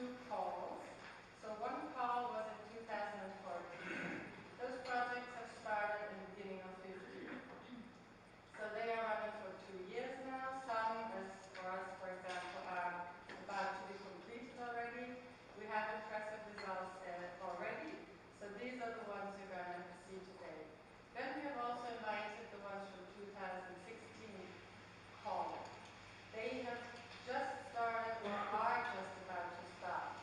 2 calls. So one call was in 2014. Those projects have started in the beginning of 2015. So they are running for 2 years now. Some, as for us, for example, are about to be completed already. We have impressive results already. So these are the ones you're going to see today. Then we have also invited the ones from 2016 call. They have just started or are just about to start.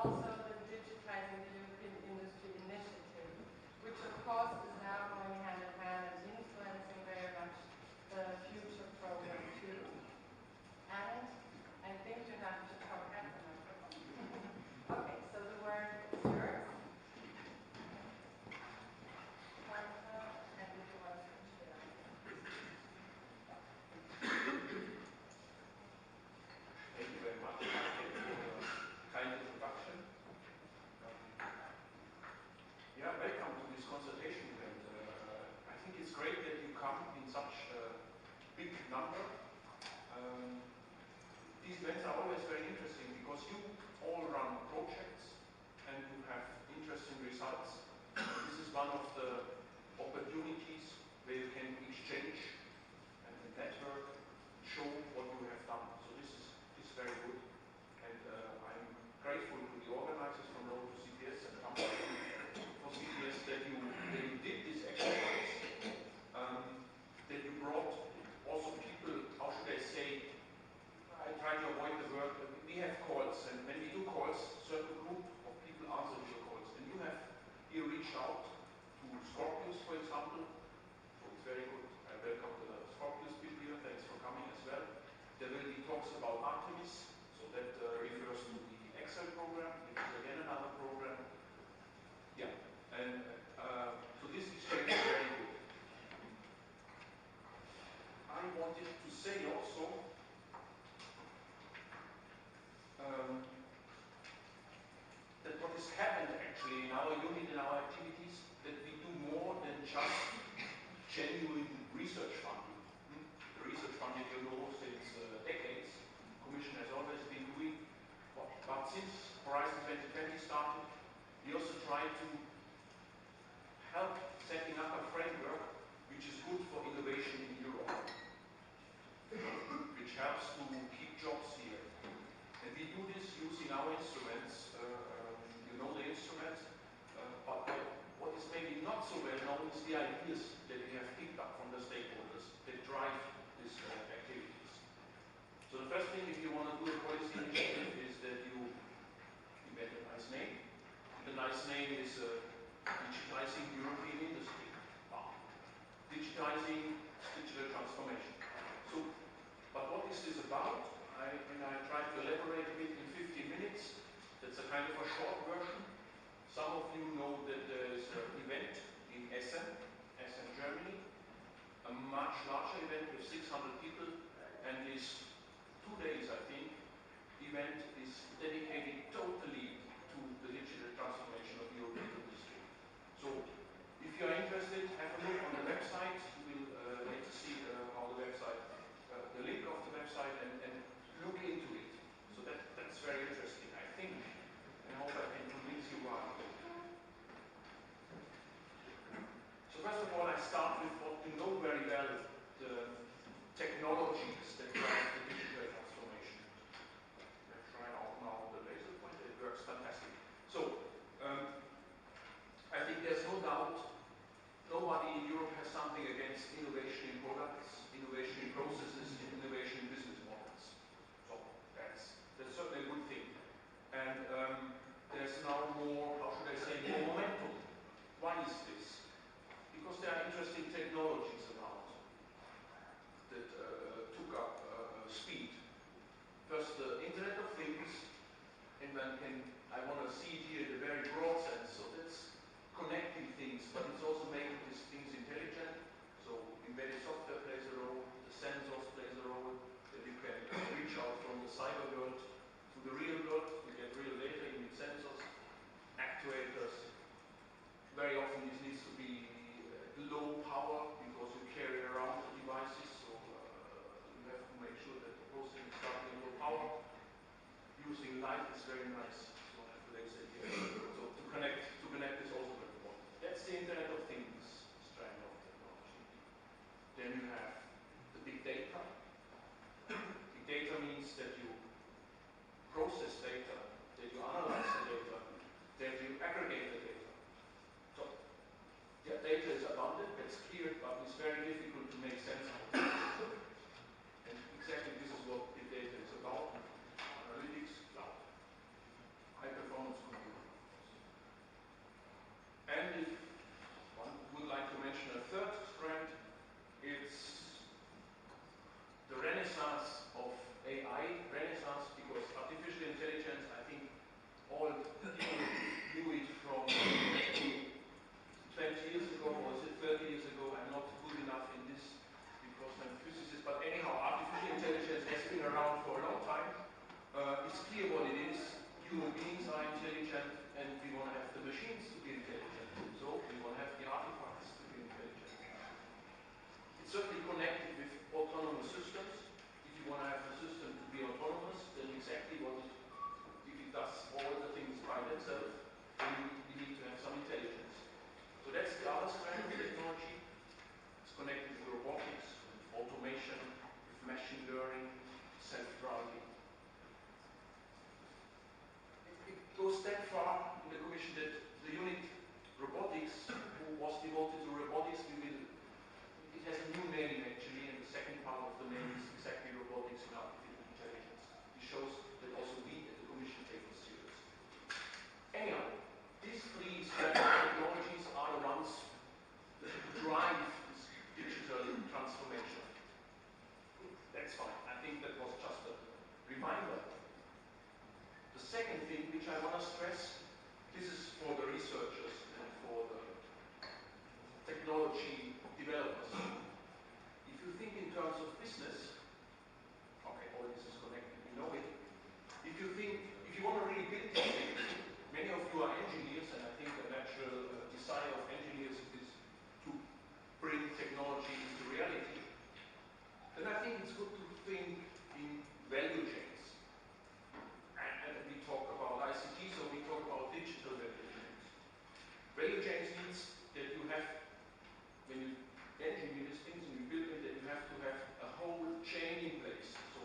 also the Digitizing the European Industry initiative, which of course is now going hand in hand and influencing very much the future program too. And I think you have to talk at the microphone. Okay, so the word is yours. And if you want to switch it up. Thank you very much for the kind introduction. Yeah, welcome to this consultation event. I think it's great that you come in such a big number. These events are always very interesting because you all run projects and you have interesting results. This is one of the opportunities where you can exchange and network, show what you have done. So this is very good. And I'm grateful to the organizers from SmartCPS and TAMS4CPS that you did this exercise, that you brought also people, how should I say, I try to avoid the word, we have calls, and when we do calls, a certain group of people answer to the calls. And you have here reached out to SCORPIUS, for example. So it's very good. I welcome the SCORPIUS people here. Thanks for coming as well. There will be talks about Artemis, so that refers to the Excel program, which is again another program. Yeah, and so this exchange is very good. I wanted to say also that what has happened actually in our unit, in our activities, that we do more than just genuine research funding. The research funding, you know, since decades, the Commission has always been doing. But since Horizon 2020 started, we also try to help setting up a framework which is good for innovation in Europe, which helps to keep jobs here. And we do this using our instruments. You know the instruments, but what is maybe not so well known is the ideas that we have picked up from the stakeholders that drive these activities. So the first thing, if you want to do a policy initiative, is that you invent a nice name. The nice name is digitizing European industry. Digitizing digital transformation. So, but what is this about? When I try to elaborate a bit in 15 minutes, that's a kind of a short version. Some of you know that there is an event in Essen, Germany, a much larger event with 600 people, and this 2 days, I think, event is dedicated totally to the digital transformation of European industry. So, if you are interested, have a look on the website. You will later see how the website, the link of the website, and look into it. So that's very interesting, I think. And I hope I can convince you why. So first of all, I start with what you know very well, the technologies that drive the digital transformation. Let's try out now the laser pointer. It works fantastic. So I think there's no doubt nobody in Europe has something against innovation in products, innovation in processes, and innovation in business models. So that's certainly a good thing. And there's now more, how should I say, more momentum. Why is this? Because there are interesting technologies around that took up speed. First, the Internet of Things, and then I want to see it here in a very broad sense. So that's connecting things, but it's also making these things intelligent. So embedded software plays a role, the sensors plays a role, that you can reach out from the cyber world to the real world, to get real data in with sensors, actuators. Very often this needs to be low power because you carry around the devices, so you have to make sure that the processing is starting at low power. Using light is very nice, so they say here. So to connect is also very important. That's the Internet of Things strand of technology. Then you have the big data. Big data means that you process data, that you analyze the data, that you aggregate the data. So the data is abundant, that's clear, but it's very difficult to make sense of it. And exactly this is what big data is about. Analytics, cloud. High performance machines are intelligent, and we want to have the machines to be intelligent. So we want to have the artifacts to be intelligent. It's certainly connected with autonomous systems. If you want to have a system to be autonomous, then exactly what if it does all the things by itself, then you need to have some intelligence. So that's the other strand of technology. It's connected with robotics, automation, with machine learning, self-driving. It goes that far in the Commission that the unit robotics, who was devoted to robotics, it has a new name actually, and the second part of the name is exactly robotics and artificial intelligence. It shows that also we at the Commission take this serious. Anyhow, these three technologies are the ones that drive this digital transformation. That's fine. I think that was just a reminder. The second thing which I want to stress, this is for the researchers and for the technology developers. If you think in terms of business, okay, all this is connected, you know it. If you want to really build these things, many of you are engineers, and I think the natural desire of engineers is to bring technology into reality, then I think it's good to think in value chains. And we talk about ICT, so we talk about digital value chains. Value chains means that you have, when you engineer these things and you build it, that you have to have a whole chain in place. So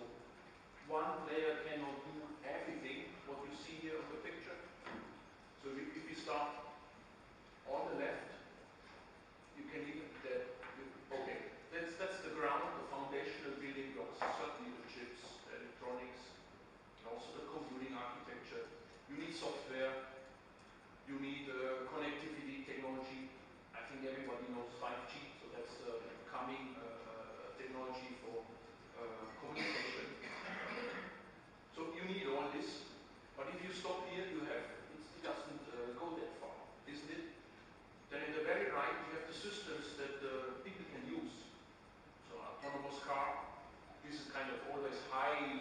one player cannot do everything, what you see here on the picture. So if you start on the left, you can leave that, okay, that's the ground, the foundational building blocks, certainly the chips, the electronics, and also the computing architecture. You need software, you need connectivity technology. I think everybody knows 5G, so that's coming technology for communication. So you need all this, but if you stop here, it doesn't go that far, isn't it? Then in the very right, you have the systems that people can use. So autonomous car, this is kind of always high,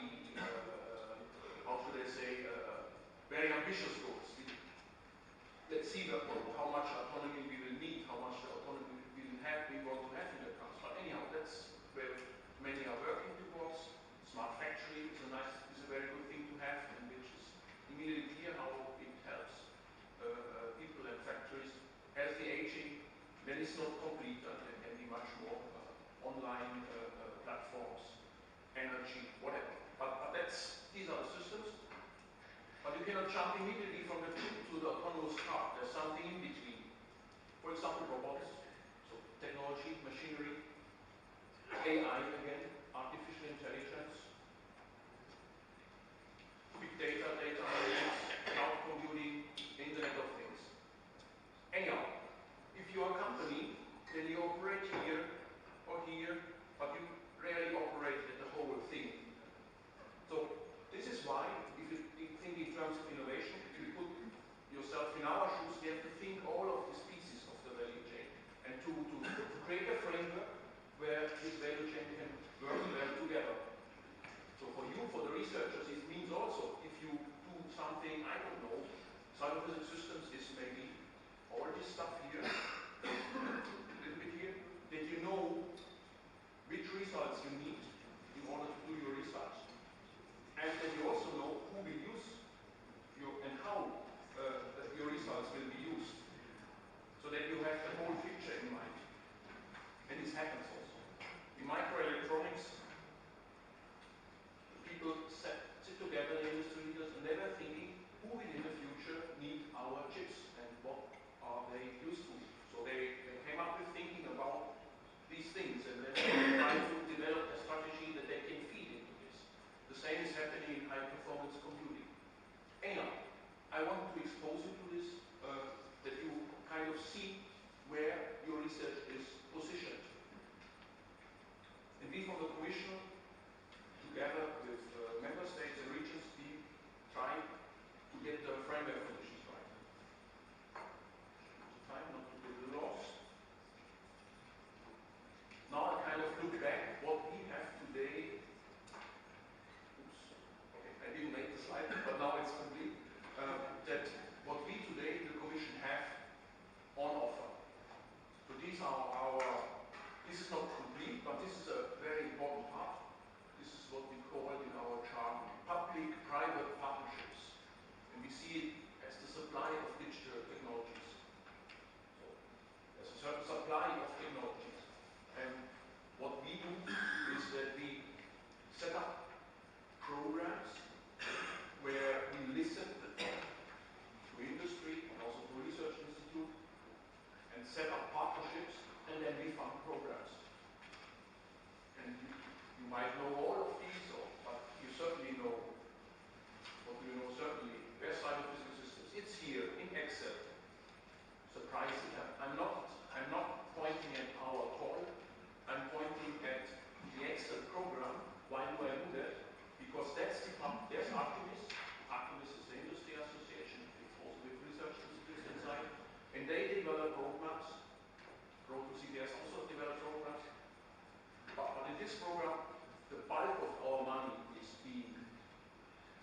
how should I say, very ambitious goals. Let's see how much autonomy we will need, how much autonomy we want to have in the cars. But anyhow, that's where many are working towards. Smart factory is a very good thing to have, and which is immediately clear how it helps people and factories. Healthy aging, then it's not complete, and there can be much more online platforms, energy, whatever. But these are the systems. But you cannot jump immediately from the tube to the autonomous car. There's something in between. For example, robots, so technology, machinery, AI again, artificial intelligence, big data, data analytics, cloud computing, Internet of Things. Anyhow, if you are a company, then you operate here or here, but you rarely operate at the whole thing. So this is why, if you think in terms of innovation, if you put yourself in our shoes, you have to think all of these pieces of the value chain and to create a framework where this value chain can work well together. So for you, for the researchers, it means also if you do something, I don't know, cyber-physics systems is maybe all this stuff here, a little bit here, that you know which results you need in order to do your research. And then you also know who will use and how your results will be used, so that you have the whole picture in mind. And this happens also. In microelectronics, people sit together, industry leaders, and they were thinking, who will in the future need our chips and what are they used to? So they came up with thinking about these things, and then they tried to develop a strategy that they can feed into this. The same is happening in high-performance computing. Anyhow, I want to expose you to this, that you kind of see where your research is positioned. And we from the Commission, together with member states and regions, we try to get the framework conditions right. Time not to get lost. Now I kind of look back what we have today. Oops. Okay, I didn't make the slide, but now it's complete. this program, the bulk of our money is being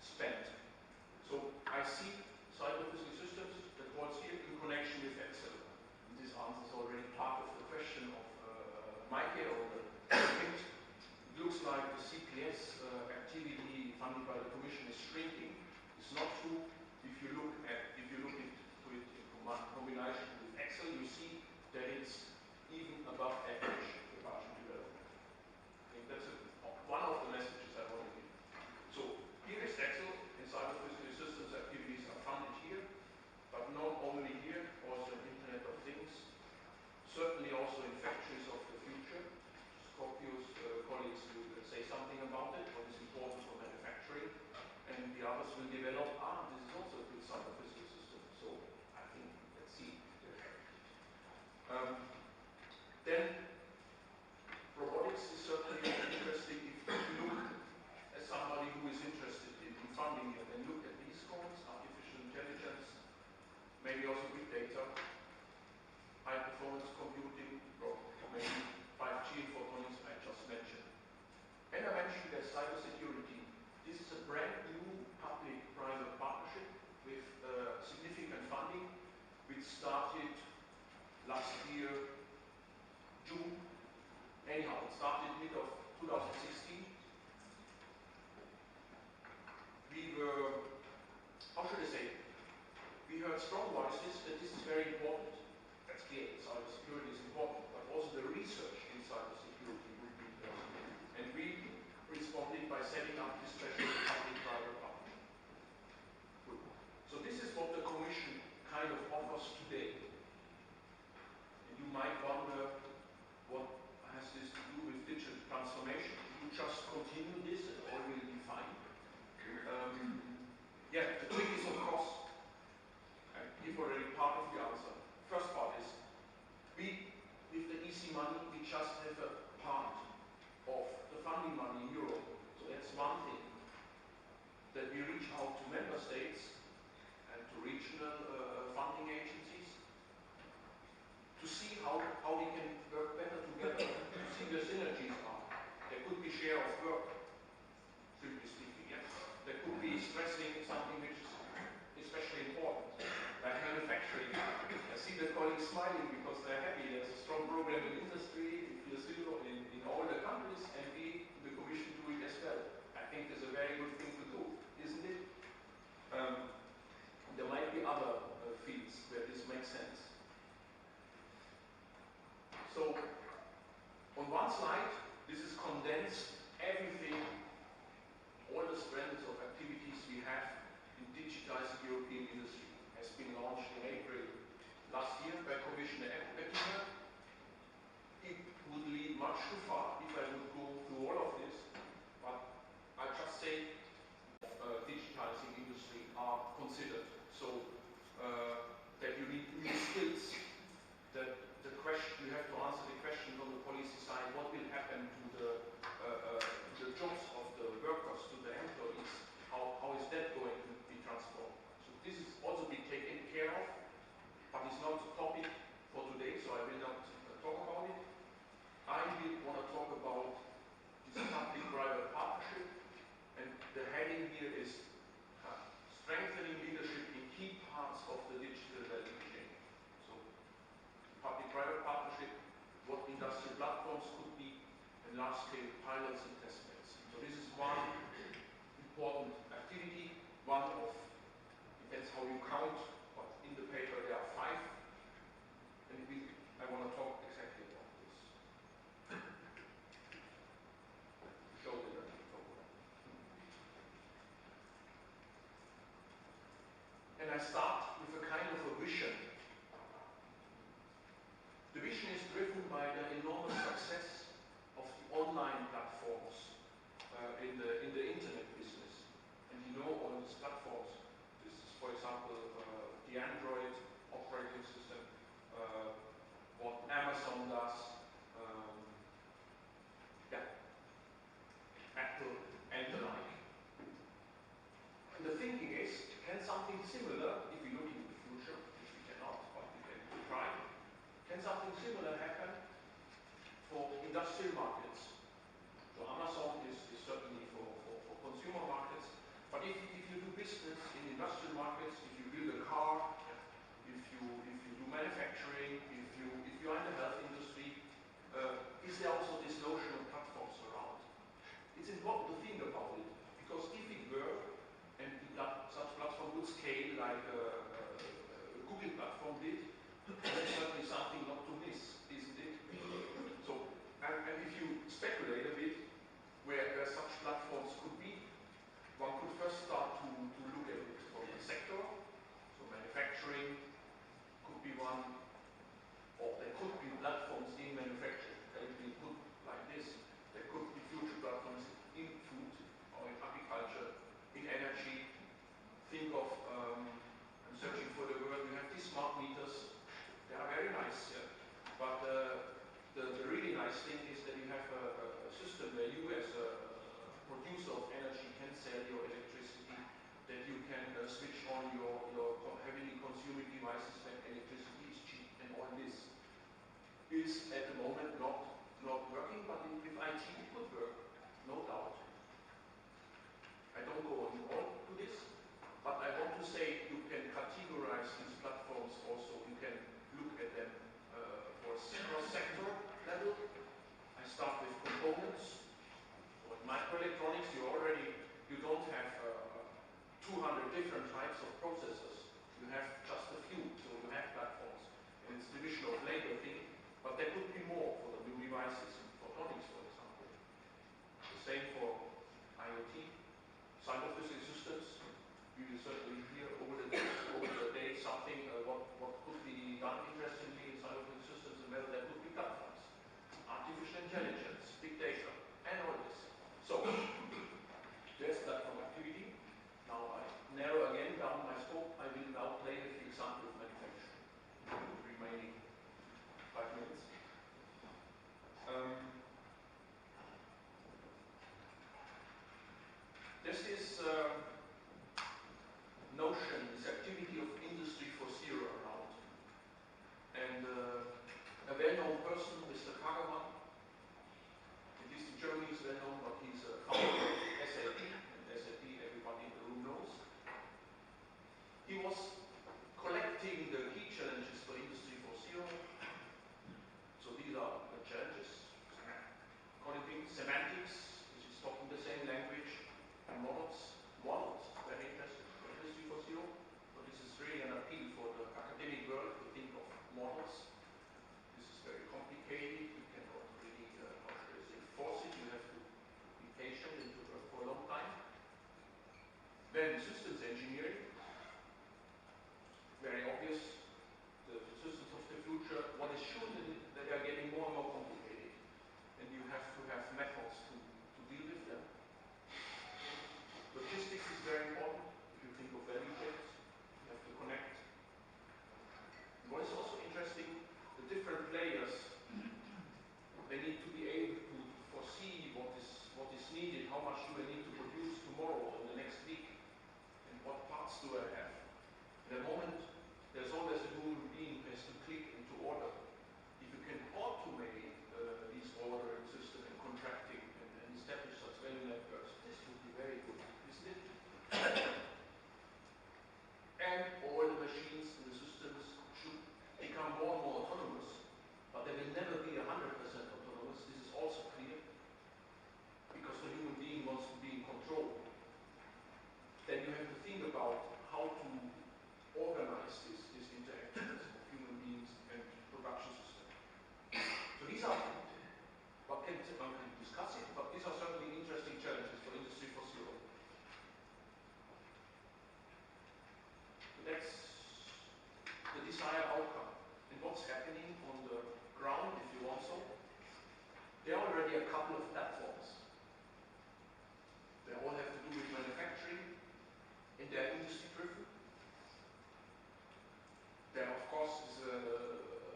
spent. So I see cyber-physical systems that was here in connection with Excel. And this answers already part of the question of Mike or the hint. It looks like the CPS activity funded by the Commission is shrinking. It's not true. If you look into it in combination with Excel, you see that it's even above average the budget development. I think that's one of the messages I want to give. So here is Excel, and cyber-physical systems activities are funded here, but not only here, also in Internet of Things, certainly also in factories of the future. SCORPIUS colleagues will say something about it, what is important for manufacturing, and the others will develop, this is also a good cyber-physical system. So I think, let's see. Then robotics is certainly interesting. If you look as somebody who is interested in funding it and look at these codes, artificial intelligence, maybe also big data, high performance computing, or maybe 5G and photonics I just mentioned. And I mentioned there's cybersecurity. This is a brand new public-private partnership with significant funding, which started last year, June. Anyhow, it started mid of 2016. We were, how should I say, we heard strong voices that this is very important. That's clear, cybersecurity is important, but also the research in cybersecurity would be important. And we responded by setting up this special public-private partnership. Good. So this is what the Commission kind of offers today. And you might wonder, what has this to do with digital transformation? You just continue this and all will be fine. Yeah, the trick is, of course, I give already part of the answer. First part is, we, with the easy money, we just have a part of the funding money in Europe. So that's one thing. That we reach out to member states and to regional funding agencies to see how we can work better together, to see where synergies are. There could be share of work, simply speaking, yes. There could be stressing something which is especially important, like manufacturing. I see the colleagues smiling because they're happy. There's a strong program in industry, in all the countries, and we, the Commission, do it as well. I think it's a very good thing to do, isn't it? There might be other fields where this makes sense. So, on one slide, this is condensed everything, all the strands of activities we have in digitizing European industry. Has been launched in April last year by Commissioner Oettinger. It would lead much too far if I would go through all of this, but I just say digitizing industry are considered. So that you need new skills, that the question, you have to answer the question on the policy side, what will happen to the jobs of the workers, to the employees, how is that going to be transformed? So this is also be taken care of, but it's not a topic for today, so I will not talk about it. I will want to talk about this public-private partnership, and the heading here is strengthening leadership in key parts of the digital value chain. So public-private partnership, what industrial platforms could be, and large-scale pilots and testbeds. So this is one important activity, one of, depends how you count, but in the paper there are 5, and I want to talk exactly about this. Show the program. And I start with a kind of a vision. The vision is driven by the enormous success of the online platforms in the internet business. And you know all these platforms. This is, for example, the Android operating system, what Amazon does, Apple, and the like. And the thinking is, can something similar, if we look into the future, which we cannot, but we can try, can something similar happen it's important to think about it, because if it were, and such platform would scale like Google platform did, that's certainly something not to miss, isn't it? So, and if you speculate a bit where such platforms could be, one could first start to look at it from the sector. So manufacturing could be one, or there could be platforms in manufacturing. Let me put like this. There could be future platforms in food or in agriculture, in energy. Think of, I'm searching for the word, we have these smart meters. They are very nice, yeah. But the really nice thing is that you have a system where you as a producer of energy can sell your electricity, that you can switch on your heavily consuming devices when electricity is cheap, and all this is at the moment not working, but with IT it could work, no doubt. I don't go on all to this, but I want to say you can categorize these platforms also, you can look at them for cross-sector level. I start with components. So in microelectronics you don't have 200 different types of processors. You have just a few, so you have platforms. And it's division of labor thing, but there could be more for the new devices, photonics for example. The same for IoT, cyber-physical systems. We will certainly hear over the day something what could be done interestingly in cyber-physical systems and whether there could be platforms. Artificial intelligence, big data, and all this. So, there's platform activity. Now I narrow again down my scope. I will now play with the example of manufacturing. The remaining 5 minutes. There's this notion, this activity of Industry 4.0 around. And a well-known person, Mr. Kagermann, at least in Germany is well known, but he's a founder of SAP, and SAP everybody in the room knows. He was collecting the key challenges for Industry 4.0. So these are the challenges. According to semantics, which is talking the same language, and models, very interesting for Industry 4.0. But this is really an appeal for the academic world to think of models. This is very complicated. You cannot really, how should I say, force it. You have to be patient and to work for a long time. Then systems engineering. Very obvious. The systems of the future. What is sure that they are getting more and more complicated. And you have to have methods to deal with them. Logistics is very important. If you think of value chains, you have to connect. And what is also interesting, the different players, they need to be able to foresee what is needed, how much do I need to produce tomorrow or the next week, and what parts do I have. In a moment, there's always a human being who has to click into order. If you can automate these ordering system and contracting and establish such value networks, this would be very good, isn't it? And all the machines and the systems should become more and more autonomous, but they will never be 100% autonomous. This is also clear, because the human being wants to be in control. Then you have to think about how to organize these interactions of human beings and production systems. So these are, one can discuss it, but these are certainly interesting challenges for Industry 4.0. That's the desired outcome. And what's happening on the ground, if you want so? There are already a couple of platforms. They all have to do with manufacturing, and they're industry-driven. There, of course, is a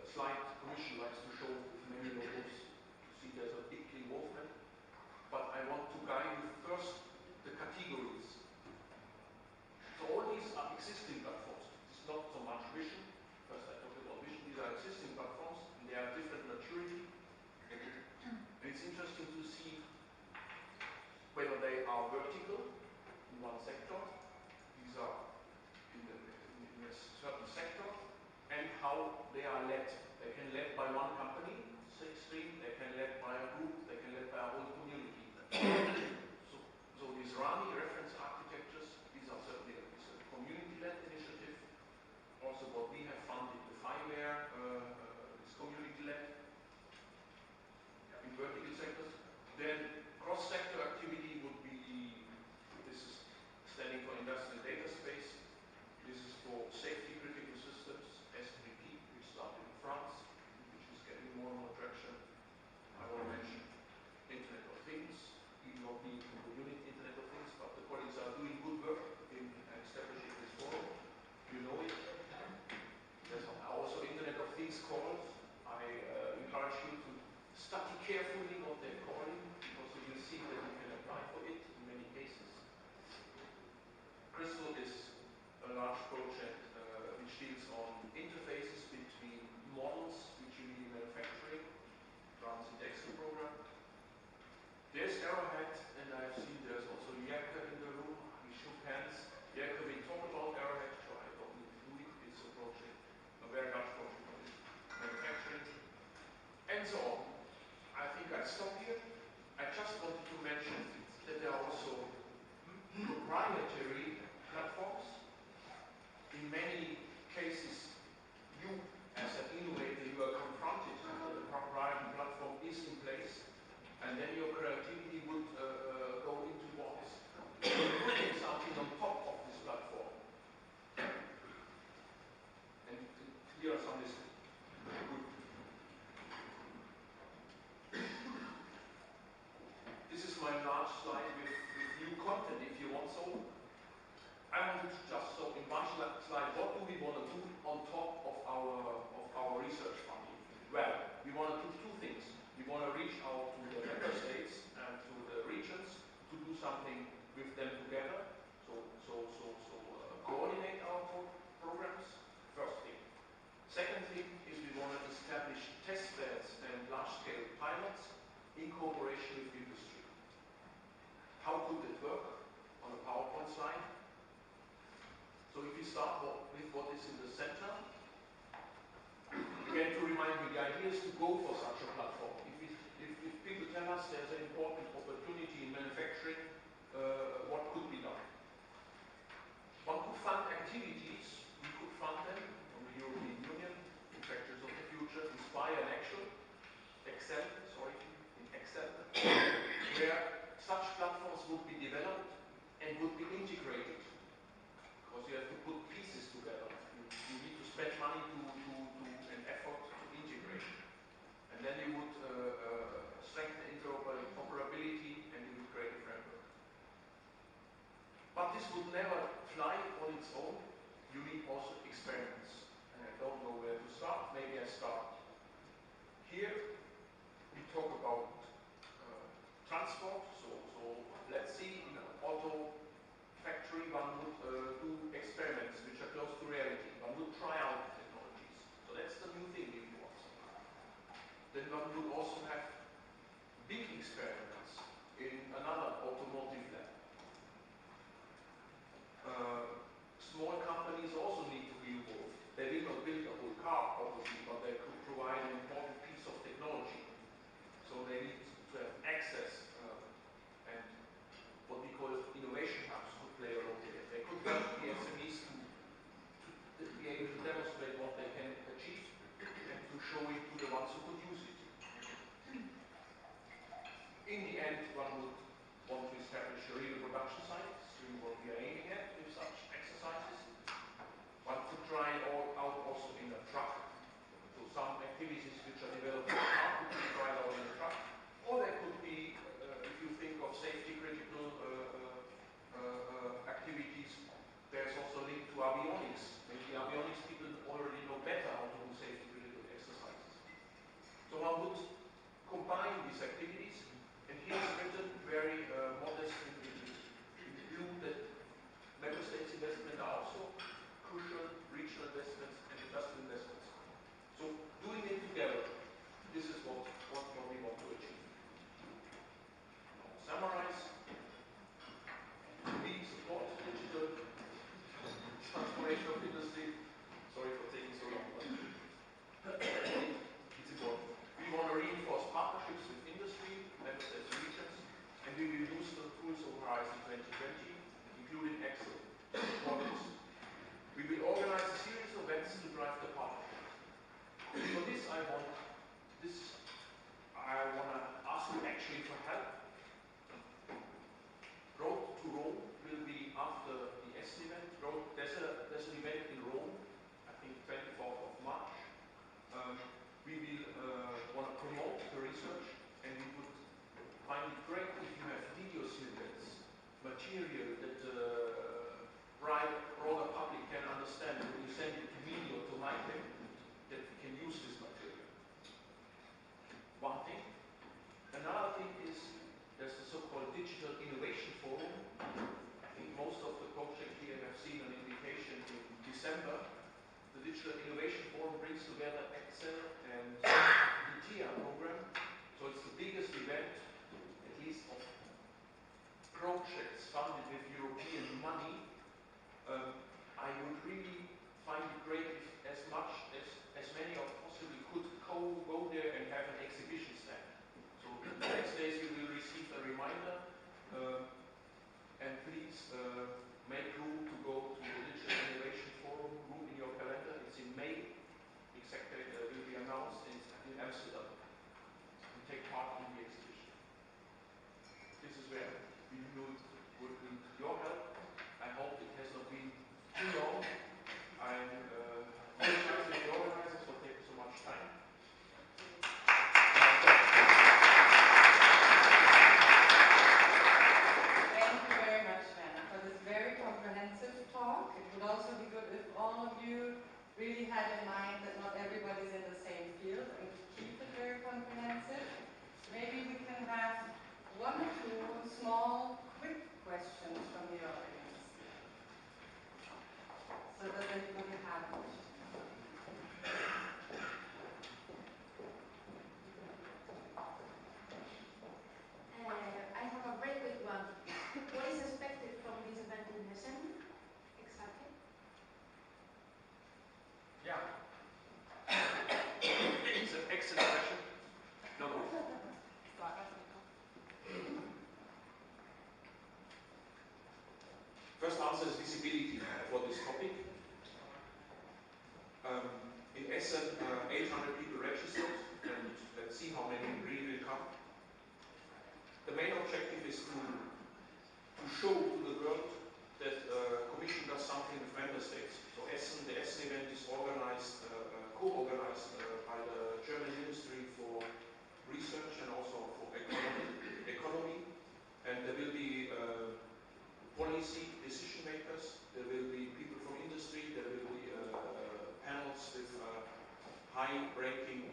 slide the Commission likes to show with many logos. You see there's a big involvement. But I want to guide you first the categories. So all these are existing platforms. It's not so much vision. First I talked about vision. These are existing platforms, and they are different maturity. And it's interesting to see whether they are vertical in one sector. These are in a certain sector, and how they are led. They can led by one company, say extreme. They can led by a group. They can led by a whole community. RAMI, reference architectures. These are certainly a community-led initiative. Also what we have funded, the FIWARE, is community-led in vertical sectors. Then cross-sector activity would be, this is standing for industrial data space. This is for safety critical systems, S3P, which started in France, which is getting more and more traction. I want to mention Internet of Things, even not being from the unit Internet of Things, but the colleagues are doing good work in establishing this forum. You know it. There's also Internet of Things calls. I encourage you to study carefully what they're calling, because you will see that you can apply for it in many cases. Crystal is a large project which deals on interfaces between models which you need in manufacturing, runs in the Excel program. There's Arrowhead, and I've seen there's also Jerke in the room. We shook hands. Jerke, we talked about Arrowhead, so I don't need to do it. It's a project, a very large project on manufacturing, and so on. I think I stop here. I just wanted to mention that there are also proprietary platforms. In many cases, you as an innovator, you are confronted that the proprietary platform is in place, and then your creativity would go into what is putting something on top of this platform. And here are some lists. Good. This is my large slide with new content, if you want so. I wanted to just show in one slide, what do we want to do on top of our research funding? Well, we want to do two things. We want to reach out to the member states and to the regions to do something with them together. Coordinate our programs. First thing. Second thing is we want to establish test beds and large-scale pilots in cooperation with industry. How could it work? On a PowerPoint slide. So if we start with what is in the center, again to remind you, the idea is to go for such a platform. If people tell us there's an important opportunity in manufacturing, what could be done? One could fund activities, we could fund them from the European Union, Manufacturers of the Future, Inspire and Excel, where such platforms would be developed and would be integrated. Because you have to put pieces together. You need to spend money and effort to integrate. And then you would strengthen interoperability and you would create a framework. But this would never fly on its own. You need also experiments. And I don't know where to start. Maybe I start here. We talk about transport. So let's see, in an auto factory, one would do experiments which are close to reality. One would try out technologies. So that's the new thing if you want. Then one would also have big experiments in another automotive lab. Small companies also need to be involved. Essen, 800 people registered, and let's see how many really will come. The main objective is to show to the world that Commission does something with member states. So Essen, the Essen event is organized, co-organized by the German Ministry for Research and also for economy. And there will be policy decision makers, there will be people from industry, there will be panels with high-ranking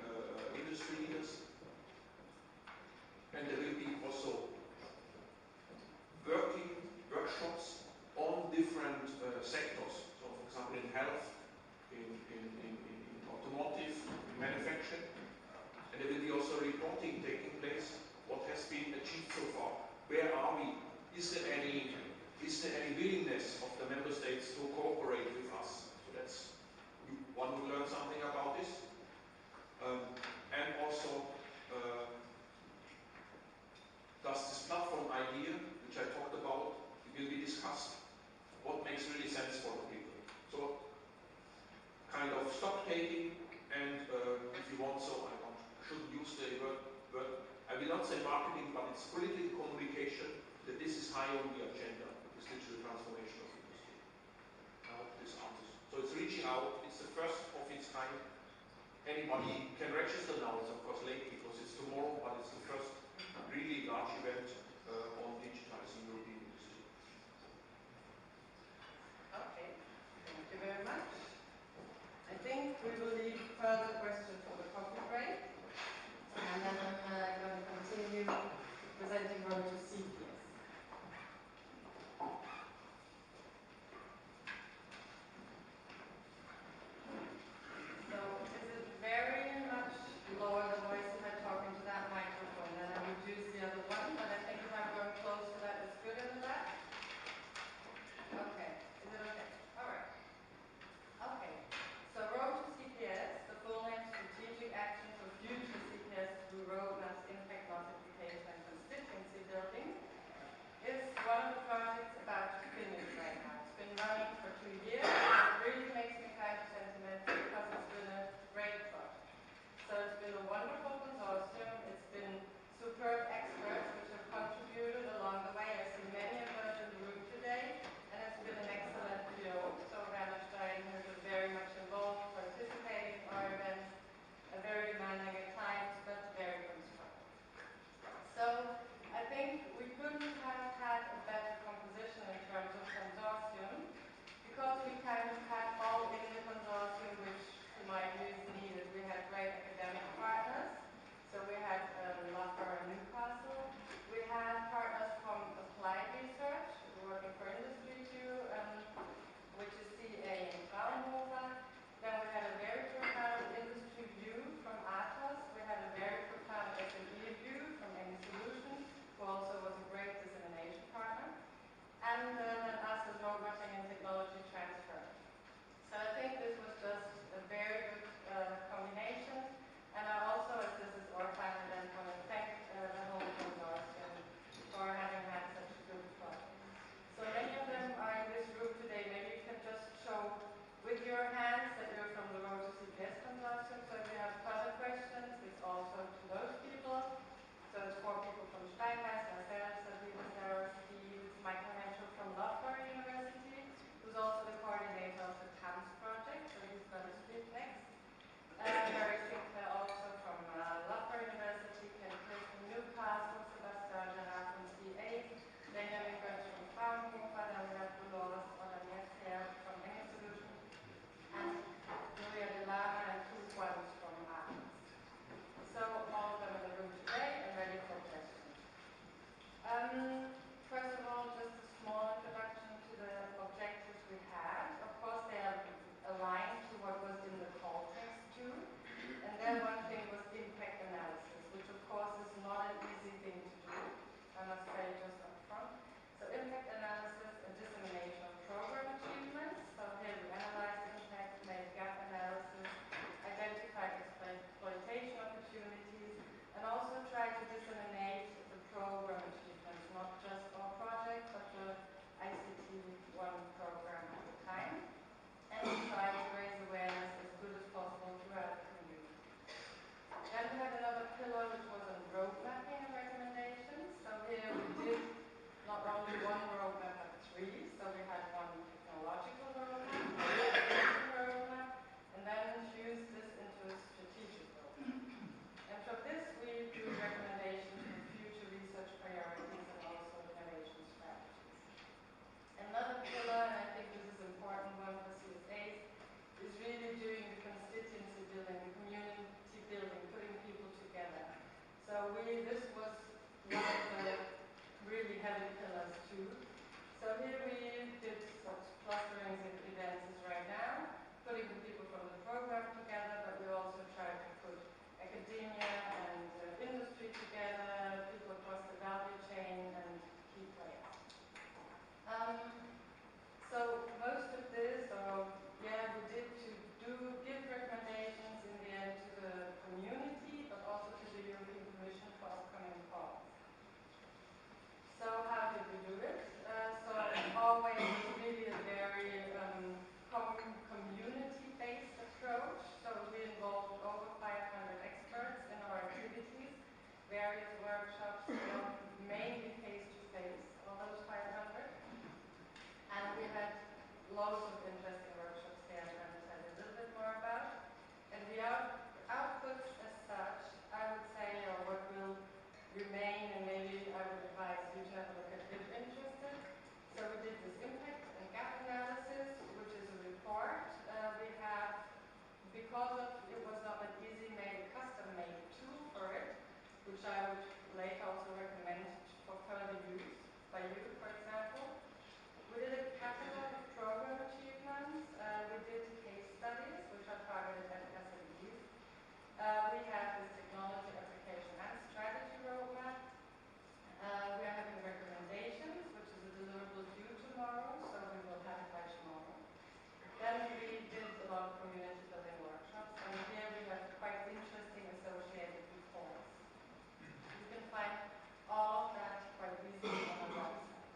industry leaders, and there will be also workshops on different sectors. So, for example, in health, in automotive, in manufacturing, and there will be also reporting taking place. What has been achieved so far? Where are we? Is there any willingness of the member states to cooperate with us? So that's one who learn something about this. And also, does this platform idea, which I talked about, will be discussed? What makes really sense for the people? So, kind of stock taking, and if you want, so I shouldn't use the word, I will not say marketing, but it's political communication, that this is high on the agenda, this digital transformation of industry. I hope this answers. So it's reaching out, it's the first of its kind. Anybody can register now, it's of course late because it's tomorrow, but it's the first really large event on digitizing European industry. Okay, thank you very much. I think we will leave further questions for the coffee break. And then I'm going to continue presenting more to CPS. So is it very much lower the voice if I talk into that microphone? Then I would use the other one, but I think if I'm going close to that, it's good enough. various workshops, mainly face-to-face, all those 500. And we had loads of interesting workshops here I'm going to tell you a little bit more about. And the outputs as such, I would say, are what will remain, and maybe I would advise you to have a look at if interested. So we did this impact and gap analysis, which is a report. We have, because it was not an easy made, custom-made tool for it, which I would later also recommend for further use by you, for example. We did a catalog of program achievements. We did case studies, which are targeted at SMEs. We have this technology application and strategy roadmap. We are having recommendations, which is a deliverable due tomorrow, so we will have it by tomorrow. Then we did a lot of community building workshops, and here we have quite interesting associated reports. You can find all of that quite easily on our website.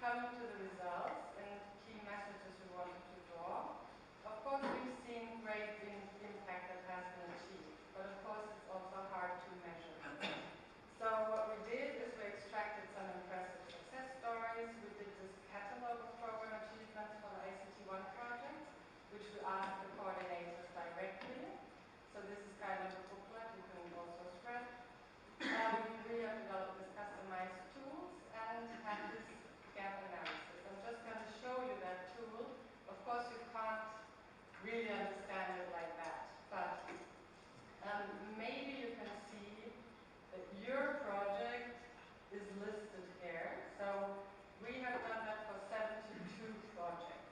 Coming to the results and key messages we wanted to draw. Of course, we've seen great impact that has been achieved, but of course it's also hard to measure. So what we did is we extracted some impressive success stories. We did this catalog of program achievements for the ICT1 project, which we asked the coordinators directly. So this is kind of a booklet you can also spread. We have developed this customized tools and have this gap analysis. I'm just going to show you that tool. Of course, you can't really understand it like that, but maybe you can see that your project is listed here. So we have done that for 72 projects.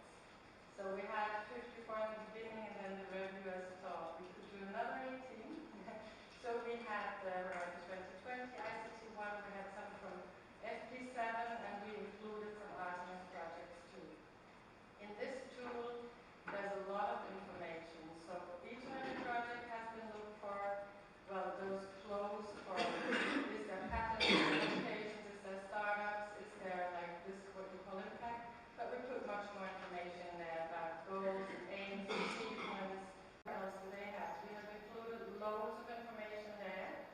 So we had 54 in the beginning, and then the reviewers thought we could do another 18. So we had the Horizon 2020, ICT1, we had some from FP7, and we included some Artemis projects too. In this tool, there's a lot of information. So each and every project has been looked for, well, those closed for, is there patterns, applications, is there startups, is there like this, what we call impact, but we put much more information there about goals, aims, achievements. What else do they have? We have included loads of information there,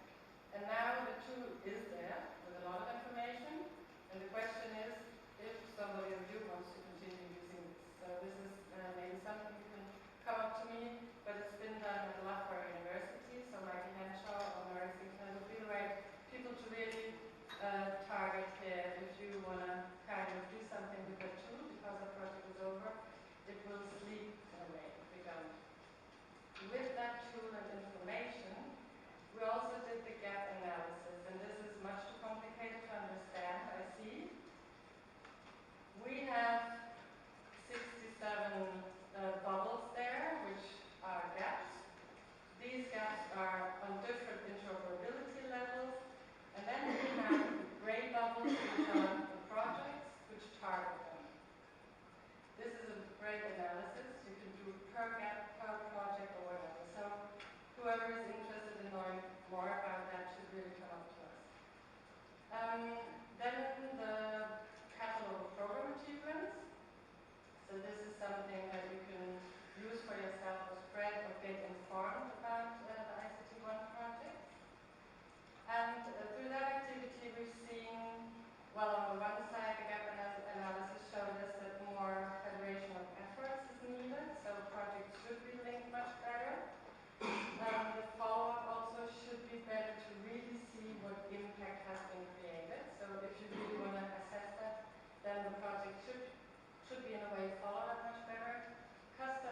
and now the tool is there with a lot of information, and the question is if somebody of you wants to continue using this. So this is maybe something you can come up to me, but it's been done at Loughborough University, so Mikey Henshaw or Norrisington would be the right people to really target here if you want to kind of do something with the tool because the project is over. It will sleep in a way if we don't. With that tool and information, we also did the gap analysis, and this is much too complicated to understand, I see. We have 67 bubbles there, which are gaps. These gaps are on different interoperability levels, and then we have gray bubbles, which are the projects which target them. This is a great analysis. You can do per gap, per project, or whatever. So whoever is interested in knowing more about that should really come up to us. Then the catalog of program achievements. So this is something that you can use for yourself or spread or get informed about the ICT1 project. And through that activity we've seen, well, on the one side the gap analysis showed us that more federation of efforts is needed, so projects should be linked much better. The follow-up also should be better to really see what impact has been created. So if you really want to assess that, then the project should be in a way followed up much better. Custom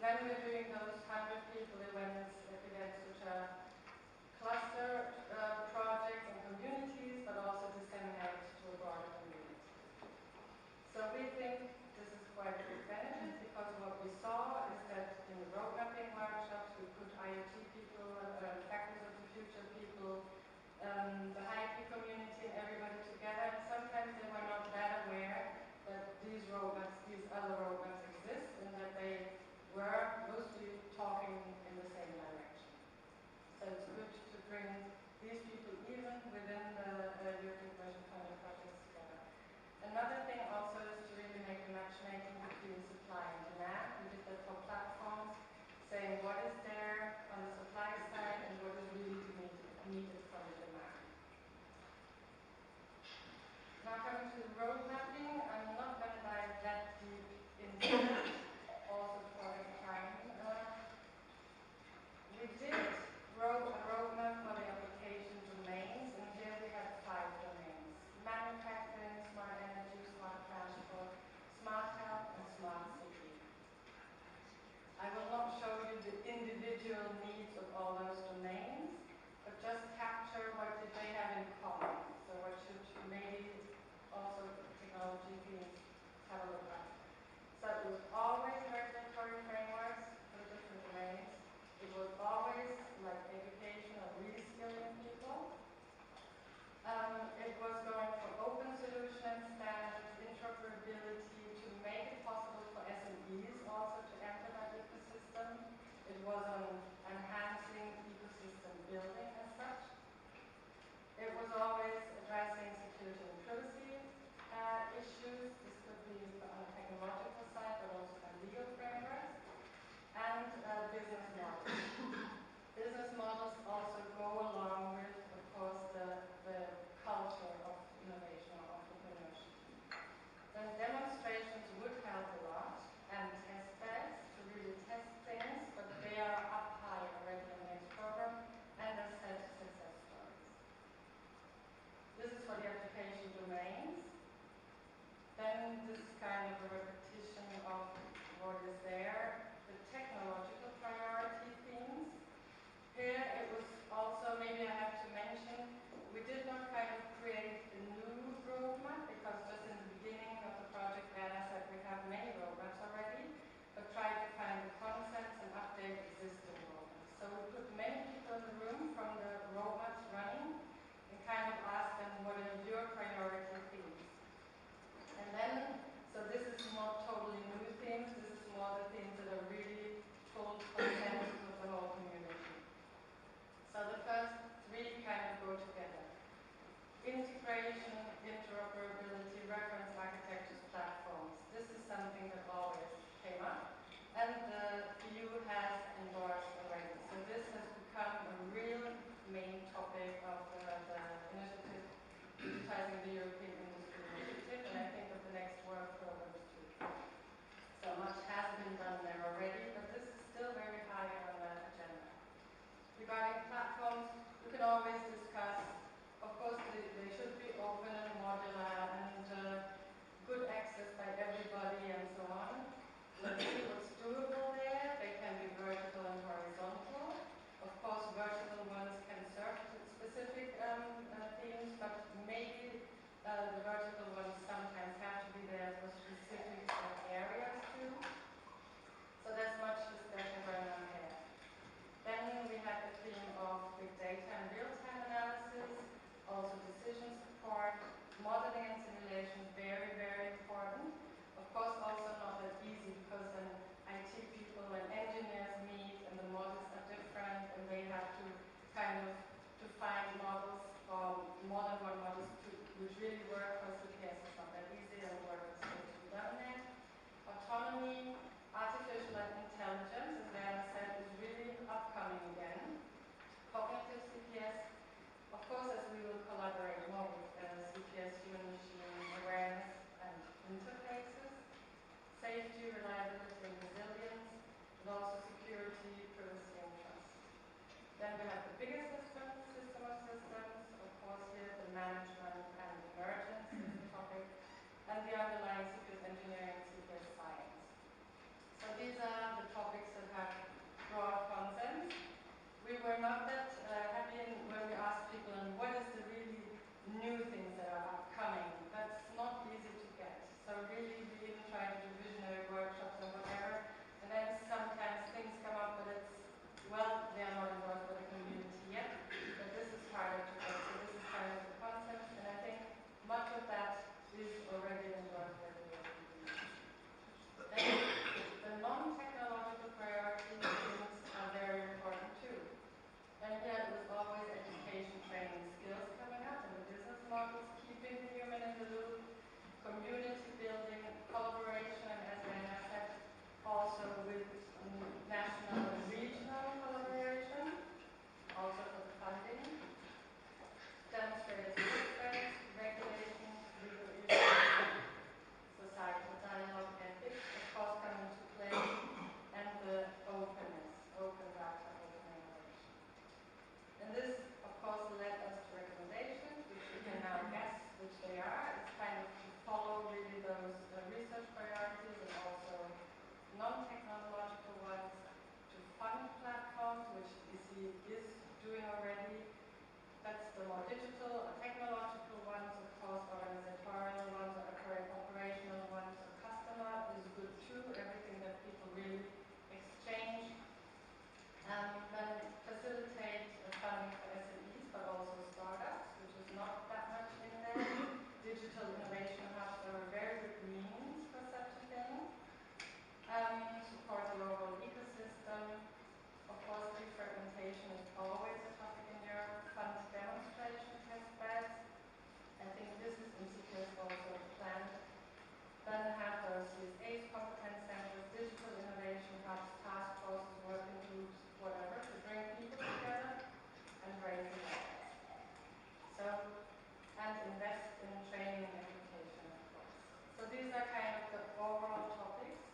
then we're doing those 100 people events which are cluster projects and communities, but also disseminate to a broader community. So we think this is quite a good benefit, because what we saw is that in the road mapping workshops we put IoT people, factors of the future people, the IT community and everybody together, and sometimes they were not that aware that these roadmaps, these other roadmaps exist, and that they were mostly talking in the same direction. So it's good to bring these people even within the European Commercial Funded projects together. Another thing also is to really make a matchmaking between supply and demand. We did that for platforms, saying what is there on the supply side and what is really needed from the demand. Now coming to the road mapping, I'm not going to dive that deep into that, also for the time. We did a roadmap for the application domains, and here we had 5 domains: manufacturing, smart energy, smart transport, smart health, and smart city. I will not show you the individual needs of all those domains, but just capture what did they have in common. So what should maybe also technology teams have a look at. So it was always regulatory frameworks for the different domains. It was always like education or reskilling people. It was going for open solution standards, interoperability, to make it possible for SMEs also to enter that ecosystem. It was on enhancing ecosystem building as such. It was always addressing security and privacy issues. This could be on the technological side, but also on legal frameworks. And business models. Business models also go along with, of course, the culture of innovation or entrepreneurship. Then demonstrations would help a lot, and test beds to really test things, but they are up high already in the next program, and as said, success stories. This is for the application domains. Then this is kind of a repetition of what is there. The technological priority themes. Here it was also, maybe I have to mention, we did not kind of create a new roadmap, because just in the beginning of the project Anna said we have many roadmaps already, but try to find the concepts and update existing roadmaps. So we put many people in the room from the roadmaps running and kind of asked them, what are your priority themes? And then, so this is not totally new themes, this is more the themes that are really full consensus of the whole community. So the first 3 kind of go together. Integration, interoperability, reference architectures, platforms. This is something that always came up, and the EU has endorsed already. So this has become a real main topic of the initiative, digitizing the European industry initiative, and I think of the next work programs too. So much has been done there already, but this is still very high on the agenda. Regarding platforms, we can always discuss, of course, they should be open and modular and good access by everybody and so on. we're not that happy when we ask people, and what is the really new things that are upcoming? That's not easy to get. So really, we even try to do visionary workshops and whatever, and then sometimes things come up, but it's, well, they are not involved with the community yet, but this is harder to get. So this is kind of the concept, and I think much of that is already involved with the community. Then the non-technological priorities are very important too. And here it was always education, training, skills coming up, and the business models, keeping the human in the loop, community building, collaboration, and as Anna said, also with national and regional collaboration, also for the funding, demonstrated strengths, regulation, legal issues, societal dialogue, ethics, of course, come into play, and the openness, open data, open innovation. And this, of course, led us to recommendations, which we can now guess which they are. It's kind of to follow really those research priorities and also non-technological ones, to fund platforms, which EC is doing already. That's the more digital or technological ones, of course, organizational ones, operational ones. So customer is good too, everything that people really exchange. Then facilitate funding for SMEs, but also startups, which is not that much in there. Digital innovation hubs are a very good means for such a thing. Support the overall ecosystem. Of course, defragmentation is always a topic in Europe. Fund demonstration test beds. I think this is in CPS also planned. Then have those CSAs, competence centers, digital innovation hubs, task forces, working groups, whatever, to bring people together and raise awareness. So, and invest in training and education, of course. So these are kind of the overall topics.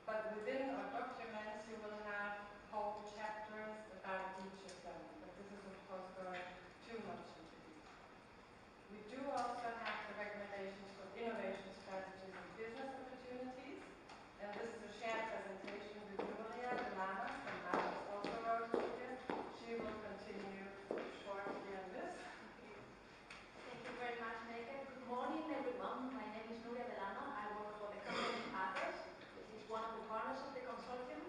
But within our documents, you will have whole chapters about each of them. But this is, of course, going too much into detail. We do also have the recommendations for innovation strategies and business opportunities. And this is a shared presentation with Julia Delana from Atlas also wrote here. She will continue shortly on this. Thank you very much, Neke. Good morning, everyone. My name is Nuria Delano. I work for the company Atlas, which is one of the partners of the consortium.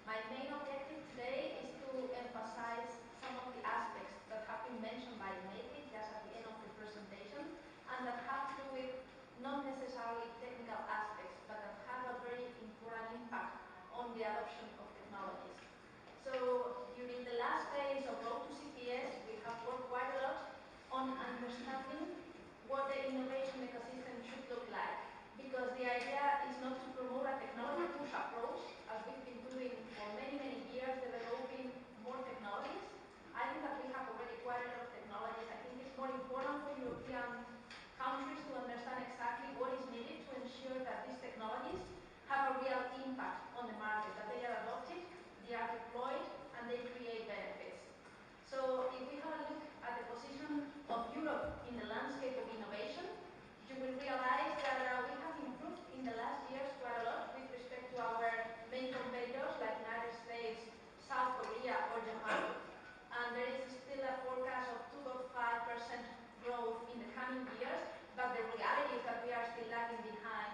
My main objective today is to emphasize some of the aspects that have been mentioned by Neke just at the end of the presentation, and that have to do with not necessarily technical aspects, but that have a very important impact on the adoption of technologies. So during the last phase of Road to CPS, we have worked quite a lot on understanding what the innovation ecosystem should look like. Because the idea is not to promote a technology push approach, as we've been doing for many, many years, developing more technologies. I think that we have already quite a lot of technologies. I think it's more important for European countries to understand exactly what is needed to ensure that these technologies have a real impact on the market, that they are adopted, they are deployed, and they create benefits. So if we have a look at the position of Europe in the landscape of innovation, you will realize that we have improved in the last years quite a lot with respect to our main competitors like United States, South Korea, or Japan. And there is still a forecast of 2.5% growth in the coming years, but the reality is that we are still lagging behind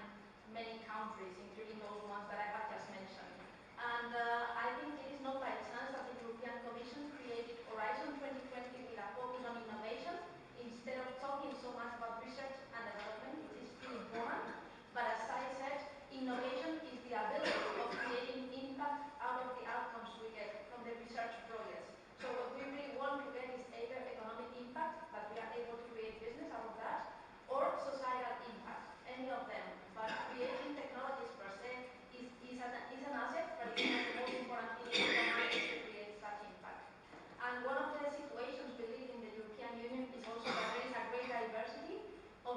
many countries, including those ones that I have just mentioned. And I think it is not by chance that the European Commission created Horizon 2020 with a focus on innovation, instead of talking so much about research and development, which is still important. But as I said, innovation is the ability of creating impact out of the outcomes we get from the research projects. So what we really want to get is either economic impact, that we are able to create business out of that, or societal impact, any of them. But creating technologies per se is an asset, but it's not the most important thing in economics to create such impact. And one of the situations we live in the European Union is also that there is a great diversity of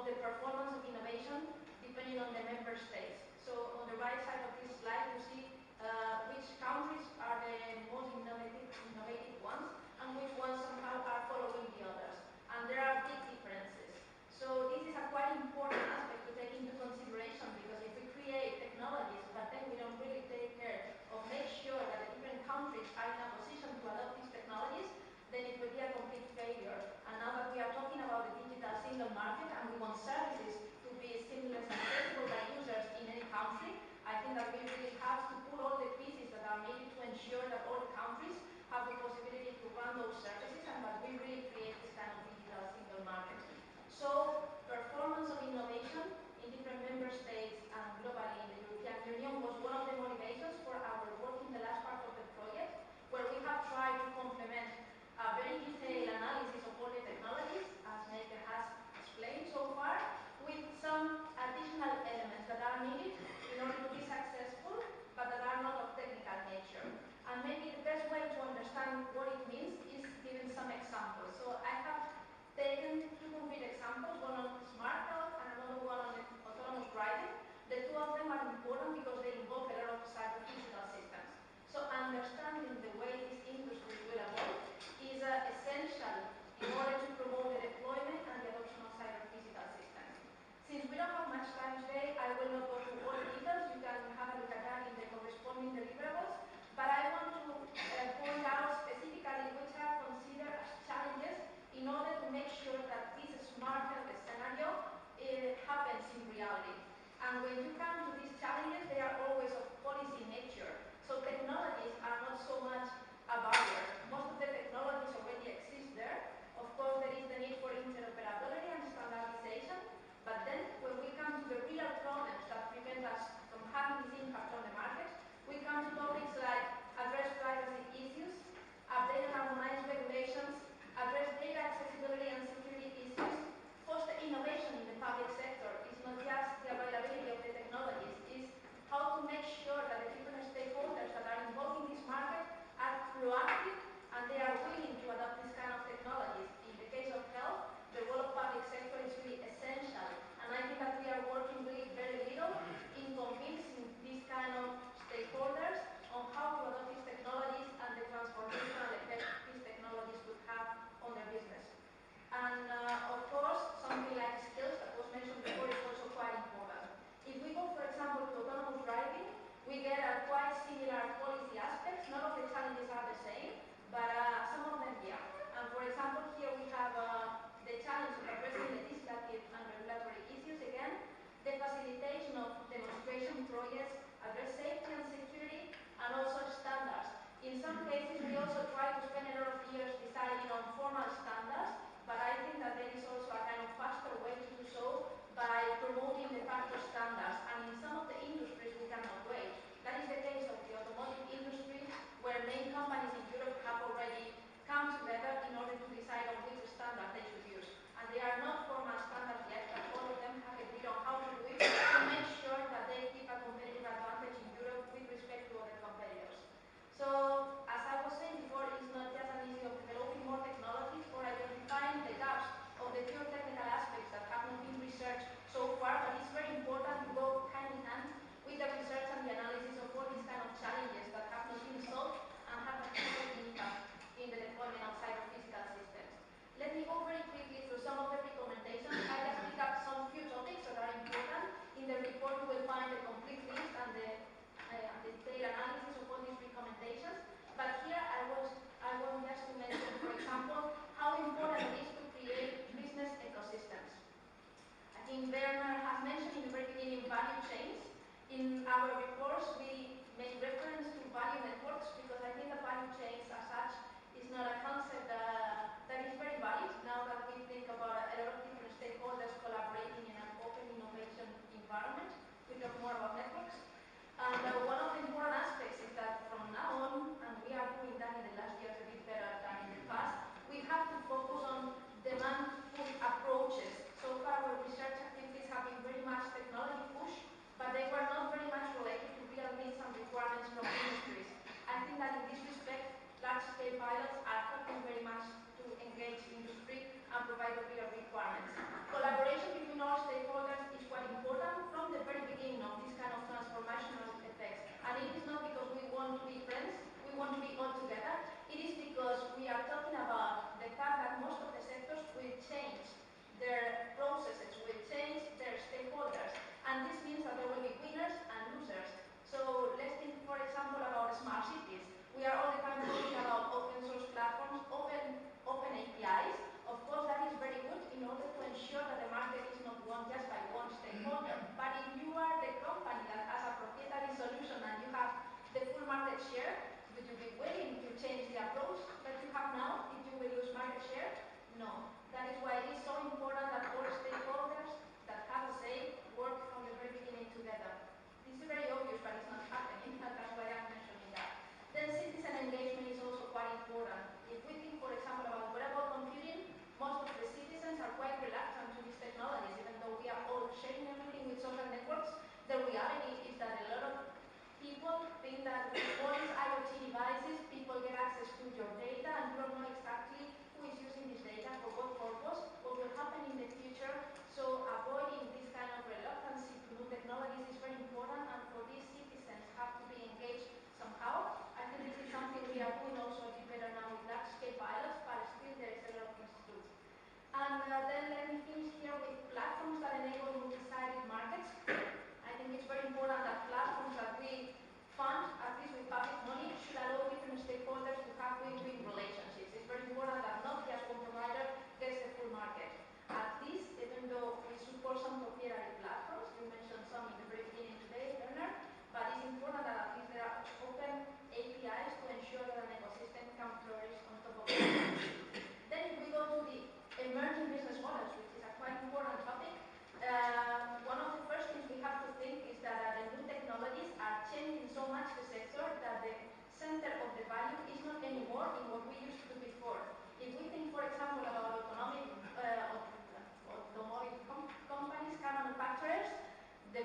much time today. I will not go through all the details. You can have a look at that in the corresponding deliverables. But I want to point out specifically which are considered as challenges in order to make sure that this smart health scenario happens in reality. And when you come to these challenges, they are always of policy nature. So technologies are not so much a barrier. Most of the technologies already exist there. Of course, there is the need for interoperability and standardization. But then, when we come to the real problems that prevent us from having this impact on the market, we come to topics like address privacy issues, update and harmonize regulations, address data accessibility and security issues, foster innovation in the public sector. It's not just the availability of the technology,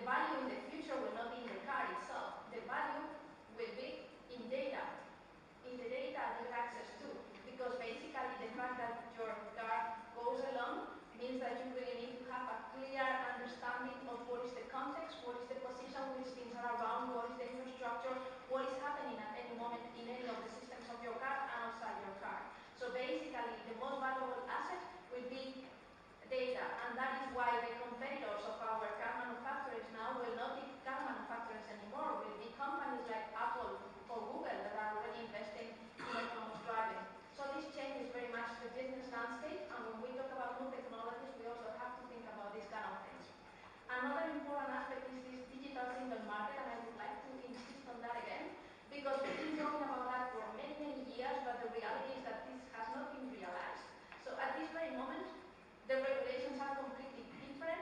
value in the future will not be in the car itself. The value will be in data, in the data you have access to. Because basically the fact that your car goes along means that you really need to have a clear understanding of what is the context, what is the position, which things are around, what is the infrastructure, what is happening at any moment in any of the systems of your car and outside your car. So basically the most valuable asset will be data, and that is why the competitors of our car manufacturers now will not be car manufacturers anymore, will be companies like Apple or Google that are already investing in autonomous driving. So this changes very much the business landscape, and when we talk about new technologies, we also have to think about these kind of things. Another important aspect is this digital single market, and I would like to insist on that again, because we've been talking about that for many, many years, but the reality is that this has not been realized. So at this very moment, the regulations are completely different,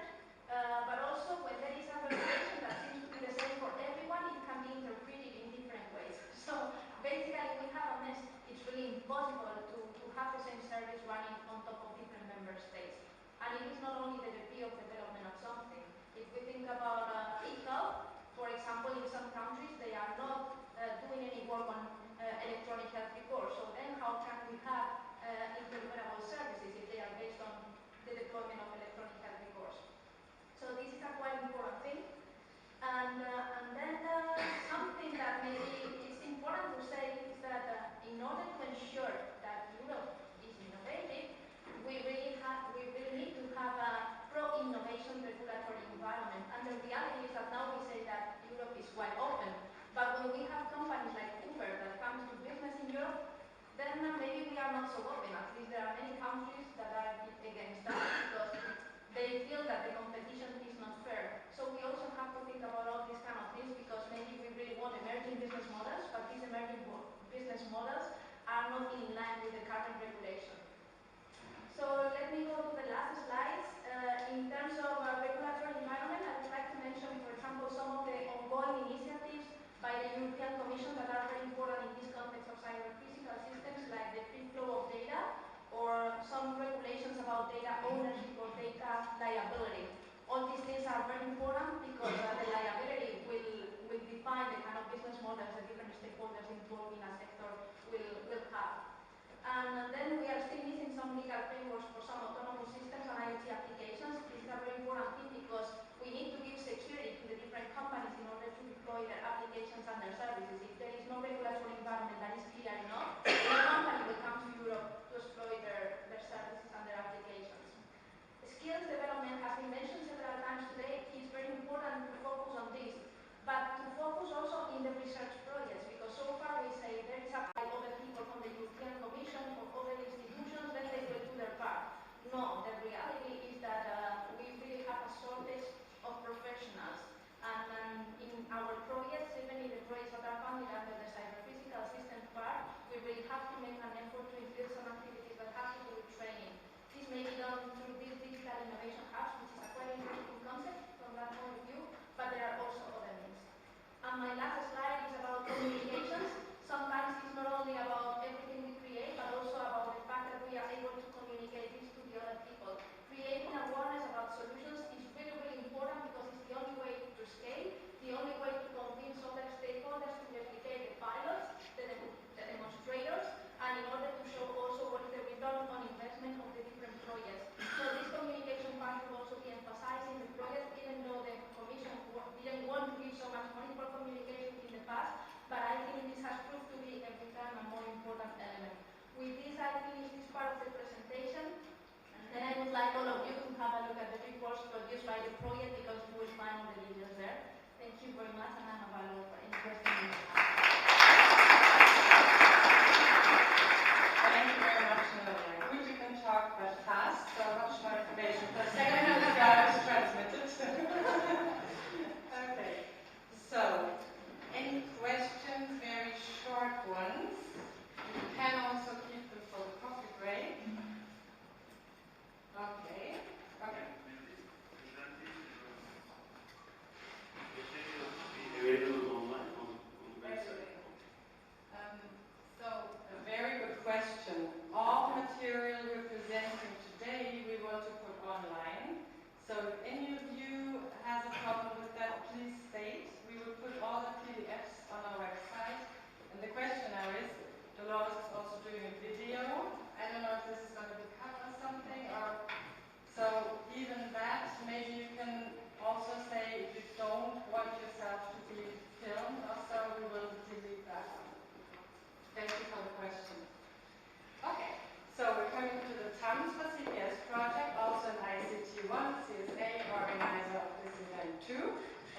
but also when there is a regulation that seems to be the same for everyone, it can be interpreted in different ways. So basically we have a mess. It's really impossible to have the same service running on top of different member states. And it is not only the degree of development of something. If we think about e-health, for example, in some countries they are not doing any work on electronic health records. So then how can we have interoperable services if they are based on the deployment of electronic health records? So this is a quite important thing. And then something that maybe is important to say is that in order to ensure that Europe is innovative, we really need to have a pro-innovation regulatory environment. And the reality is that now we say that Europe is quite open, but when we have companies like Uber that come to business in Europe, then maybe we are not so open. At least there are many countries that are against that because they feel that the competition is not fair. So we also have to think about all these kind of things because maybe we really want emerging business models, but these emerging business models are not in line with the current regulation. So let me go to the last slides. In terms of regulatory environment, I would like to mention, for example, some of the ongoing initiatives by the European Commission that are very important in this context of cyber-physical systems, like the free flow of data, or some regulations about data ownership or data liability. All these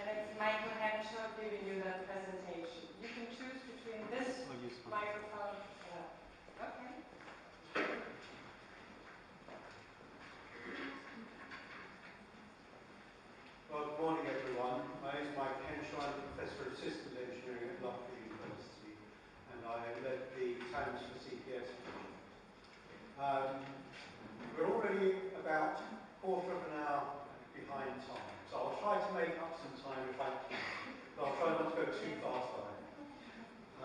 and it's Michael Henshaw giving you that presentation. You can choose between this microphone. Okay. Well, good morning, everyone. My name is Mike Henshaw. I'm a Professor of Systems Engineering at Loughborough University, and I led the TAMS4CPS project. We're already about a quarter of an hour behind time, so I'll try to make up some time if I can, but I'll try not to go too fast on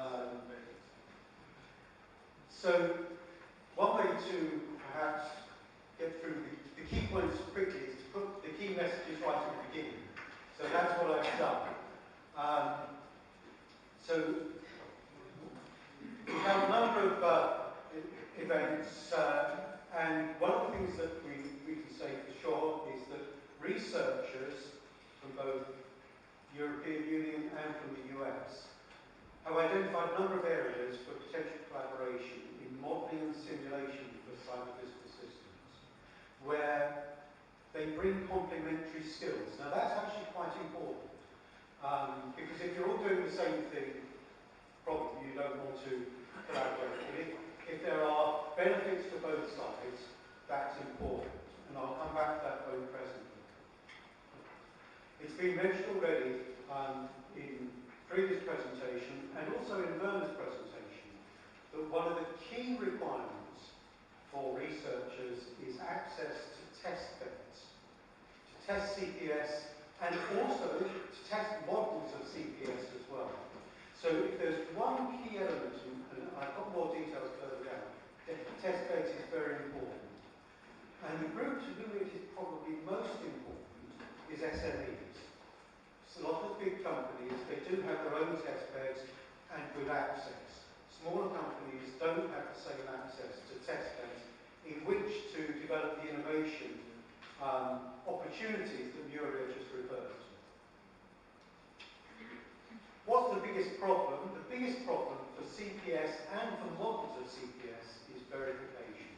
it. So, one way to perhaps get through the key points quickly is to put the key messages right at the beginning. So that's what I've done. So we have a number of events, and one of the things that we can say for sure is that researchers from both European Union and from the US have identified a number of areas for potential collaboration in modelling and simulation for cyber-physical systems, where they bring complementary skills. Now that's actually quite important, because if you're all doing the same thing, probably you don't want to collaborate. If there are benefits for both sides, that's important, and I'll come back to that very presently. It's been mentioned already in previous presentation, and also in Werner's presentation, that one of the key requirements for researchers is access to test beds, to test CPS, and also to test models of CPS as well. So if there's one key element, and I've got more details further down, test beds is very important. And the group to whom it is probably most important is SMEs. So a lot of big companies, they do have their own test beds and good access. Smaller companies don't have the same access to test beds in which to develop the innovation opportunities that Muriel just referred to. What's the biggest problem? The biggest problem for CPS and for models of CPS is verification.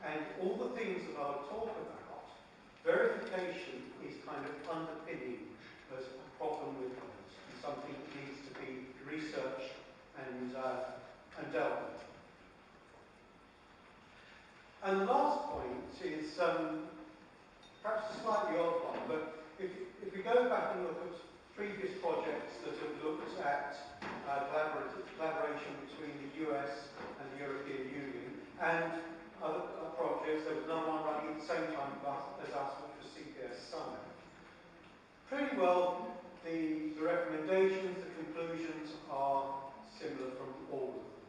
And all the things that I'll talk about, verification is kind of underpinning as a problem with those, and something that needs to be researched and dealt with. And the last point is perhaps a slightly odd one, but if we go back and look at previous projects that have looked at collaboration between the US and the European Union, and other projects, there was another one running at the same time as us, which was CPS Summit. Pretty well, the recommendations, the conclusions are similar from all of them.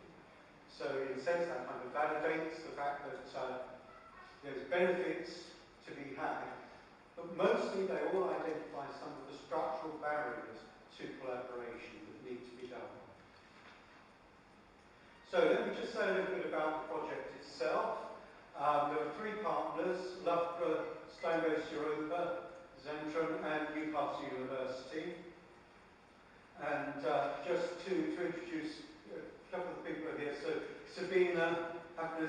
So in a sense, that kind of validates the fact that there's benefits to be had, but mostly they all identify some of the structural barriers to collaboration that need to be done. So let me just say a little bit about the project itself. There were three partners: Loughborough, Steinbase Europa, Zentrum, and Newcastle University. And just to introduce a couple of people here. So Sabina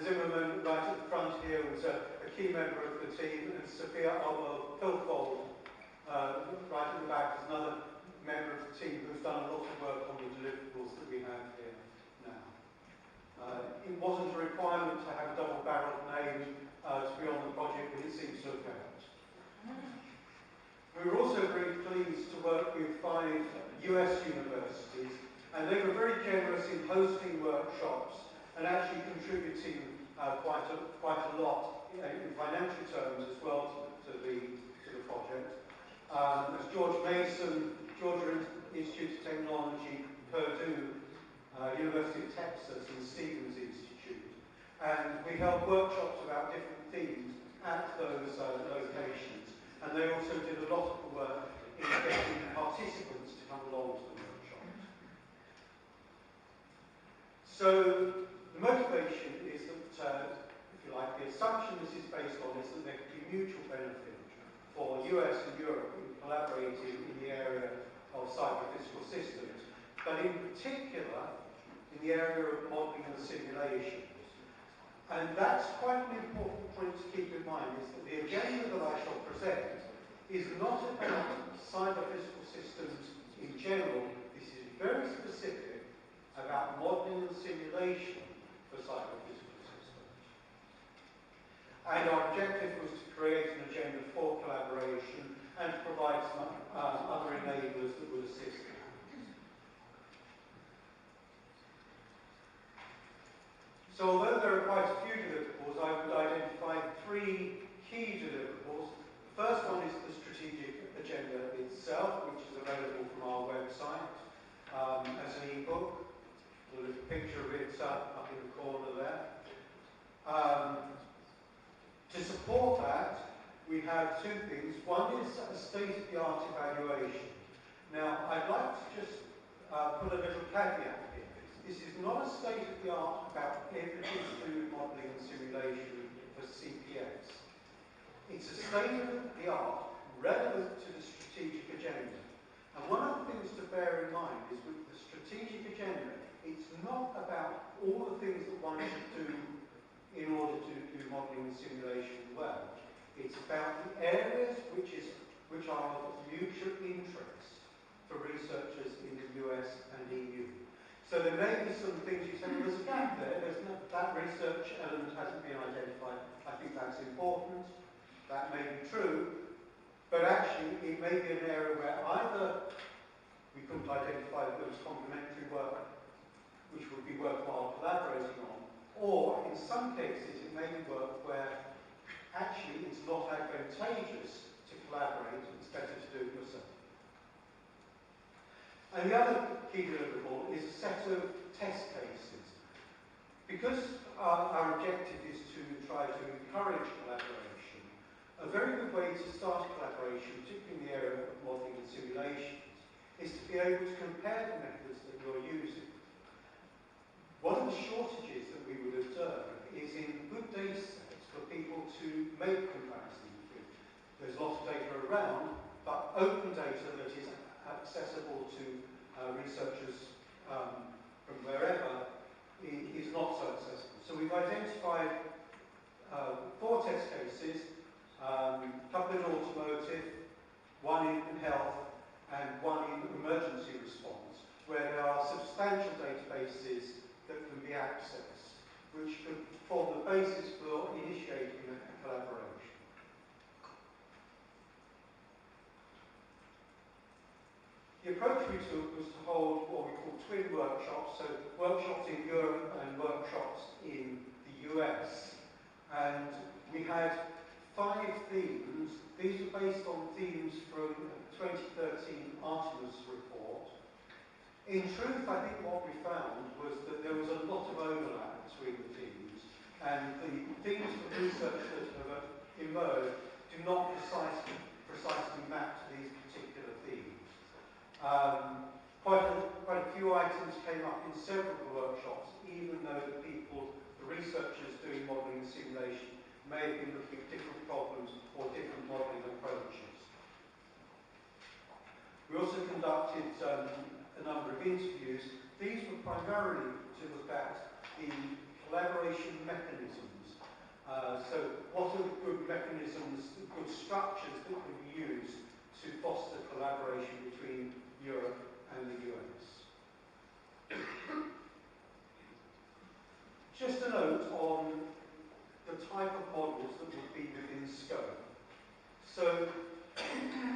Zimmerman, right at the front here, was a key member of the team, and Sophia Pilfold, right at the back, is another member of the team who's done a lot of work on the deliverables that we have here now. It wasn't a requirement to have a double-barreled name to be on the project, but it seems to have helped. We were also very pleased to work with 5 US universities, and they were very generous in hosting workshops and actually contributing quite a lot in financial terms as well to the project. As George Mason, Georgia Institute of Technology, Purdue, University of Texas, and Stevens Institute. And we held workshops about different themes at those locations. And they also did a lot of the work in getting participants to come along to the workshops. So the motivation is that, if you like, the assumption this is based on is that there could be mutual benefit for US and Europe in collaborating in the area of cyber-physical systems, but in particular in the area of modelling and simulation. And that's quite an important point to keep in mind, is that the agenda that I shall present is not about cyber-physical system general, this is very specific about modelling and simulation for psychophysical systems. And our objective was to create an agenda for collaboration and to provide some other enablers that would assist that. So although there are quite a few deliverables, I would identify 3 key deliverables. The first one is the strategic agenda itself, which is available from our website as an e-book. There's a picture of it up in the corner there. To support that, we have 2 things. One is a state-of-the-art evaluation. Now, I'd like to just put a little caveat here. This is not a state-of-the-art about everything to do with modelling and simulation for CPS. It's a state-of-the-art relevant to the strategic agenda. And one of the things to bear in mind is with the strategic agenda, it's not about all the things that one should do in order to do modelling and simulation well. It's about the areas which are of mutual interest for researchers in the US and EU. So there may be some things you say, well, there's a gap there, that research element hasn't been identified. I think that's important. That may be true. But actually, it may be an area where either we couldn't identify that there was complementary work which would be worthwhile collaborating on, or in some cases it may be work where actually it's not advantageous to collaborate, it's better to do it yourself. And the other key deliverable is a set of test cases. Because our objective is to try to encourage collaboration, a very good way to start collaboration, particularly in the area of modelling and simulations, is to be able to compare the methods that you're using. One of the shortages that we would observe is in good data sets for people to make comparisons with. There's lots of data around, but open data that is accessible to researchers from wherever is not so accessible. So we've identified 4 test cases, a couple in automotive, 1 in health, and 1 in emergency response, where there are substantial databases that can be accessed, which could form the basis for initiating a collaboration. The approach we took was to hold what we call twin workshops, so workshops in Europe and workshops in the US. And we had 5 themes. These were based on themes from the 2013 Artemis report. In truth, I think what we found was that there was a lot of overlap between the themes, and the themes for research that have emerged do not precisely map to these particular themes. Quite a few items came up in several of the workshops, even though the researchers doing modelling and simulation may have been looking at different problems or different modelling approaches. We also conducted a number of interviews. These were primarily to look at the collaboration mechanisms. So what are the good mechanisms, the good structures that can be used to foster collaboration between Europe and the US. Just a note on the type of models that would be within scope. So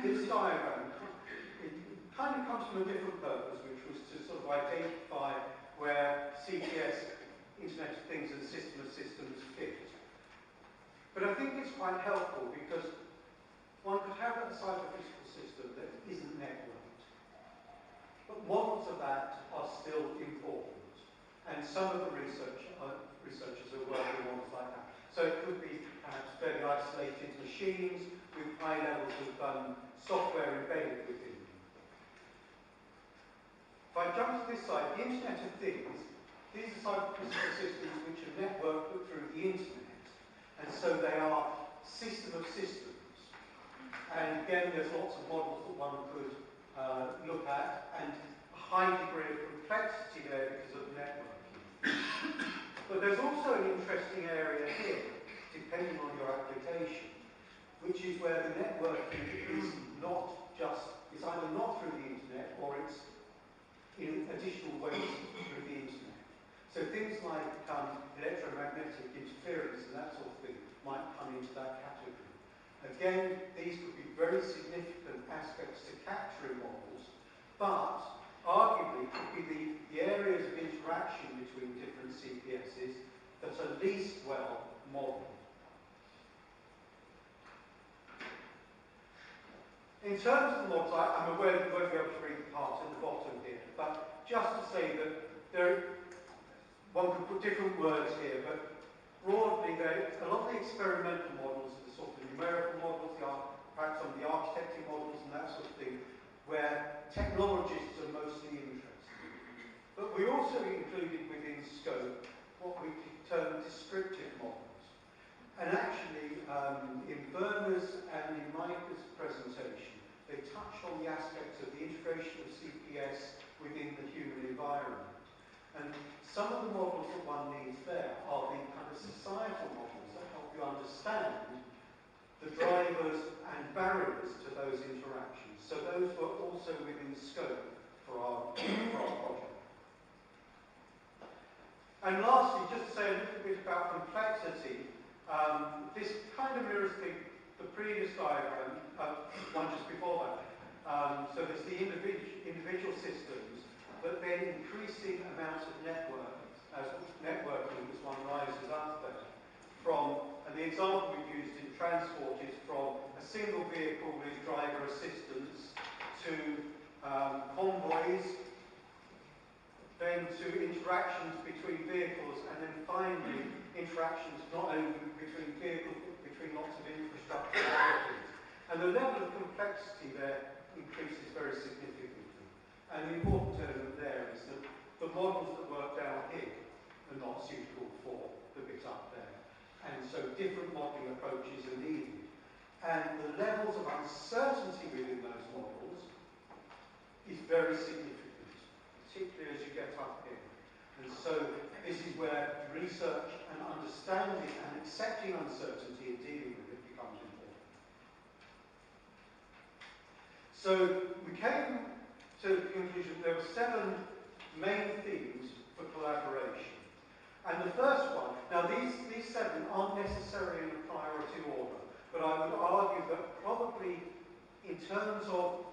this diagram, it kind of comes from a different purpose, which was to sort of identify where CPS, Internet of Things and System of Systems fit. But I think it's quite helpful because one could have a cyber-physical system that isn't networked. But models of that are still important. And some of the researchers are working on models like that. So it could be perhaps very isolated machines with high levels of software embedded within them. If I jump to this side, the Internet of Things, these are cyber-physical systems which are networked through the Internet. And so they are system of systems. And again, there's lots of models that one could look at, and a high degree of complexity there because of networking. But there's also an interesting area here, depending on your application, which is where the networking is not just, it's either not through the internet or it's in additional ways through the internet. So things like electromagnetic interference and that sort of thing might come into that category. Again, these could be very significant aspects to capturing models, but arguably could be the areas of interaction between different CPSs that are least well modelled. In terms of the models, I'm aware that you won't be able to read the part at the bottom here, but just to say that one could put different words here, but broadly, a lot of the experimental models are the sort of numerical models, perhaps some of the architecting models and that sort of thing, where technologists are mostly interested. But we also included within scope what we term descriptive models. And actually, in Werner's and in Micah's presentation, they touched on the aspects of the integration of CPS within the human environment. And some of the models that one needs there are the kind of societal models that help you understand the drivers and barriers to those interactions. So those were also within scope for our project. And lastly, just to say a little bit about complexity, this kind of mirrors the previous diagram, one just before that. So there's the individual systems, but then increasing amounts of networking as one rises up there. And the example we used in transport is from a single vehicle with driver assistance to convoys, then to interactions between vehicles, and then finally interactions not only between vehicles but between lots of infrastructure and other things. And the level of complexity there increases very significantly. And the important element there is that the models that work down here are not suitable for the bit up there. And so different modelling approaches are needed. And the levels of uncertainty within those models is very significant, particularly as you get up here. And so this is where research and understanding and accepting uncertainty and dealing with it becomes important. So we came to the conclusion there were 7 main themes for collaboration. And the first one, now these 7 aren't necessarily in a priority order, but I would argue that probably in terms of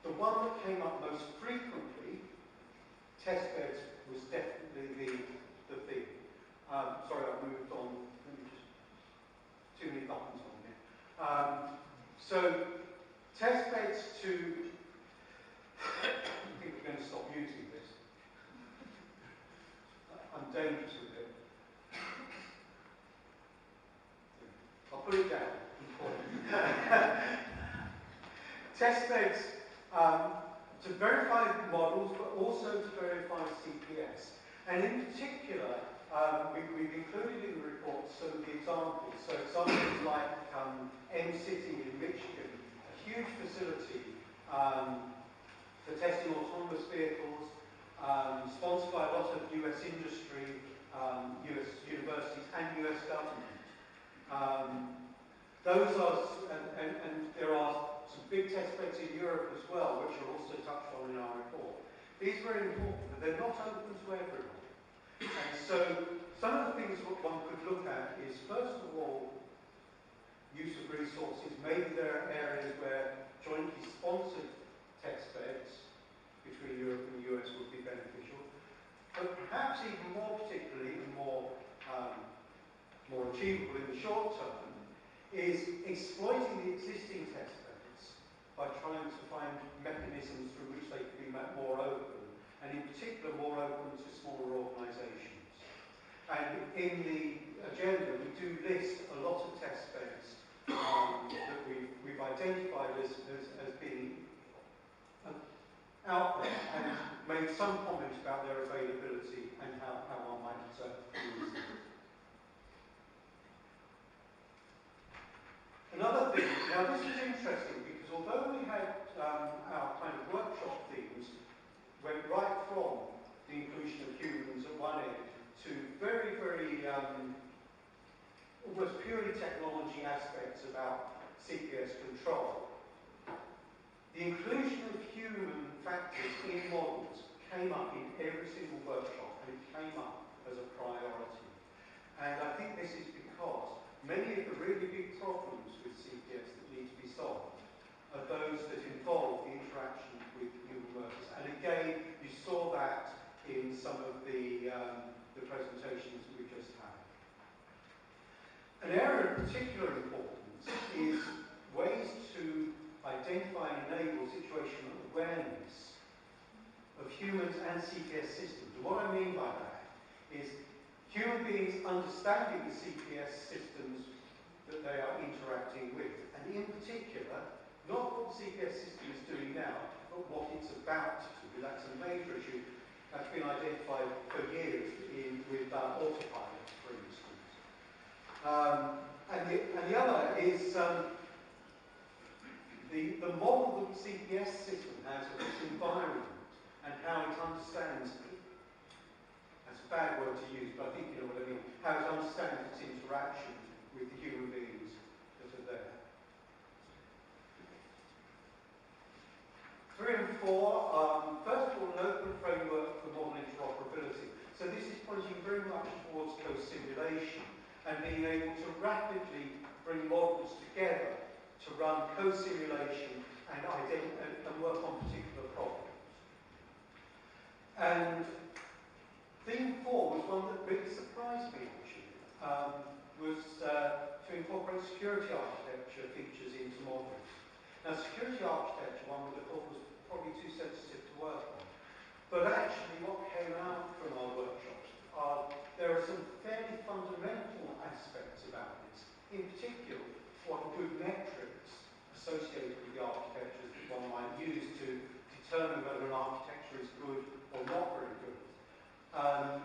the one that came up most frequently, test beds was definitely the theme. Sorry, I've moved on. Too many buttons on here. So, test beds to... I think we're going to stop using this. I'm dangerous with it. I'll put it down. Test beds to verify models, but also to verify CPS. And in particular, we've included in the report some of the examples. So examples like M-City in Michigan, a huge facility for testing autonomous vehicles, sponsored by a lot of US industry, US universities and US government. Those are, and there are some big test beds in Europe as well, which are also touched on in our report. These are very important, but they're not open to everyone. And so, some of the things that one could look at is, first of all, use of resources. Maybe there are areas where jointly sponsored test beds between Europe and the US would be beneficial. But perhaps even more particularly and more achievable in the short term is exploiting the existing test beds by trying to find mechanisms through which they can be more open, and in particular more open to smaller organisations. And in the agenda we do list a lot of test beds that we've identified as being out there, and made some comments about their availability and how one might use them. Another thing, now this is interesting because although we had our kind of workshop themes went right from the inclusion of humans at one end to very, very almost purely technology aspects about CPS control. The inclusion of human factors in models came up in every single workshop, and it came up as a priority. And I think this is because many of the really big problems with CPS that need to be solved are those that involve the interaction with human workers. And again, you saw that in some of the presentations we just had. An area of particular importance is ways to identify and enable situational awareness of humans and CPS systems. And what I mean by that is human beings understanding the CPS systems that they are interacting with. And in particular, not what the CPS system is doing now, but what it's about to do. That's a major issue that's been identified for years with autopilot, for instance. And the other is the model that the CPS system has of its environment and how it understands, that's a bad word to use, but I think you know what I mean, how it understands its interaction with the human beings that are there. 3 and 4, first of all, an open framework for model interoperability. So this is pointing very much towards co-simulation and being able to rapidly bring models together to run co-simulation and work on particular problems. And theme 4 was one that really surprised me, actually, was to incorporate security architecture features into models. Now, security architecture, one would have thought, was probably too sensitive to work on. But actually, what came out from our workshops are there are some fairly fundamental aspects about this. In particular, what good metrics associated with the architectures that one might use to determine whether an architecture is good or not very good. A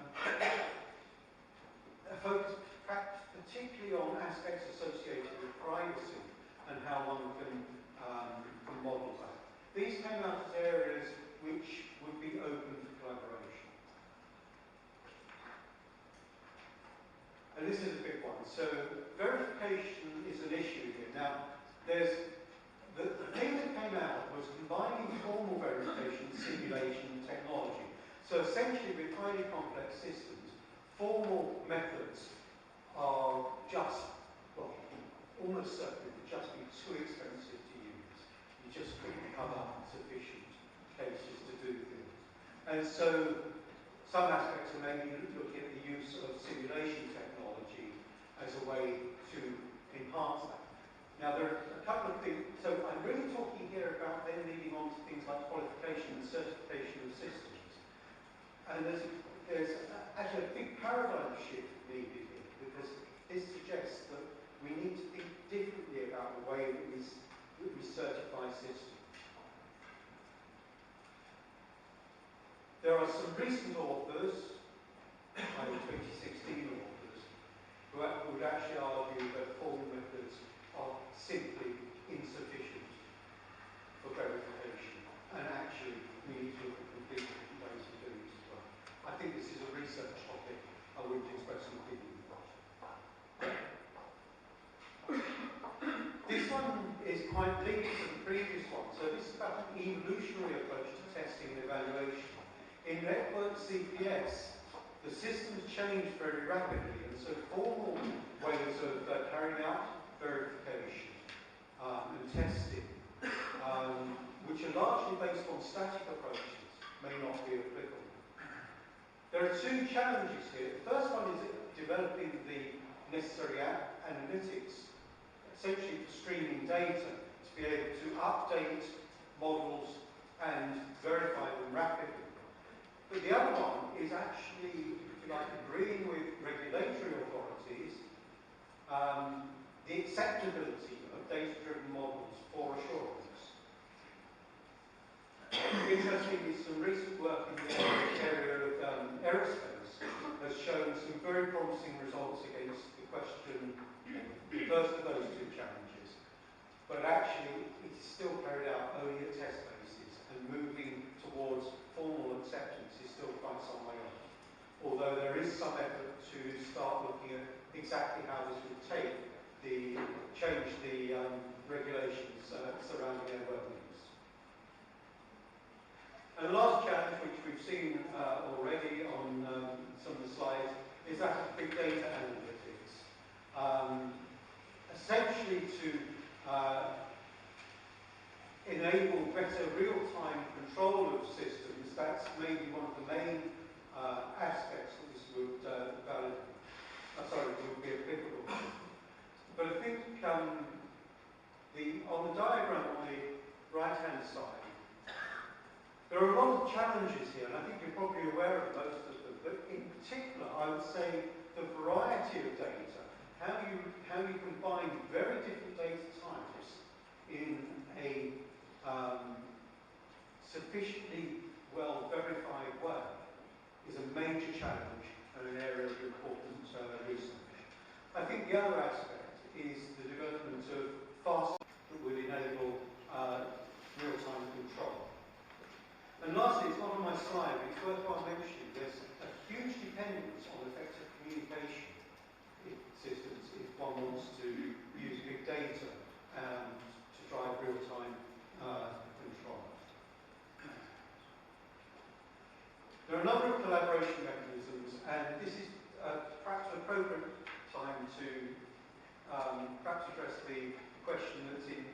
focus perhaps particularly on aspects associated with privacy and how one can model that. These came out as areas which would be open to collaboration. And this is a big one. So verification is an issue here. Now, there's the thing that came out was combining formal verification, simulation, and technology. So essentially, with highly complex systems, formal methods are just, well, almost certainly would just be too expensive to use. You just couldn't cover sufficient cases to do things. And so some aspects are maybe looking at the use of simulation technology as a way to enhance that. Now, there are a couple of things. So I'm really talking here about then leading on to things like qualification and certification of systems. And there's actually a big paradigm shift needed here, because this suggests that we need to think differently about the way that we certify systems. There are some recent authors, like 2016 authors, who would actually argue that formal methods are simply insufficient for verification, and actually we need to look at completely different ways of doing this as well. I think this is a research topic. I wouldn't express an opinion about it. This one is quite linked to the previous one. So this is about an evolutionary approach to testing and evaluation. In network CPS, the systems change very rapidly, and so formal ways of carrying out verification and testing, which are largely based on static approaches, may not be applicable. There are two challenges here. The first one is developing the necessary analytics, essentially for streaming data, to be able to update models and verify them rapidly. But the other one is actually, if you like, agreeing with regulatory authorities the acceptability of data-driven models for assurance. Interestingly, some recent work in the area of aerospace has shown some very promising results against the question, the first of those two challenges. But actually, it's still carried out only at test bases, and moving towards formal acceptance is still quite some way off. Although there is some effort to start looking at exactly how this would change the regulations surrounding airworthiness. And the last challenge, which we've seen already on some of the slides, is that of big data analytics. Essentially to enable better real-time control of systems, that's maybe one of the main aspects that this would would be applicable. But I think on the diagram on the right-hand side, there are a lot of challenges here, and I think you're probably aware of most of them. But in particular, I would say the variety of data, how you combine very different data types in a sufficiently well verified way, is a major challenge and an area of important research. I think the other aspect is the development of fast that would enable real-time control. And lastly, it's not on my slide, but it's worthwhile mentioning, there's a huge dependence on effective communication systems if one wants to use big data to drive real-time control. There are a number of collaboration mechanisms, and this is perhaps an appropriate time to perhaps address the question that's in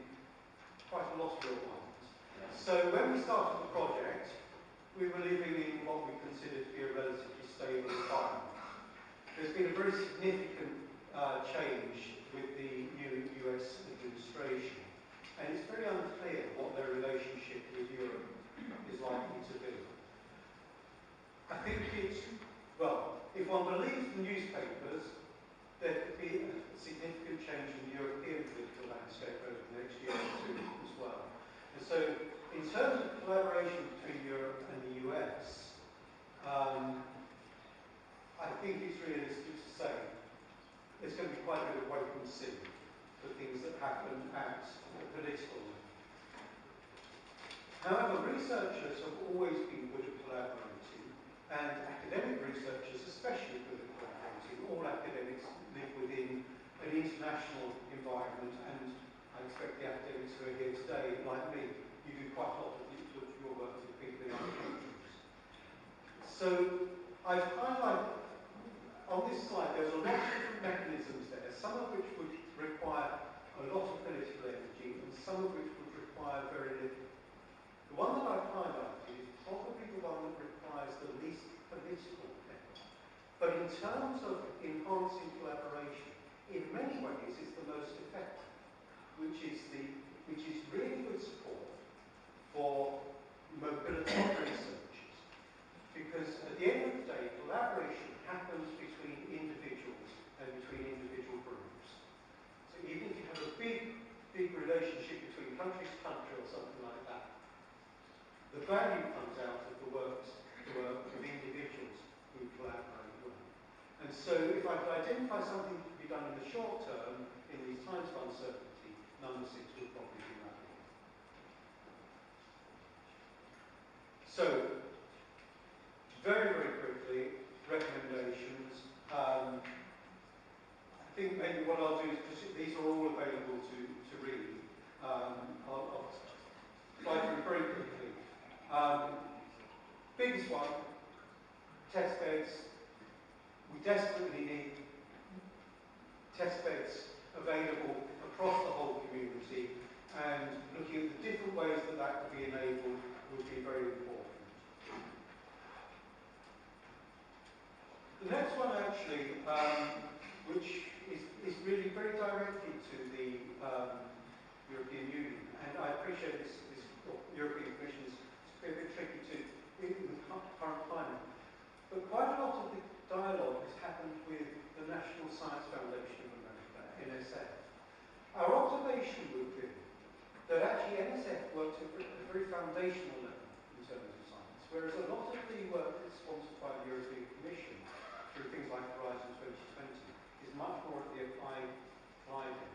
quite a lot of your minds. So when we started the project, we were living in what we consider to be a relatively stable environment. There's been a very significant change with the new US administration, and it's very unclear what their relationship with Europe is likely to be. I think if one believes the newspapers, there could be a significant change in the European political landscape over the next year or two as well. And so, in terms of collaboration between Europe and the US, I think it's realistic to say there's going to be quite a bit of wait and see for things that happen at the political level. However, researchers have always been good at collaborating, and academic researchers especially good at collaborating. All academics live within an international environment, and I expect the academics who are here today, like me, you do quite a lot of your work with people in other countries. So I've highlighted, on this slide, there's a lot of different mechanisms there, some of which would require a lot of political energy, and some of which would require very little. The one that I've highlighted is probably the one that requires the least political effort. But in terms of enhancing collaboration, in many ways it's the most effective, which is really good support for mobility researchers. Because at the end of the day, collaboration happens between individuals and between individual groups. So even if you have a big relationship between country to country or something like that, the value comes out of the work of individuals who collaborate well. And so if I could identify something to be done in the short term, in these times of uncertainty, number 6 would probably be that one. So, very, very quickly, recommendations. I think maybe what I'll do is, these are all available to read. I'll fly through very quickly. Biggest one, test beds. We desperately need test beds available across the whole community, and looking at the different ways that that could be enabled would be very important. The next one actually, which is really very directly to the European Union, and I appreciate this European Commission is a bit tricky to in the current climate, but quite a lot of the dialogue has happened with the National Science Foundation of America, NSF. Our observation would be that actually NSF works at a very foundational level in terms of science, whereas a lot of the work that's sponsored by the European Commission through things like Horizon 2020 is much more at the applied level,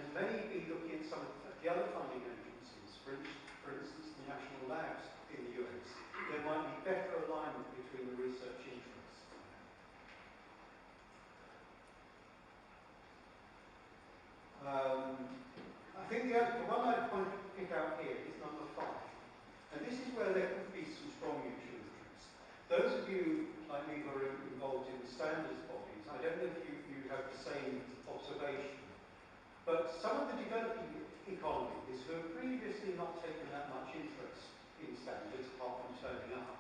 and maybe looking at some of the other funding agencies, for instance the national labs in the US, there might be better alignment between the research interests. I think the one I'd point to pick out here is number 5. And this is where there could be some those of you like me who are involved in standards bodies, I don't know if you have the same observation, but some of the developing economies who have previously not taken that much interest in standards, apart from turning up,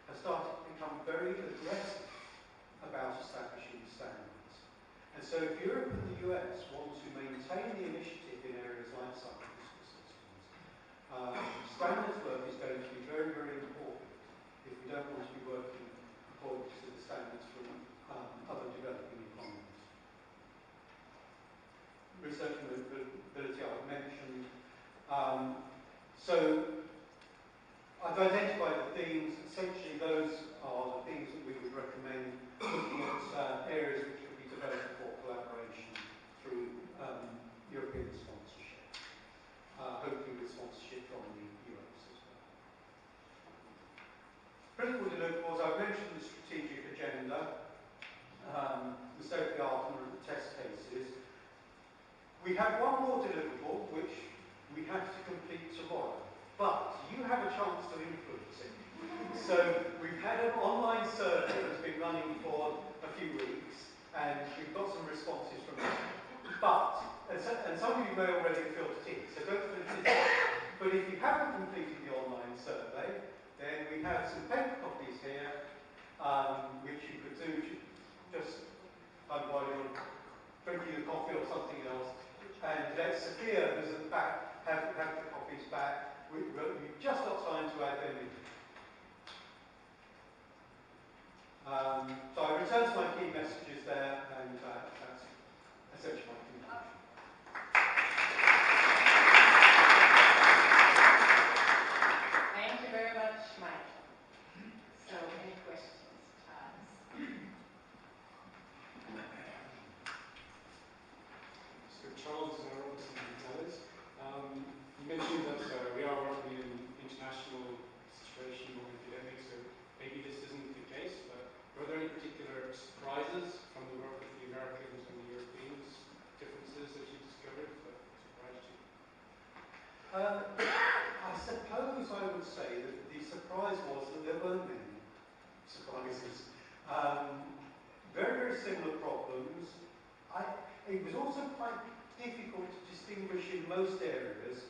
have started to become very aggressive about establishing standards. And so if Europe and the US want to maintain the initiative in areas like psychosocial systems, standards work is going to be very, very important if we don't want to be working according to the standards from other developing economies. Research and mobility I've mentioned. So I've identified the themes. Essentially, those are the things that we would recommend looking at areas which could be developed for collaboration through European sponsorship, hopefully with sponsorship from the US as well. Critical deliverables, I've mentioned the strategic agenda, the state-of-the-art and the test cases. We have one more deliverable which we have to complete tomorrow, but you have a chance to influence it. So we've had an online survey that's been running for a few weeks, and we've got some responses from that. But, and some of you may already have filled it in, so don't fill it in. But if you haven't completed the online survey, then we have some paper copies here, which you could do just while you're drinking a coffee or something else. And let Sophia, who's at the back, have the copies back. We've just got time to add them in. So I return to my key messages there, and that's essentially my conclusion. Thank you very much, Mike. So, any questions, Charles? So Charles Robinson Gonzalez. You mentioned that we are working in an international situation or epidemic, so maybe this isn't the case, but were there any particular surprises from the work of the Americans and the Europeans, differences that you discovered that surprised you? I suppose I would say that the surprise was that there weren't many surprises. Very, very similar problems. It was also quite difficult to distinguish in most areas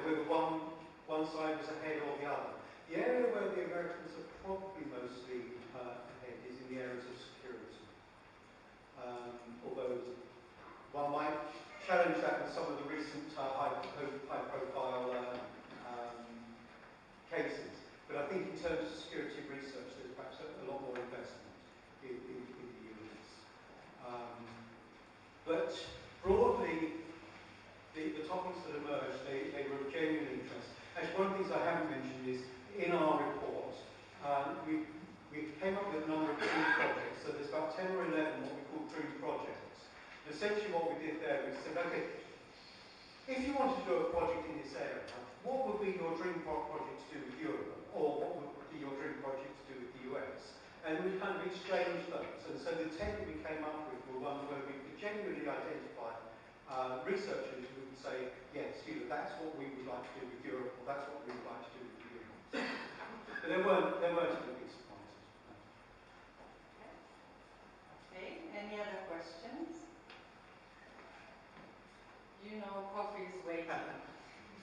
whether one side was ahead or the other. The area where the Americans are probably mostly ahead is in the areas of security. Although one might challenge that with some of the recent high-profile cases. But I think in terms of security research, there's perhaps a lot more investment in the US. But broadly, the topics that emerged, they were of genuine interest. Actually, one of the things I haven't mentioned is, in our report, we came up with a number of dream projects. So there's about 10 or 11 what we call dream projects. And essentially what we did there, we said, okay, if you wanted to do a project in this area, what would be your dream project to do with Europe? Or what would be your dream project to do with the US? And we kind of exchanged those. And so the 10 that we came up with were ones where we could genuinely identify researchers who would say, yes, that's what we would like to do with Europe, or that's what we would like to do with the US. But there weren't any big surprises. Okay, any other questions? You know coffee is waiting.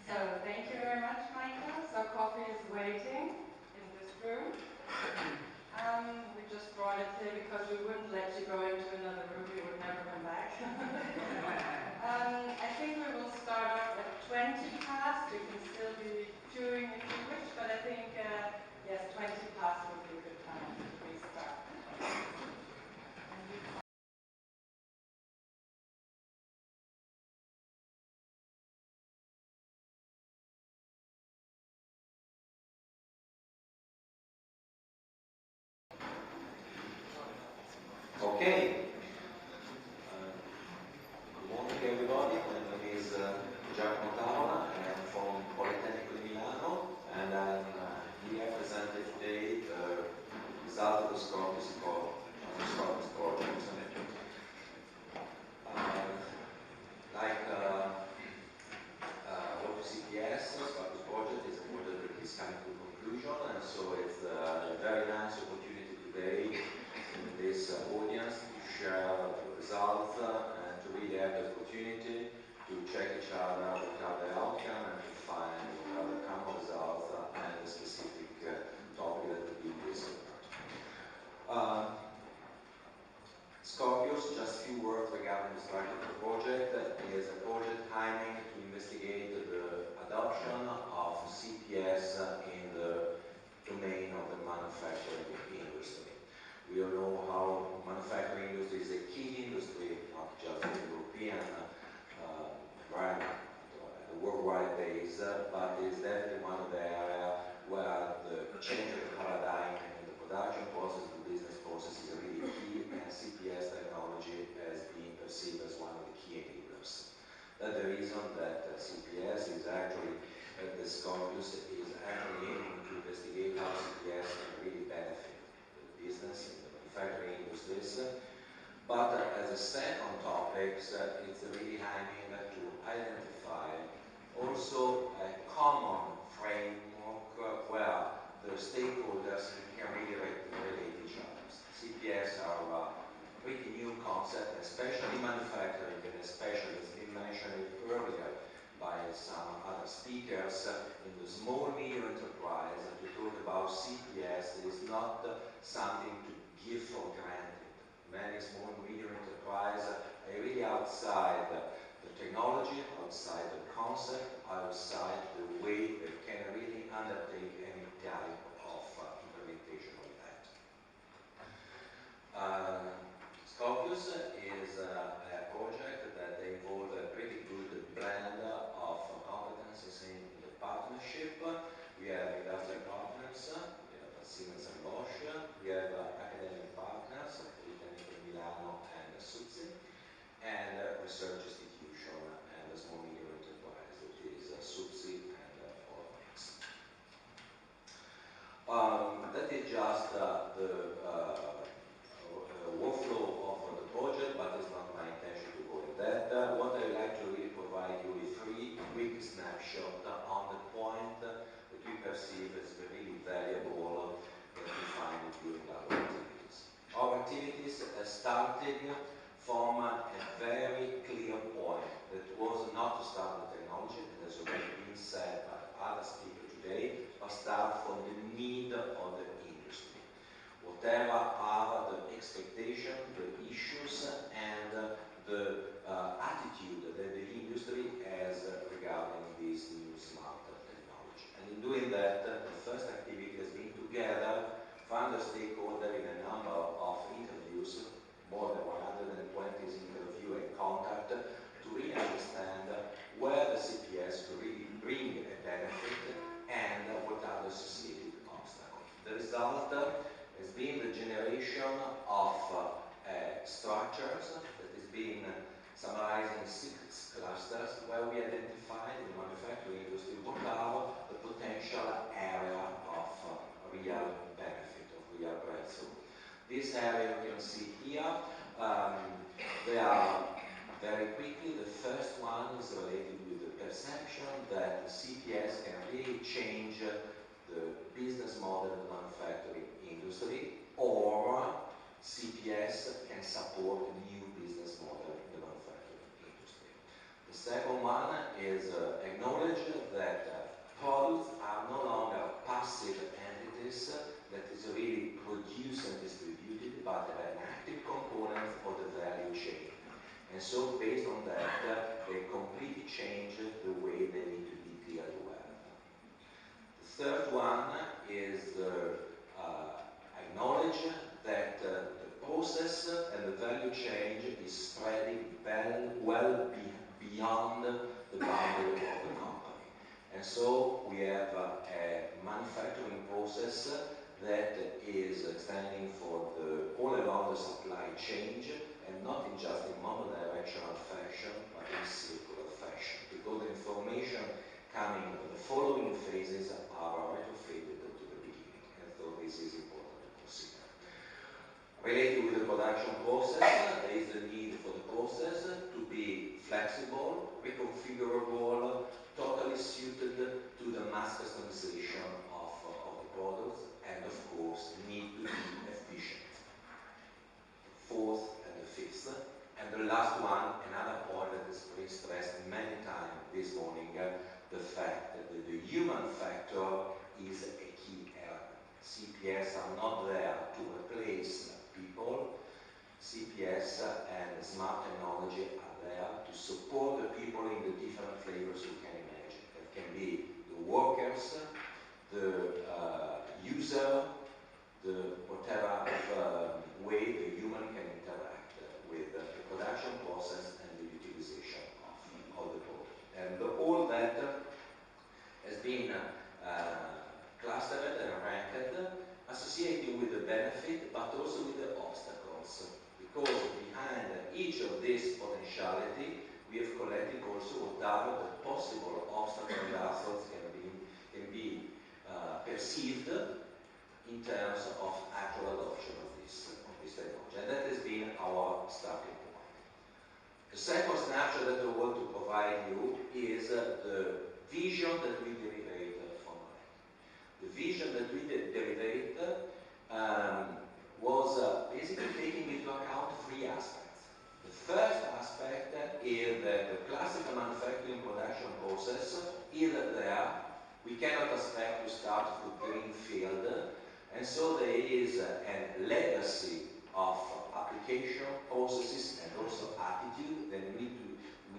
So thank you very much, Michael. So coffee is waiting in this room. We just brought it here because we wouldn't let you go into another room. You would never come back. I think we will start off at 20 past. You can still be chewing if you wish, but I think, yes, 20 past. SCORPIUS is actually aiming to investigate how CPS can really benefit the business in the manufacturing industries. But as a second topic, it's really aiming to identify also a common framework where the stakeholders can really relate each other. CPS are a pretty new concept, especially manufacturing, and especially, as been mentioned earlier by some other speakers, in the small medium enterprise, to talk about CPS is not something to give for granted. Many small medium enterprise are really outside the technology, outside the concept, outside the way they can really undertake any type of implementation of that. SCORPIUS is a project that involves a pretty good blend of competences in the partnership. We have industrial partners, we have Siemens and Bosch, we have academic partners, Milano and SUPSI, and research institution and a small medium enterprise, which is SUPSI and organised. That is just the workflow of the project, but it's not my intention to go in that. What I would like to really provide you with 3 quick snapshots on the point that we perceive as really valuable that we find during our activities. Our activities started from a very clear point that was not to start the technology, that has already been said by other speakers today, but start from the need of the industry. Whatever are the expectations, the issues, and the attitude that the industry has regarding this new smart technology. And in doing that, the first activity has been together, find the stakeholder in a number of interviews, more than 120 interview and contact, to really understand where the CPS could really bring a benefit and what are the associated obstacles. The result has been the generation of structures that is being summarized in 6 clusters, where we identified in the manufacturing industry what are the potential area of real benefit, of real breakthrough. This area you can see here, they are very quickly. The first one is related with the perception that the CPS can really change the business model of the manufacturing industry, or CPS can support a new business model in the manufacturing industry. The second one is acknowledge that products are no longer passive entities that is really produced and distributed, but an active component of the value chain. And so based on that, they completely change the way they need to be dealt with. The third one is acknowledge that the process and the value chain is spreading well beyond the boundary of the company. And so we have a manufacturing process that is extending for all along the supply chain, and not in just in monodirectional fashion, but in circular fashion, because the information coming in the following phases are retrofitted to the beginning, and so this is important to consider. Related with the production process, there is a need for the process to be flexible, reconfigurable, totally suited to the mass customization of the products, and of course need to be efficient. Fourth and the fifth, and the last one, another point that is been stressed many times this morning, the fact that the human factor is a key element. CPS are not there to replace people. CPS and smart technology are there to support the people in the different flavors you can imagine. It can be the workers, the user, the whatever way the human can interact with the production process and the utilization of the product. And all that has been clustered and ranked, associated with the benefit, but also with the obstacles. Because behind each of these potentiality, we have collected also what are the possible obstacles and hurdles can can be perceived in terms of actual adoption of this technology. And that has been our starting point. The second snapshot that I want to provide you is the vision that we derivate from it. The vision that we derivate was basically taking into account three aspects. The first aspect is that the classical manufacturing production process is there. We cannot expect to start from greenfield, and so there is a legacy of application processes and also attitude that we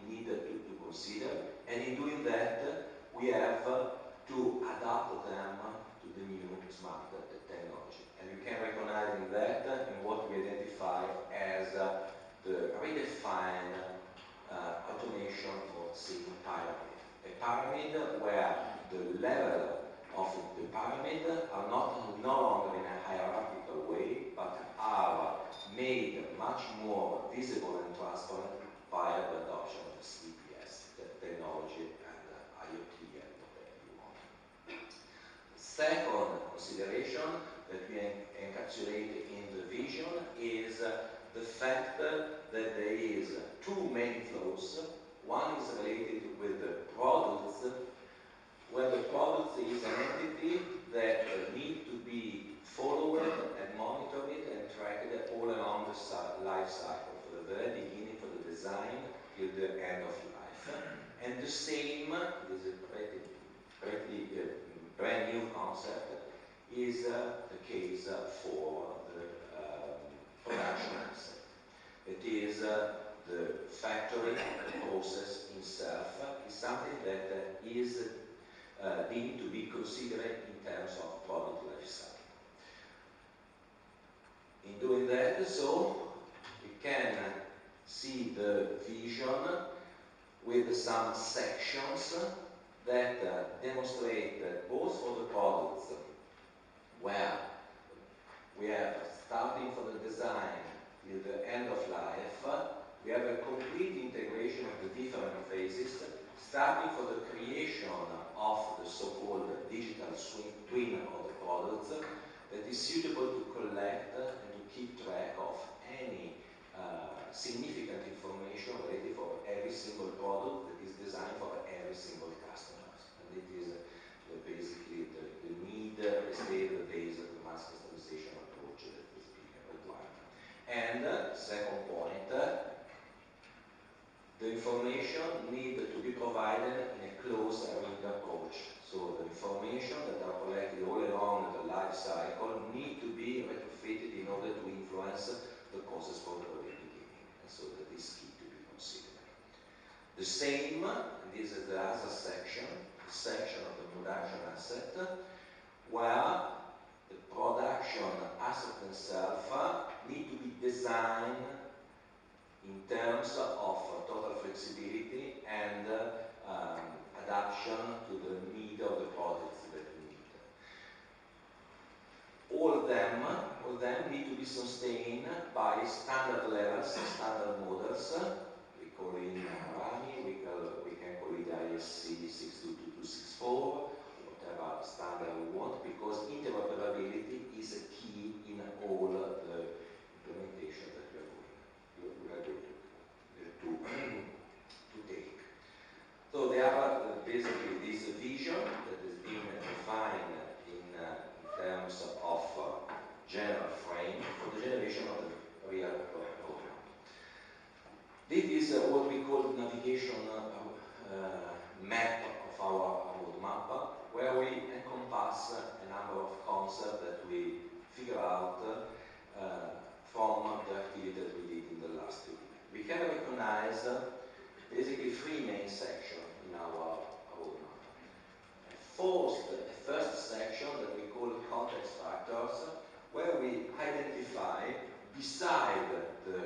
need to consider, and in doing that we have to adapt them to the new smart technology. And you can recognize in that in what we identify as the redefined automation for single pyramid. A pyramid where the level of the pyramid are no longer in a hierarchical way, but are made much more visible and transparent via the adoption of CPS, the technology and IoT and whatever you want. The second consideration that we encapsulate in the vision is the fact that there is two main flows. One is related with the products, where the product is an entity that need to be followed and monitored and tracked all along the life cycle, from the very beginning, from the design till the end of life. And the same, this is a pretty brand new concept, is the case for the production asset. It is the factory, the process itself, is something that is deemed to be considered in terms of product life cycle. In doing that, so we can see the vision with some sections that demonstrate that both for the products where we have starting from the design till the end of life, we have a complete integration of the different phases, starting from the creation of the so-called digital twin of the products that is suitable to collect and to keep track of any significant information related for every single product that is designed for every single customer. And it is basically the need, the base of the mass customization approach that is being required. And second point, the information needs to be provided in a closed-ring approach. So the information that are collected all along the life cycle need to be retrofitted in order to influence the process from the very beginning. And so that is key to be considered. The same, and this is the other section, the section of the production asset, where the production asset itself need to be designed in terms of total flexibility and adaptation to the need of the products that we need. All of them need to be sustained by standard levels, standard models. We call it RAMI, we can call it ISC 62264, whatever standard we want, because interoperability is a key in all the implementation that we are going to take. So there are basically this vision that has been defined in terms of general frame for the generation of the real program. This is what we call the navigation map of our roadmap, where we encompass a number of concepts that we figure out from the activity that we did in the last 2 weeks. We can recognize basically three main sections in our roadmap. First section that we call context factors, where we identify, beside the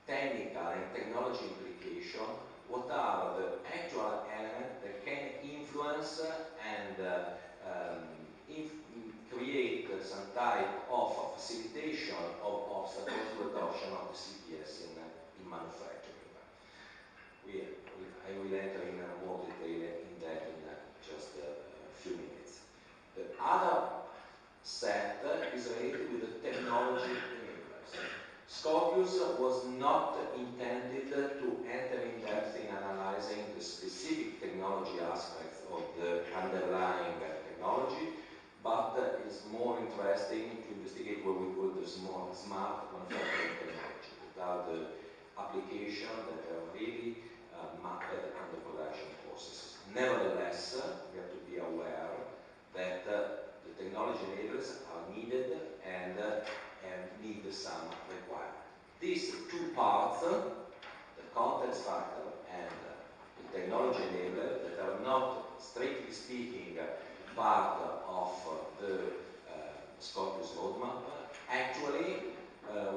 technical and technology implication, what are the actual elements that can influence and create some type of facilitation of obstacles to adoption of the CPS in manufacturing. I will enter in more detail in that in just a few minutes. The other set is related with the technology enablers. SCORPIUS was not intended to enter in depth in analyzing the specific technology aspects of the underlying technology, but is more interesting to investigate what we call the smart manufacturing technology, that are the applications that are really mapped on the production processes. Nevertheless, we have to be aware that the technology enablers are needed and need some requirement. These two parts, the context factor and the technology enabler, that are not, strictly speaking, part of the SCORPIUS roadmap, actually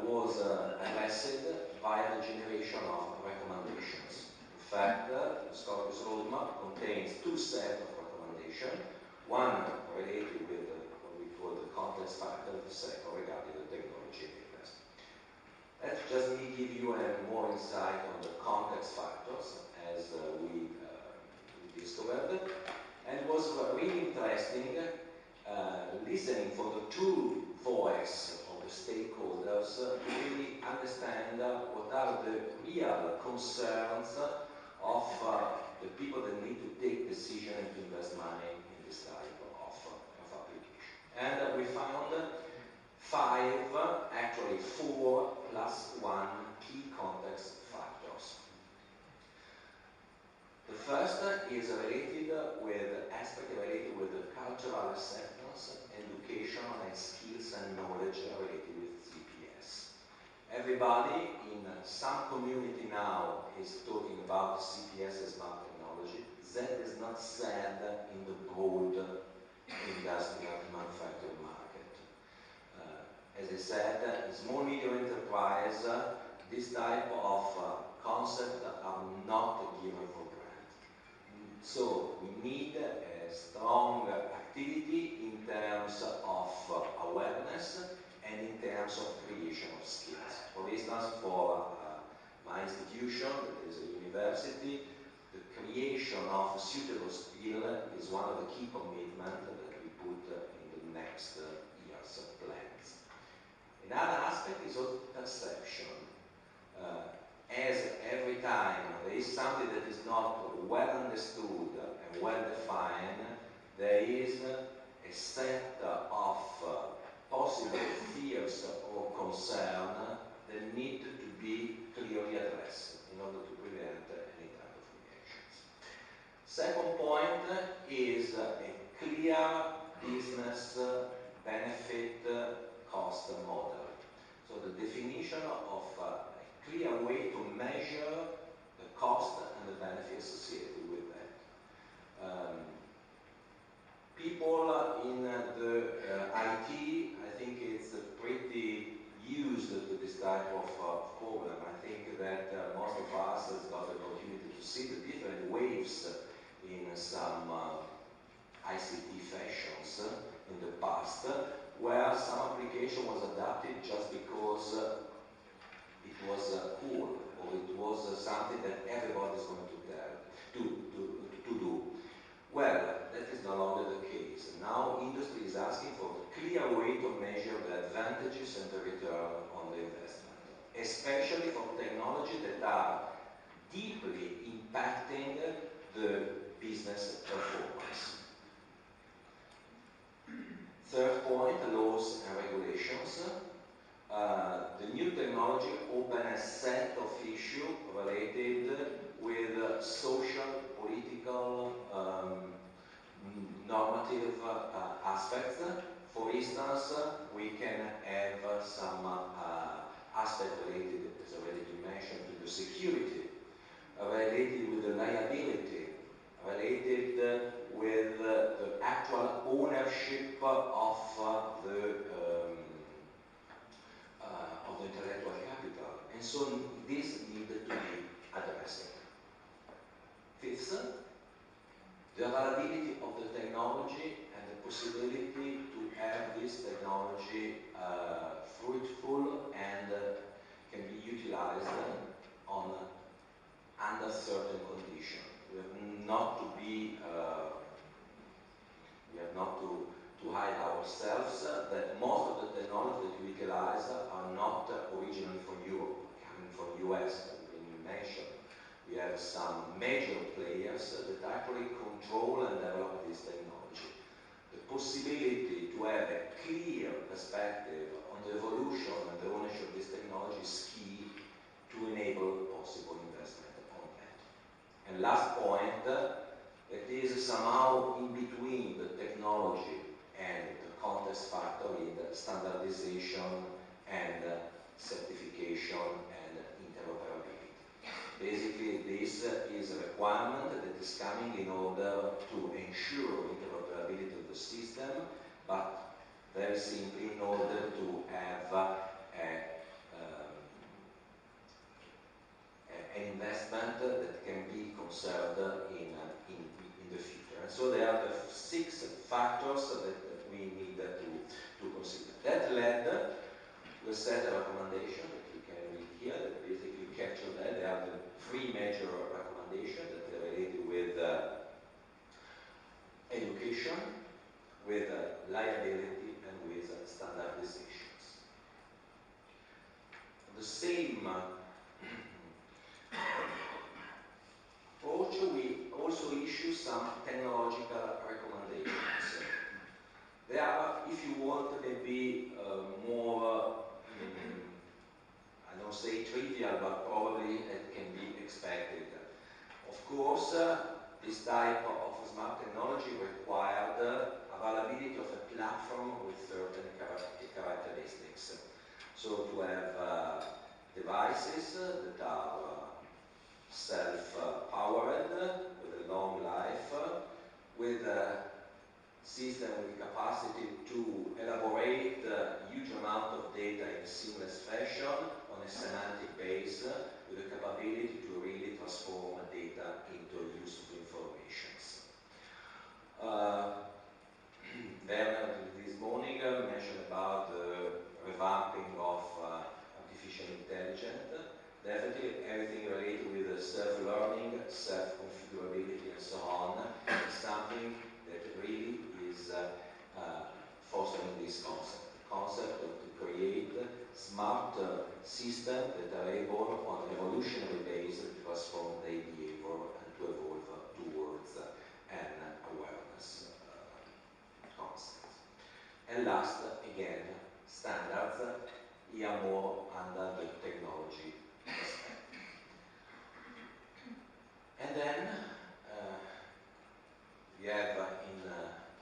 was addressed by the generation of recommendations. In fact, the SCORPIUS roadmap contains two sets of recommendations, one related with what we call the context factor, the second regarding the technology enablers. Let's just give you more insight on the context factors as we discovered. And it was really interesting listening for the true voice of the stakeholders to really understand what are the real concerns of the people that need to take decisions and to invest money in this type of application. And we found 5, actually 4 plus 1 key context factors. The first is related with aspect related with the cultural acceptance, educational and skills and knowledge related with CPS. Everybody in some community now is talking about CPS as smart technology. That is not said in the broad industrial manufacturing market. As I said, in small medium enterprise, this type of concepts are not given for granted. So we need a strong activity in terms of awareness and in terms of creation of skills. For instance, for my institution, that is a university, the creation of suitable skill is one of the key commitments that we put in the next year's plans. Another aspect is of perception. As every time there is something that is not well understood and well defined, there is a set of possible fears or concern that need to be clearly addressed in order to prevent any type of reactions. Second point is a clear business benefit cost model. So the definition of a clear way to measure the cost and the benefits associated with that. People in the IT, I think it's pretty used to this type of problem. I think that most of us has got the opportunity to see the different waves in some ICT fashions in the past, where some application was adapted just because it was cool, or it was something that everybody is going to do. Well, that is no longer the case. Now industry is asking for a clear way to measure the advantages and the return on the investment, especially for technology that are deeply impacting the business performance. Third point, laws and regulations. The new technology open a set of issues related with social, political, normative aspects. For instance, we can have some aspect related, as already mentioned, to the security, related with the liability, related with the actual ownership of the intellectual capital, and so this needed to be addressed. Fifth, the availability of the technology and the possibility to have this technology fruitful and can be utilized under certain conditions. We have not to be to hide ourselves that most of the technology that we utilize are not originally from Europe, coming from US. When you mentioned, we have some major players that actually control and develop this technology. The possibility to have a clear perspective on the evolution and the ownership of this technology is key to enable possible investment on that. And last point, it is somehow in between the technology and the context factor in the standardization and certification and interoperability. Basically, this is a requirement that is coming in order to ensure interoperability of the system, but very simply in order to have an investment that can be conserved in the future. And so there are the 6 factors that we need to consider. That led to a set of recommendations that you can read here that basically capture that. There are the 3 major recommendations that are related with education, with liability, and with standardizations. The same approach, we also issue some technological recommendations. They are, if you want, maybe more, I don't say trivial, but probably it can be expected. Of course, this type of smart technology required availability of a platform with certain characteristics. So to have devices that are self-powered, with a long life, with a system with capacity to elaborate a huge amount of data in a seamless fashion on a semantic base, with the capability to really transform data into useful information. Werner this morning mentioned about the revamping of artificial intelligence. Definitely everything related with self-learning, self-configurability and so on is something that really is fostering this concept. The concept of to create smart systems that are able on an evolutionary basis to transform their behavior and to evolve towards an awareness concept. And last, again, standards, here more under the technology aspect. And then we have in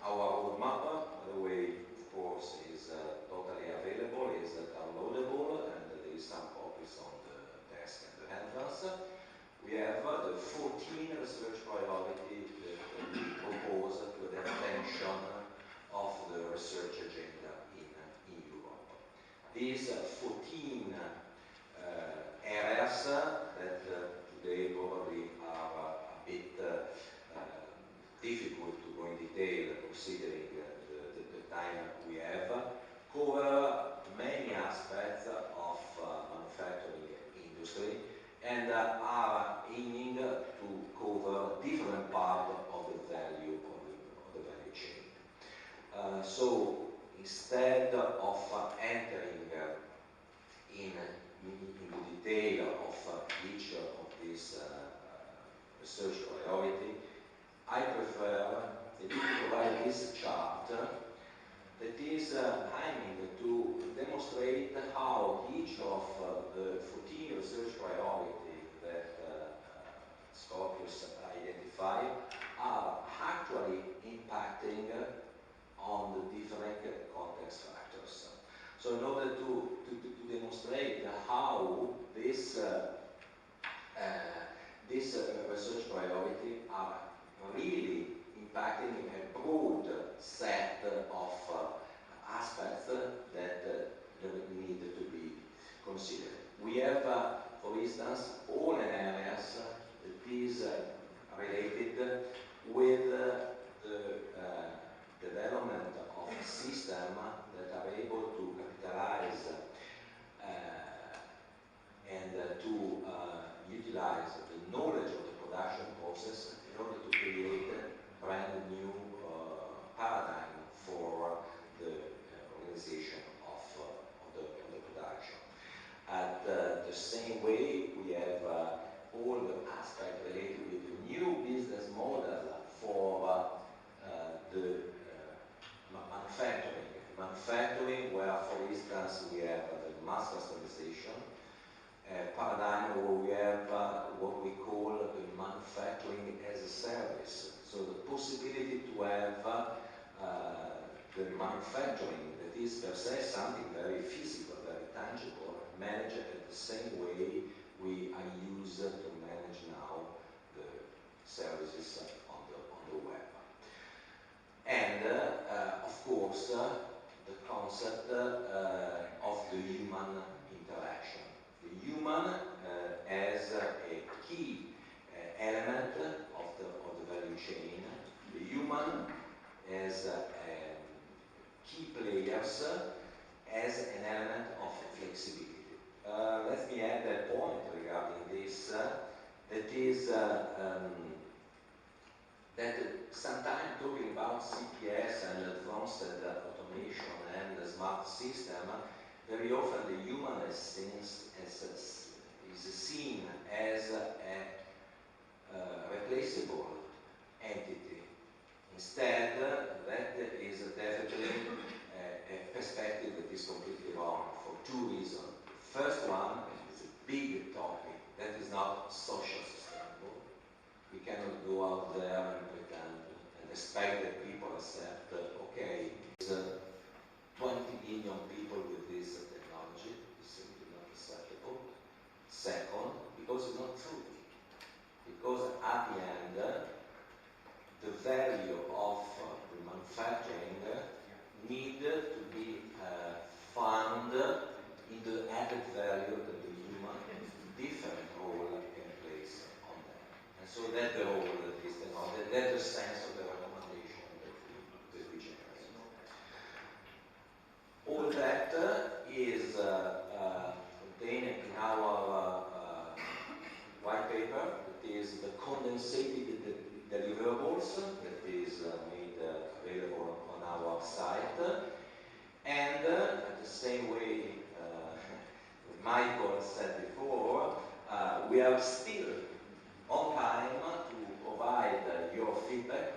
our roadmap, by the way, of course, is totally available, is downloadable, and there is some copies on the desk and the entrance. We have the 14 research priorities that we propose to the attention of the research agenda in Europe. These 14 areas that today probably are a bit difficult to go in detail considering the time we have, cover many aspects of manufacturing industry and are aiming to cover different parts of the value chain. So instead of entering in the detail of each of these research priority, I prefer that you provide this chart that is aiming to demonstrate how each of the 14 research priorities that SCORPIUS identified are actually impacting on the different context factors. So in order to demonstrate how this research priority are really impacting a broad set of aspects that we need to be considered. We have, for instance, all areas that is related with the development of a system that are able to capitalize and to utilize the knowledge of the production process in order to create a brand new paradigm for instance, we have the mass customization paradigm where we have what we call the manufacturing as a service. So the possibility to have the manufacturing that is per se something very physical, very tangible, managed at the same way we are used to manage now the services on the web. And of course, the concept of the human interaction. The human as a key element of the value chain. The human as key players as an element of flexibility. Let me add a point regarding this. That is that sometimes talking about CPS and advanced automation and the smart system, very often the human is seen as a replaceable entity. Instead, that is definitely a perspective that is completely wrong for two reasons. The first one is a big topic that is not social sustainable. We cannot go out there and pretend and expect that people accept that, okay, there's 20 million people with this technology. It's simply not acceptable. Second, because it's not true. Because at the end, the value of the manufacturing need to be found in the added value that the human different role can place on that. And so that's the role that is that's the sense of the recommendation that we generate. All that is contained in our white paper, that is the condensated deliverables that is made available on our site. And at the same way Michael said before, we are still on time to provide your feedback,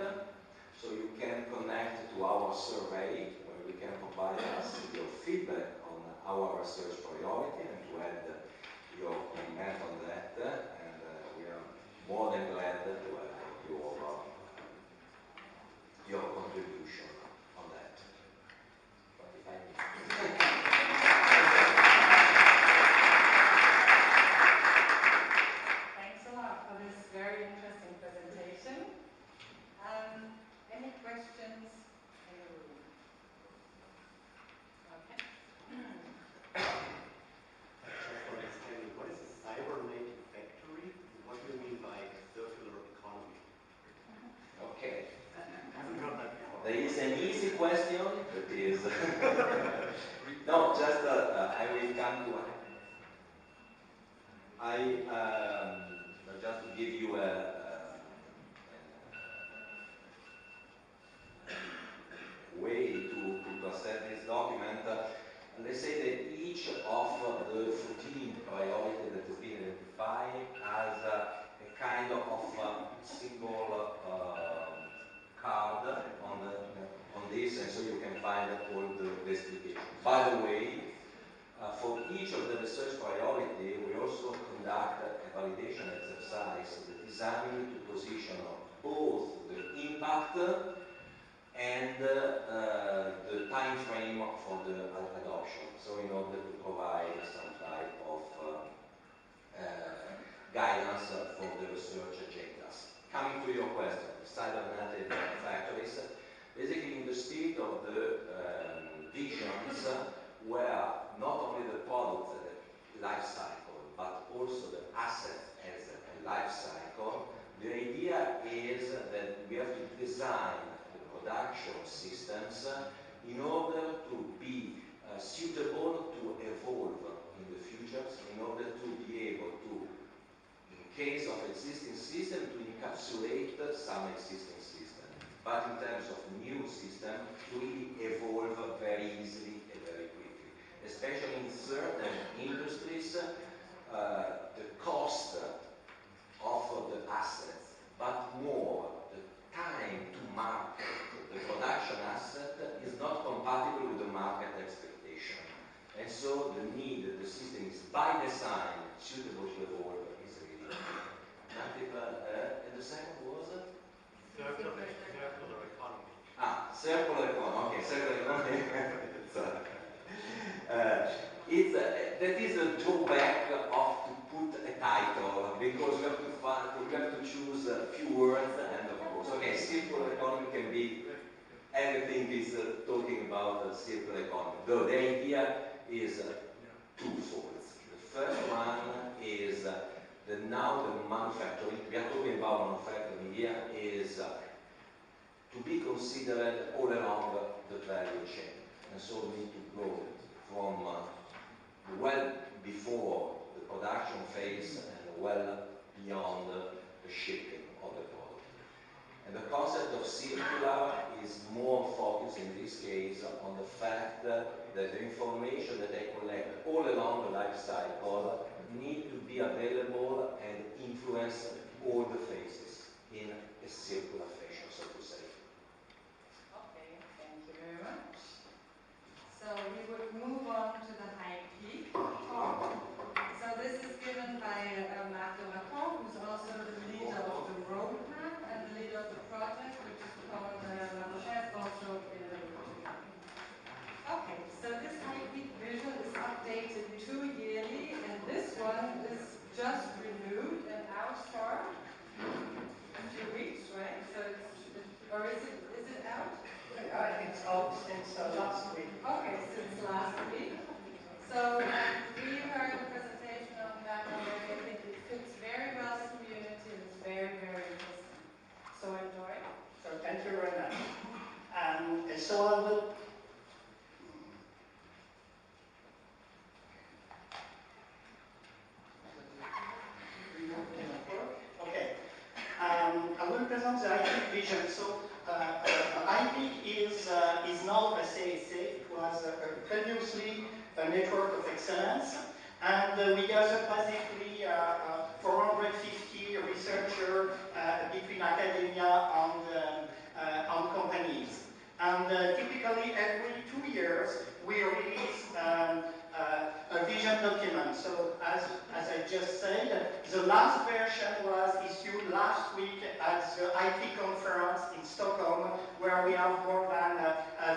so you can connect to our survey where we can provide us your feedback on our research priority and to add your comment on that, and we are more than glad to have your contribution on that. Thanks a lot for this very interesting presentation. Any questions in the room? Okay. Just for understanding, what is a cyber-native factory? What do you mean by circular economy? Okay. I haven't heard that before. There is an easy question that is no, just I will come to just to give you a way to assess this document. Let's say that each of the 14 priorities that has been identified has a kind of single card on this, and so you can find all the explications. By the way, for each of the research priority, we also conduct a validation exercise that is aiming to position both the impact and the time frame for the adoption. So in order to provide some type of guidance for the research agendas. Coming to your question, cyber-native factories, basically in the spirit of the visions where not only the product life cycle, but also the asset as a life cycle, the idea is that we have to design the production systems in order to be suitable to evolve in the future, in order to be able to, in case of existing system, to encapsulate some existing system. But in terms of new system, to really evolve very easily and very quickly. Especially in certain industries, the cost of the assets, but more the time to market the production asset is not compatible with the market expectation. And by design suitable to the world is really multiple. And the second was? Circular economy. Circular economy. Okay, circular economy. That is a drawback of to put a title because we have to choose a few words and of course, okay, circular economy can be everything is talking about circular economy. Though the idea is twofold. The first one is now the manufacturing. We are talking about manufacturing here is to be considered all along the value chain, and so we need to go from well before the production phase and well beyond the shipping of the product. And the concept of circular is more focused in this case on the fact that the information that I collect all along the life cycle need to be available and influence all the phases in a circular fashion, so to say. Okay, thank you very much. So we would move on to the high peak talk. So this is given by Marc de Raton, who's also the leader of the roadmap and the leader of the project, which is called La Rochelle, also in the room. Okay, so this high peak vision is updated 2 yearly, and this one is just renewed and out for a few weeks, right? So or is it out? It's out since last week. Okay, since last week. So we heard a presentation on that already. I think it fits very well in the community and it's very, very interesting. So enjoy. So thank you very much. So I will. Okay. I will present the IPIC vision. So IPIC is now a CSA. It was previously a network of excellence, and we gather basically 450 researchers between academia and companies. And typically every 2 years we release a vision document. So as I just said, the last version was issued last week at the IT conference in Stockholm, where we have more than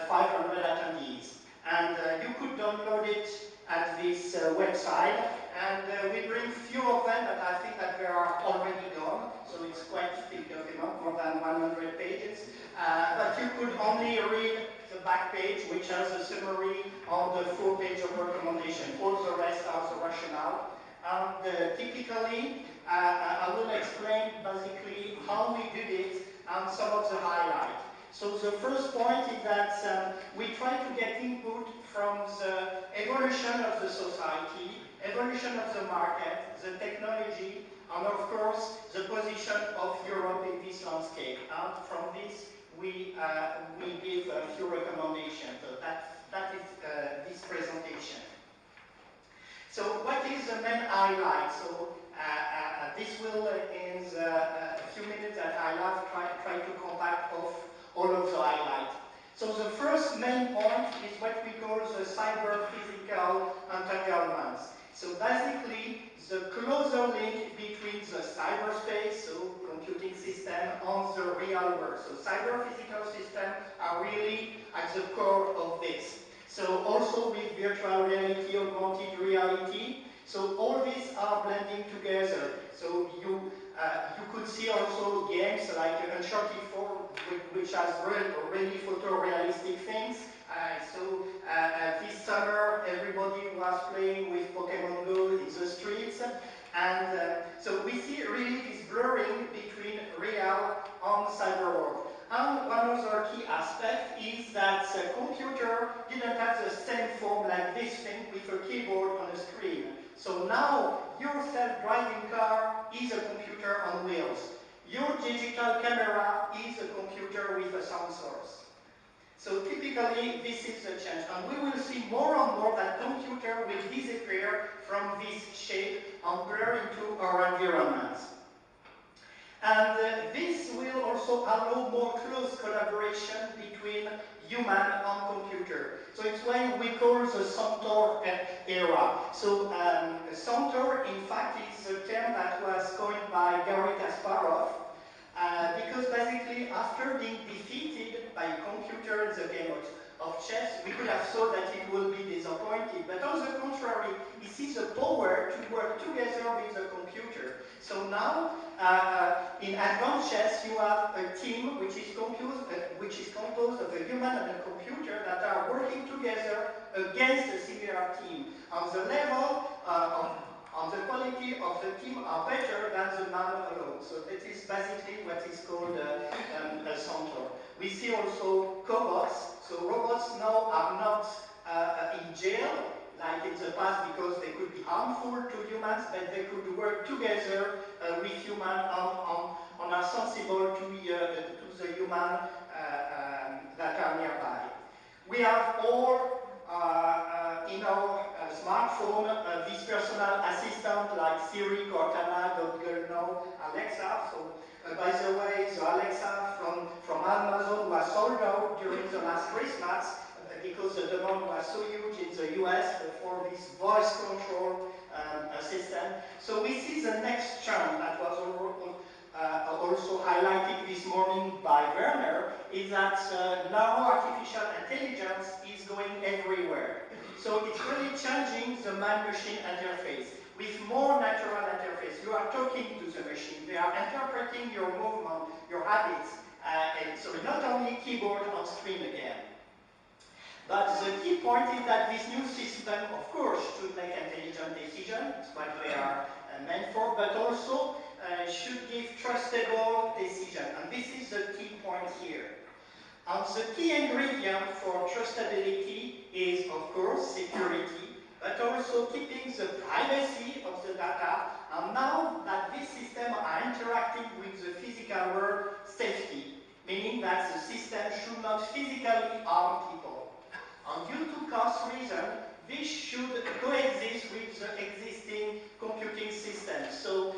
500 attendees. And you could download it at this website. And we bring few of them, but I think that they are already gone. So it's quite a thick document, more than 100 pages. But you could only read the back page, which has a summary of the full page of recommendation. All the rest are the rationale. And typically, I will explain basically how we did it and some of the highlights. So the first point is that we try to get input from the evolution of the society, evolution of the market, the technology, and of course the position of Europe in this landscape. And from this we give a few recommendations. So that is this presentation. So what is the main highlight? So this will in a few minutes that I have try to compact off all of the highlights. So the first main point is what we call the cyber-physical entanglements. So basically, the closer link between the cyberspace, so computing system, and the real world. So cyber-physical systems are really at the core of this. So also with virtual reality, augmented reality, so all these are blending together. So you could see also games like Uncharted 4, which has really photorealistic things. This summer, everybody was playing with Pokemon Go in the streets. And so we see really this blurring between real and cyber world. And one other key aspect is that the computer didn't have the same form like this thing with a keyboard on a screen. So now your self-driving car is a computer on wheels. Your digital camera is a computer with a sound source. So typically this is the change, and we will see more and more that computer will disappear from this shape and blur into our environments. And this will also allow more close collaboration between human and computer. So it's why we call called the Centaur era. So Centaur, in fact, is a term that was coined by Garry Kasparov, because basically after being defeated by a computer in the game of chess, we could have thought that it will be disappointed, but on the contrary, he sees the power to work together with the computer. So now, in advanced chess, you have a team which is composed of a human and a computer that are working together against a similar team. On the level, on the quality of the team are better than the man alone. So that is basically what is called a centaur. We see also cobots. So robots now are not in jail like in the past because they could be harmful to humans, but they could work together with humans and are sensible to the human that are nearby. We have all in our smartphone this personal assistant like Siri, Cortana, Google Now, Alexa. So by the way, the Alexa from Amazon was sold out during the last Christmas because the demand was so huge in the US for this voice control system. So we see the next trend that was also highlighted this morning by Werner, is that now artificial intelligence is going everywhere. So it's really changing the man-machine interface with more natural interface. You are talking to the machine, they are interpreting your movement, your habits, and so not only keyboard on screen again. But the key point is that this new system, of course, should make intelligent decisions, it's what they are meant for, but also should give trustable decisions. And this is the key point here. And the key ingredient for trustability is, of course, security, but also keeping the privacy of the data. And now that these systems are interacting with the physical world, safety, meaning that the system should not physically harm people. And due to cost reason, this should coexist with the existing computing system. So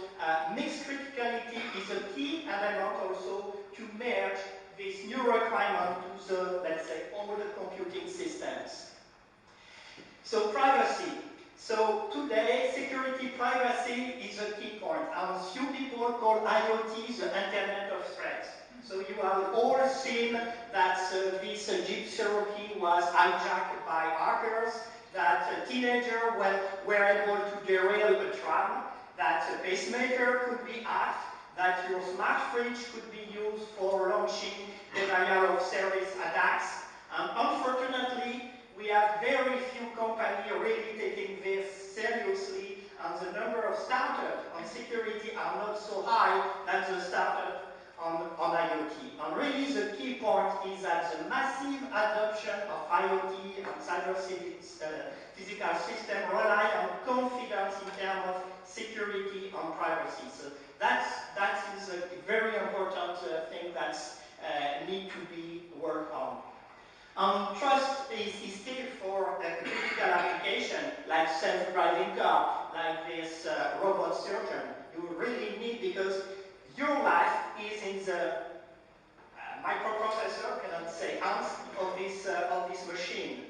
mixed criticality is a key element also to merge this new requirement to the, let's say, all the computing systems. So privacy. So today, security privacy is a key point. And few people call IoT the Internet of Threats. So you have all seen that this Jeep Cherokee was hijacked by hackers, that a teenager were able to derail a tram, that a pacemaker could be hacked, that your smart fridge could be used for launching denial of service attacks. And unfortunately, we have very few companies really taking this seriously, and the number of startups on security are not so high as the startups on IoT. And really the key point is that the massive adoption of IoT and cyber physical system rely on confidence in terms of security and privacy. So that is a very important thing that need to be worked on. Trust is still for a critical application like self-driving car, like this robot surgeon. You really need, because your life is in the microprocessor, cannot say hands, of this machine.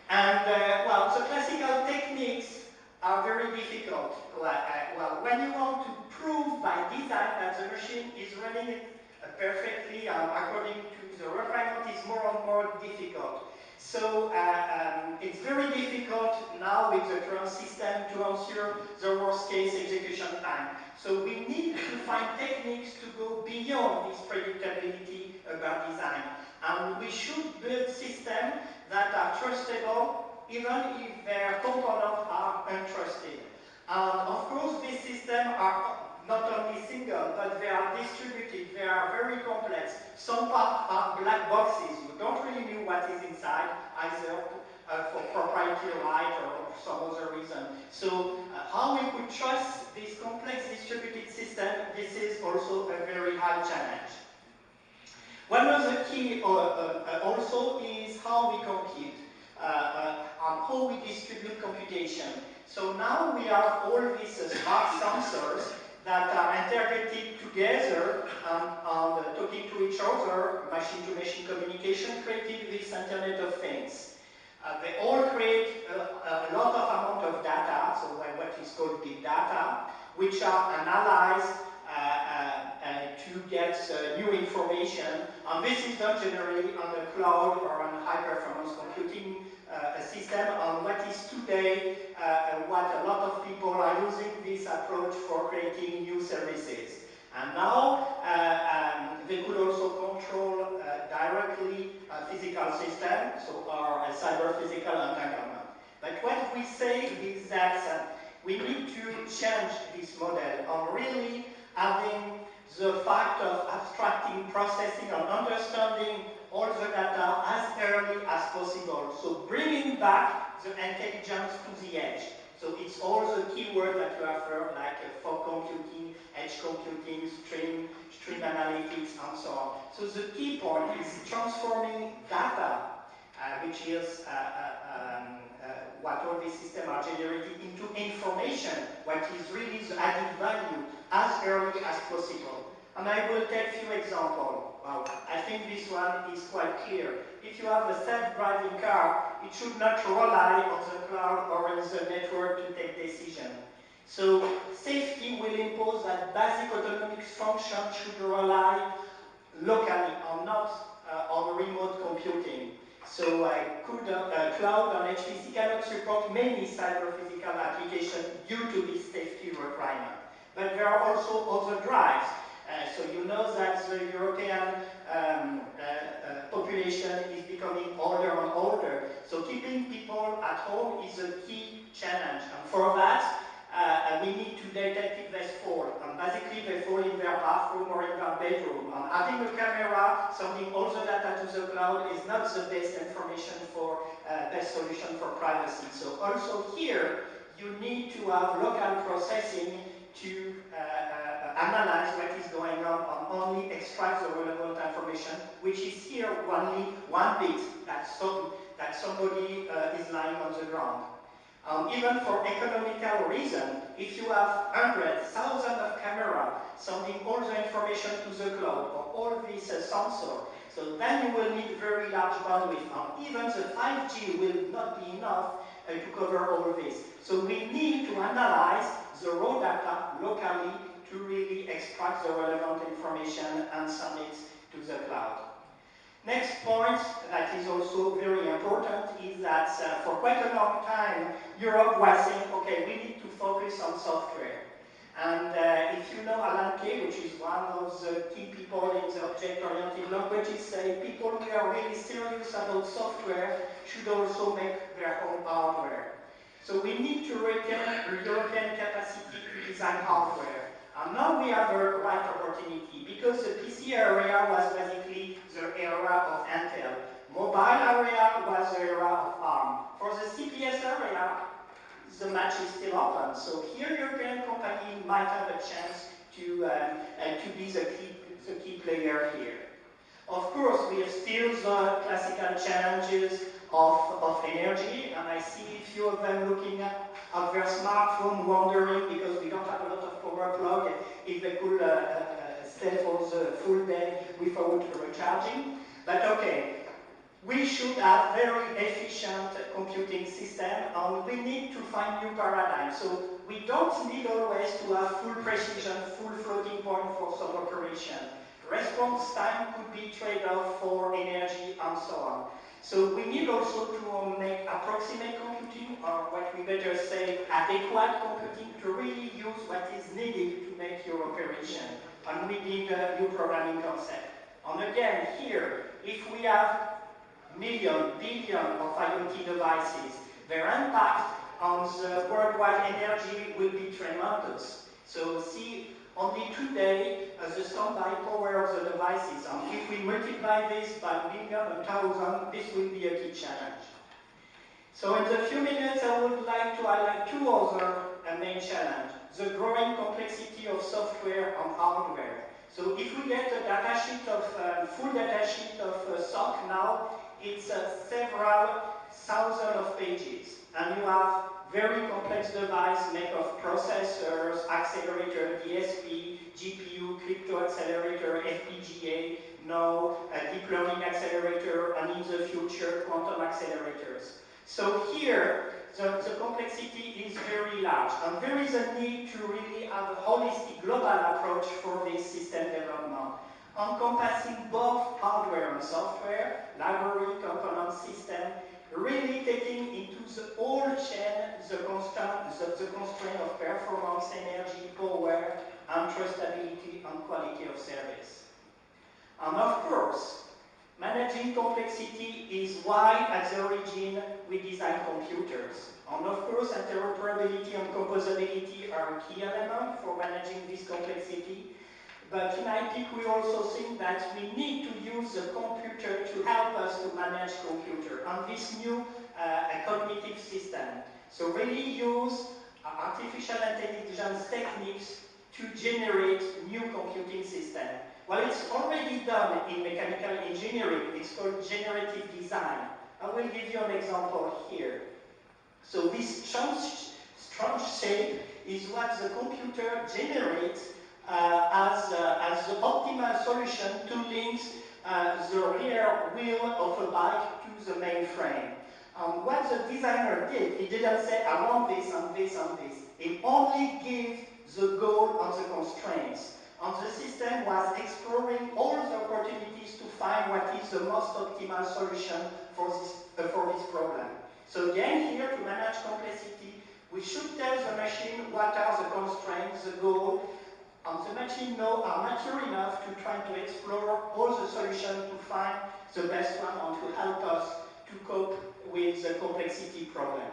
And well, the classical techniques are very difficult. Well, when you want to prove by design that the machine is running perfectly according to the requirement, is more and more difficult. So it's very difficult now with the current system to ensure the worst case execution time. So we need to find techniques to go beyond this predictability about design. And we should build systems that are trustable even if their components are untrusted. And of course these systems are not only single, but they are distributed, they are very complex. Some parts are black boxes, you don't really know what is inside, either for proprietary right or some other reason. So how we could trust this complex distributed system, this is also a very high challenge. One of the key also is how we compute, how we distribute computation. So now we have all these smart sensors that are integrated together and talking to each other, machine-to-machine communication, creating this Internet of Things. They all create And this is done generally on the cloud or on high-performance computing system. And what is today, what a lot of people are using this approach for creating new services. And now they could also control directly a physical system, so our cyber-physical entanglement. But what we say is that we need to change this model on really having the fact of abstracting, processing, and understanding all the data as early as possible. So bringing back the intelligence to the edge. So it's all the keywords that you have heard, like fog computing, edge computing, stream analytics, and so on. So the key point is transforming data, which is what all these systems are generating, into information, what is really the added value, as early as possible. And I will take a few examples. Wow. I think this one is quite clear. If you have a self-driving car, it should not rely on the cloud or on the network to take decisions. So safety will impose that basic autonomic function should rely locally and not on remote computing. So cloud and HPC cannot support many cyber-physical applications due to this safety requirement. But there are also other drives. So you know that the European population is becoming older and older. So keeping people at home is a key challenge. And for that, we need to detect if they fall. And basically, they fall in their bathroom or in their bedroom. And having a camera, sending all the data to the cloud is not the best information for best solution for privacy. So also here, you need to have local processing to analyze what is going on and only extract the relevant information, which is here only one bit that somebody is lying on the ground. Even for economical reason, if you have hundreds, thousands of cameras sending all the information to the cloud or all these sensors, so then you will need very large bandwidth. And even the 5G will not be enough to cover all this. So we need to analyze the raw data locally to really extract the relevant information and send it to the cloud. Next point that is also very important is that for quite a long time, Europe was saying, okay, we need to focus on software. And if you know Alan Kay, which is one of the key people in the object-oriented languages, say people who are really serious about software should also make their own hardware. So we need to retain European capacity to design hardware. And now we have a right opportunity because the PC area was basically the era of Intel. Mobile area was the era of ARM. For the CPS area, the match is still open. So here European company might have a chance to be the key player here. Of course, we have still the classical challenges of energy, and I see a few of them looking at their smartphone, wondering because we don't have a lot of power plug if they could stay for the full day without recharging. But okay, we should have very efficient computing system, and we need to find new paradigms. So we don't need always to have full precision, full floating point for some operation. Response time could be trade-off for energy and so on. So we need also to make approximate computing, or what we better say, adequate computing, to really use what is needed to make your operation. And we need a new programming concept. And again, here, if we have million, billion of IoT devices, their impact on the worldwide energy will be tremendous. So see, only today, the standby power of the devices, and if we multiply this by million and thousand, this will be a key challenge. So in the few minutes, I would like to highlight two other main challenges. The growing complexity of software and hardware. So if we get a data sheet of, full data sheet of SOC now, it's several thousand of pages. And you have very complex device made of processors, accelerator, DSP, GPU, crypto accelerator, FPGA, now deep learning accelerator, and in the future, quantum accelerators. So here, the complexity is very large, and there is a need to really have a holistic global approach for this system development. encompassing both hardware and software, library, component, system, really taking into the whole chain the constraint of performance, energy, power, and trustability and quality of service. And of course, managing complexity is why at the origin we design computers. And of course, interoperability and composability are key elements for managing this complexity. But in IPIC, we also think that we need to use the computer to help us to manage computer and this new cognitive system. So really use artificial intelligence techniques to generate new computing system. Well, it's already done in mechanical engineering. It's called generative design. I will give you an example here. So this strange shape is what the computer generates as the optimal solution to link the rear wheel of a bike to the main frame. What the designer did, he didn't say, I want this and this and this. He only gave the goal and the constraints. And the system was exploring all the opportunities to find what is the most optimal solution for this problem. So again, here to manage complexity, we should tell the machine what are the constraints, the goal, and the machine are mature enough to try to explore all the solutions to find the best one and to help us to cope with the complexity problem.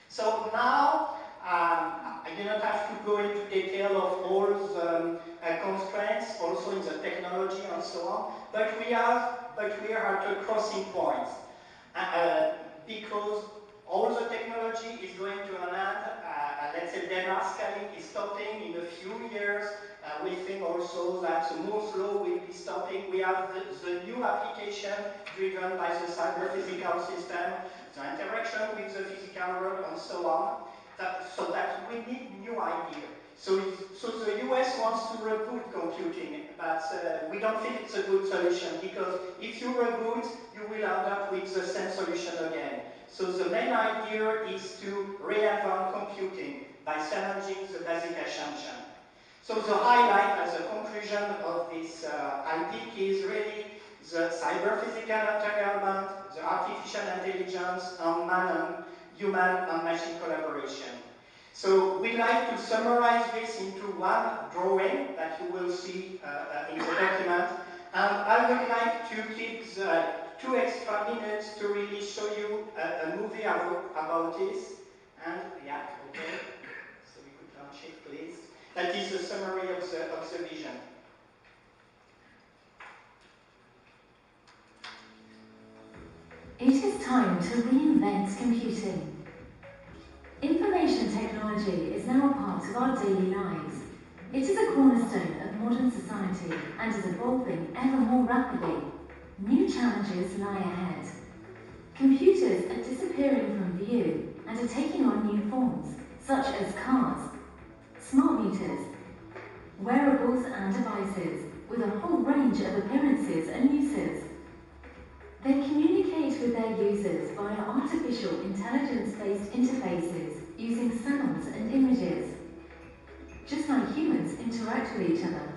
So now, I do not have to go into detail of all the constraints, also in the technology and so on, but we are at a crossing point because all the technology is going to an end. Let's say data scaling is stopping in a few years. We think also that the Moore's law will be stopping. We have the new application driven by the cyber-physical system, the interaction with the physical world, and so on. So that we need new ideas. So the US wants to reboot computing, but we don't think it's a good solution because if you reboot, you will end up with the same solution again. So the main idea is to reinvent computing by challenging the basic assumption. So the highlight as a conclusion of this IPIC is really the cyber-physical entanglement, the artificial intelligence, and human and machine collaboration. So we like to summarize this into one drawing that you will see in the document. And I would like to keep the 2 extra minutes to really show you a movie about this. And yeah, okay. So we could launch it, please. That is the summary of the vision. It is time to reinvent computing. Information technology is now a part of our daily lives. It is a cornerstone of modern society and is evolving ever more rapidly. New challenges lie ahead. Computers are disappearing from view and are taking on new forms, such as cars, smart meters, wearables and devices, with a whole range of appearances and uses. They communicate with their users via artificial intelligence-based interfaces using sounds and images, just like humans interact with each other.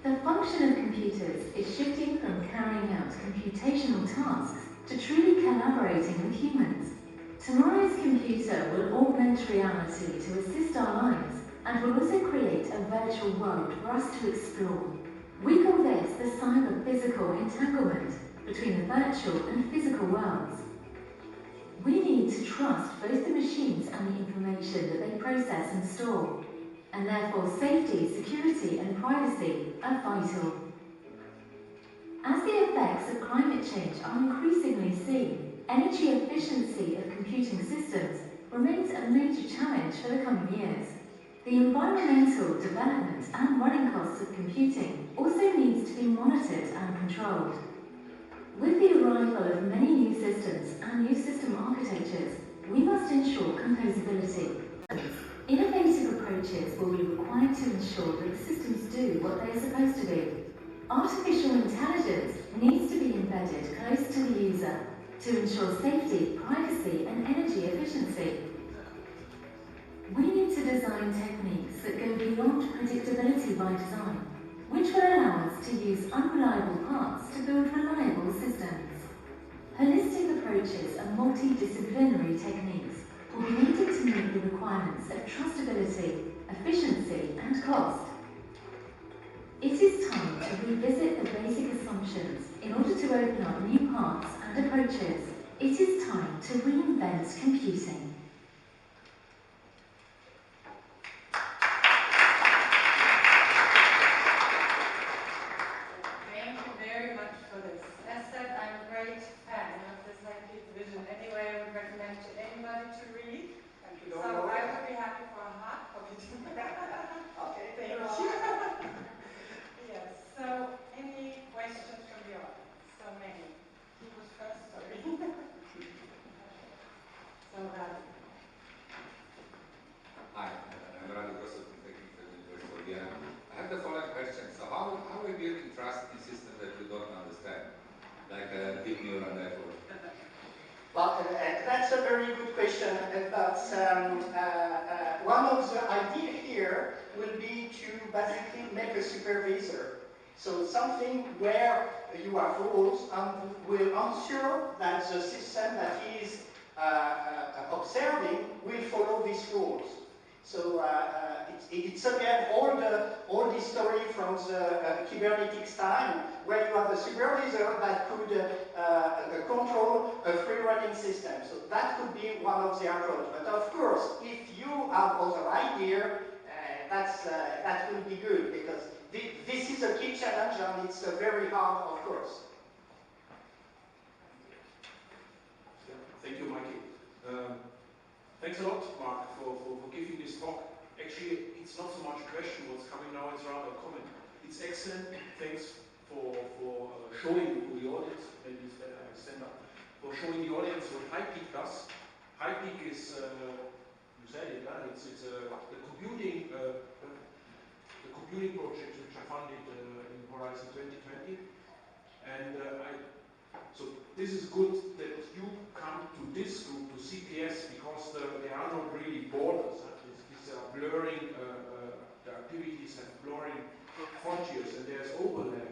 The function of computers is shifting from carrying out computational tasks to truly collaborating with humans. Tomorrow's computer will augment reality to assist our lives and will also create a virtual world for us to explore. We call this the cyber-physical entanglement between the virtual and physical worlds. We need to trust both the machines and the information that they process and store, and therefore safety, security and privacy are vital. As the effects of climate change are increasingly seen, energy efficiency of computing systems remains a major challenge for the coming years. The environmental development and running costs of computing also needs to be monitored and controlled. With the arrival of many new systems and new system architectures, we must ensure composability. Innovative approaches will be required to ensure that the systems do what they are supposed to do. Artificial intelligence needs to be embedded close to the user to ensure safety, privacy and energy efficiency. We need to design techniques that go beyond predictability by design. which will allow us to use unreliable parts to build reliable systems. Holistic approaches and multidisciplinary techniques will be needed to meet the requirements of trustability, efficiency and cost. It is time to revisit the basic assumptions in order to open up new paths and approaches. It is time to reinvent computing. Thank you very much for this. As said, I'm a great fan of this scientific vision. Anyway, I would recommend to anybody to read. So I would be happy for a hard copy. Okay, thank you. Yes, so any questions from the audience? So many. Who was first? Sorry. So Radi. Hi, I'm Radi Grosso from Technical University of Vienna. I have the following question. So how are we building trust in systems that we don't understand? Like a deep neural network? Well, that's a very good question, but one of the ideas here will be to basically make a supervisor. So something where you have rules and will ensure that the system that is observing will follow these rules. So it's again all the story from the Kubernetes time, where you have a supervisor that could control a free-running system. So that could be one of the approaches. But of course, if you have other idea, that will be good, because this is a key challenge and it's very hard, of course. Thank you, Mikey. Thanks a lot, Mark, for giving this talk. Actually, it's not so much a question what's coming now, it's rather a comment. It's excellent. Thanks for showing the audience, maybe it's better I stand up, for showing the audience what HighPeak does. HighPeak is, you said it, it's the computing project which I funded in Horizon 2020. And so this is good that you come to this group, to CPS, because there are not really borders. These are blurring, the activities have blurring frontiers, and there's overlap.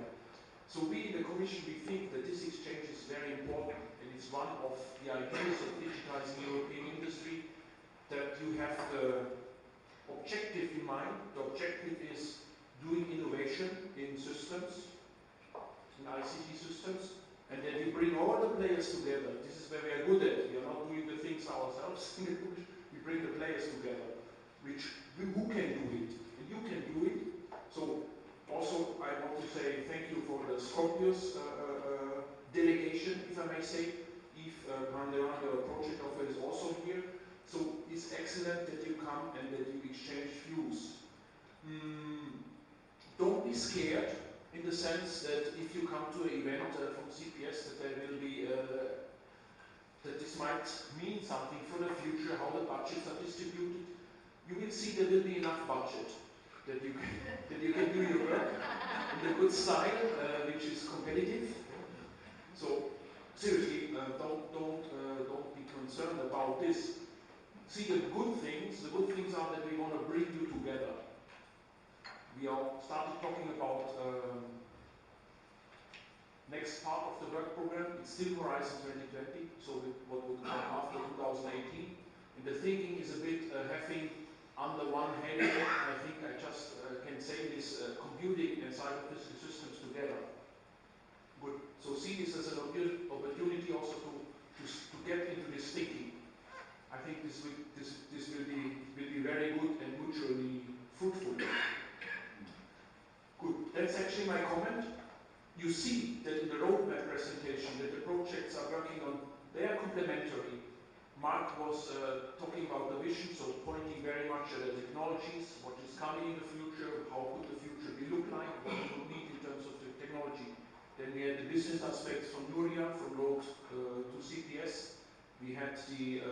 So we in the Commission, we think that this exchange is very important, and it's one of the ideas of digitizing European industry, that you have the objective in mind. The objective is doing innovation in systems, in ICT systems, and then we bring all the players together. This is where we are good at. We are not doing the things ourselves. We bring the players together, who can do it, and you can do it. So also I want to say thank you for the SCORPIUS delegation, if I may say. If Brandon, the project officer, is also here. So it's excellent that you come and that you exchange views. Don't be scared, in the sense that if you come to an event from CPS, that there will be, that this might mean something for the future, how the budgets are distributed. You will see there will be enough budget that you can do your work in a good style, which is competitive. So seriously, don't be concerned about this. See the good things. The good things are that we want to bring you together. We all started talking about next part of the work program. It's still Horizon 2020, so what would come after 2018. And the thinking is a bit having under one heading, I think I just can say this, computing and cyber-physical systems together. Good. So see this as an opportunity also to get into this thinking. I think this will be very good and mutually fruitful. Good. That's actually my comment. You see that in the roadmap presentation that the projects are working on, they are complementary. Mark was talking about the vision, so pointing very much at the technologies, what is coming in the future, how could the future be look like, what we would need in terms of the technology. Then we had the business aspects from Nuria, from Road to CPS. We had the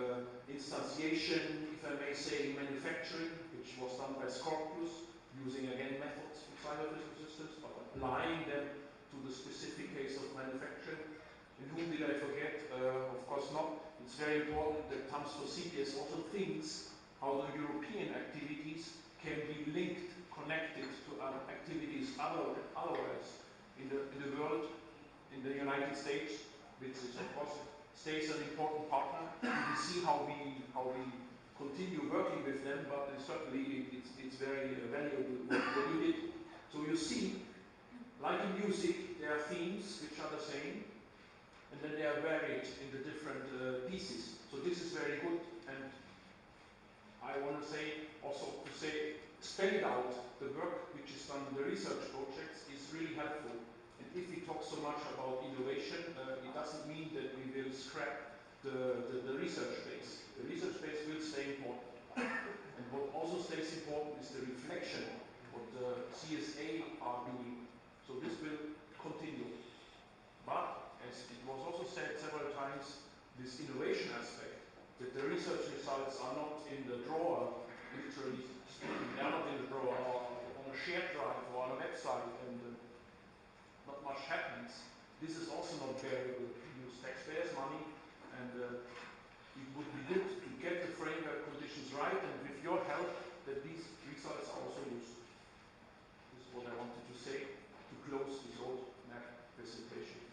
instantiation, if I may say, manufacturing, which was done by SCORPIUS, using again methods from cyber-physical systems, but applying them to the specific case of manufacturing. And whom did I forget? Of course not. It's very important that TAMS4CPS also thinks how the European activities can be linked connected to activities otherwise in the world, in the United States, which is of course stays an important partner. We see how we continue working with them, but certainly it's very valuable what you did. So you see, like in music, there are themes which are the same, and then they are varied in the different pieces. So this is very good, and I want to say also to say, spell it out. The work which is done in the research projects is really helpful. And if we talk so much about innovation, it doesn't mean that we will scrap the research base. The research base will stay important. And what also stays important is the reflection, what the CSA are doing. So this will continue. But, as it was also said several times, this innovation aspect, that the research results are not in the drawer, literally speaking, they are not in the drawer, or on a shared drive, or on a website, and not much happens. This is also not variable. We use taxpayers' money, and it would be good to get the framework conditions right, and with your help, that these results are also used. This is what I wanted to say to close this old map presentation.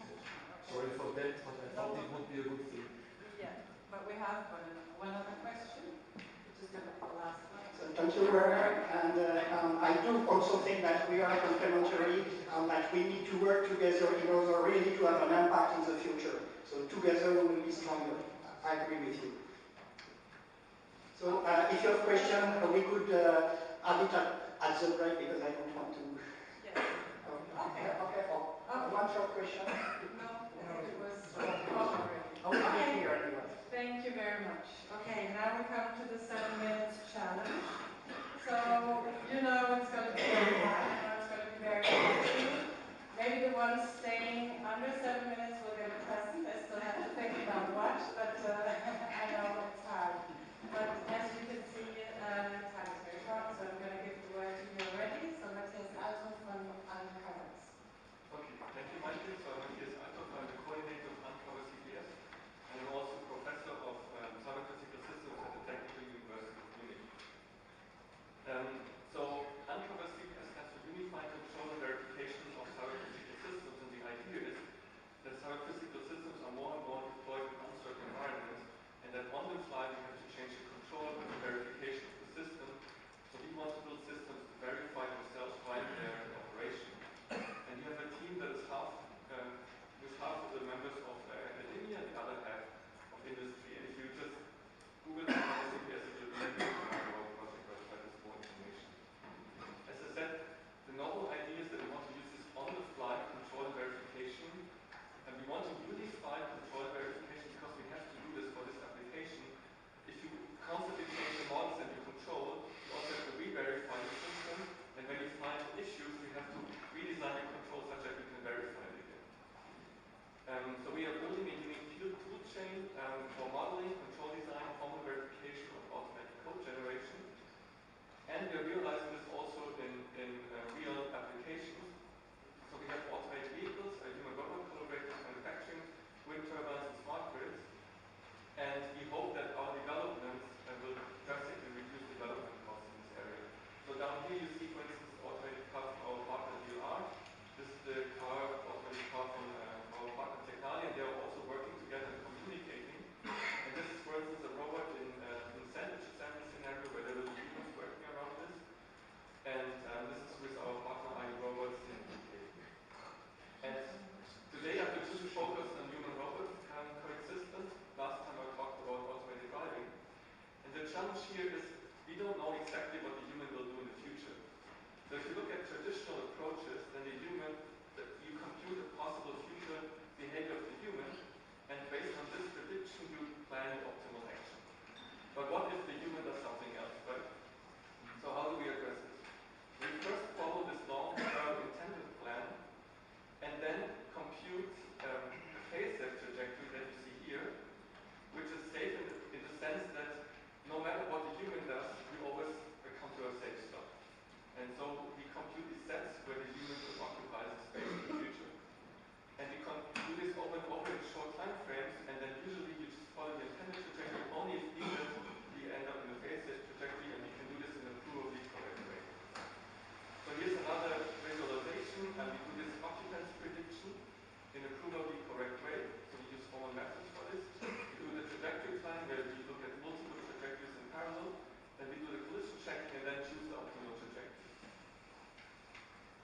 Sorry for that, but I thought it would be a good thing. Yeah, but we have one other question, which is going to be the last one. So thank you, Werner. And I do also think that we are complementary, that we need to work together in order really to have an impact in the future. So together we will be stronger. I agree with you. So if you have a question, we could have it at the break, because I don't want to... Yes. Okay. One short question. No, it was already. Okay. Thank you very much. Okay, now we come to the 7 minutes challenge. So, you know it's going to be very hard, you know it's going to be very challenging. Maybe the ones staying under 7 minutes will get a present. I still have to think about what, but I know it's hard. But as you can see, time is very short, so I'm going to give the word to you already. So Matthias Alto from Uncovered. Okay, thank you, Michael. So Matthias Alto,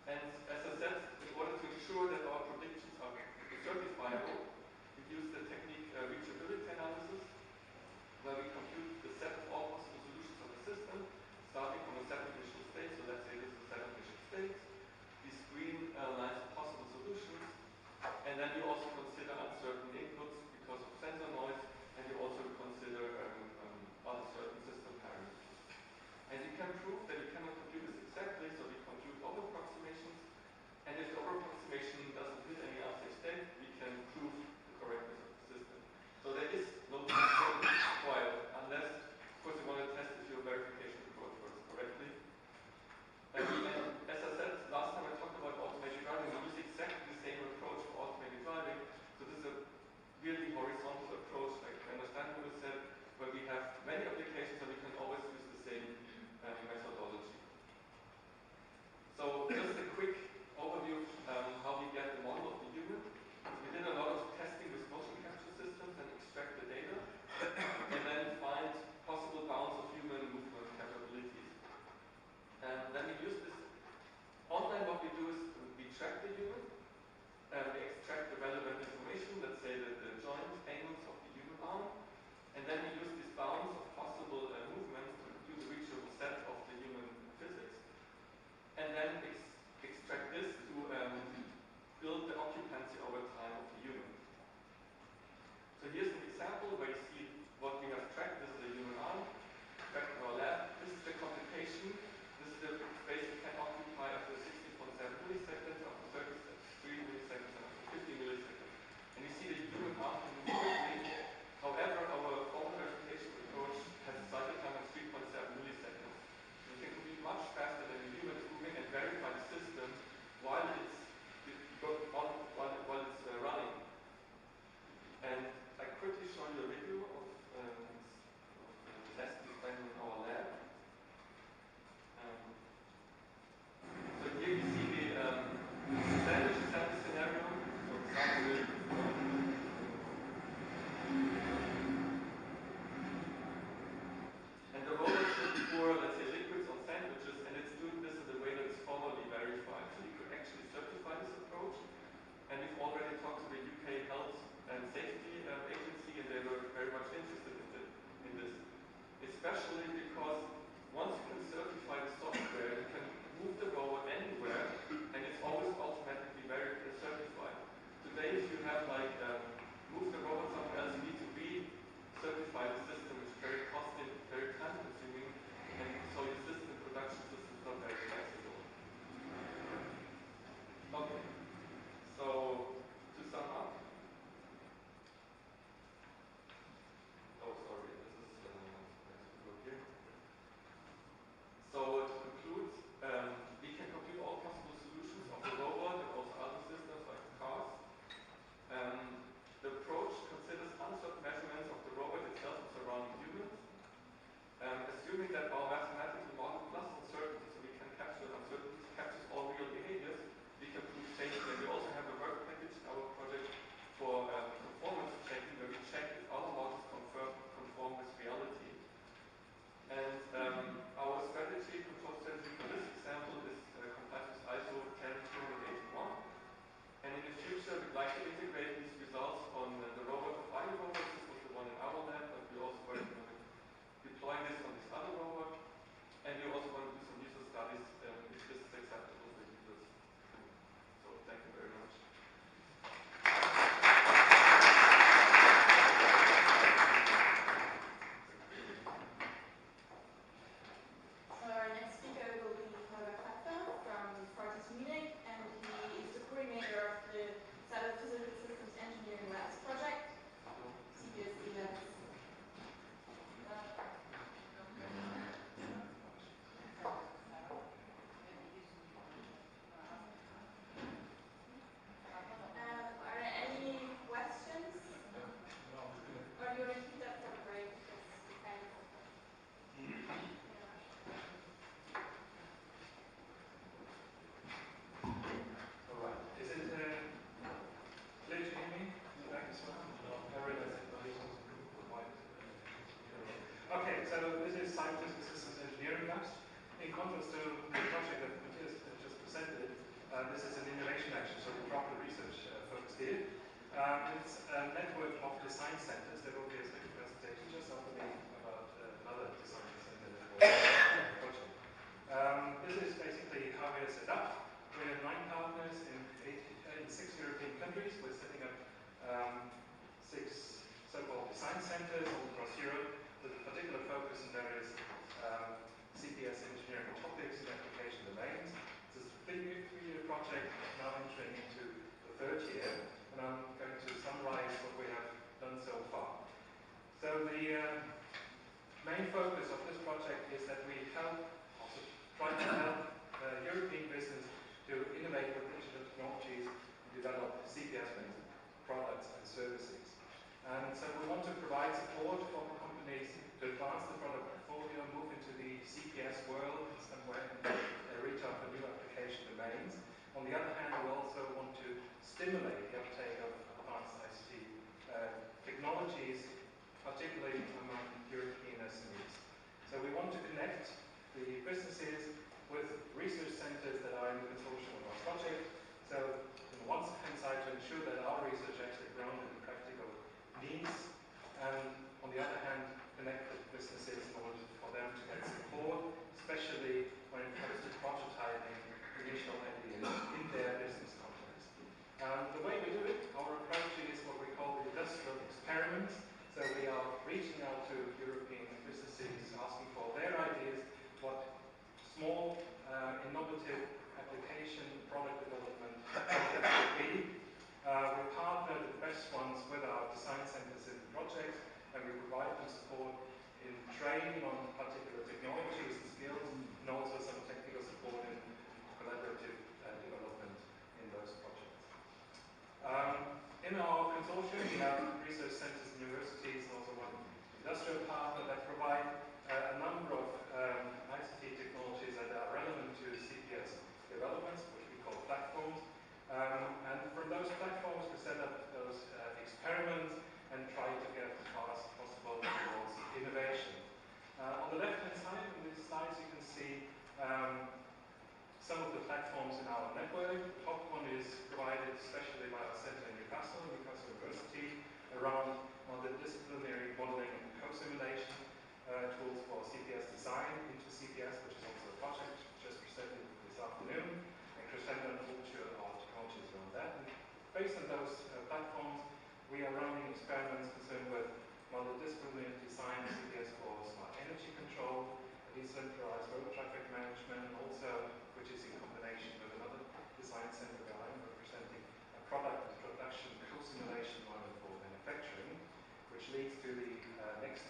And as I said, in order to ensure that our predictions are certifiable, we use the technique reachability analysis, where we compute the set of all possible solutions of the system, starting from a set of initial states. So let's say this is a set of initial states. We screen lines of possible solutions, and then we also consider uncertain inputs because of sensor noise, and we also consider other certain system parameters. And we can prove that we cannot compute this exactly, so we compute over approximations, and if the over approximation doesn't hit any unsafe state, we can prove the correctness of the system. So there is no testing required, unless, of course, you want to test if your verification approach works correctly. And as I said, last time I talked about automated driving, we use exactly the same approach for automated driving. So this is a really horizontal approach, like I understand what you said, where we have many applications and we can always use the same methodology. So just a quick overview of how we get the model of the human. We did a lot of testing with motion capture systems and extract the data, and then find possible bounds of human movement capabilities. And then we use this. Online what we do is we track the human, we extract the relevant information, let's say that the joint angles of the human arm, and then we use these bounds of possible movements to compute a reachable set of the human physics, and then extract this to build the occupancy over time of the human. So here's an example where you see what we have tracked. This is a human arm, tracked in our lab. This is the computation. This is the space it can occupy after 16.7 milliseconds, after 33 milliseconds, and after 50 milliseconds. And you see the human arm can move quickly. However, our formal verification approach has a cycle time of 3.7 milliseconds. So we can compute much faster than the human is moving and verify the system while it's running. And I quickly show you a video of the test we ran in our lab. So here you see the sandwich assembly scenario. For example, and the robot should pour, let's say, liquids on sandwiches, and it's doing this in the way that is formally verified. So you could actually certify this approach. And we've already talked to the UK Health and Safety Agency, and they were very much interested in this. Especially because once you can certify the software, you can move the robot anywhere, and it's always automatically certified. Today, if you have like move the robot somewhere else, you need to re-certify the system, which is very costly, very time-consuming, and so your system, production system, is not very flexible. Okay, so to sum up. Oh, sorry, this is go here. So to conclude, we can compute all possible solutions of the robot and also other systems like cars. The approach considers uncertain measurements of the robot itself and surrounding humans. Assuming that our mathematical model plus uncertainty, so we can capture uncertainties, captures all real behaviors, we can prove safety. And we also have a work package in our project for performance checking, where we check if our models conform with reality. And our strategy, control strategy for this example is complies with ISO 10281. And in the future, we'd like to integrate these results on the robot of body robots. This was the one in our lab, but we're also working on deploying this on this other robot. And we also want to do some user studies if this is acceptable for users. So thank you very much. So our next speaker will be Holger Pfeffer from Fortis Munich, and he is the coordinator of the Cyber Physical Systems Engineering Labs project, CPSE Labs. Are there any questions? Or do you want to keep that for the break? Because we kind of All right. Is it clear to hear me? Thank you so much. I realize that my wasn't quite. Okay, so this is Cyber Physical Systems Engineering Labs. In contrast to the project that Matthias just presented, This is an innovation action, so we dropped the research focus here. It's a network of design centers. There will be a second presentation just after me about another design center project. This is basically how we are set up. We have 9 partners in 6 European countries. We're setting up 6 so-called design centers all across Europe with a particular focus in various CPS engineering topics and application domains. This is a 3-year project, now entering into the 3rd year, and I'm going to summarize what we have done so far. So the main focus of this project is that we try to help European business to innovate with digital technologies and develop CPS-based products and services. And so we want to provide support for companies to advance the product portfolio, move into the CPS world somewhere, and reach out for new application domains. On the other hand, we also want to stimulate the uptake of advanced ICT technologies, particularly among European SMEs. So we want to connect the businesses with research centers that are in the consortium of our project. So on the one hand side, to ensure that our research actually grounded in practical needs, and on the other hand, connect the businesses in order for them to get support, especially when it comes to prototyping initial ideas in their business context. The way we do it, our approach is what we call the industrial experiment. So we are reaching out to European businesses, asking for their ideas, what small, innovative application, product development would be. We partner the best ones with our design centers in the project, and we provide them support in training on particular technologies and skills, and also some technical support in collaborative development in those projects. In our consortium, we have research centers and universities, and also one industrial partner that provide a number of ICT technologies that are relevant to CPS developments, which we call platforms. And from those platforms, we set up those experiments and try to get as far as possible towards innovation. On the left-hand side of these slides, you can see some of the platforms in our network. The top one is provided especially by our center in Newcastle University, around multidisciplinary modeling and co-simulation tools for CPS design into CPS, which is also a project just presented this afternoon, and Crescendo and Ultra are technologies around that. And based on those platforms, we are running experiments concerned with multidisciplinary design of CPS for smart energy control, decentralized road traffic management, and also, which is in combination with another design center where I'm representing, a product and production co-simulation model for manufacturing, which leads to the next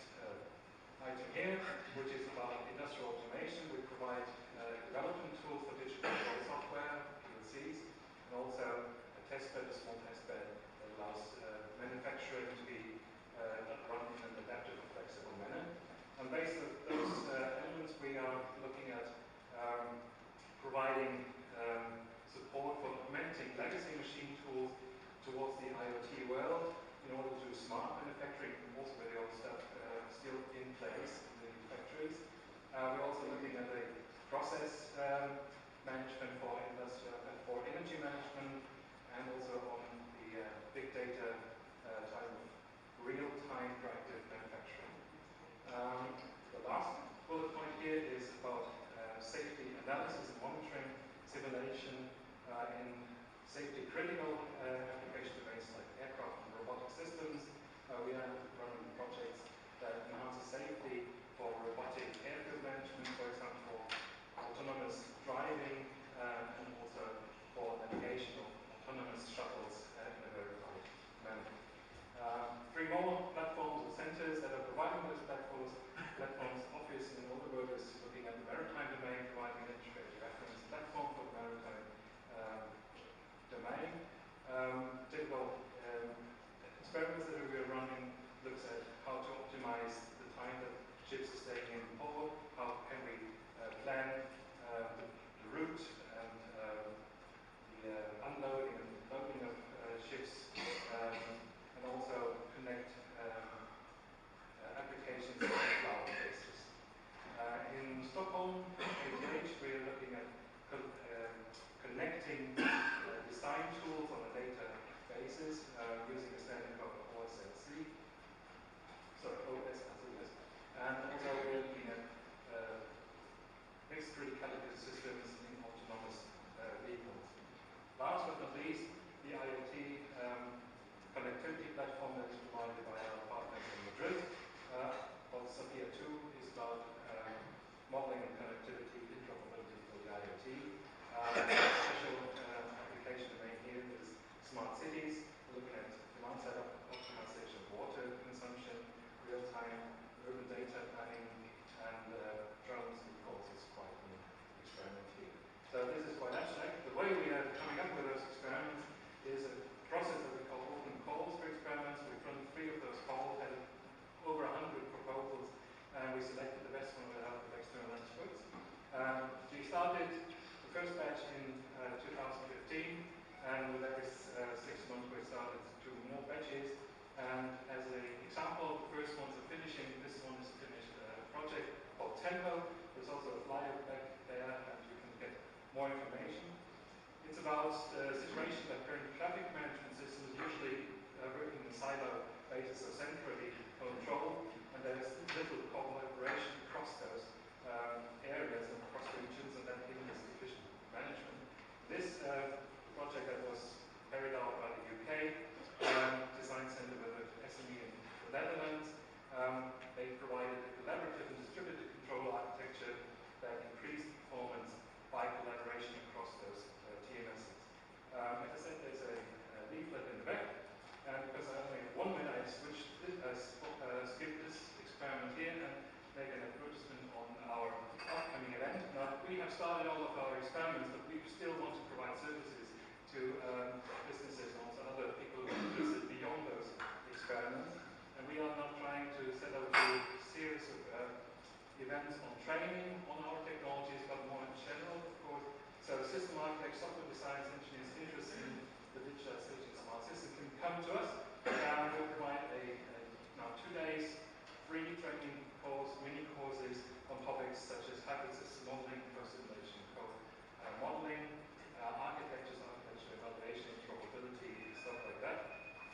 item here, which is about industrial automation. We provide development tools for digital control software, PLCs, and also a test bed, a small test bed that allows manufacturing to be run in an adaptive and flexible manner. And based on those elements, we are looking at providing support for augmenting legacy machine tools towards the IoT world in order to do smart manufacturing, also with the old stuff still in place in the factories. We're also looking at the process management for industrial and for energy management, and also on the big data type of real-time proactive manufacturing. The last bullet point here is about safety analysis and monitoring, simulation in safety-critical application domains like aircraft and robotic systems. We are running projects that enhance safety for robotic airfield management, for example, autonomous driving, and also for navigation of autonomous shuttles in a verified manner. 3 more platforms or centers that are providing those platforms, obviously in all the work is looking at the maritime domain, providing an integrated reference platform for the maritime domain. Typical experiments that we are running looks at how to optimize the time that ships are staying in port, how can we plan the route and the unloading and loading of ships, and also connect applications on a cloud basis. In Stockholm, we are looking at connecting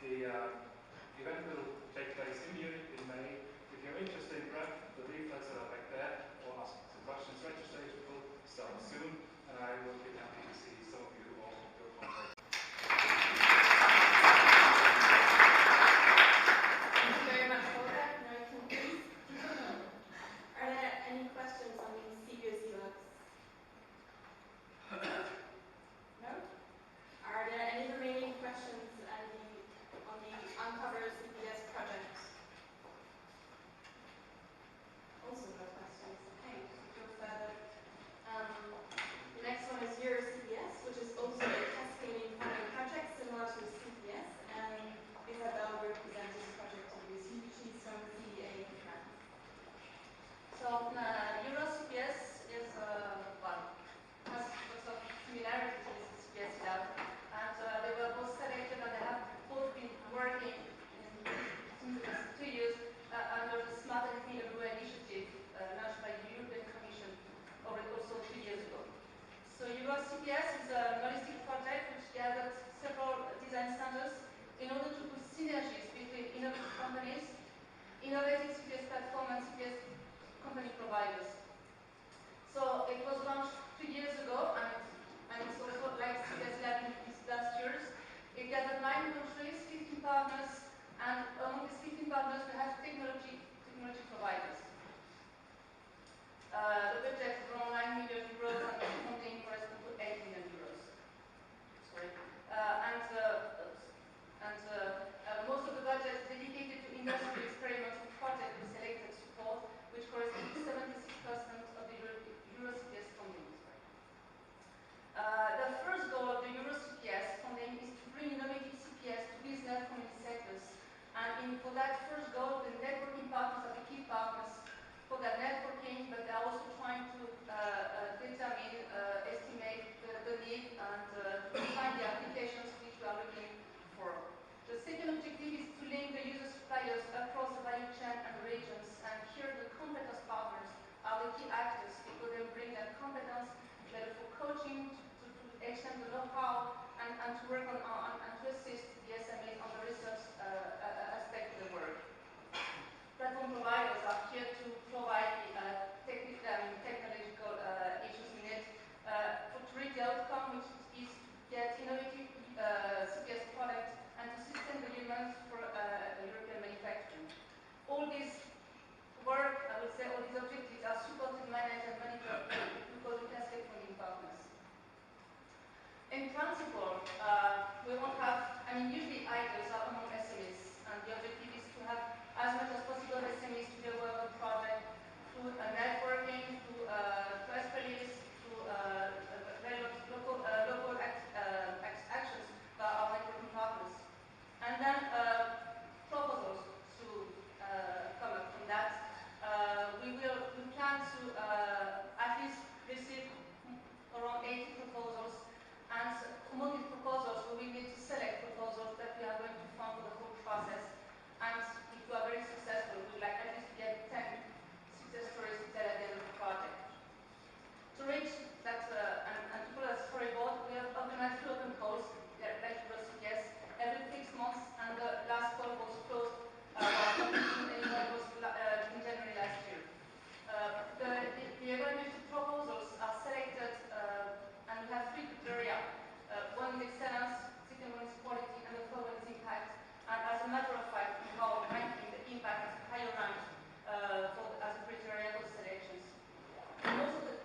The event will take place in Munich in May. If you're interested, grab the leaflets that are back there or ask some questions. Registration will start soon, and I will be happy to see some of you all your contact. Thank you very much for that. Now you can please. Are there any questions on the CPS ebooks? No? Are there any remaining questions on the Uncover CPS project? Also no questions. Okay, go further. The next one is EuroCPS, which is also a cascading funding project similar to CPS, and Isabel will present this project to you. She's from CEA in France. So EuroCPS is, well, has lots of similarities with CPS lab, and they were both selected and they have both been working since the last 2 years under the Smart Anything Everywhere initiative launched by the European Commission already also 2 years ago. So EuroCPS is a holistic project which gathered several design standards in order to put synergies between innovative companies, innovative CPS platform and CPS company providers. So it was launched 2 years ago, and it's also like CPS Lab in these last years. It gathered 9 countries, 15 partners, and among these 15 partners we have technology providers. The budget is around 9 million euros and the funding corresponds to 8 million euros. Sorry. Most of the budget is dedicated to industry experiments and project with selected support, which corresponds to 76% of the EuroCPS funding. The first goal of the EuroCPS funding is to bring innovative CPS to business community sectors. And for that first goal, the networking partners are the key partners for that networking, but they're also trying to determine, estimate the need and define the applications which we are looking for. The second objective is to link the user suppliers across the value chain and regions, and here the competence partners are the key actors because they bring their competence better for coaching, to extend the know-how, and to work on and to assist the SMEs on the research aspect of the work. Platform providers are here to provide technological issues in it to reach the outcome, which is to get innovative CPS products and to sustain the demand for European manufacturing. All this work, I would say, all these objectives are supported, managed, and monitored because we cascade funding partners. In principle, we won't have, usually ideas are among SMEs, and the objective is to have as much as possible SMEs to be aware of the project through networking, through press release, through local actions by our networking partners. And then proposals to come up from that. We plan to at least receive around 80 proposals, and among these proposals we will need to select proposals that we are going to fund for the whole process. And if we are very successful, we would like at least to get 10 success stories to tell at the end of the project. To reach that and to put a storyboard, we have organized 2 open calls, like EuroCPS, every 6 months, and the last call was closed in January last year. The evaluated proposals are selected, and we have 3 criteria. One is excellence, second one is quality, and the third one is impact. And as a matter of fact, we are ranking the impact higher ranked as a criteria for selections.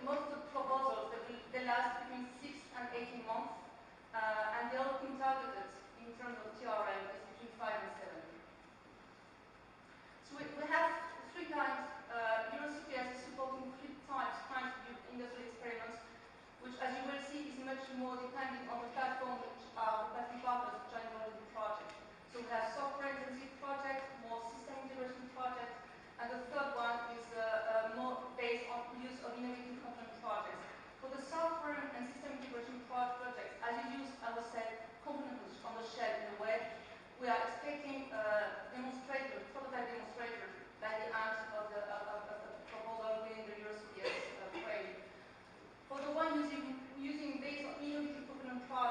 Most of the proposals they last between 6 and 18 months, and they all been targeted in terms of TRM is between 5 and 7. So we have 3 kinds. EuroCPS is supporting 3 kinds of industrial experiments, which, as you will see, is much more depending on the platform which are the platform partners which are involved in the project. So we have software-intensive project, more system integration project, and the third one is more based on use of innovative component projects. For the software and system integration projects, as you use, I would say, components on the shelf in a way, we are expecting prototype demonstrator by the end of the proposal within the EuroCPS frame. For the one using based on innovative component projects,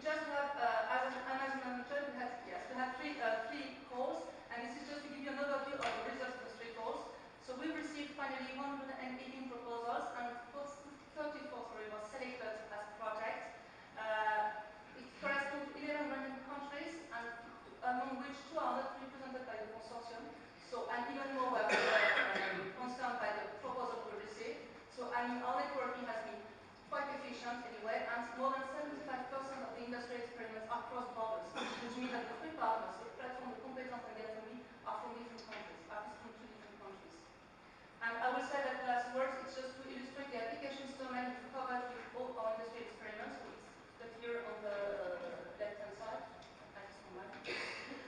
just have, as Amazon manager, we had three calls, and this is just to give you an overview of the results of the 3 calls. So we received finally 118 proposals, and 34 was selected as projects. It corresponds to 11 random countries, and among which 2 are not represented by the consortium. So, and even more were concerned by the proposal we received. So, I mean, our networking has been quite efficient anyway, and more than 75% of the industry experiments are cross borders, which means that the 3 partners, the platform, the competence, and the SME, are from different countries, are from 2 different countries. And I will say that last words, it's just to illustrate the applications domain we've covered with all our industry experiments. So it's here on the left-hand side.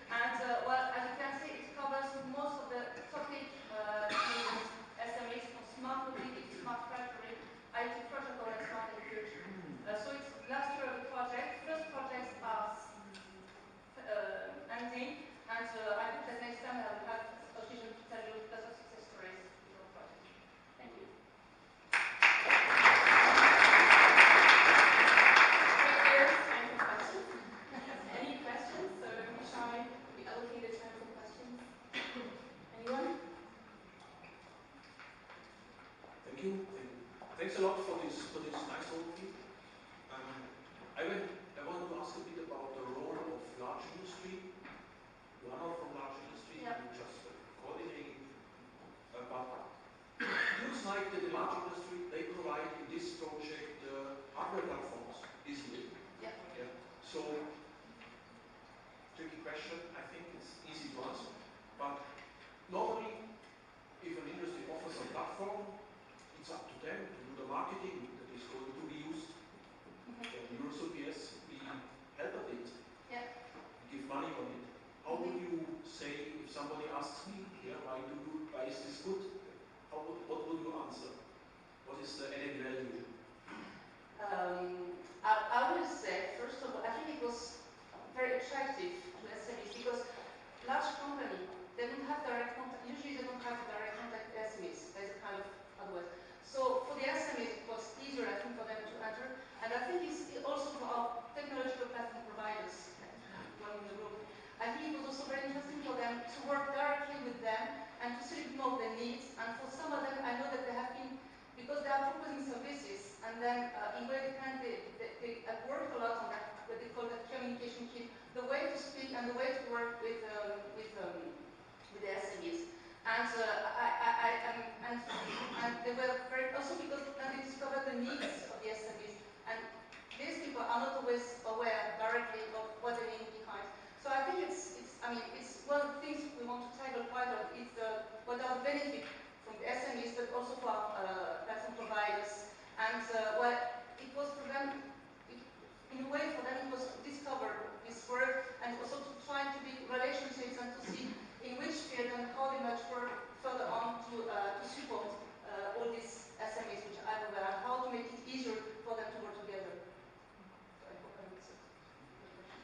And well, as you can see, it covers most of the topic SMEs from smart mobility, smart factory, IT protocol, and smart education. So it's last year of the project. First projects are ending, and I hope that next time I will have occasion to tell you lots of success stories with our project. Thank you. Time for questions. Any questions? So don't be shy. We allocated time for questions. Anyone? Thank you. Thanks a lot for this nice overview. I want to ask a bit about the role of large industry. You are not from large industry, Yeah. you just coordinating. But it looks like that the large industry, they provide in this project hardware platforms, isn't it? Yeah. Yeah. So, tricky question, I think it's easy to answer. But normally, if an industry offers a platform, it's up to them to do the marketing that is going to be used. SmartCPS, we help a bit. Yeah. We give money on it. How would you say if somebody asks me, yeah, why is this good? What would you answer? What is the added value? I will say, first of all, I think it was very attractive to SMEs because large company, they don't have direct contact. Usually they don't have direct contact with SMEs. There's a kind of otherwise. So for the SMEs, it was easier, I think, for them to enter. And I think it's also for our technological platform providers, one in the group. I think it was also very interesting for them to work directly with them and to see more of their needs. And for some of them, I know that they have been, because they are proposing services, and then in way they have worked a lot on that, what they call that communication kit, the way to speak and the way to work with the SMEs. And and they were very, also because then they discovered the needs of the SMEs. And these people are not always aware directly of what they need behind. So I think it's one of the things we want to tackle quite a lot is what are the benefits from the SMEs, but also for our platform providers. And well, it was for them, in a way for them it was to discover this work and also to try to build relationships and to see in which field and how they might work further on to support all these SMEs which are everywhere and how to make it easier for them to work together. So I hope I answered the question.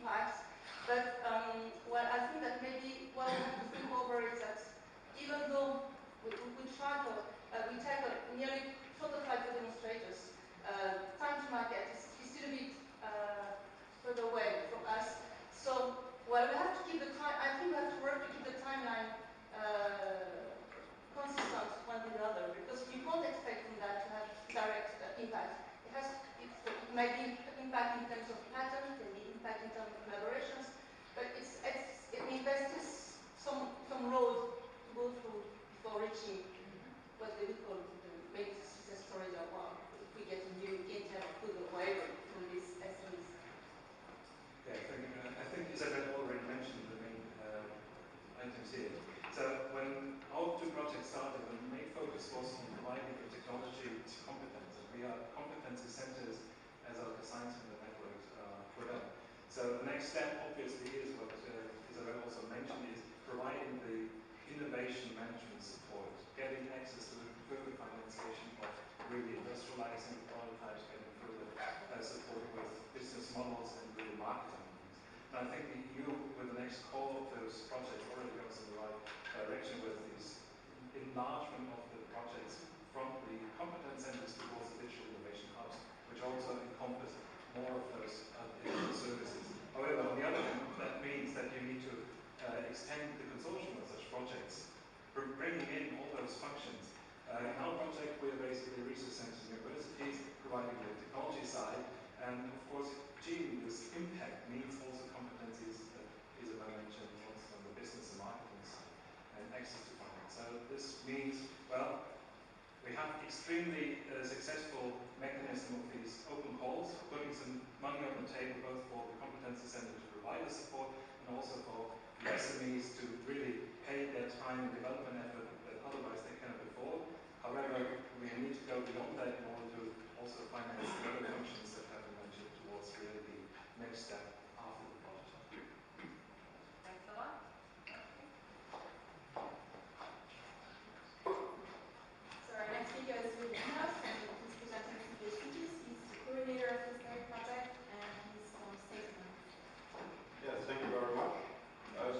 impacts. But well, I think that maybe what we have to think over is that even though we tackle nearly prototype demonstrators, time to market is still a bit further away from us. So, well, we have to keep the time. I think we have to work to keep the timeline consistent one with the other, because we can't expect from that to have direct impact. It might be impact in terms of pattern, it may be impact in terms of collaborations, but it may invest some road to go through before reaching what they would call maybe success stories or well, if we get a new intel or good or whatever from these SMEs. Yeah, I think Isabel already mentioned the main items here. So when our two projects started, the main focus was on providing the technology competence. And we are competency centers as our science center networks for them. So the next step obviously is what Isabel also mentioned, is providing the innovation management support, getting access to the further financiation of really industrializing the prototypes, getting further support with business models and really marketing. And I think the EU, with the next call of those projects, already goes in the right direction with this enlargement of the projects from the competence centers towards the digital innovation hubs, which also encompass more of those digital services. However, on the other hand, that means that you need to extend the consortium of such projects, bringing in all those functions. In our project, we are basically research centers and universities providing the technology side, and of course, achieving this impact needs also competencies that Isabel mentioned, also on the business and marketing side, and access to finance. So this means, well, we have extremely successful mechanism of these open calls, putting some money on the table both for the competency center to provide the support and also for the SMEs to really pay their time and development effort that otherwise they cannot afford. However, we need to go beyond that in order to also finance the other functions that have been mentioned towards really the next step after the project. Thanks a lot. So our next speaker is Ruben House, and he's presenting some case speeches. He's the coordinator of this very project, and he's from Statesman. Yes, thank you very much.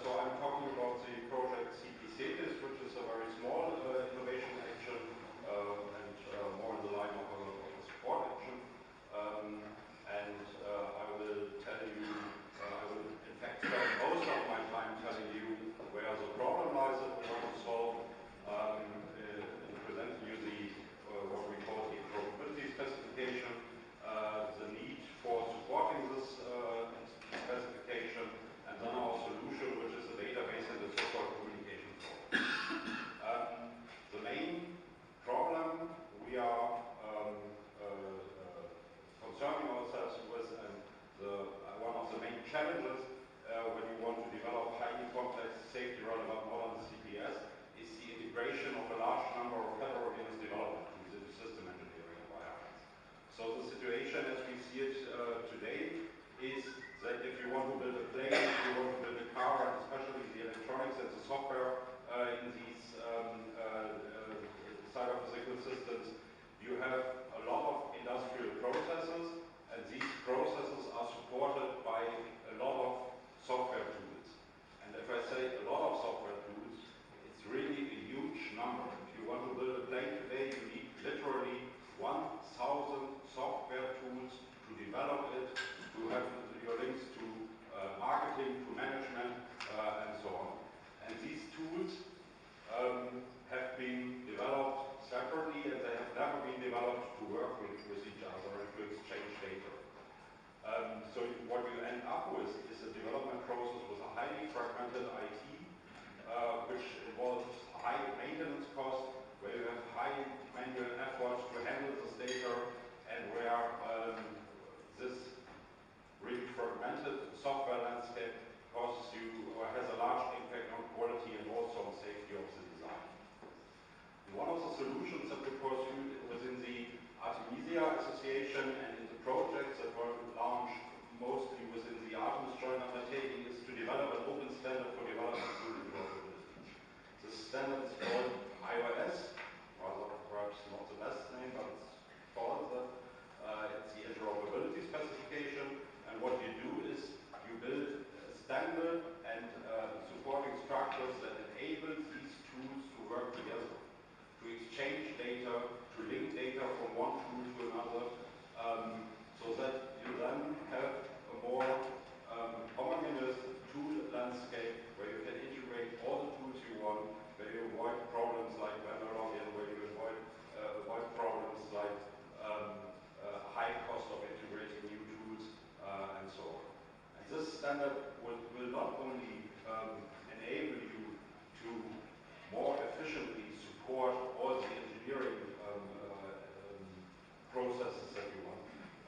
So I'm talking about the project SmartCPS, which is a very small innovation action and more in the line of a support action. I will tell you, I will in fact spend most of my time telling you where the problem lies that we want to solve, in presenting you the what we call the probability specification, the need for supporting this specification, and then our solution, which is a database and a so-called communication problem. The main problem we are concerning ourselves with, and one of the main challenges when you want to develop highly complex, safety-relevant modern CPS is the integration of a large number of heterogeneous development into the system engineering environments. So the situation as we see it today is that if you want to build a plane, if you want to build a car, and especially the electronics and the software in these cyber-physical systems, you have a lot of industrial processes, and these processes are supported by a lot of software tools. And if I say a lot of software tools, it's really a huge number. If you want to build a plane today, you need literally 1,000 software tools to develop it, to have your links to marketing, to management, and so on. And these tools have been developed separately, and they have never been developed to work with each other and to exchange data. So what you end up with is a development process with a highly fragmented IT, which involves high maintenance costs, where you have high manual efforts to handle this data, and where this really fragmented software landscape costs you, or has a large impact on quality and also on safety of the design. And one of the solutions that we pursued within the Artemisia Association and in the projects that were launched mostly within the Artemis joint undertaking is to develop an open standard for development tool interoperability. This standard is called iOS, rather perhaps not the best name, but it's called that. It's the interoperability specification, and what you do is you build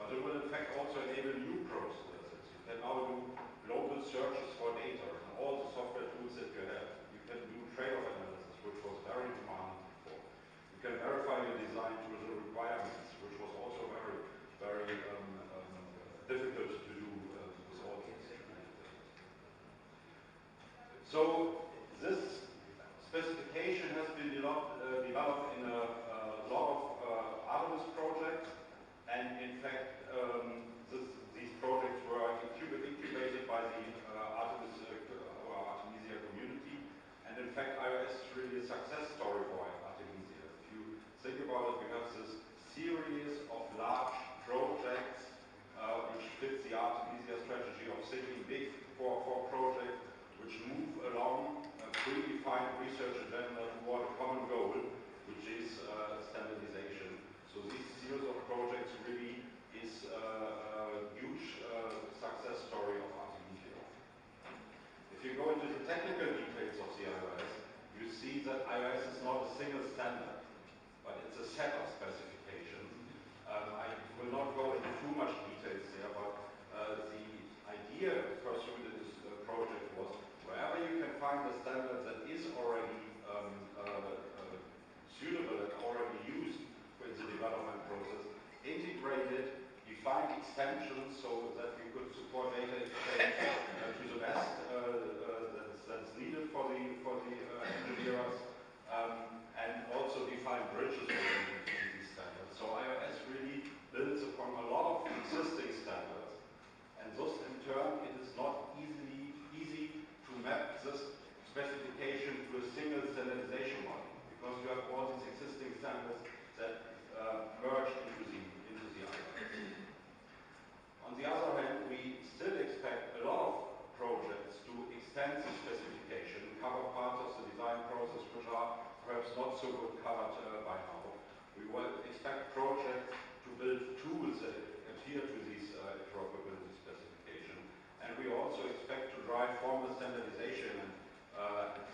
but it will in fact also enable new processes. You can now do global searches for data and all the software tools that you have. You can do trade-off analysis, which was very demanding before. You can verify your design to the requirements, which was also very, very difficult to do with all these. So this specification has been developed in a lot of Artemis projects, and in fact these projects were incubated by the Artemisia community, and in fact iOS is really a success story for Artemisia. If you think about it, we have this series of large projects which fits the Artemisia strategy of thinking big for projects, which move along a predefined research agenda toward a common goal, which is standardization. So this series of projects really is a huge success story of Artemisia. If you go into the technical details of the iOS, you see that iOS is not a single standard, but it's a set of specifications. I will not go into too much details there, but the idea pursued in this project was wherever you can find a standard that is already suitable and already used in the development process, integrate it, define extensions so that we could support data exchange to the best that's needed for the engineers, and also define bridges between these standards. So iOS really builds upon a lot of existing standards, and thus in turn it is not easy to map this specification to a single standardization model, because you have all these existing standards that merge into the iOS. On the other hand, we still expect a lot of projects to extend the specification, cover parts of the design process which are perhaps not so good covered by now. We will expect projects to build tools that adhere to these interoperability specification, and we also expect to drive formal standardization and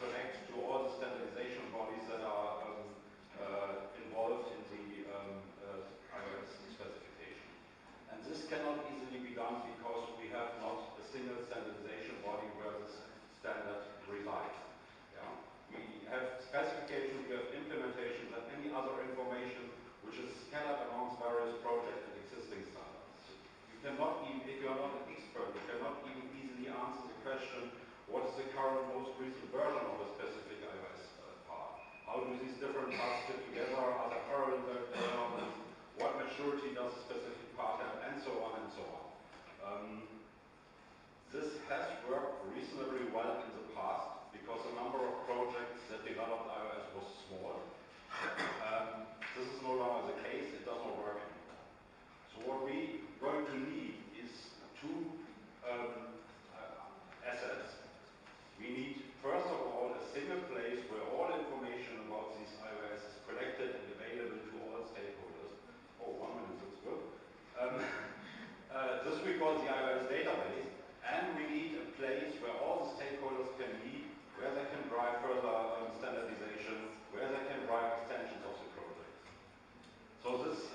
connect to all the standardization bodies that are involved in the iOS specification. And this cannot easily be done because we have not a single standardization body where this standard resides. Yeah? We have specifications, we have implementations, and any other information which is scattered amongst various projects and existing standards. You cannot even, if you are not an expert, you cannot even easily answer the question, what is the current most recent version of a specific iOS part? How do these different parts fit together? Are there parallel developments? What maturity does a specific part have? And so on and so on. This has worked reasonably well in the past because the number of projects that developed iOS was small. This is no longer the case, it does not work anymore. So what we're going to need is two assets. We need, first of all, a single place where all information about these iOS is collected and available to all stakeholders. Oh, 1 minute, that's good. This we call the iOS database, and we need a place where all the stakeholders can meet, where they can drive further standardization, where they can drive extensions of the project. So this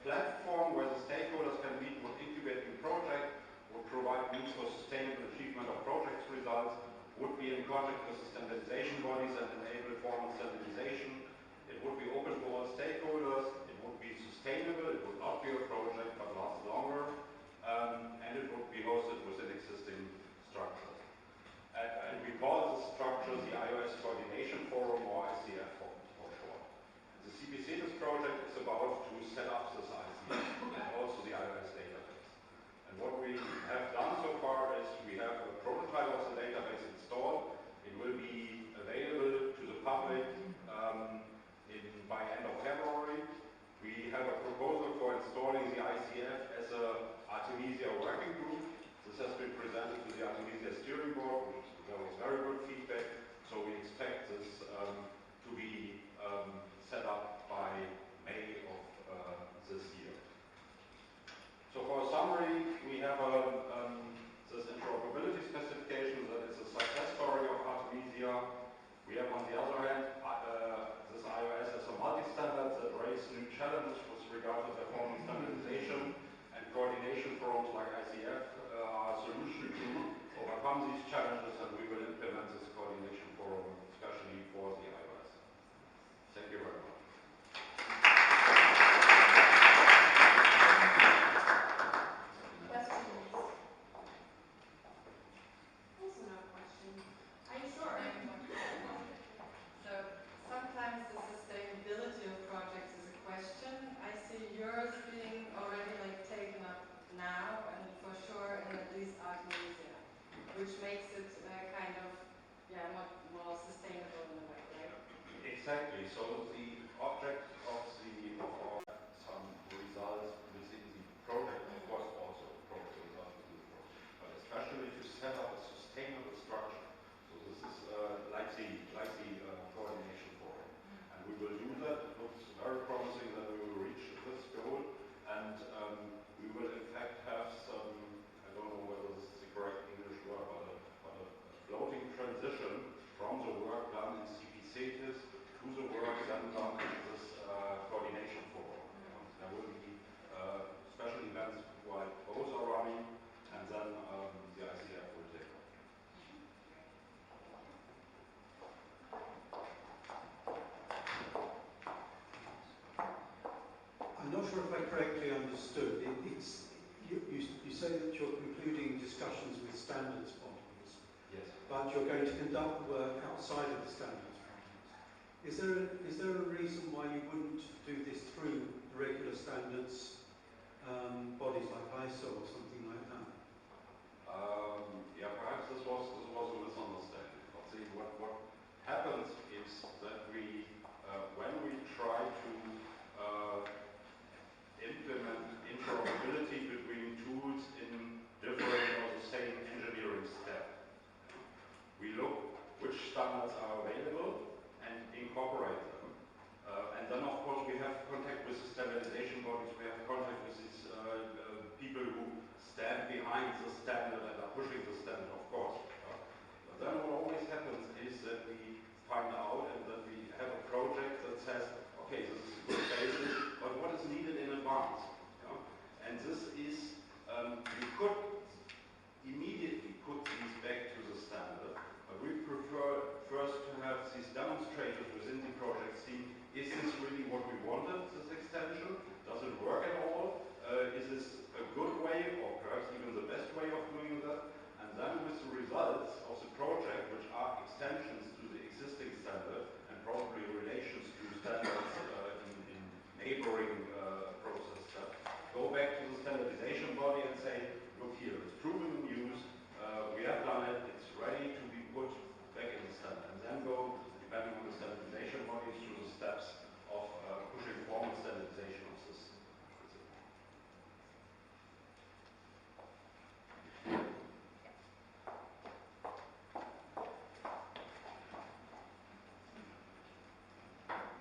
platform where the stakeholders can meet would incubate new projects, would provide means for sustainable achievement of project results, would be in contact with the standardization bodies and enable formal standardization. It would be open to all stakeholders, it would be sustainable, it would not be a project but last longer, and it would be hosted within existing structures. And we call this structure the iOS Coordination Forum, or ICF for short. The CPCS project is about to set up this ICF and also the iOS database. And what we have done so far is we have a prototype of the database installed. It will be available to the public by end of February. We have a proposal for installing the ICF as a Artemisia working group. This has been presented to the Artemisia steering board, which there was very good feedback. So we expect this to be set up by May of this year. So for a summary, we have this interoperability specification that is a success story of Artemisia. We have on the other hand this iOS as a multi-standard that raises new challenges with regard to performance standardization, and coordination forums like ICF are a solution to overcome these challenges, and we will implement this coordination forum especially for the iOS. Thank you very much. Questions? Also no questions. Are you sure? So sometimes the sustainability of projects is a question. I see yours being already like taken up now and for sure in at least Artemisia, which makes it kind of more sustainable in a way, right? Exactly. So the object of some results within the project, of course, also project results within the project, but especially to set up a sustainable structure. So this is like the coordination forum, and we will do that. It looks very promising that we will reach this goal, and we will in fact have some, I don't know whether this is the correct English word, but a floating transition from the work done in CPCs to the work then done in this coordination forum. There will be special events while both are running, and then the ICF will take off. I'm not sure if I correctly understood. You say that you're concluding discussions with standards bodies, yes, but you're going to conduct work outside of the standards bodies. Is there a reason why you wouldn't do this through the regular standards bodies like ISO or something like that? Yeah, perhaps this was a misunderstanding. But see, what happens is that we, when we try to implement interoperability between tools in different or the same engineering step, we look which standards are available and incorporate them. And then, of course, we have contact with the standardization bodies, we have contact with these people who stand behind the standard and are pushing the standard, of course. But then what always happens is that we find out and that we have a project that says, okay, this is a good basis, but what is needed in advance? And this is, you could immediately put these back to the standard, but we prefer first to have these demonstrators within the project see, is this really what we wanted, this extension? Does it work at all? Is this a good way, or perhaps even the best way of doing that? And then with the results of the project, which are extensions to the existing standard, and probably relations to standards in neighboring process steps, go back to the standardization body and say, look here, it's proven in use, we have done it, it's ready to be put back in the standard. And then go, depending on the standardization body, through the steps of pushing formal standardization of this.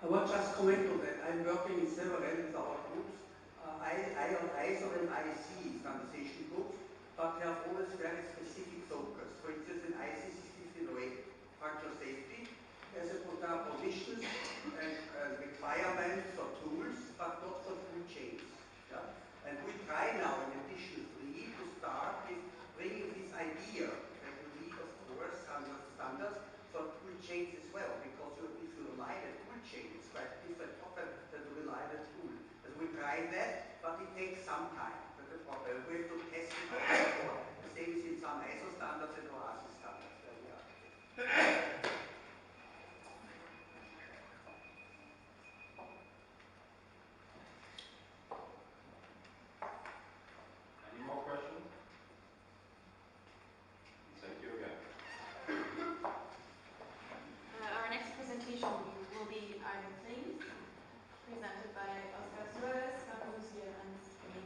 I want just comment on that. I'm working in several with our groups. ISO and IC standardization groups, but they have always very specific focus. For instance, in IC 1608, functional safety, there's a put down conditions and requirements for tools, but not for tool chains. Yeah? And we try now in edition 3 to start with bringing this idea that we need, of course, standards for tool chains as well, because if you rely on a tool chain, it's quite different than to rely on a tool. And we try that, but it takes some time. That's the problem. We have to test it before. The same is in some ISO standards and OASIS standards where we are. Any more questions? Thank you again. Our next presentation will be Item Things, presented by Dolores Ordóñez and me.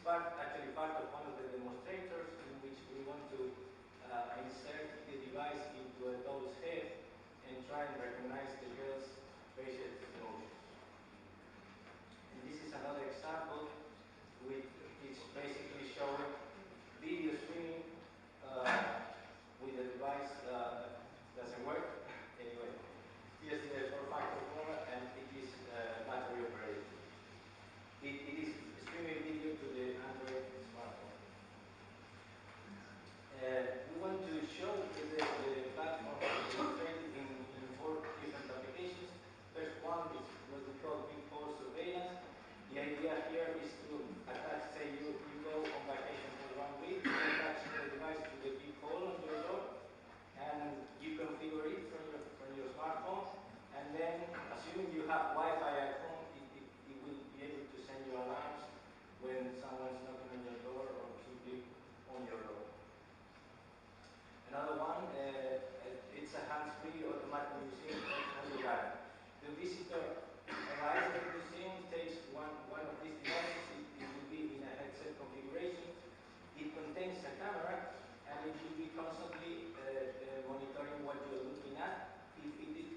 actually part of one of the demonstrators in which we want to insert the device into a doll's head and try and recognize the girl's facial emotions. And this is another example which is basically showing video streaming with the device doesn't work. Anyway, here's the 4-factor camera and it is battery operated. It is streaming video to the Android smartphone. We want to show the platform demonstrated in 4 different applications. First one is what we call big pole surveillance. The idea here is to attach, say you go on vacation for 1 week, you attach the device to the big hole on your door, and you configure it from your smartphone, and then assuming you have Wi-Fi at home, it will be able to send you alarms when someone's knocking on your door or simply on your door. Another one, it's a hands-free automatic museum on the garden. The visitor arrives at the museum, takes one of these devices, it will be in a headset configuration. It contains a camera and it will be constantly monitoring what you're looking at. If it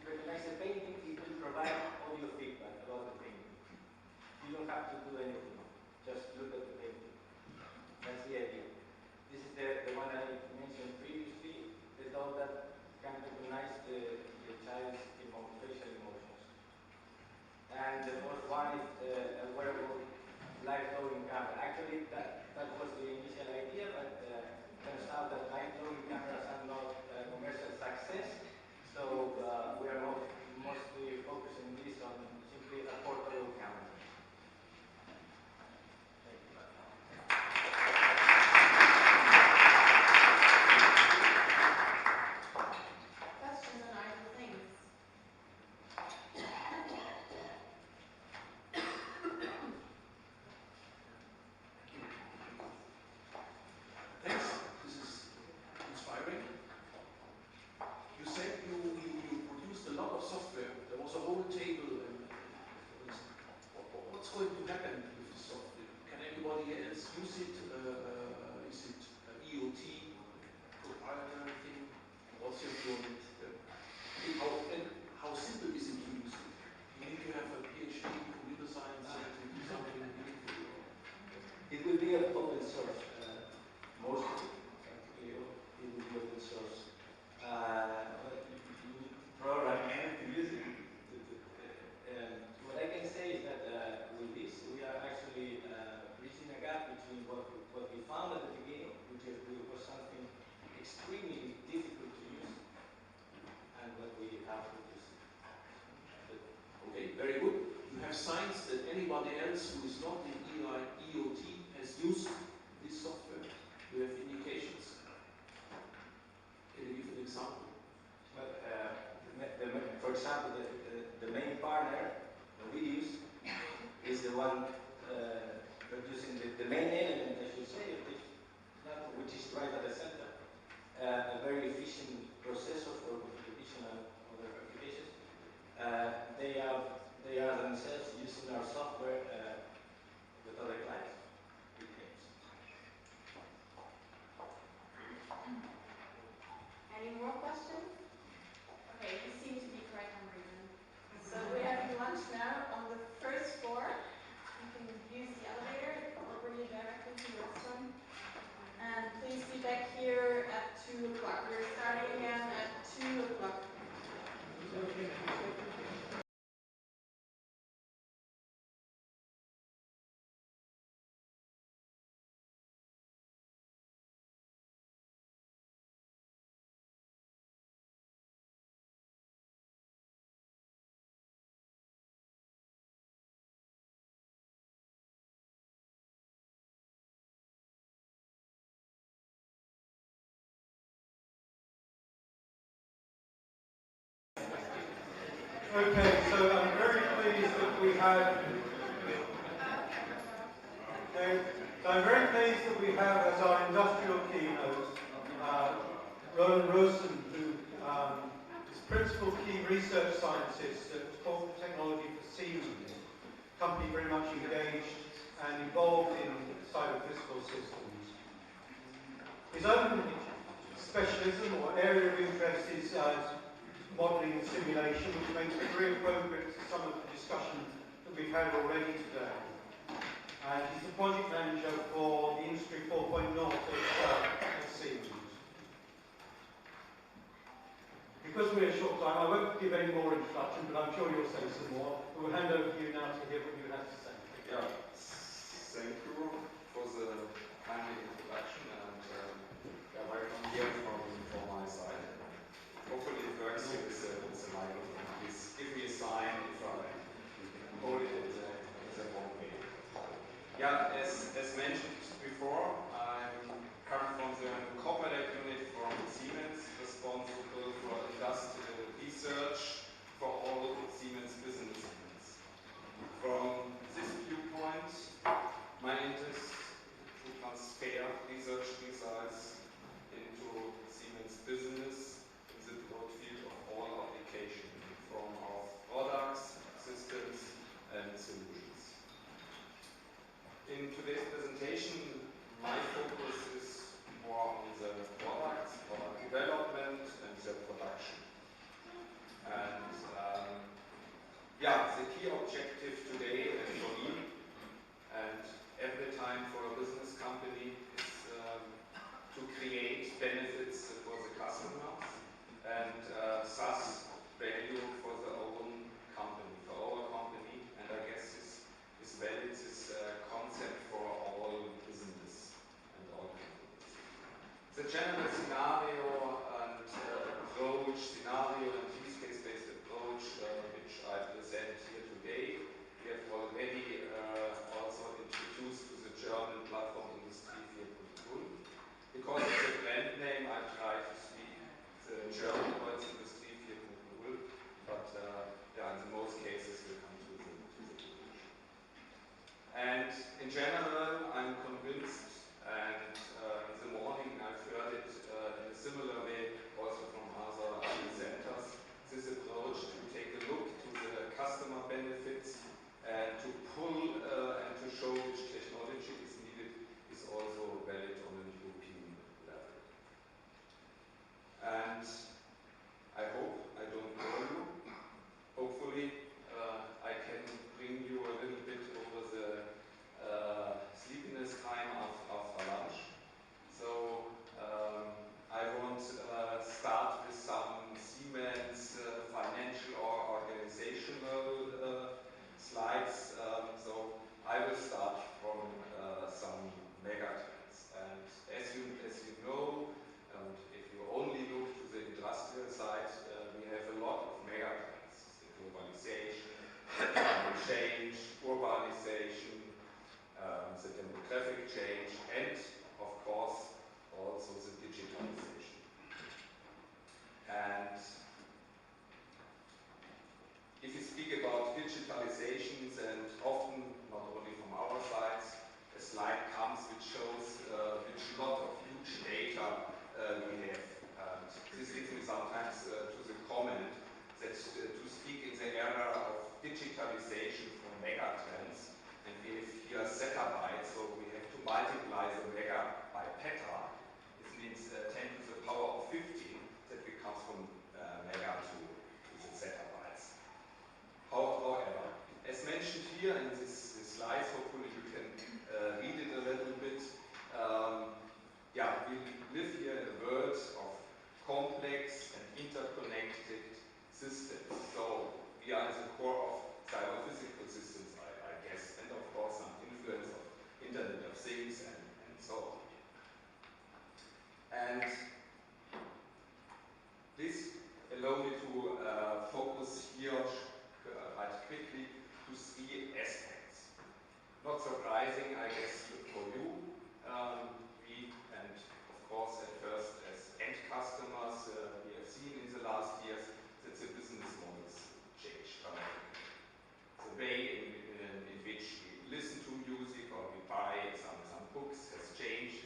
recognizes a painting, it will provide audio feedback about the painting. You don't have to do anything, just look at the painting. That's the idea. This is the one I mentioned previously, the doll that can recognize the child's facial emotions. And the fourth one is a wearable light-blowing camera. Actually, that was the initial idea, but turns out that light-blowing cameras are not a commercial success. So we are mostly focusing this on simply a portable camera. Questions on either things? Thanks. This is inspiring. You said you produced a lot of software. There was a whole table. What's going to happen with this software? Can anybody else use it? Is it EOT, proprietary thing? What's your view on it? How simple is it to use it? You need to have a PhD in computer science to do something meaningful. It will be open source. Most of it, practically, it will be open source. Program to use it. What I can say is that with this, we are actually bridging a gap between what we found at the beginning, which was something extremely difficult to use, and what we have produced. Okay, very good. You have signs that anybody else who is not in EOT has used this software. You have indications. Can you give an example? For example, the main partner that we use is the one producing the main element, I should say, of this platform, which is right at the center. A very efficient processor for competition and other applications. They are themselves using our software with other clients. Any more questions? Okay, you seem to be quite hungry then. So we're having lunch now on the first floor. You can use the elevator, it will bring you directly to the restaurant. And please be back here at 2 o'clock. We're starting again at 2 o'clock. Okay, so I'm very pleased that we have. Okay, so I'm very pleased that we have as our industrial keynote Roland Rosen, who is principal key research scientist at Corporate Technology for Siemens, a company very much engaged and involved in cyber-physical systems. His own specialism or area of interest is modelling and simulation, which makes it very appropriate to some of the discussion that we've had already today. And he's the project manager for the Industry 4.0 at Siemens. Because we're a short time, I won't give any more introduction, but I'm sure you'll say some more. We'll hand over to you now to hear what you have to say. Yeah, thank you for the kindly introduction, and welcome here from my side. Hopefully it works here with the microphone. Please give me a sign if I hold it in the wrong way. Yeah, as mentioned before, I'm coming from the corporate unit from Siemens, responsible for industrial research for all Siemens business units. From this viewpoint, my interest to transfer research results into Siemens business in the broad field of all applications, from our products, systems, and solutions. In today's presentation, my focus is more on the products, product development, and the production. And the key objective today for me and every time for a business company is to create benefits for the customers and thus value for the own company, for our company, and I guess is valid, this concept for all business and all companies. The general scenario and use case-based approach which I present here today, we have already also introduced to the German platform Industry 4.0. Because it's a brand name, I try to speak the German words Industry 4.0, but in most cases we come to the conclusion. And in general, I'm convinced, and in the morning I've heard it in a similar way also from other presenters, this approach to take a look to the customer benefits and to pull and to show which technology is needed is also valid on a European level. And I hope I don't bore you. Hopefully I can bring you a little bit over the sleepiness time after lunch. So I won't start with some Siemens financial or organizational slides. So I will start from some megatrends. And as you know, and if you only look to the industrial side, we have a lot of megatrends. The globalization, climate change, urbanization, the demographic change, and of course also the digitalization. And if you speak about digitalizations, and often, not only from our sides, a slide comes which shows which lot of huge data we have. And this leads me sometimes to the comment that to speak in the era of digitalization for megatrends, and we have here zettabytes, so we have to multiply the mega by peta. This means 10 to the power of 15, that becomes from mega to the zettabytes. However, as mentioned here in this slides, hopefully you can read it a little bit. We live here in a world of complex and interconnected systems. So we are at the core of cyber-physical systems, I guess, and of course some influence of Internet of Things and so on. And this allow me to focus here quite quickly to three aspects. Not surprising, I guess, for you. We, and of course at first as end customers, we have seen in the last years that the business models change dramatically. The way in which we listen to music or we buy some books has changed.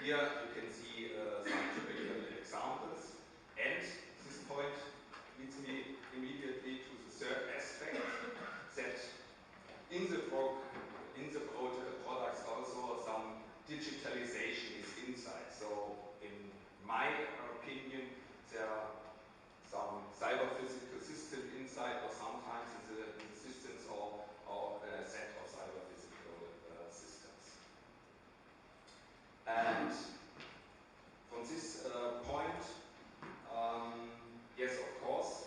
here you can see some typical examples. And this point leads me immediately to the third aspect, that in the products also some digitalization is inside. So in my opinion, there are some cyber-physical system inside, or sometimes in the systems or a set of cyber-physical systems. And from this point, yes, of course,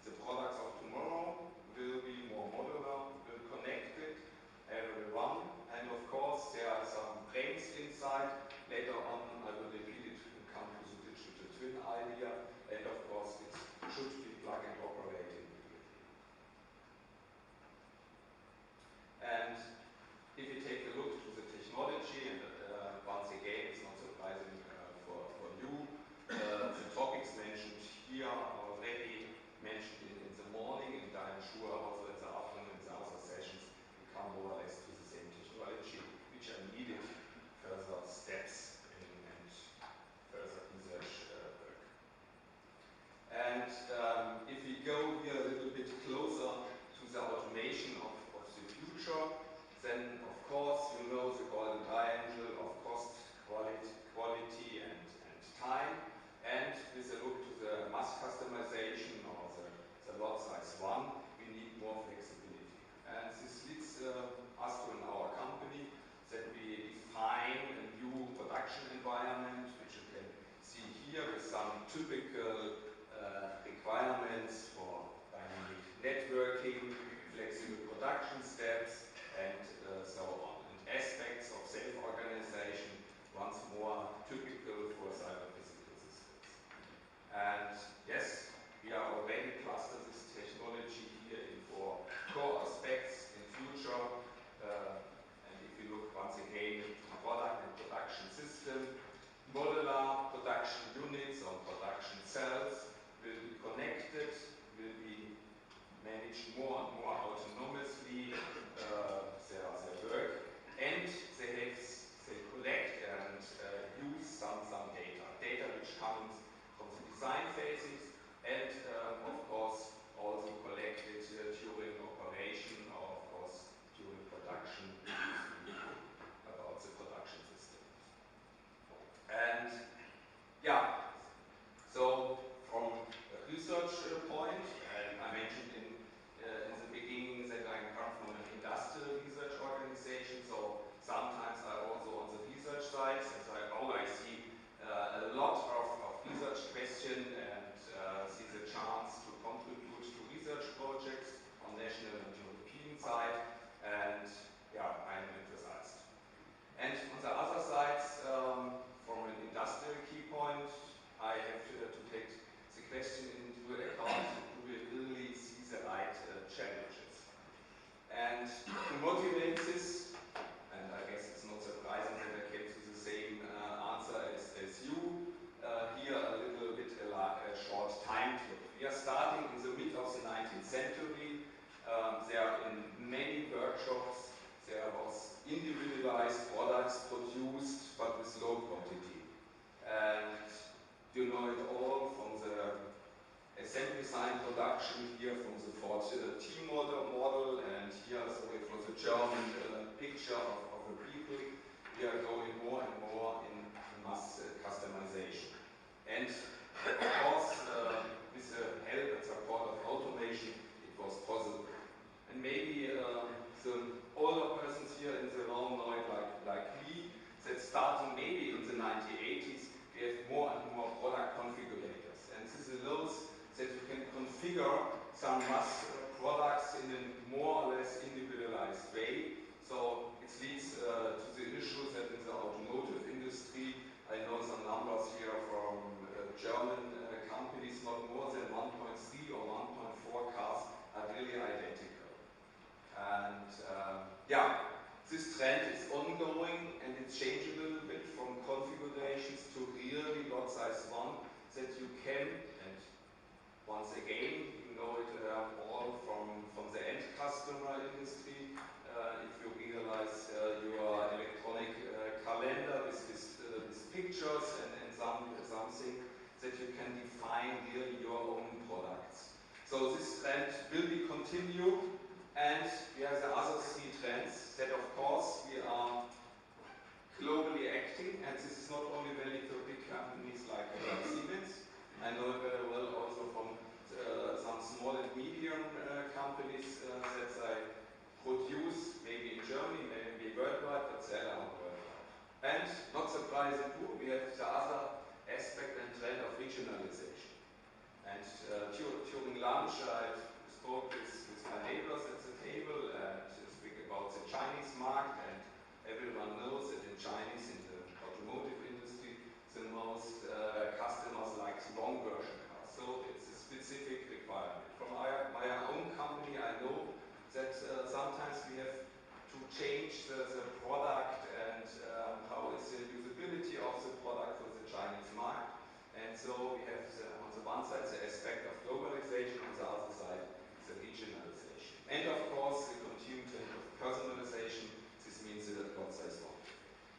the products of tomorrow will be more modular, will connected, and will run. And of course, there are some brains inside. Later on, I will repeat it and come to the digital twin idea. And of course, it should be plug and operating. And if you take a look to the technology, and once again, it's not surprising for you, the topics mentioned here are already mentioned in the morning, and I'm sure also in the afternoon and the other sessions come more or less to the same technology, which are needed further steps and further research work. And if we go here a little bit closer to the automation of the future, then of course you know the golden triangle of cost, quality and time. And with a look to the mass customization or the lot size 1, we need more flexibility. And this leads us to in our company that we define a new production environment, which you can see here with some typical requirements for dynamic networking, flexible production steps, and so on. And aspects of self-organization, once more typical for cyber-physical systems. And yes, we are already clustered this technology here in 4 core aspects in future. And if you look once again to product and production system, modular production units or production cells will be connected, will be managed more and more autonomously their work, and they collect and use some data which comes from the design phases, and of course also collected during operation or of course during production about the production system. And yeah, so from a research point, and I mentioned in the beginning that I come from an industrial research organization, so sometimes I'm also on the research side, and so I see a lot of research questions and see the chance to contribute to research projects on national and European side, and yeah, I'm interested. And on the other side, from an industrial key point, I have to take the question into account, do we really see the right challenges? And to motivate this, and I guess it's not surprising that I came to the same answer as you, here a little bit a short time clip. We are starting in the mid of the 19th century. There are in many workshops, there was individualized products produced, but with low quantity. And you know it all from the assembly sign production here from the Ford T model, and here, sorry for the German picture of the people, we are going more and more in mass customization. And of course, with the help and support of automation, it was possible. And maybe the older persons here in the room know it like me, that starting maybe in the 1980s, we have more and more product configurators. And this allows that you can configure some mass products in a more or less individualized way. So it leads to the issue that in the automotive industry, I know some numbers here from German companies, not more than 1.3 or 1.4 cars are really identical. And yeah, this trend is ongoing and it's changing a little bit from configurations to really lot size 1 that you can, and once again, you know it all from the end customer industry. If you realize your electronic calendar with this picture pictures and something that you can define really your own products. So this trend will be continued, and we have the other three trends that of course we are globally acting, and this is not only valid for big companies like Siemens. I know very well also from some small and medium companies that they produce maybe in Germany, maybe worldwide, but they are not worldwide. And not surprising too, we have the other aspect and trend of regionalization. And during lunch I spoke with my neighbors at the table and speak about the Chinese market, and everyone knows that in Chinese, in the automotive industry, the most customers like long version cars. So it's a specific requirement. From my own company, I know that sometimes we have to change the product and how is the usability of the product for the Chinese market. And so we have on the one side the aspect of globalization, on the other side the regionalization. And of course the continued trend of personalization. This means that God says one.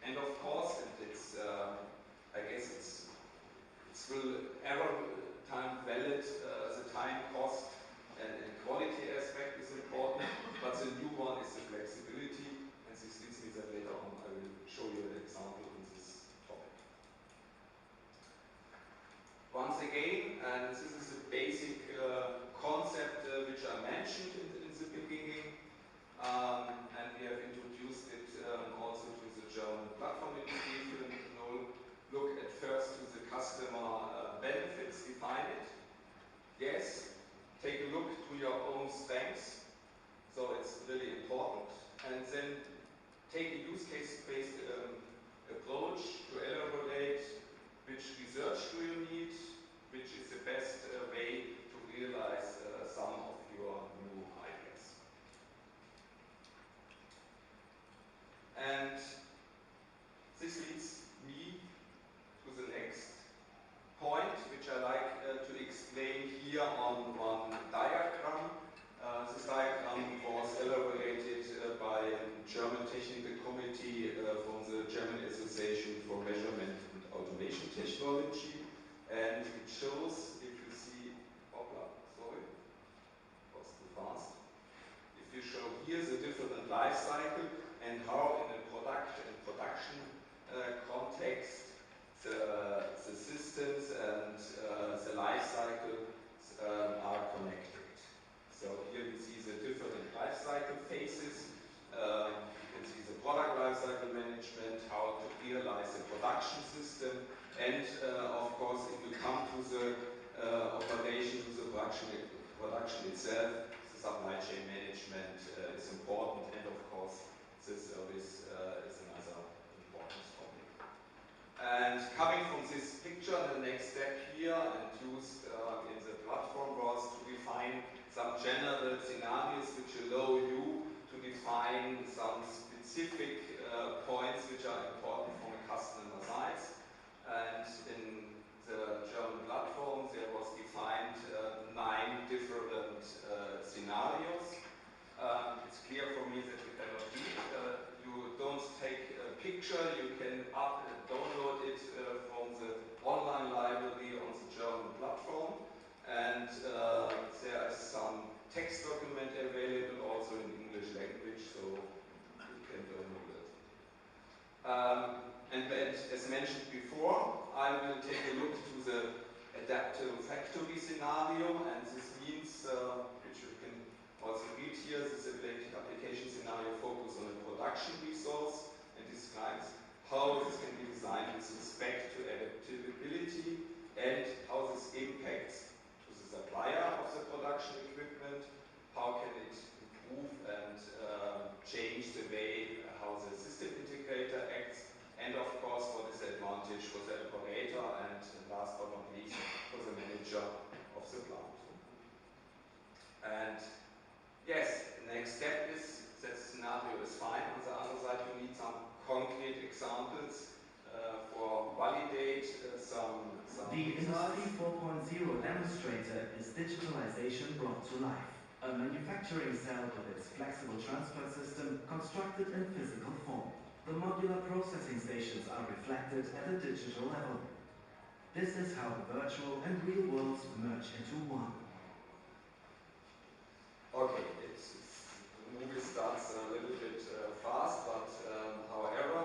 And of course, and it's I guess it's will ever time valid, the time cost and quality aspect is important, but the new one is the flexibility, and this leads me that later on I will show you an example on this topic. Once again, and this is a basic concept which I mentioned in the beginning, and we have introduced it also to the German platform industry. If you look at first to the customer benefits, define it. Yes, take a look to your own strengths, so it's really important, and then take a use case-based approach to elaborate which research do you need, which is the best way to realize some of your new ideas. And this leads me to the next point, which I like to explain here on one diagram. This diagram was elaborated by a German technical committee from the German Association for Measurement and Automation Technology, and it shows, if you see, sorry, was too fast. If you show here the different life cycle and how in a production context the systems and the life cycles are connected. So here we see the different life cycle phases. You can see the product life cycle management, how to realize the production system, and of course if you come to the operation, to the production itself, the supply chain management is important, and of course the service is another important topic. And coming from this picture, the next step here and used in the platform was to define some general scenarios which allow you to define some specific points which are important from a customer side. And in the German platform there was defined 9 different scenarios. It's clear for me that you cannot read. You don't take a picture, you can download it from the online library on the German platform. And there is some text document available also in English language, so you can download it. And as mentioned before, I will take a look to the adaptive factory scenario, and this means, which you can also read here, this application scenario focus on a production resource and describes how this can be designed with respect to adaptability and how this impacts to the supplier of the production equipment, how can it improve and change the way how the system integrator acts, and of course what is the advantage for the operator, and last but not least for the manager of the plant. And yes, the next step is that scenario is fine. On the other side you need some concrete examples for validate some The Industry 4.0 demonstrator is digitalization brought to life. A manufacturing cell with its flexible transport system constructed in physical form. The modular processing stations are reflected at a digital level. This is how the virtual and real worlds merge into one. Okay, the movie starts a little bit fast, but however,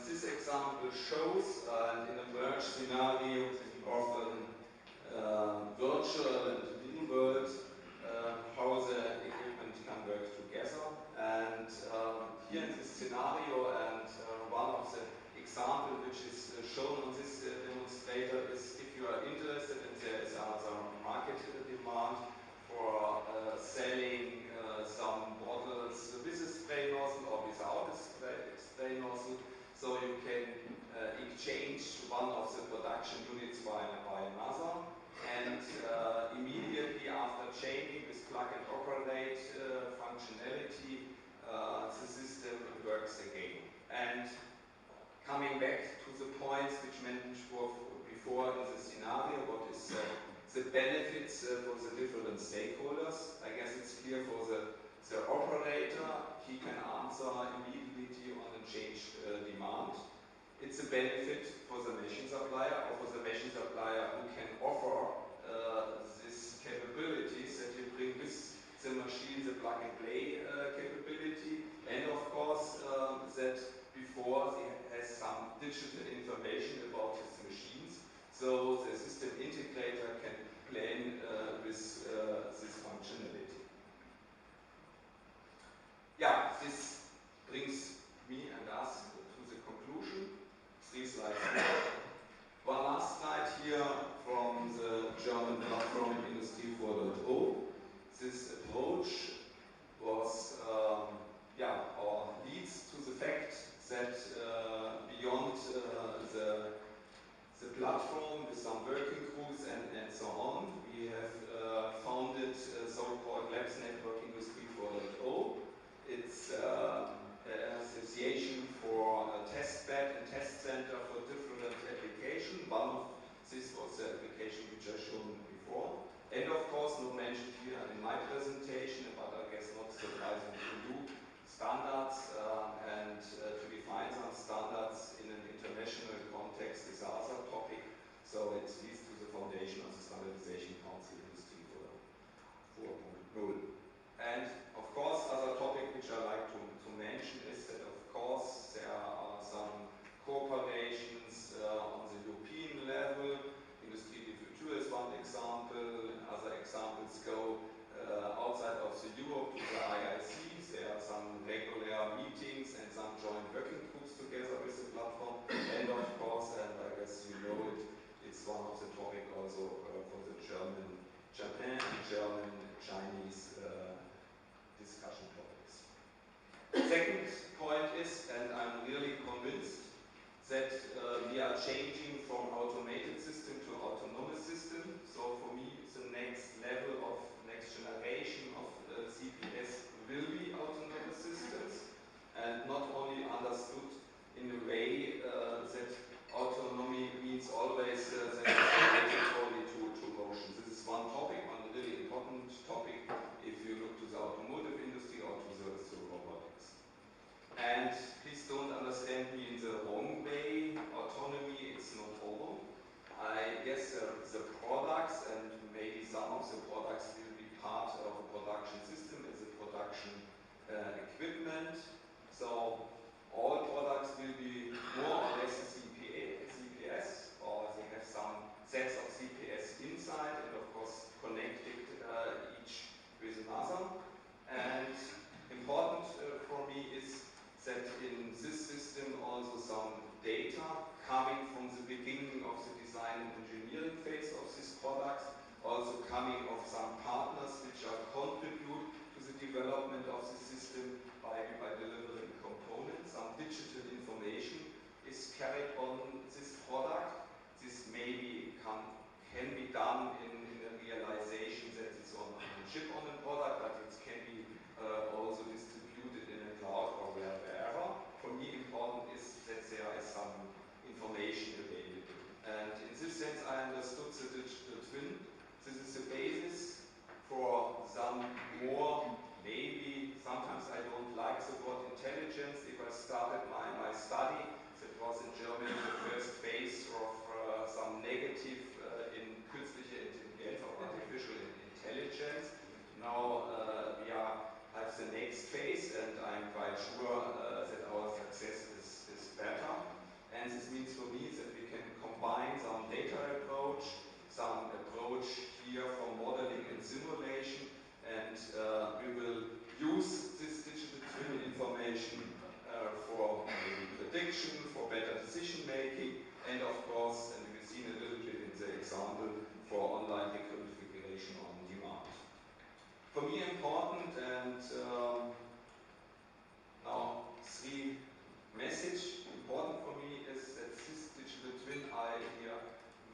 this example shows in a merge scenario of virtual and real world how the equipment can work together. And here in this scenario, and one of the examples which is shown on this demonstrator is if you are interested and there is another market demand for selling some bottles with a spray nozzle or without a spray nozzle, so you can exchange one of the production units by another, and immediately after changing this plug and operate functionality, the system works again. And coming back to the points which mentioned before in the scenario, what is the benefits for the different stakeholders. I guess it's clear for the operator, he can answer immediately on a changed demand. It's a benefit for the machine supplier, or for the machine supplier who can offer these capabilities that you bring with the machine, the plug and play capability, and of course that before he has some digital information about his machines, so the system integrator can plan with this functionality. Yeah, this brings me and us to the conclusion. 3 slides more. One last slide here from the German platform Industry 4.0. This approach was, or leads to the fact that beyond the platform with some working groups and so on, we have founded so-called Labs Network Industry 4.0. It's an association for a test bed and test center for different applications. One of this was the application which I shown before. And of course, not mentioned here in my presentation, but I guess not surprising to you, standards and to define some standards in an international context is another topic. So it leads to the foundation of the Standardization Council Industry 4.0. And of course, other topic which I like to mention is that of course there are some cooperations on the European level. Industrie du Futur is one example. Other examples go outside of the Europe to the IICs. There are some regular meetings and some joint working groups together with the platform. And of course, and I guess you know it, it's one of the topic also for the Japan and German-Chinese discussion topics. Second point is, and I'm really convinced, that we are changing from automated system to autonomous system. So for me, the next level of next generation of CPS will be autonomous systems, and not only understood in a way that autonomy means always that it's related only to motion. This is one topic, one really important topic if you look to the automotive industry or to the robotics. And please don't understand me in the wrong way. Autonomy is not all. I guess the products, and maybe some of the products will be part of a production system as a production equipment. So all products will be more or less a CPS, or they have some sets of CPS inside, and of course connected each with another. And important for me is that in this system also some data coming from the beginning of the design and engineering phase of these products, also coming of some partners which are contribute to the development of the system by delivering components. Some digital information is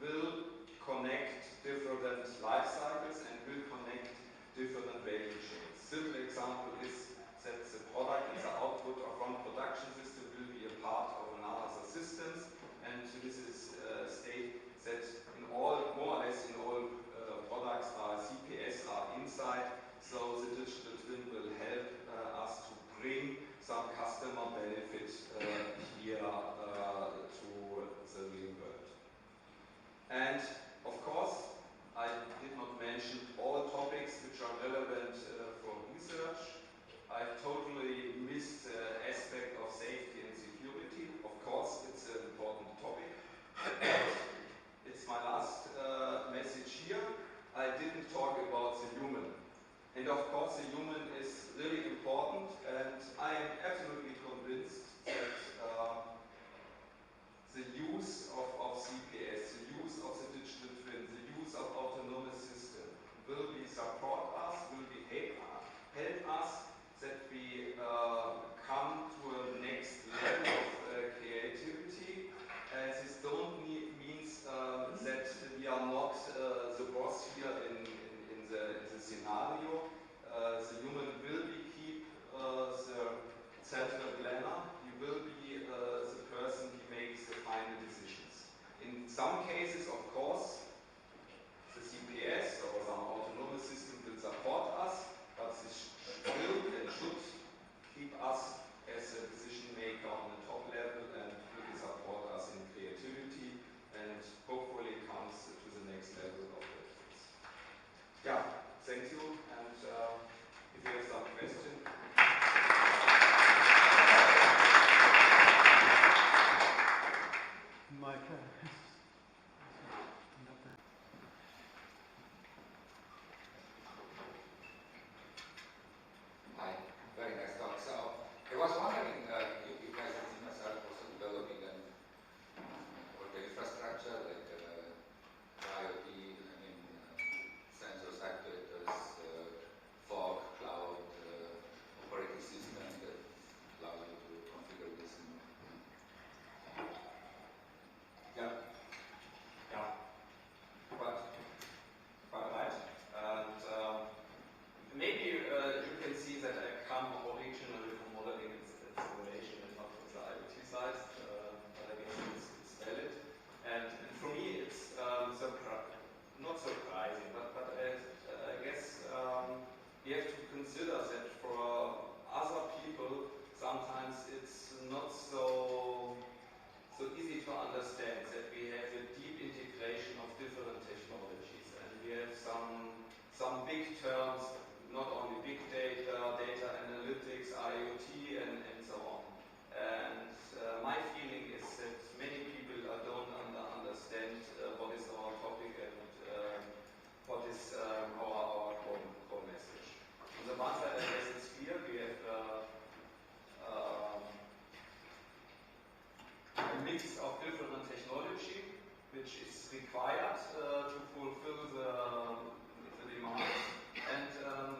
will connect different life cycles and will connect different value chains. Simple example is that the product and the output of one production system will be a part of another systems, and this is state that in all, more or less in all products are CPS are inside, so the digital twin will help us to bring some customer benefit here to the real world. And of course, I did not mention all topics which are relevant for research. I totally missed the aspect of safety and security. Of course, it's an important topic. It's my last message here. I didn't talk about the human. And of course, the human is really important, and I am absolutely convinced that the use of CPS, the use of the digital twin, the use of autonomous system will be support us, will be help us that we come to a next level of creativity. And this don't means that we are not the boss here in the scenario. The human will be keep the central planner. He will be the person who makes the final decisions. In some cases, of course, the CPS or some autonomous system will support us, but this will and should keep us as a decision maker on the top level and really support us in creativity and hopefully comes to the next level of benefits. Yeah, thank you, and if you have some questions. Hi, very nice talk. So I was wondering, you guys have seen myself also developing all the infrastructure like IoT, sensors, actuators, fog, cloud, operating system that allows you to configure this. Yeah. Quite right. And maybe you can see that I come originally from modeling and simulation and not from the IoT side, but I guess it's valid. And for me, it's not surprising, but I guess we have to consider that for other people, sometimes it's not so easy to understand that we have a deep integration of different technologies, and we have some big terms, not only big data, data analytics, IoT, and so on. And my feeling is that many people don't understand what is our topic and what is our core message. On the one side, I guess it's clear we have a mix of different technology which is required to fulfill the demands. And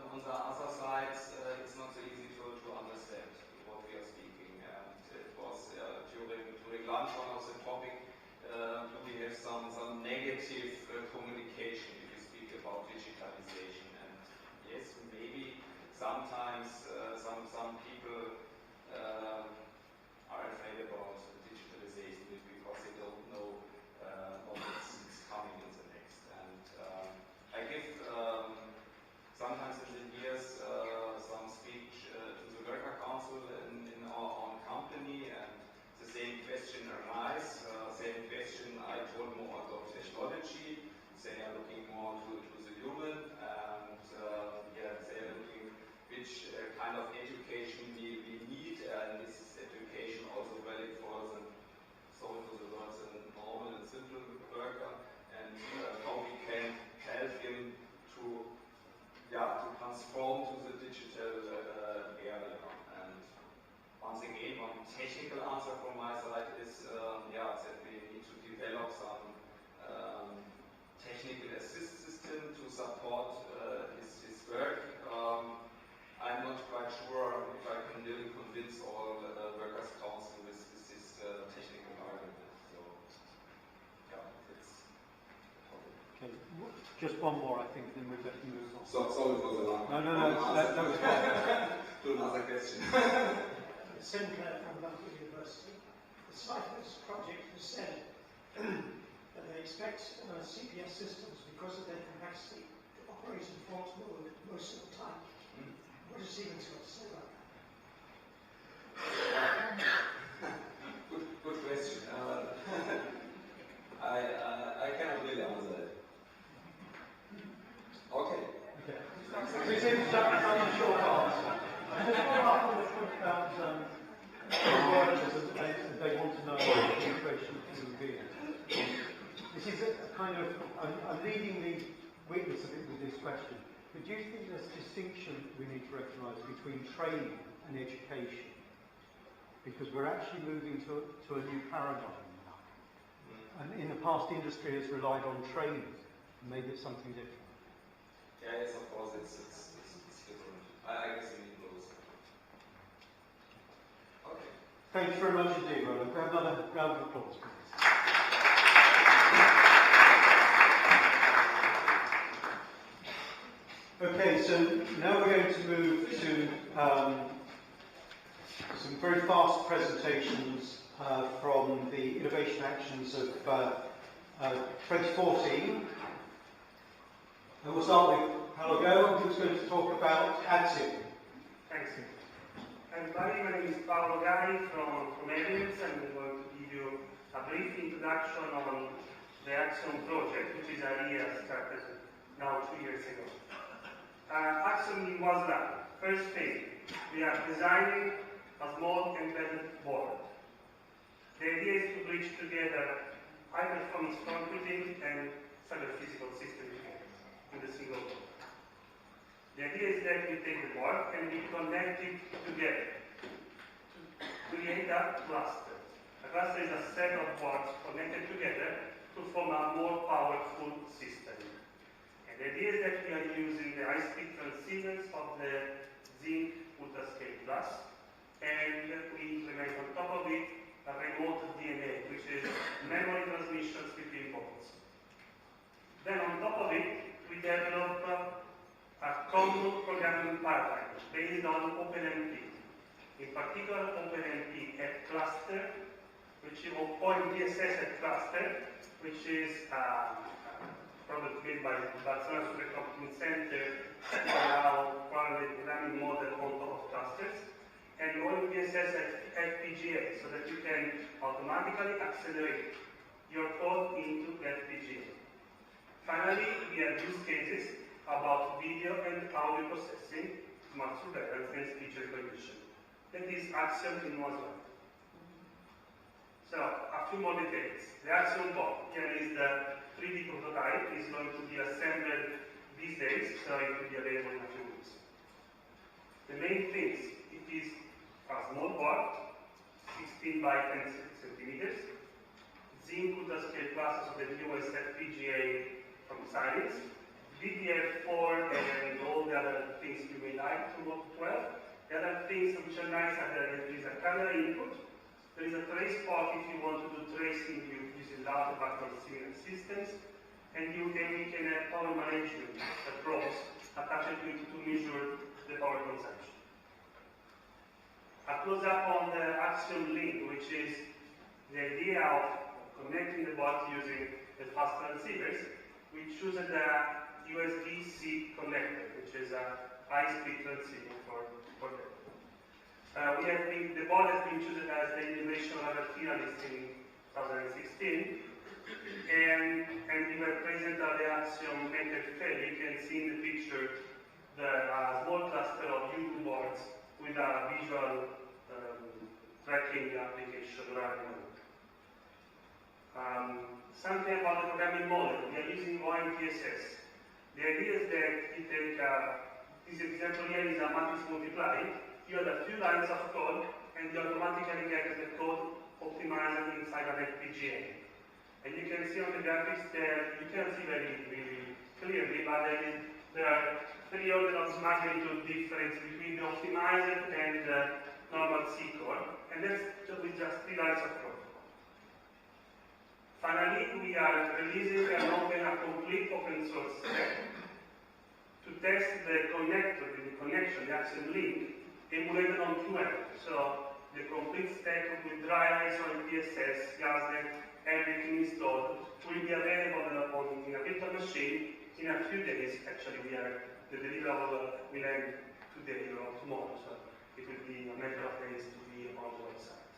on the other side, it's not so easy to understand what we are speaking. And it was during lunch one of the topic, we have some negative communication if we speak about digitalization. And yes, maybe sometimes some people are afraid about digitalization because they don't know what's coming in the next. And I give sometimes in the years some speech to the worker council in our own company, and the same question arises. Same question, I told more about technology, Okay. Just one more, I think, then we've got to move on. So, sorry for the long. No, that was fine. To another question. Sinclair from London University. The Cyprus project has said that they expect CPS systems, because of their complexity, to operate in fault mode most of the time. What has Siemens got to say about that? Good question. I cannot really answer that. Okay. We seem to have a short answer. I just want to ask a little about workers and they want to know what the situation can be. This is a kind of, I'm leading the witness of it with this question. But do you think there's a distinction we need to recognise between training and education? Because we're actually moving to a new paradigm now. And in the past, industry has relied on training and made it something different. Yeah, yes, of course, it's different. I guess we need those. Okay. Thank you very much indeed, Roland. We have another round of applause, please. Okay, so now we're going to move to some very fast presentations from the innovation actions of 2014. And we'll start with Paolo Go, who's going to talk about ADSIM. Thanks. Everybody, my name is Paolo Gai from Evidence, and I'm going to give you a brief introduction on the ADSIM project, which is an idea started now 2 years ago. ADSIM was done. First phase, we are designing a small embedded board. The idea is to bridge together high-performance computing and cyber-physical systems in the single board. The idea is that we take the board and we connect it together to create a cluster. A cluster is a set of boards connected together to form a more powerful system. And the idea is that we are using the high-speed transceivers of the Zinc Ultrascale Plus, and we implement on top of it a remote DNA, which is memory transmissions between boards. Then on top of it, we develop a common programming paradigm based on OpenMP. In particular, OpenMP at cluster, which is OpenDSS at cluster, which is a product made by Barcelona Supercomputing Center to allow running the programming model on top of clusters, and OpenDSS at FPGA, so that you can automatically accelerate your code into FPGA. Finally, we have use cases about video and audio processing, smart surveillance, and speech recognition. That is ADSIM in one slide. So, a few more details. The ADSIM board, here is the 3D prototype, is going to be assembled these days, so it will be available in a few weeks. The main things, it is a small board, 16 by 10 centimeters, Zinc Ultrascale Plus of the newest FPGA from Science, DDR4 and all the other things you may like to go to 12. The other things which are nice are that there is a camera input, there is a trace port if you want to do tracing using artifact or similar systems, and we can have power management probes attached to it to measure the power consumption. A close-up on the ADSIM link, which is the idea of connecting the board using the fast transceivers. We choose the USB-C connector, which is a high-speed transceiver for that. The board has been chosen as the innovation level finalist in 2016, and we were present at the ADSIM Maker Fair. You can see in the picture the small cluster of U2 boards with a visual tracking application running on it. Something about the programming model. We are using OMTSS. The idea is that you take, this example here is a matrix multiply. You have a few lines of code, and you automatically get the code optimized inside an FPGA. And you can see on the graphics that you can't see very clearly, but there are 3 orders of magnitude difference between the optimized and the normal C code, and that's with just 3 lines of code. Finally, we are releasing a complete open to test the connector, the connection, the axiom link, emulated on QM. So the complete stack with drivers on PSS, Gasnet, everything installed will be available in a virtual machine in a few days. Actually, the deliverable will end today or tomorrow, so it will be a matter of days to be on the website.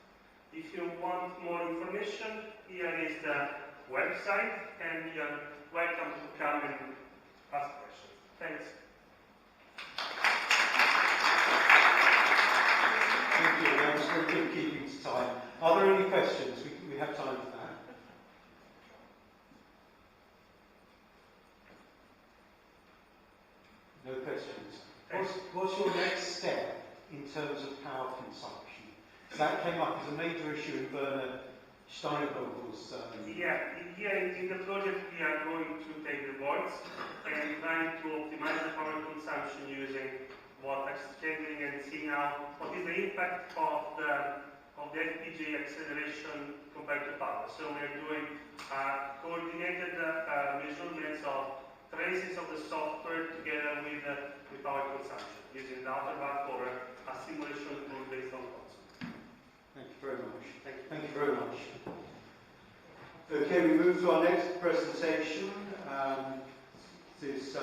If you want more information, here is the website, and you are welcome to come and ask questions. Thanks. Thank you. I'm just going to keep keeping to time. Are there any questions? We have time for that. No questions. What's your next step in terms of power consumption? That came up as a major issue in Werner Steinvogel's. Yeah, here in the project we are going to take the boards and trying to optimize the power consumption using vortex scheduling and see now what is the impact of the FPGA acceleration compared to power. So we are doing coordinated measurements of traces of the software together with power consumption using the Autobahn for a simulation tool based on concept. Thank you very much. Thank you very much. Okay, we move to our next presentation. This is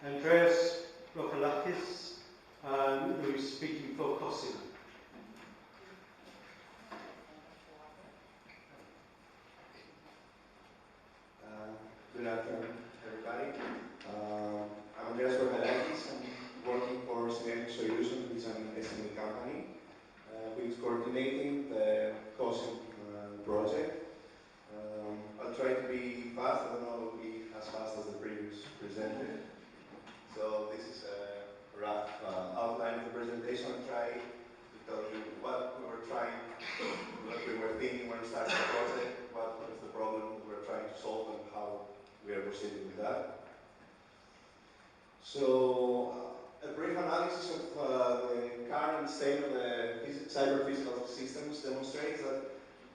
Andreas Rokolakis, who is speaking for COSIM. Good afternoon, everybody. I'm Andreas Rokolakis. I'm working for Anysolution, which is an SME company, which is coordinating the COSIM project. I'll try to be fast. I don't know if it'll be as fast as the previous presenter. So this is a rough outline of the presentation. I'll try to tell you what we were thinking when we started the project, what was the problem we were trying to solve, and how we are proceeding with that. So a brief analysis of the current state of the cyber-physical systems demonstrates that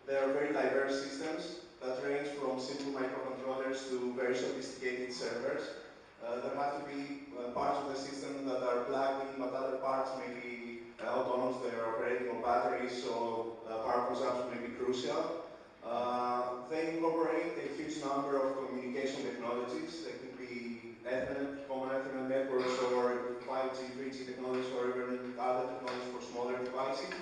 they are very diverse systems that range from simple microcontrollers to very sophisticated servers. There have to be parts of the system that are plugged in, but other parts may be autonomous, they are operating on batteries, so power consumption may be crucial. They incorporate a huge number of communication technologies. They could be Ethernet, common Ethernet networks, or 5G, 3G technologies, or even other technologies for smaller devices.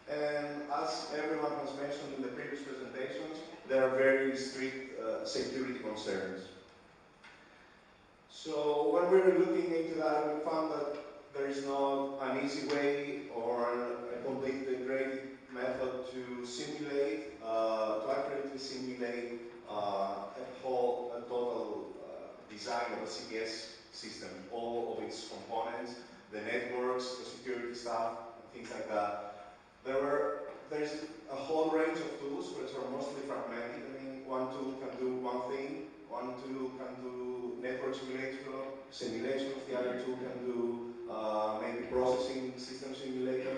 And as everyone has mentioned in the previous presentations, there are very strict security concerns. So when we were looking into that, we found that there is not an easy way or a completely graded method to simulate, to accurately simulate a total design of a CPS system, all of its components, the networks, the security stuff, things like that. There's a whole range of tools, which are mostly fragmented. I mean, one tool can do one thing, one tool can do network simulation, the other tool can do maybe processing system simulator,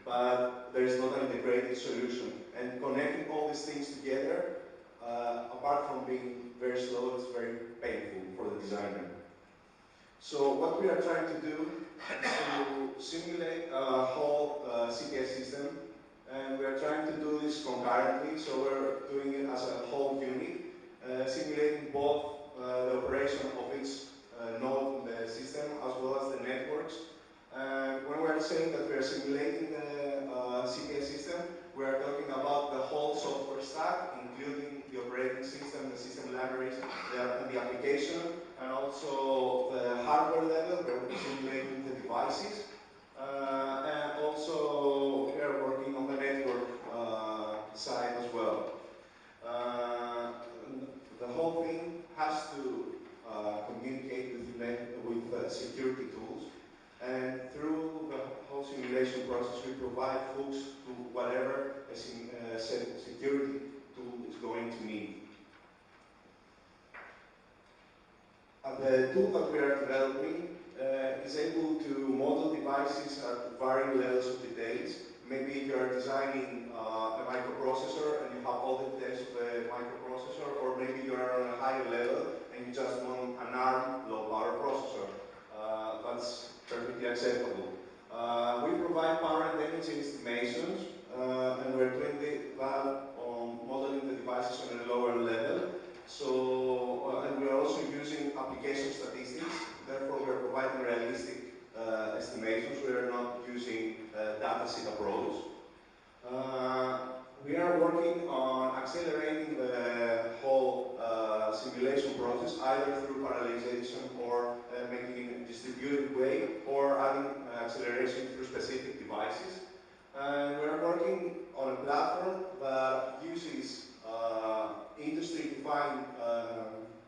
but there is not an integrated solution. And connecting all these things together, apart from being very slow, it's very painful for the designer. So what we are trying to do is to simulate a whole CPS system, and we are trying to do this concurrently, so we're doing it as a whole unit, simulating both the operation of each node in the system as well as the networks. When we are saying that we are simulating the CPS system, we are talking about the whole software stack, including the operating system, the system libraries, and the application, and also the hardware level, where we're simulating the devices. And also, we are working on the network side as well. The whole thing has to communicate with security tools, and through the whole simulation process, we provide hooks to whatever a security tool is going to need. The tool that we are developing is able to model devices at varying levels of details. Maybe if you are designing a microprocessor and you have all the details of the microprocessor, or maybe you are on a higher level and you just want an ARM low power processor. acceptable. We provide power and energy estimations, and we're doing that on modeling the devices on a lower level. So, and we are also using application statistics. Therefore, we are providing realistic estimations. We are not using dataset approach. We are working on accelerating the whole simulation process, either through parallelization or making it in a distributed way, or adding acceleration through specific devices. And we are working on a platform that uses industry-defined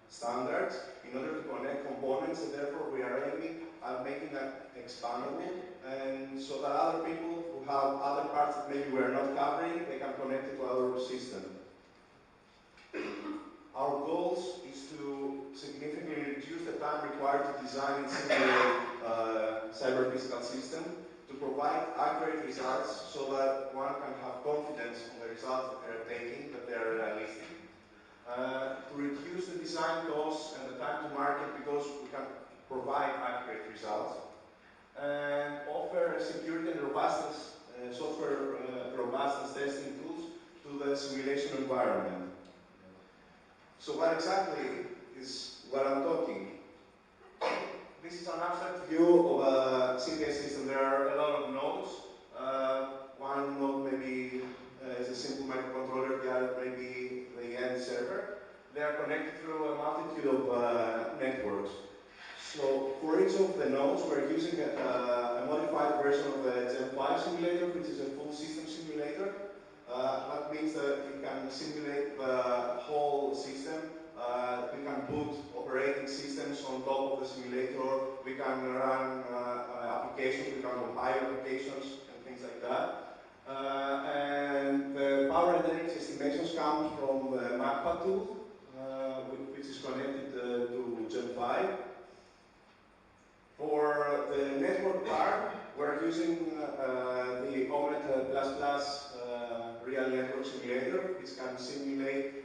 standards in order to connect components, and therefore we are aiming at making that expandable, and so that other people who have other parts that maybe we're not covering, they can connect it to our system. Our goals is to significantly reduce the time required to design and simulate cyber-physical system, to provide accurate results so that one can have confidence in the results that they're taking, that they are realistic. To reduce the design costs and the time to market, because we can provide accurate results, and offer security and robustness, software robustness testing tools to the simulation environment. So what exactly is what I'm talking? This is an abstract view of a CPS system. There are a lot of nodes. One node maybe is a simple microcontroller, the other may be the end server. They are connected through a multitude of networks. So for each of the nodes, we're using a modified version of the Gen 5 simulator, which is a full system simulator. That means that we can simulate the whole system. We can boot operating systems on top of the simulator. We can run applications, we can compile applications and things like that. And the power and energy estimations come from the MACPA tool, which is connected to Gen 5. For the network part, we're using the Omnet++ real network simulator, which can simulate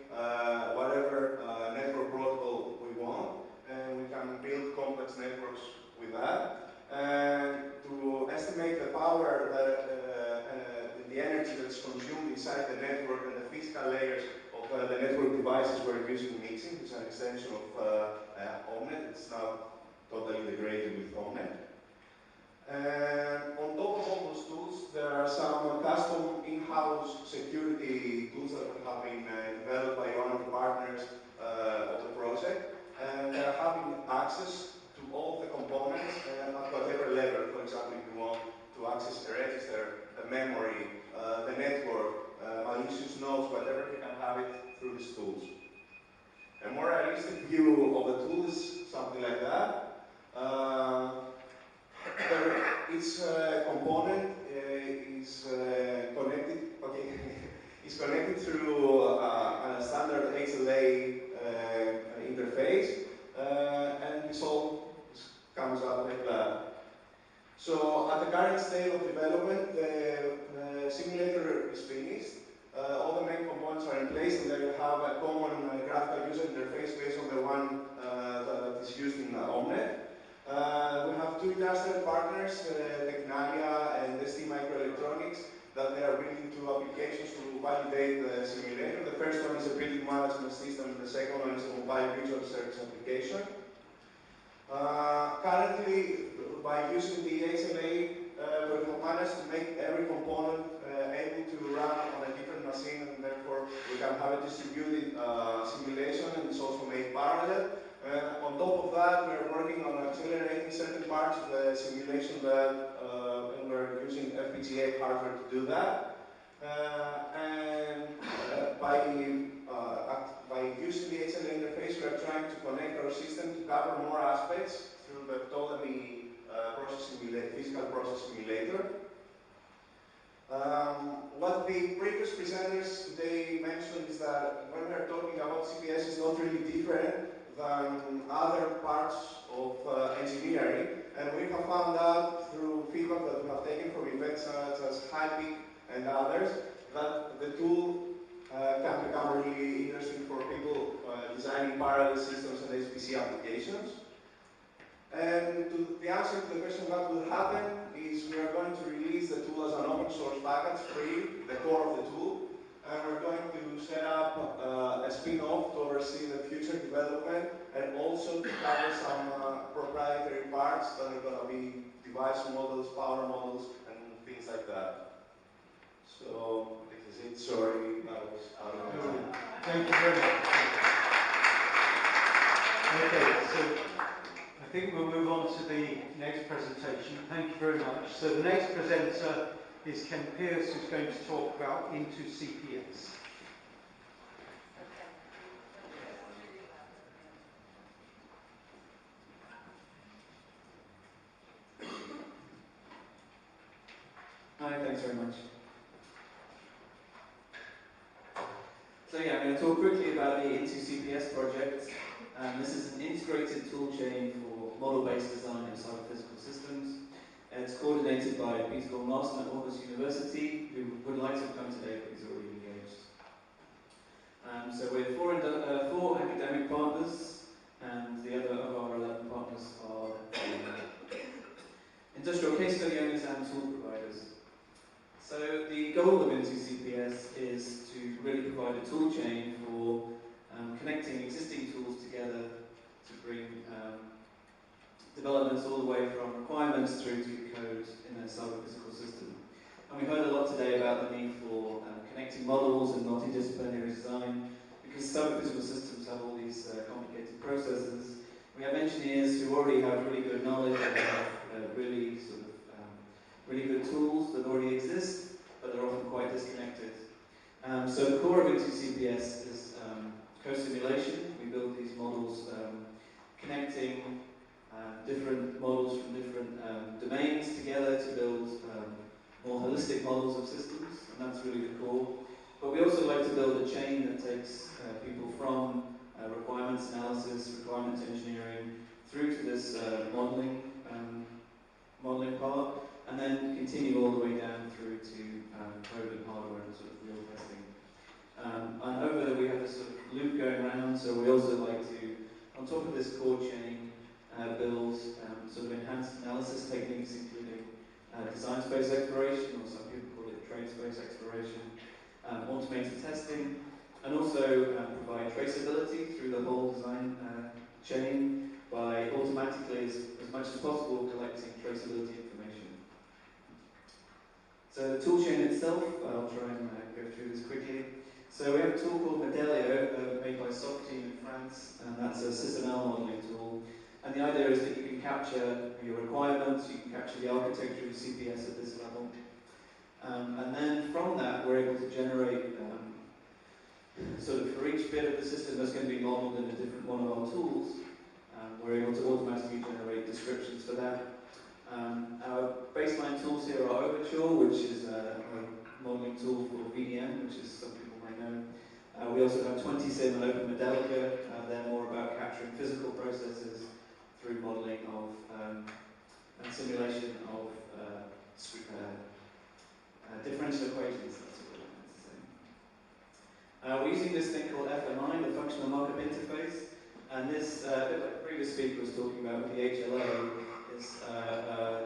whatever network protocol we want, and we can build complex networks with that. And to estimate the power, the energy that's consumed inside the network and the physical layers of the network devices, we're using mixing, which is an extension of Omnet. It's now totally integrated with Omnet. And on top of all those tools, there are some custom in-house security tools that have been developed by one of the partners of the project. And they are having access to all the components at whatever level. For example, if you want to access the register, the memory, the network, malicious nodes, whatever, you can have it through these tools. A more realistic view of the tool is something like that. Each component is connected. Okay, is connected through a standard XLA interface, and this all comes out like that. So, at the current state of development, the simulator is finished. All the main components are in place, and they have a common graphical user interface based on the one that is used in Omnet. We have two industrial partners, Tecnalia and ST Microelectronics, that they are bringing two applications to validate the simulator. The first one is a building management system, and the second one is a mobile visual service application. Currently, by using the HLA, we have managed to make every component able to run on a different machine, and therefore we can have a distributed simulation, and it's also made parallel. On top of that, we are working on accelerating certain parts of the simulation and we're using FPGA hardware to do that. And by using the HLA interface, we are trying to connect our system to cover more aspects through the Ptolemy physical process simulator. What the previous presenters today mentioned is that when we are talking about CPS, it's not really different than other parts of engineering, and we have found out through feedback that we have taken from events such as HiPic and others that the tool can become really interesting for people designing parallel systems and HPC applications. And the answer to the question what will happen is we are going to release the tool as an open source package, free, the core of the tool, and we're going to set up a spin-off to oversee the future development and also to cover some proprietary parts that are going to be device models, power models, and things like that. So, this is it. Sorry, I was out of time. Thank you very much. Okay, so I think we'll move on to the next presentation. Thank you very much. So the next presenter is Ken Pierce, who's going to talk about SmartCPS. Hi, thanks very much. So yeah, I'm going to talk quickly about the SmartCPS project. This is an integrated tool chain for model-based design of cyber-physical systems. It's coordinated by Peter Goldmaster at Aarhus University, who would like to have come today, but he's already engaged. So we have four academic partners, and the other of our 11 partners are industrial case study owners and tool providers. So the goal of SmartCPS is to really provide a tool chain for connecting existing tools together to bring developments all the way from requirements through to code in a cyber-physical system. And we heard a lot today about the need for connecting models and multidisciplinary design, because cyber-physical systems have all these complicated processes. We have engineers who already have really good knowledge and really good tools that already exist, but they're often quite disconnected. So the core of SmartCPS is co-simulation. We build these models connecting different models from different domains together to build more holistic models of systems, and that's really the core. But we also like to build a chain that takes people from requirements analysis, requirements engineering, through to this modeling part, and then continue all the way down through to code and hardware and sort of real testing. And over there we have this sort of loop going around, so we also like to, on top of this core chain, build sort of enhanced analysis techniques, including design space exploration, or some people call it trade space exploration, automated testing, and also provide traceability through the whole design chain by automatically, as much as possible, collecting traceability information. So the tool chain itself, I'll try and go through this quickly. So we have a tool called Medellio, made by Softeam in France, and that's a SysML modeling tool. And the idea is that you can capture your requirements, you can capture the architecture of CPS at this level. And then from that, we're able to generate, sort of for each bit of the system that's going to be modeled in a different one of our tools, we're able to automatically generate descriptions for that. Our baseline tools here are Overture, which is a modeling tool for VDM, which is some people may know. We also have 20sim and OpenModelica. They're more about capturing physical processes through modeling of and simulation of differential equations. That's what I meant to say. We're using this thing called FMI, the Functional Markup Interface, and this, a bit like the previous speaker was talking about with the HLO, is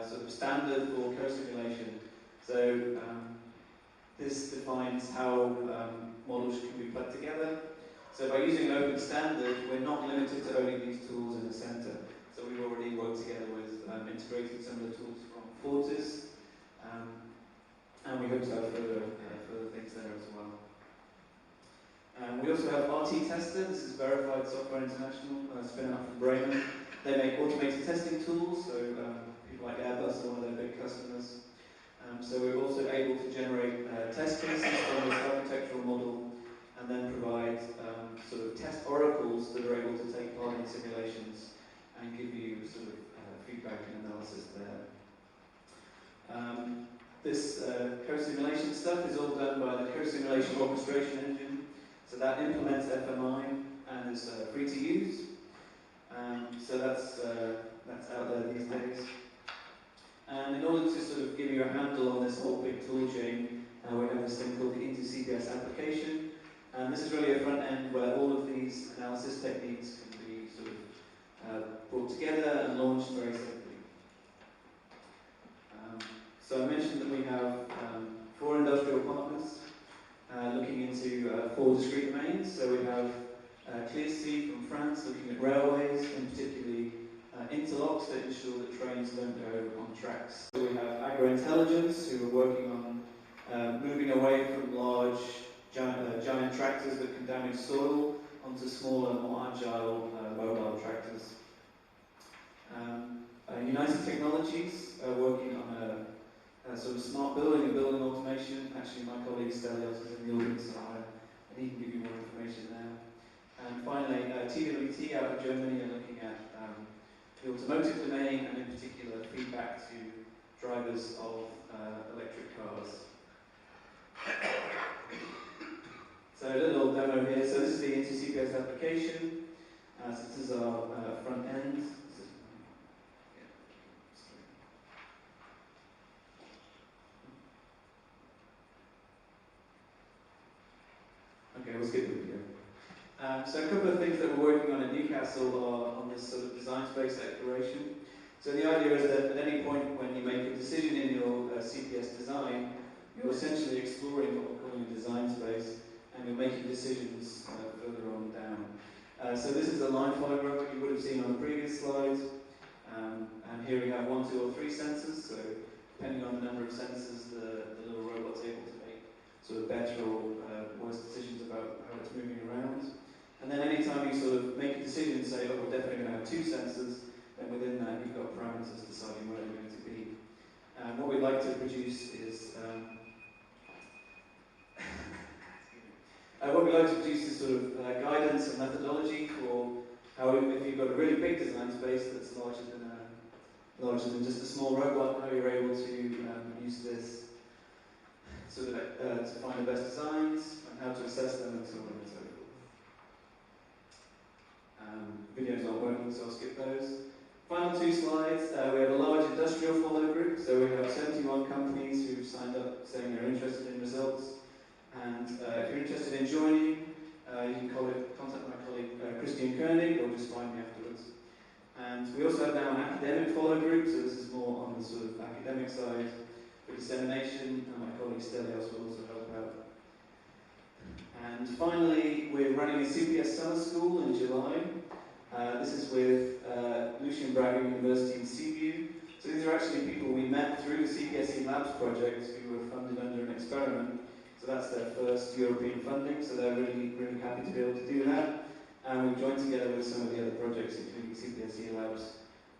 sort of standard for co-simulation. So this defines how models can be put together. So by using an open standard, we're not limited to only these tools in the center. So we've already worked together with integrated some of the tools from Fortis, and we hope to have further things there as well. We also have RT Tester. This is Verified Software International, spin out from Bremen. They make automated testing tools, so people like Airbus are one of their big customers. So we're also able to generate test cases from this architectural model, and then provide sort of test oracles that are able to take part in simulations and give you sort of feedback and analysis there. This co-simulation stuff is all done by the co-simulation orchestration engine. So that implements FMI and is free to use. So that's out there these days. And in order to sort of give you a handle on this whole big tool chain, we have this thing called the SmartCPS application. And this is really a front end where all of these analysis techniques can be sort of brought together and launched very simply. So I mentioned that we have 4 industrial partners looking into 4 discrete domains. So we have ClearSea from France looking at railways, and particularly interlocks to ensure that trains don't go on tracks. So we have Agro-Intelligence, who are working on moving away from large giant tractors that can damage soil onto smaller, more agile mobile tractors. United Technologies are working on a sort of smart building and building automation. Actually, my colleague Stelios is in the audience somewhere, and he can give you more information there. And finally, TWT out of Germany are looking at the automotive domain, and in particular feedback to drivers of electric cars. So a little demo here. So this is the SmartCPS application. So this is our front end. Okay, we'll skip the video. So a couple of things that we're working on at Newcastle are on this sort of design space exploration. So the idea is that at any point when you make a decision in your CPS design, you're essentially exploring what we're calling a design space, and you're making decisions further on down. So this is a line follow robot you would have seen on the previous slide. And here we have 1, 2, or 3 sensors. So depending on the number of sensors, the little robot's able to make sort of better or worse decisions about how it's moving around. And then anytime you sort of make a decision and say, oh, we're definitely going to have 2 sensors, then within that you've got parameters deciding where they're going to be. What we'd like to produce is sort of guidance and methodology for how, if you've got a really big design space that's larger than just a small robot, how you're able to use this sort of to find the best designs and how to assess them and so on and so forth. Videos aren't working, so I'll skip those. Final 2 slides. We have a large industrial follow group, so we have 71 companies who've signed up saying they're interested in results. And if you're interested in joining, you can contact my colleague Christian Koenig, or just find me afterwards. And we also have now an academic follow group, so this is more on the sort of academic side for dissemination, and my colleague Stelios will also help out. And finally, we're running a CPS summer school in July. This is with Lucian Braga University in Seaview. So these are actually people we met through the CPSE Labs project who were funded under an experiment. So that's their first European funding, so they're really, really happy to be able to do that. And we've joined together with some of the other projects, including CPSE Labs.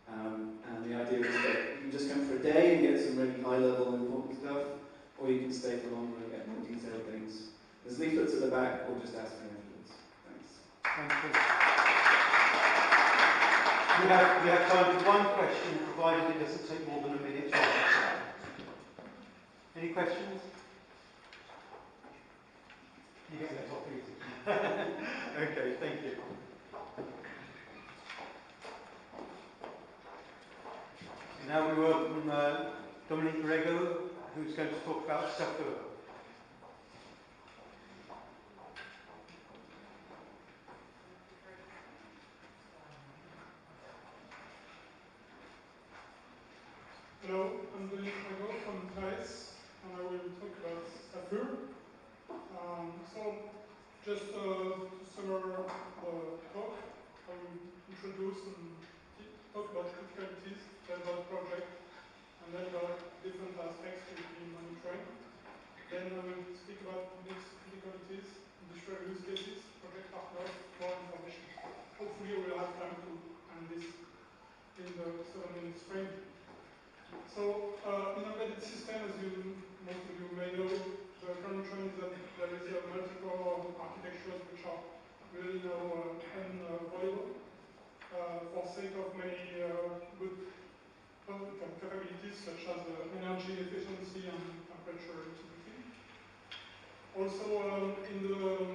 And the idea is that you can just come for a day and get some really high-level important stuff, or you can stay for longer and get more detailed things. There's leaflets at the back, or just ask me afterwards. Thanks. Thank you. We have time for one question, provided it doesn't take more than a minute to answer. Any questions? Yes, that's all easy. Okay, thank you. Now we welcome Dominique Rego, who's going to talk about SCORPIUS. Hello, I'm Dominique Rego from Paris, and I will talk about SCORPIUS. So, just to summarize the talk, I will introduce and talk about criticalities, then about project, and then about different aspects we've been monitoring. Then I will speak about mixed criticalities, industrial use cases, project partners, more information. Hopefully we'll have time to end this in the 7 minutes frame. So, in embedded system, as most of you may know, the current trend is that there is multiple architectures which are really now unavoidable for sake of many good capabilities such as energy efficiency and temperature integrity. Also, in the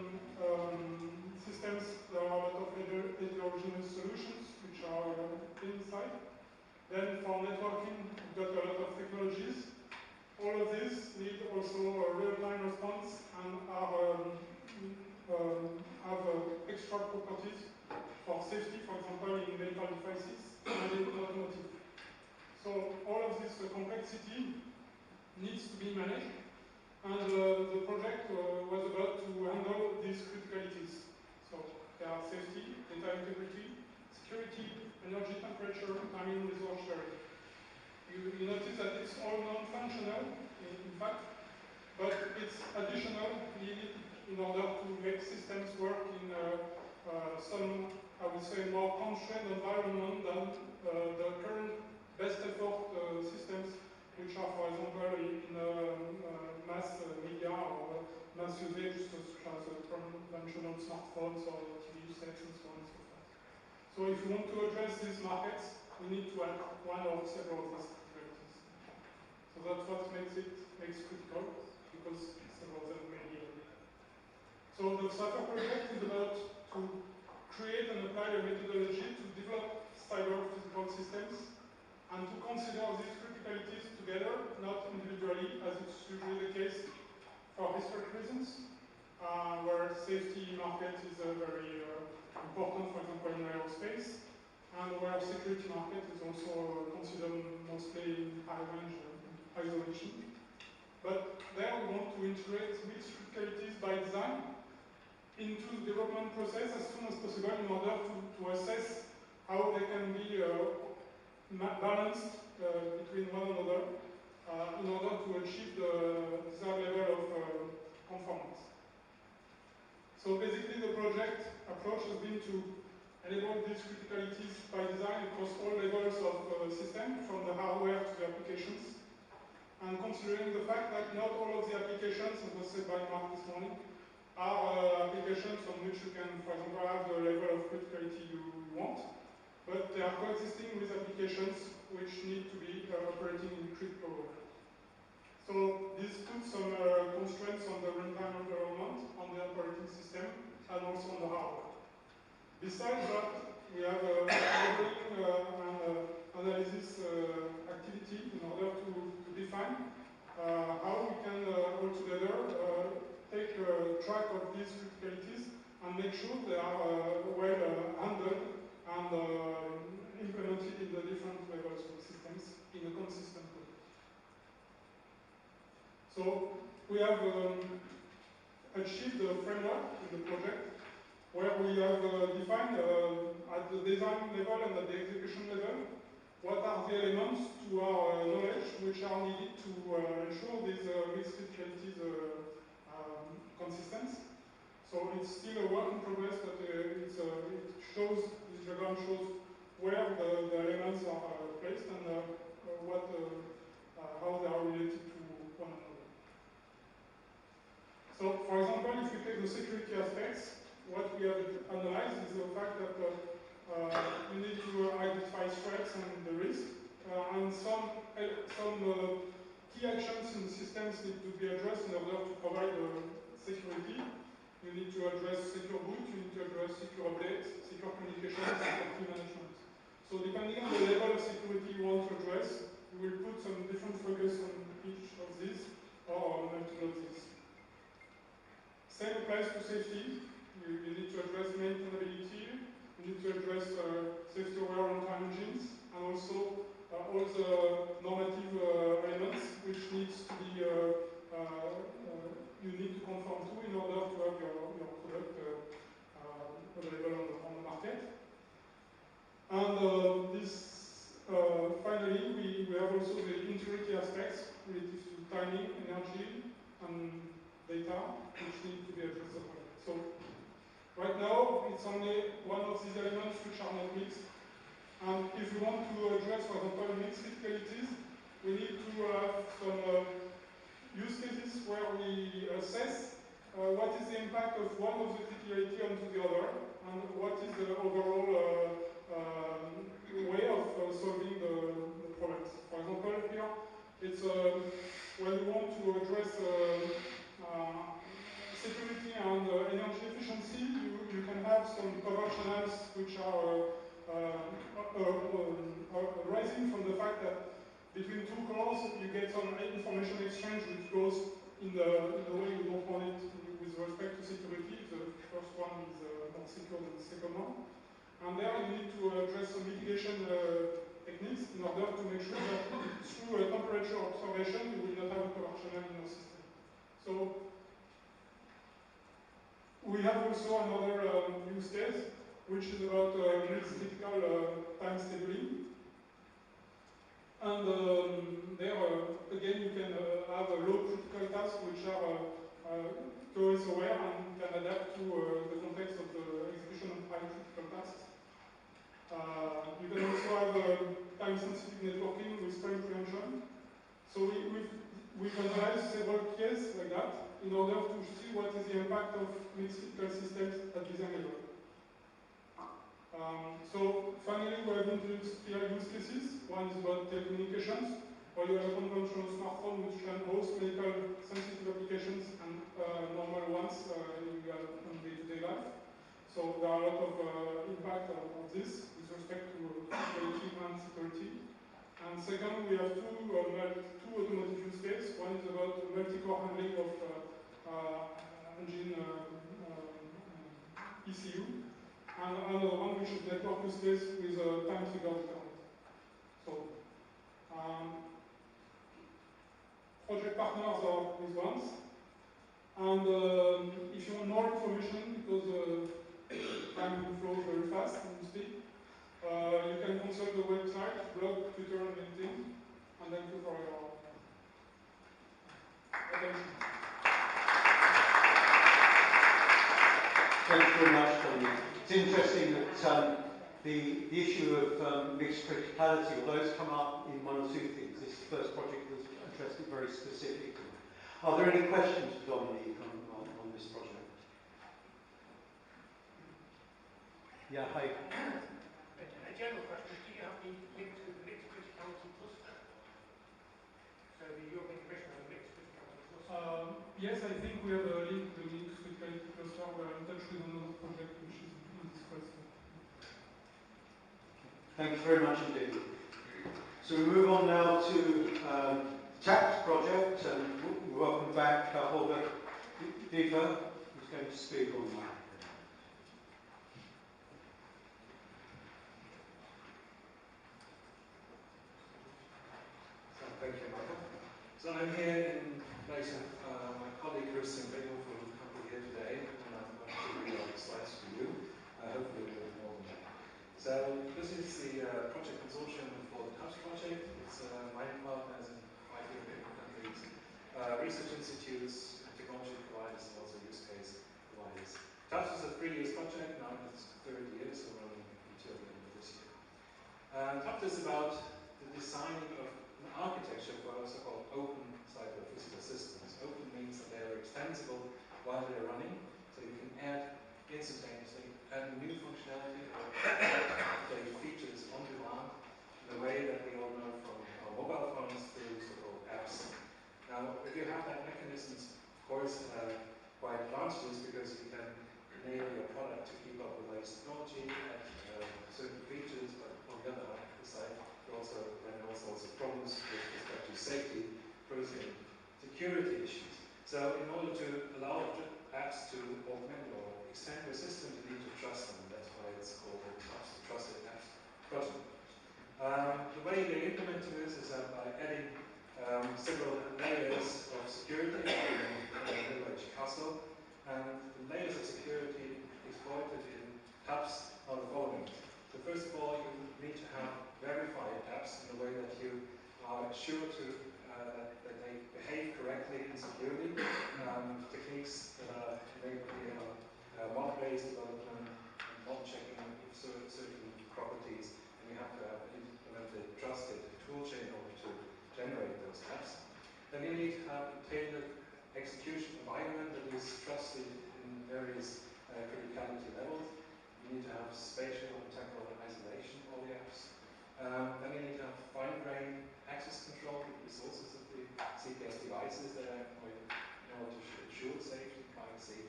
systems, there are a lot of heterogeneous solutions which are inside. Then for networking, we've got a lot of technologies. All of these need also a real-time response and have extra properties for safety, for example, in medical devices. complexity needs to be managed, and the project was about to handle these criticalities. So there are safety, data integrity, security, energy, temperature, timing, resource sharing. You notice that it's all non-functional, in fact, but it's additional needed in order to make systems work in some, I would say, more constrained environment than the current best effort systems, which are, for example, in mass media or mass usage, such as conventional smartphones or TV sets and so on and so forth. So if we want to address these markets, we need to add one or several of these capabilities. So that's what makes critical, because several of them may be available. So the SAFER project is about to create and apply a methodology to develop cyber-physical systems and to consider these criticalities together, not individually, as it's usually the case for historic reasons, where safety market is very important, for example, in aerospace, and where security market is also considered mostly in high range isolation. But there we want to integrate these criticalities by design into the development process as soon as possible in order to assess how they can be balanced between one another in order to achieve the desired level of conformance. So basically the project approach has been to enable these criticalities by design across all levels of the system, from the hardware to the applications, and considering the fact that not all of the applications, as was said by Mark this morning, are applications on which you can, for example, have the level of criticality you want, but they are coexisting with applications which need to be operating in critical world. So this puts some constraints on the runtime environment, on the operating system, and also on the hardware. Besides that, we have a modeling and analysis activity in order to define how we can altogether take track of these criticalities and make sure they are well handled and implemented in the different levels of systems in a consistent way. So we have achieved the framework in the project where we have defined at the design level and at the execution level what are the elements to our knowledge which are needed to ensure these criticalities consistent. So it's still a work in progress, but it shows, this diagram shows where the elements are placed and how they are related to one another. So, for example, if we take the security aspects, what we have analyzed is the fact that you need to identify threats and the risk, and some key actions in the systems need to be addressed in order to provide security. You need to address secure boot, you need to address secure updates, secure communication, secure key management. So depending on the level of security you want to address, you will put some different focus on each of these or on multiple of these. Same applies to safety. You need to address maintainability, you need to address safety-aware runtime engines, and also all the normative elements which needs to be you need to conform to in order to have your product available on the market. And finally, we have also the integrity aspects related to timing, energy, and data, which need to be addressed. So right now, it's only one of these elements which are not mixed. And if we want to address, for example, mixed criticalities, we need to have some use cases where we assess what is the impact of one of the criticality onto the other, and what is the overall way of solving the problems. For example, here, it's when you want to address security and energy efficiency, you can have some cover channels which are arising from the fact that between two cores you get some information exchange which goes in the way you don't want it with respect to security. The first one is more secure than the second one. And there you need to address some mitigation techniques in order to make sure that through a temperature observation you will not have a power channel in your system. So we have also another use case, which is about mixed critical time scheduling. And there, again, you can have a low critical tasks which are QoS aware and can adapt to the context of the execution of high critical tasks. You can also have time-sensitive networking with frame preemption. So we've analyzed several cases like that in order to see what is the impact of mixed critical systems at design level. So finally, we have introduced clear use cases. One is about telecommunications, where you have a conventional smartphone which can host medical sensitive applications and normal ones in day-to-day life. So there are a lot of impact of this with respect to quality and security. And second, we have two automotive use cases. One is about multi-core handling of engine ECU. And another one which is network use case with a time trigger deterrent. So, project partners are these ones. And if you want more information, because time will flow very fast when you speak, you can consult the website, blog, Twitter, and LinkedIn. And thank you for your attention. Thank you very much, Tony. It's interesting that the issue of mixed criticality, although it's come up in one or two things, this first project was addressed it very specifically. Are there any questions for Dominique on this project? Yeah, hi. A general question, do you have any links with the mixed criticality cluster? So the European Commission has a mixed criticality cluster? Yes, I think we have a link to the mixed criticality cluster. We are in touch with another project which is in this cluster. Thank you very much indeed. So we move on now to TAPS project, and we welcome back Holger Viva, who's going to speak on that. Thank you, Michael. So I'm here in place of my colleague Christian Bigel from the company here today, and I'm going to read out the slides for you. Hopefully a little more than that. So this is the project consortium for the TAPS project. It's mining partners in 5 European countries, research institutes, technology providers, and also use case providers. TAPS is a 3-year project, now in its 3rd year, so running until the end of this year. TAPS is about the designing of an architecture for so-called open cyber-physical systems. Open means that they are extensible while they are running, so you can add instantaneously, add new functionality or update features on demand in the way that we all know from our mobile phones through so-called apps. Now, if you have that mechanisms, of course, quite advantageous because you can enable your product to keep up with latest technology, add certain features, but on the other side, you also run all sorts of problems with respect to safety, privacy, and security issues. So in order to allow apps to augment or extend your system, you need to trust them. That's why it's called the Trusted Apps Project. The way they implement this is by adding several layers of security in a village castle. And the layers of security exploited in TAPS are the following. So first of all, you need to have verified apps in the way that you are sure to that they behave correctly and securely. Techniques that enable mod-based development and mod checking of certain properties, and you have to have implemented trusted toolchain in order to generate those apps. Then you need to have a tailored execution environment that is trusted in various criticality levels. You need to have spatial and temporal isolation of the apps. Then you need to have fine-grained access control of the resources of the CPS devices that are in order to ensure safety and privacy.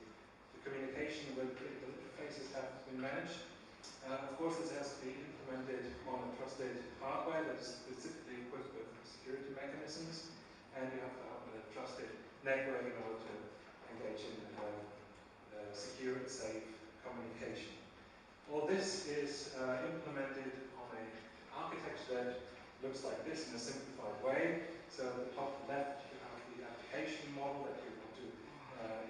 The communication with critical interfaces have been managed. Of course, this has to be implemented on a trusted hardware that is specifically equipped with security mechanisms, and you have to have a trusted network in order to engage in secure and safe communication. All this is implemented on an architecture that looks like this in a simplified way. So at the top left, you have the application model that you want to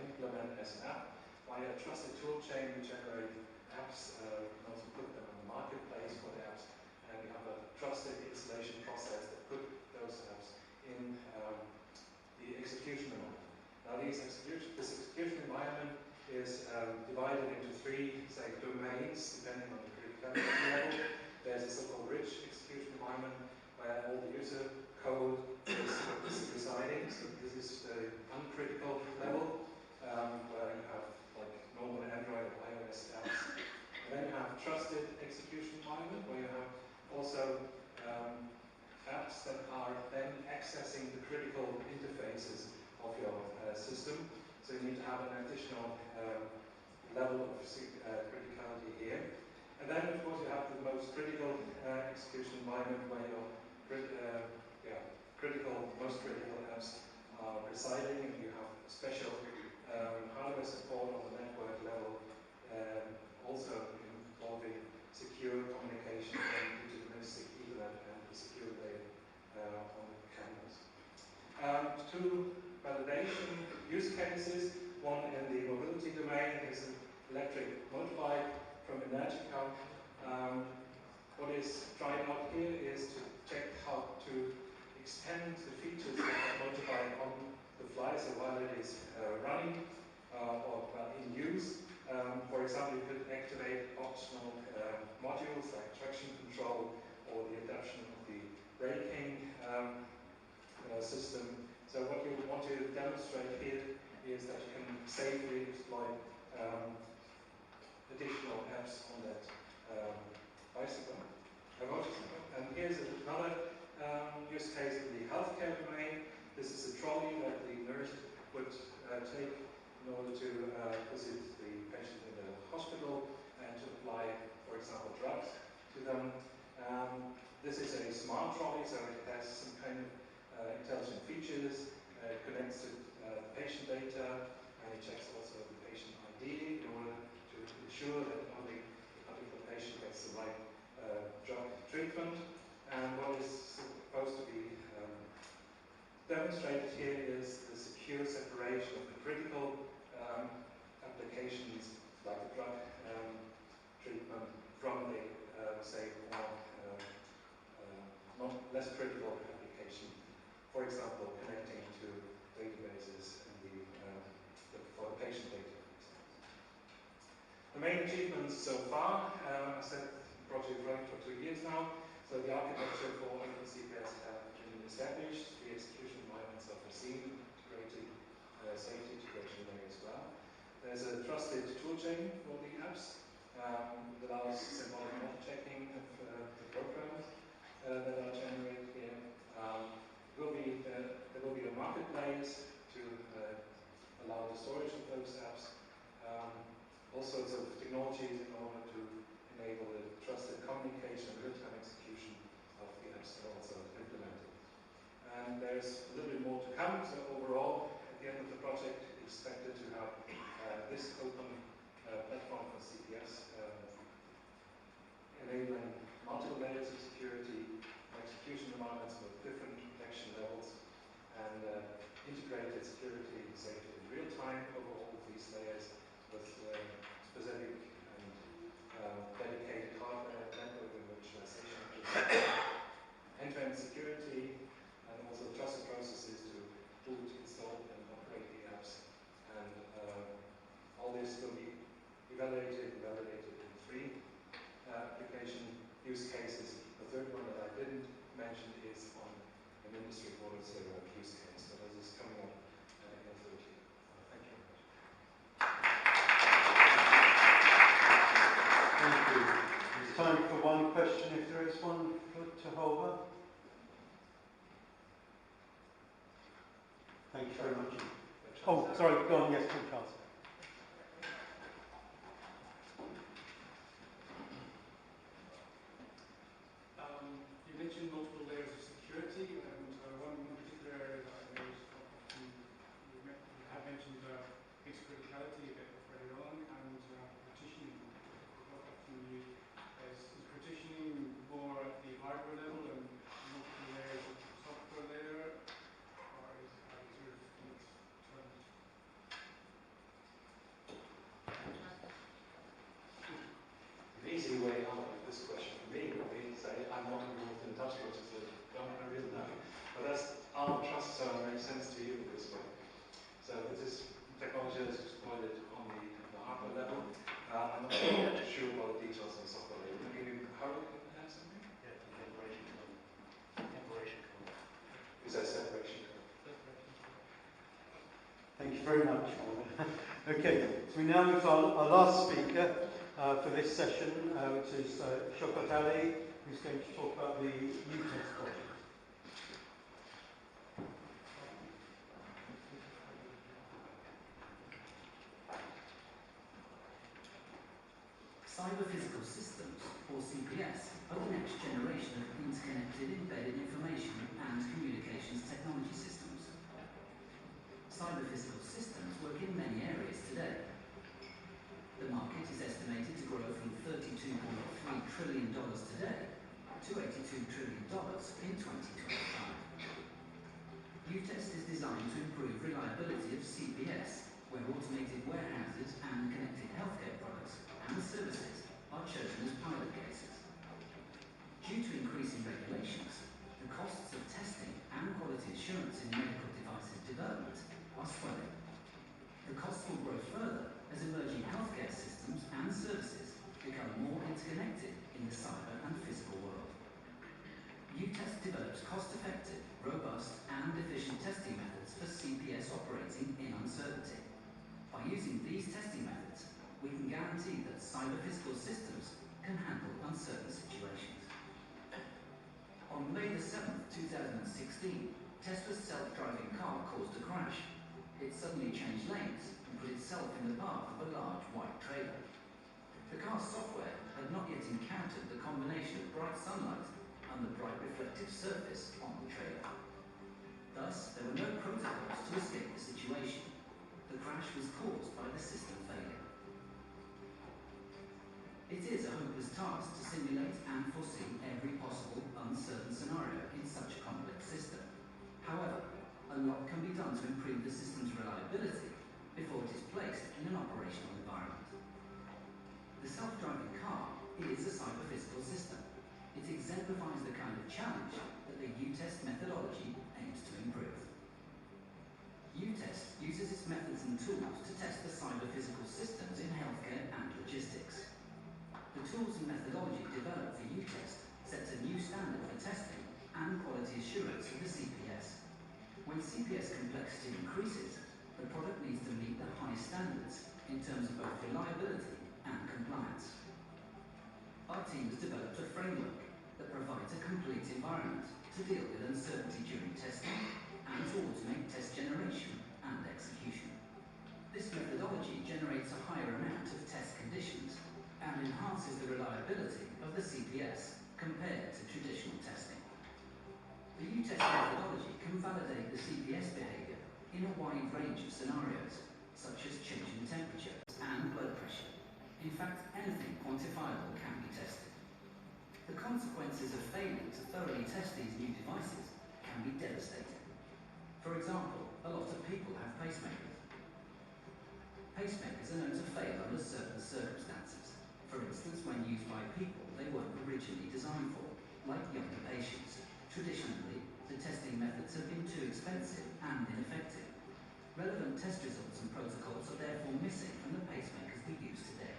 implement as an app. Via a trusted tool chain, we generate apps, and also put them on the marketplace for the apps. And we have a trusted installation process that put those apps in the execution environment. Now, this execution environment is divided into three, say, domains, depending on the criticality level. There's a so-called rich execution environment where all the user code is residing. So this is the uncritical level, where you have like normal Android or iOS apps. And then you have trusted execution environment, where you have also apps that are then accessing the critical interfaces of your system. So you need to have an additional level of criticality here. And then, of course, you have the most critical execution environment where your most critical apps are residing, and you have special hardware support on the network level, also involving secure communication and deterministic Ethernet and the secure layer on the cameras. Two validation use cases. One in the mobility domain is an electric motorbike from Energica. What is tried out here is to check how to extend the features of the motorbike on the fly, so while it is running or in use. For example, you could activate optional modules like traction control or the adaptation of the braking system. So what you want to demonstrate here is that you can safely exploit additional apps on that motorcycle. And here's another use case in the healthcare domain. This is a trolley that the nurse would take in order to visit the patient in the hospital and to apply, for example, drugs to them. This is a smart trolley, so it has some kind of intelligent features. It connects to patient data, and it checks also the patient ID in order to ensure that only the particular patient gets the right drug treatment. And what is supposed to be demonstrated here is the secure separation of the critical applications, like the drug treatment, from the, say, more less critical application. For example, connecting to databases and for the patient data. The main achievements so far, I said the project running for 2 years now. So the architecture for SmartCPS has been established. The execution environments are foreseen, integrated safety integration there as well. There's a trusted toolchain for the apps that allows symbolic model checking of the programs that are generated here. There will be a marketplace to allow the storage of those apps. All sorts of technologies in order to enable the trusted communication and real-time execution of the apps are also implemented. And there's a little bit more to come. So overall, at the end of the project, it's expected to have this open platform for CPS, enabling multiple layers of security, execution environments with different protection levels, and integrated security and safety in real time over all of these layers with specific and dedicated hardware, network and virtualization, end-to-end security, and also trusted processes to boot, install, and operate the apps. And all this will be evaluated and validated in 3 application use cases. The third one that I didn't mention is on an industry audit server use case, but this is coming up in the 13th. Thank you very much. Thank you. It's time for one question, if there is one, to Holger. Thank you very much. Oh, sorry, go on, yes, please, Charles. You mentioned multiple layers of security, and one particular area that I noticed you have mentioned its criticality a bit earlier on, and partitioning. What often you is partitioning more at the hardware easy way out of this question for me would be to say, I'm not involved in Dutch processes, don't I really know. But that's our trust zone makes sense to you this way. So this is technology that's exploited on the hardware level. I'm not sure about the details on the software level. Maybe Harold can add something? Yeah, the operation code. Operation code. Is that separation code? Thank you very much. Okay, so we now move to our last speaker for this session, which is Shaukat Ali, who's going to talk about the UTEST project. Cyber-physical systems, or CPS, are the next generation of interconnected embedded information and communications technology systems. Cyber-physical systems work in many areas today. The market is estimated to grow from $32.3 trillion today to $82 trillion in 2025. UTEST is designed to improve reliability of CPS, where automated warehouses and connected healthcare products and services are chosen as pilot cases. Due to increasing regulations, the costs of testing and quality assurance in medical devices development are swelling. The costs will grow further as emerging healthcare systems and services become more interconnected in the cyber and physical world. UTEST develops cost-effective, robust and efficient testing methods for CPS operating in uncertainty. By using these testing methods, we can guarantee that cyber-physical systems can handle uncertain situations. On May the 7th, 2016, Tesla's self-driving car caused a crash. It suddenly changed lanes and put itself in the path of a large white trailer. The car's software had not yet encountered the combination of bright sunlight and the bright reflective surface on the trailer. Thus, there were no protocols to escape the situation. The crash was caused by the system failure. It is a hopeless task to simulate and foresee every possible uncertain scenario in such a complex system. However, a lot can be done to improve the system's reliability before it is placed in an operational environment. The self-driving car is a cyber-physical system. It exemplifies the kind of challenge that the UTEST methodology aims to improve. UTEST uses its methods and tools to test the cyber-physical systems in healthcare and logistics. The tools and methodology developed for UTEST sets a new standard for testing and quality assurance of the CPS. When CPS complexity increases, the product needs to meet the highest standards in terms of both reliability and compliance. Our team has developed a framework that provides a complete environment to deal with uncertainty during testing and to automate test generation and execution. This methodology generates a higher amount of test conditions and enhances the reliability of the CPS compared to traditional testing. The UTEST methodology can validate the CPS behavior in a wide range of scenarios, such as changing temperature and blood pressure. In fact, anything quantifiable can be tested. The consequences of failing to thoroughly test these new devices can be devastating. For example, a lot of people have pacemakers. Pacemakers are known to fail under certain circumstances. For instance, when used by people they weren't originally designed for, like younger patients. Traditionally, the testing methods have been too expensive and ineffective. Relevant test results and protocols are therefore missing from the pacemakers we use today.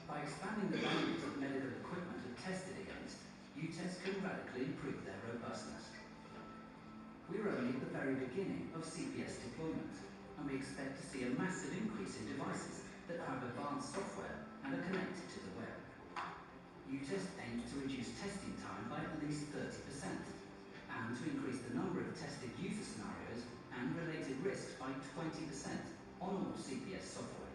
By expanding the range of medical equipment are tested against, UTEST can radically improve their robustness. We're only at the very beginning of CPS deployment, and we expect to see a massive increase in devices that have advanced software and are connected to the web. UTEST aims to reduce testing time by at least 30% and to increase the number of tested user scenarios and related risks by 20% on all CPS software.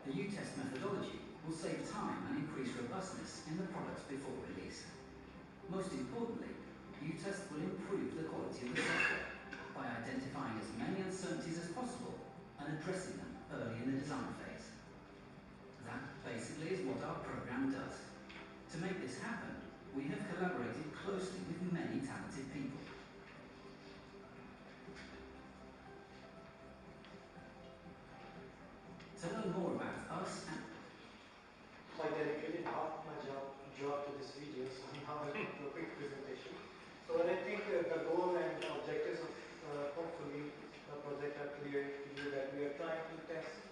The UTEST methodology will save time and increase robustness in the products before release. Most importantly, UTEST will improve the quality of the software by identifying as many uncertainties as possible and addressing them early in the design phase. That basically is what our program does. To make this happen, we have collaborated closely with many talented people. To learn more about us and by dedicated half So I think the goal and the objectives of hopefully the project are clear to you, that we are trying to test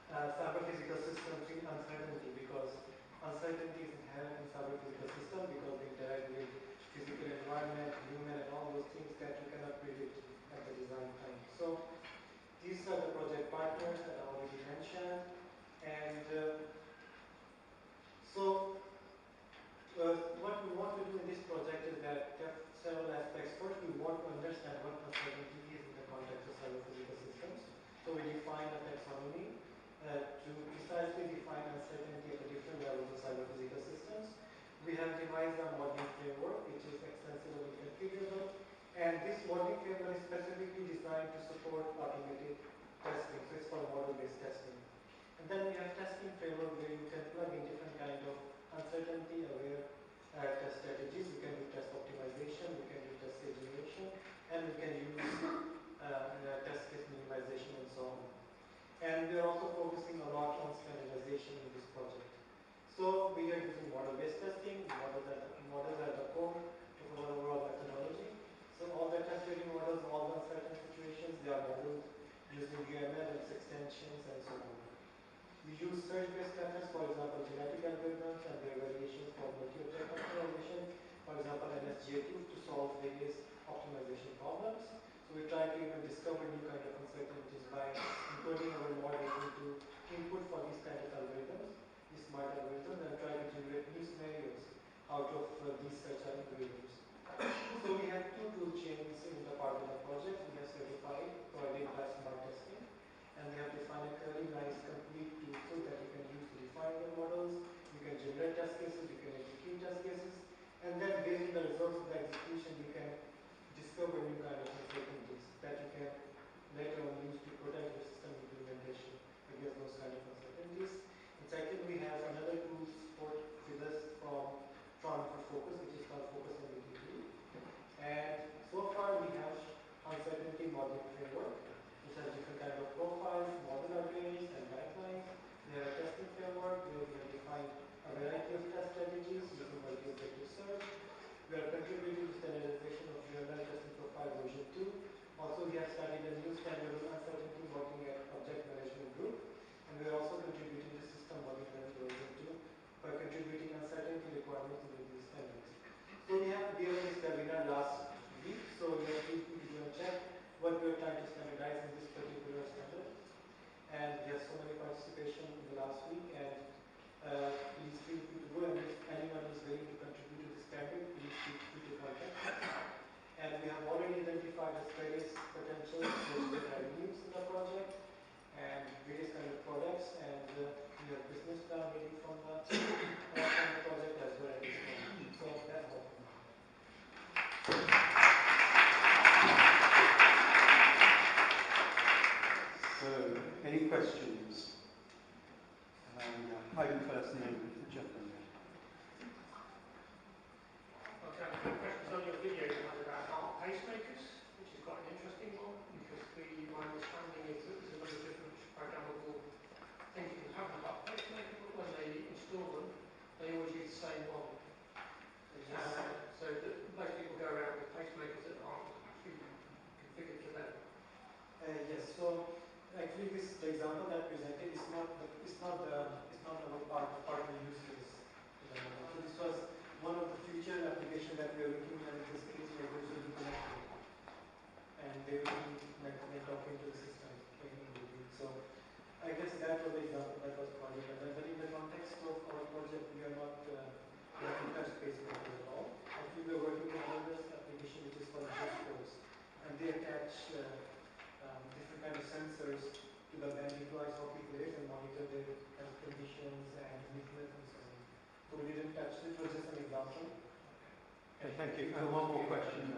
cyber physical systems in uncertainty, because uncertainty is inherent in cyber physical system, because they interact with physical environment, human, and all those things that you cannot predict at the design time. So these are the project partners that I already mentioned, and what we want to do in this project is that there are several aspects. First, we want to understand what uncertainty is in the context of cyber physical systems. So we define a taxonomy to precisely define uncertainty at the different levels of cyber physical systems. We have devised a modeling framework which is extensible and configurable, and this modeling framework is specifically designed to support automated testing. So it's called model-based testing. And then we have testing framework where you can plug in different kind of uncertainty-aware test strategies. We can do test optimization, we can do test case generation, and we can use test case minimization and so on. And we are also focusing a lot on standardization in this project. So we are using model-based testing. Models are the core of our overall methodology. So all the test rating models, all the uncertain situations, they are modeled using UML, its extensions, and so on. We use search-based methods, for example, genetic algorithms and their variations for multi-object optimization, for example, NSGA2 to solve various optimization problems. So we try to even discover new kind of uncertainties by encoding our models into input for these kind of algorithms, these smart algorithms, and try to generate new scenarios out of these search algorithms. So we have two tool chains in the part of the project. We have certified, provided by smart testing, and we have defined a very nice complete tool that you can use to define your models. You can generate test cases, you can execute test cases, and then based on the results of the execution, you can discover new kind of uncertainties that you can later on use to protect your system implementation against those kind of uncertainties. And second, we have another tool support with us from Tron for Focus, which is called Focus MBT2. And so far we have uncertainty modeling framework, which has different kind of profiles, model arrays, and guidelines. We have a testing framework where we have defined a variety of test strategies using multi-objective search. We are contributing to standardization of UML testing profile version 2. Also, we have started a new standalone uncertainty working at object management group, and we are also contributing to system monitoring version 2 by contributing uncertainty requirements into these standards. So we have given this webinar last week, so you have to go and check what we are trying to standardize in this particular standard. And we have so many participation in the last week, and please feel free to go, and if anyone is willing to contribute to this standard, please feel free to contact us. And we have already identified as various potential revenues in the project and various kind of products, and we have business plan ready from the project as well at this point. So that's all. So, any questions? How do you first name the gentleman? Okay, I've got questions on your video you had about heart pacemakers, which is quite an interesting one, because my understanding is that there's a lot of different programmable things you can have in a heart pacemaker, but when they install them, they always use the same one. So that most people go around with pacemakers that aren't actually configured to them. Yes, so actually the example that I presented is not our partner use case. So this was one of the future applications that we are looking at in this case, where those will be connected, and they will be talking to the system. So I guess that was the example that was provided. But in the context of our project, we are not touch pacemakers at all. Actually, we are working with another application which is called SCORPIUS, and they attach different kind of sensors to the band deploys hockey players and monitor their health conditions and weakness and so on. So we didn't touch it, was just an example. Okay, thank you. One more question.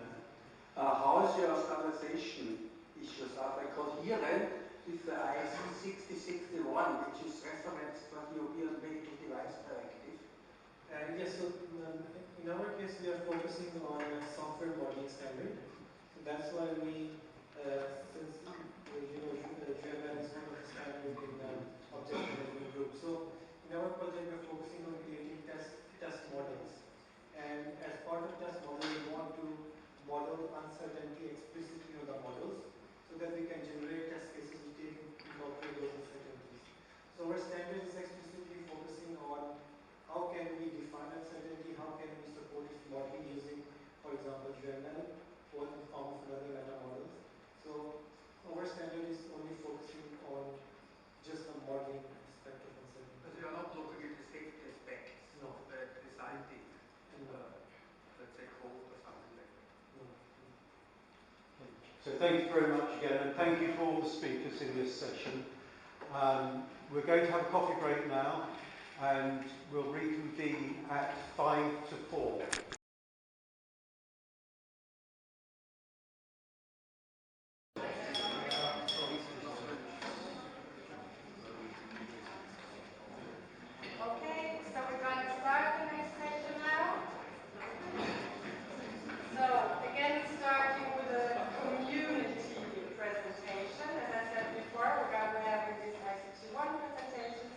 How is your standardization issues are? Because here is the IEC 6061, which is reference for the European Medical Device Directive. Yes, so in our case, we are focusing on software modeling standard. So that's why we, since UML is one of the standard in object management group. So in our project, we are focusing on creating test models. And as part of test model, we want to example, journal, or in the form of another meta models. So our standard is only focusing on just the modeling aspect of concerning. But you are not looking at the safety aspects No. of the scientific, No. let's say, code or something like that. No. So thank you very much again, and thank you for all the speakers in this session. We're going to have a coffee break now, and we'll reconvene at 5 to 4. Okay, so we're going to start the next session now. So again, starting with a community presentation. As I said before, we're going to be having these ICT1 presentations,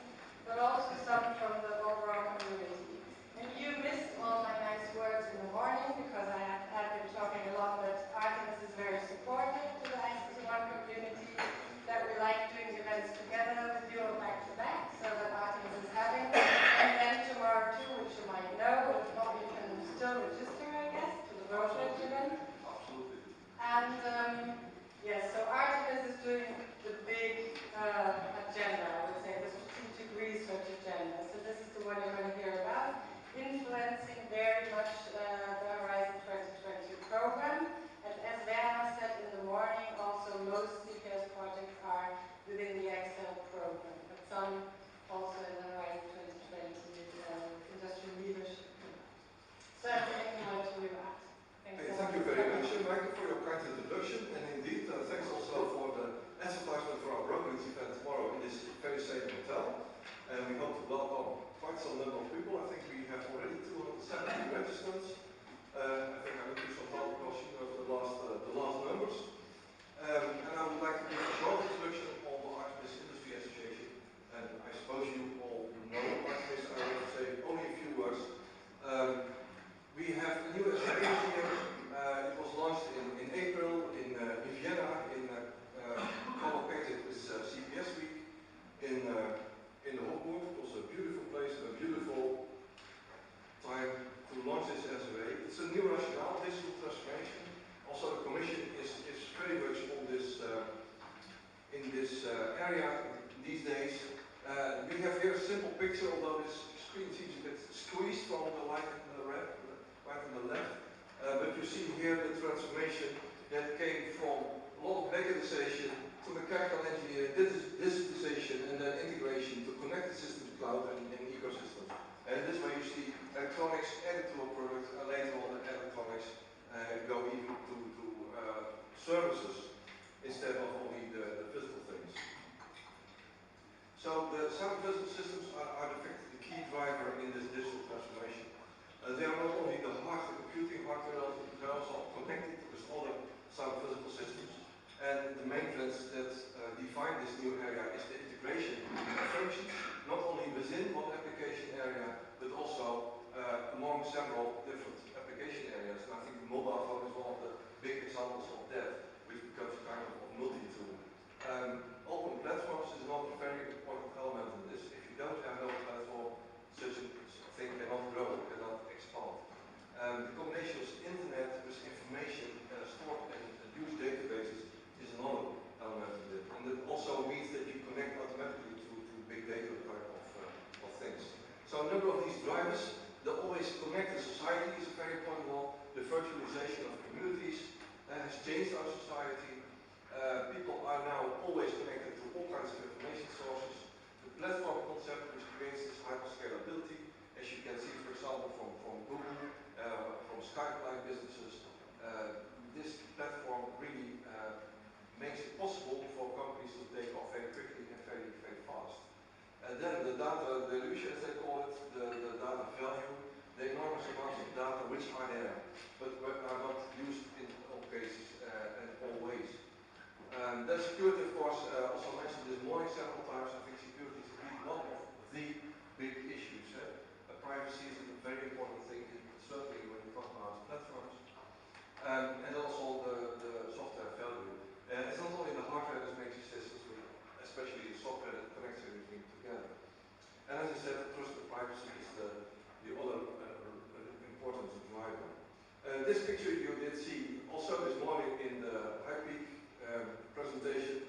but also some from the overall community. And you missed all my nice words in the morning because I have been talking a lot that Artemis is very supportive to the ICT1 community, that we like doing events together with you back to back, so that Artemis is having. And then tomorrow too, which you might know, if not, you can still register, I guess, to the Broadway event. Absolutely. And yes, so Artemis is doing the big agenda, I would say, the strategic research agenda. So this is the one you're going to hear about, influencing very much the Horizon 2020 program. And as Werner said in the morning, also most CPS projects are within the Excel program, but some also in the Horizon 2020 industrial leadership. So I'm looking forward to you, Matt. Thank you very much, Michael, for your kind introduction, and indeed, thanks also for the advertisement for our brokerage event tomorrow in this very same hotel. And we hope to welcome quite some number of people. I think we have already 270 registrants. I think I will do some talk because you know the last numbers. And I would like to give a short introduction on the Artemis Industry Association. And I suppose you all know Artemis. I will say only a few words. We have a new association here. It was launched in April in Vienna, co-located with CPS Week in the Hofburg. It was a beautiful place and a beautiful time to launch this SOA. It's a new rationale, digital transformation. Also, the Commission is very much on this in this area these days. We have here a simple picture, although this screen seems a bit squeezed from the right and the left. But you see here the transformation that came from a lot of mechanization to mechanical engineering, digitization, and then integration to connect the system to cloud and ecosystems. And this way you see electronics added to a product, and later on the electronics go even to services instead of only the physical things. So the sound physical systems are the key driver in this digital transformation. They are not only the computing hardware, they are also connected with other sound physical systems. And the main trends that define this new area is the integration of functions, not only within one application area, but also among several different application areas. And I think the mobile phone is one of the big examples of that, which becomes kind of a multi-tool. Open platforms is another very important element in this. If you don't have an open platform, such a thing cannot grow, cannot expand. The combination of internet with information stored in huge databases is another element of it. And it also means that you connect automatically to big data type of things. So a number of these drivers, the always connected society is a very important one. The virtualization of communities has changed our society. People are now always connected to all kinds of information sources. The platform concept which creates this hyper-scalability, as you can see, for example, from Google, from Skype-like businesses, this platform really makes it possible for companies to take off very quickly and very, very fast. And then the data dilution, as they call it, the data value, the enormous amounts of data which are there, but are not used in all cases and all ways. Then security, of course, also mentioned this morning several times. I think security is one of the big issues. Privacy is a very important thing, certainly when you talk about platforms. And also the software value. It's not only the hardware that makes the systems, but especially the software that connects everything together. And as I said, trust and privacy is the other important driver. This picture you did see also this morning in the High Peak presentation.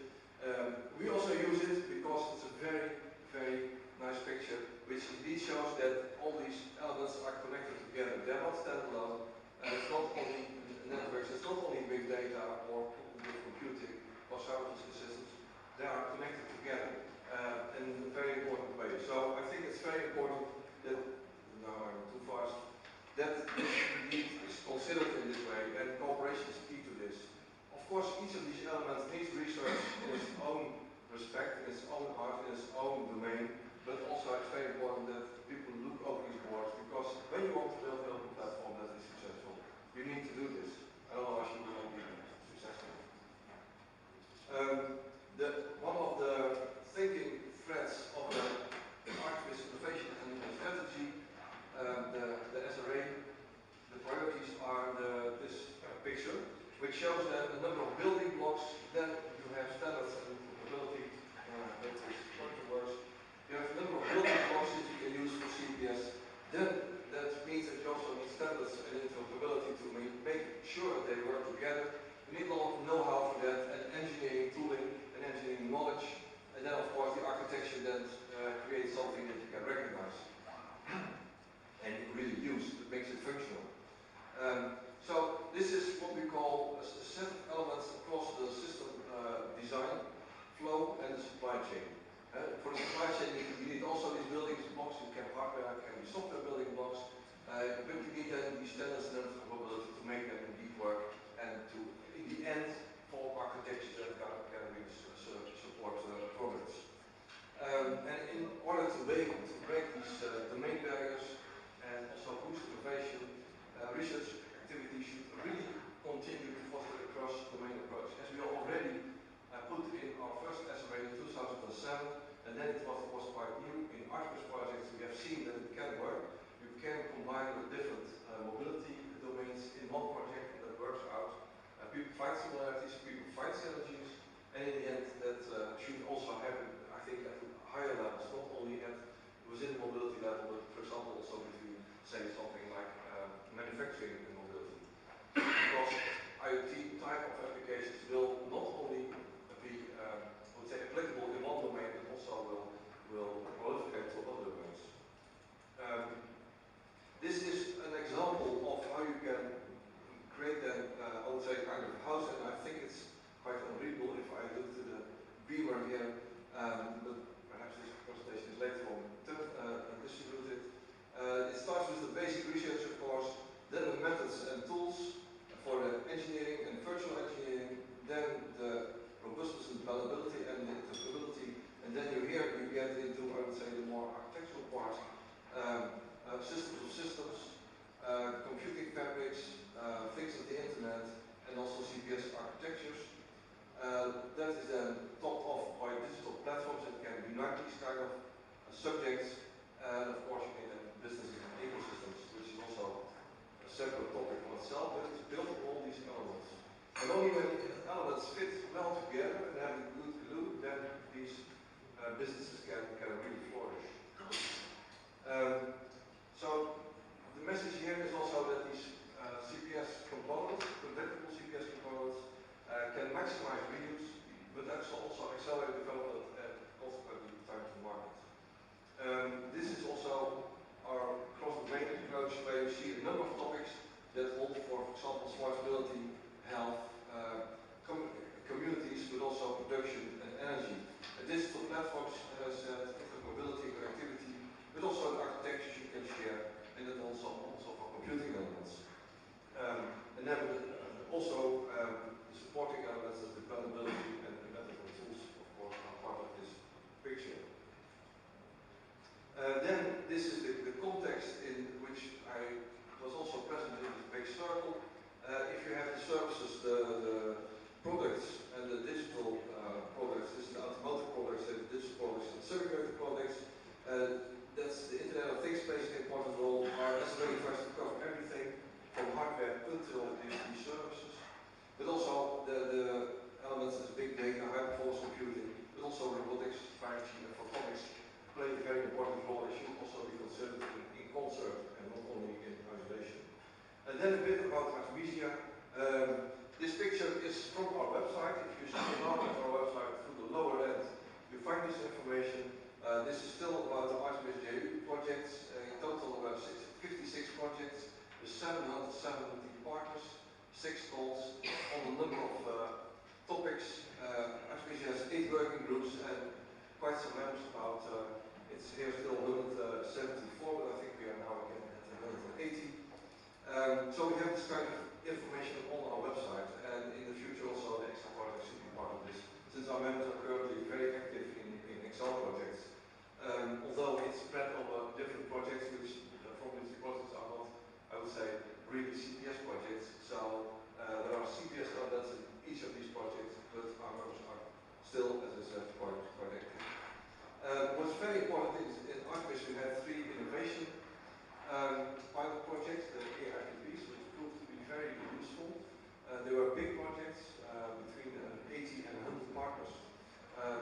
We also use it because it's a very, very nice picture, which indeed shows that all these elements are connected together. They're not standalone. It's not only networks, it's not only big data or computing or services systems. They are connected together in a very important way. So I think it's very important that, no, I'm too fast, that this indeed is considered in this way, and cooperation is key to this. Of course, each of these elements needs research in its own respect, in its own art, in its own domain, but also it's very important that people look over these boards, because when you want to build a platform that is successful, you need to do this. Otherwise you will not be successful. One of the thinking threads of the Archivist Innovation and Strategy, the SRA, the priorities are this picture, which shows that a number of building blocks. Then you have standards and interoperability. That is going to work. You have a number of building blocks that you can use for CPS. Then that means that you also need standards and interoperability to make sure that they work together. You need a lot of know-how for that, and engineering tooling and engineering knowledge. And then, of course, the architecture then creates something that you can recognize and really use. It makes it functional. So this is what we call a set of elements across the system design, flow, and the supply chain. For the supply chain, you need also these building blocks. You can hardware, can be software building blocks, but you need then these standards and interoperability to make them indeed work, and to, in the end, form architecture that can really support products. And in order to break these domain barriers and also boost innovation, research activities should really continue to foster a cross-domain approach. As we already put in our first SRA in 2007, and then it was quite new. In Archivist projects, we have seen that it can work. You can combine the different mobility domains in one project, and that works out. People find similarities, people find synergies, and in the end, that should also happen, I think, at higher levels, not only within the mobility level, but for example also between, say, something like manufacturing and mobility. Because IoT type of applications will not only be, I would say, applicable in one domain, but also will proliferate to other domains. This is an example of how you can create then, I would say, kind of house, and I think it's quite unreadable if I look to the beamer here, but perhaps this presentation is later on distributed. It starts with the basic research, of course, then the methods and tools for the engineering and virtual engineering, then the robustness and availability and the interoperability, and then here you get into, I would say, the more architectural part, systems of systems, computing fabrics, things of the internet, and also CPS architectures. That is then topped off by digital platforms that can unite these kind of subjects, and of course you need businesses and ecosystems, which is also a separate topic on itself, but it's built on all these elements. And only when elements fit well together and have a good glue, then these businesses can really flourish. So the message here is also that these CPS components, compatible CPS components, can maximize reuse, but also accelerate development and consequently time to market. This is also our cross-domain approach, where you see a number of topics that hold for example, smart mobility, health, communities, but also production and energy. Digital platforms, as I said, mobility, connectivity, but also the architectures you can share, and then also for computing elements. And then also the supporting elements of dependability and methods tools, of course, are part of this picture. Then this is the context in which I was also present in this big circle. If you have the services, the products, and the digital products, this is the automotive products, and the digital products, and circular products, that's the Internet of Things plays an important role. Our SRA tries to cover everything from hardware until these services, but also the elements as big data, high performance computing, but also robotics, 5G, and photonics play a very important role. It should also be considered in concert and not only in isolation. And then a bit about Artemisia. This picture is from our website. If you scroll down on our website through the lower end, you find this information. This is still about the Artemis JU projects. In total, about 56 projects with 770 partners, 6 calls on a number of topics. Artemisia has 8 working groups and quite some members about. It's here still 174, but I think we are now again at 180. So we have this kind of information on our website, and in the future also the Excel project should be part of this, since our members are currently very active in Excel projects. Although it's spread over different projects, which from which the projects are not, I would say, really CPS projects. So there are CPS elements in each of these projects, but our members are still, as I said, quite active. What's very important is in Artemis we had 3 innovation pilot projects, the AIPPs, which proved to be very useful. They were big projects between 80 and 100 partners.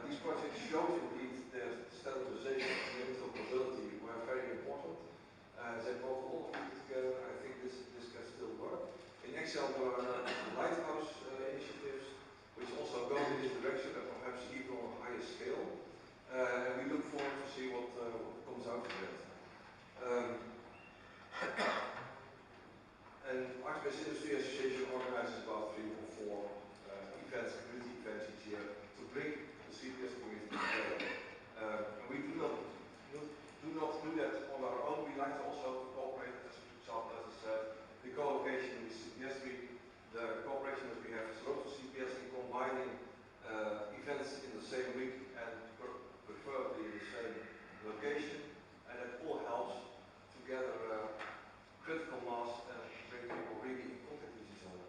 These projects showed indeed that standardization and interoperability were very important. They brought a lot of people together. I think this can still work. In Excel there are lighthouse initiatives, which also go in this direction and perhaps even on a higher scale. And we look forward to see what comes out of that. And Artemis Industry Association organizes about 3 or 4 events, community events each year to bring the CPS community together. And we do not do that on our own. We like to also cooperate, as example, as I said, the co-location with CPS Week, the cooperation that we have with local CPS in combining events in the same week and preferably in the same location, and it all helps to gather critical mass and bring people really in contact with each other.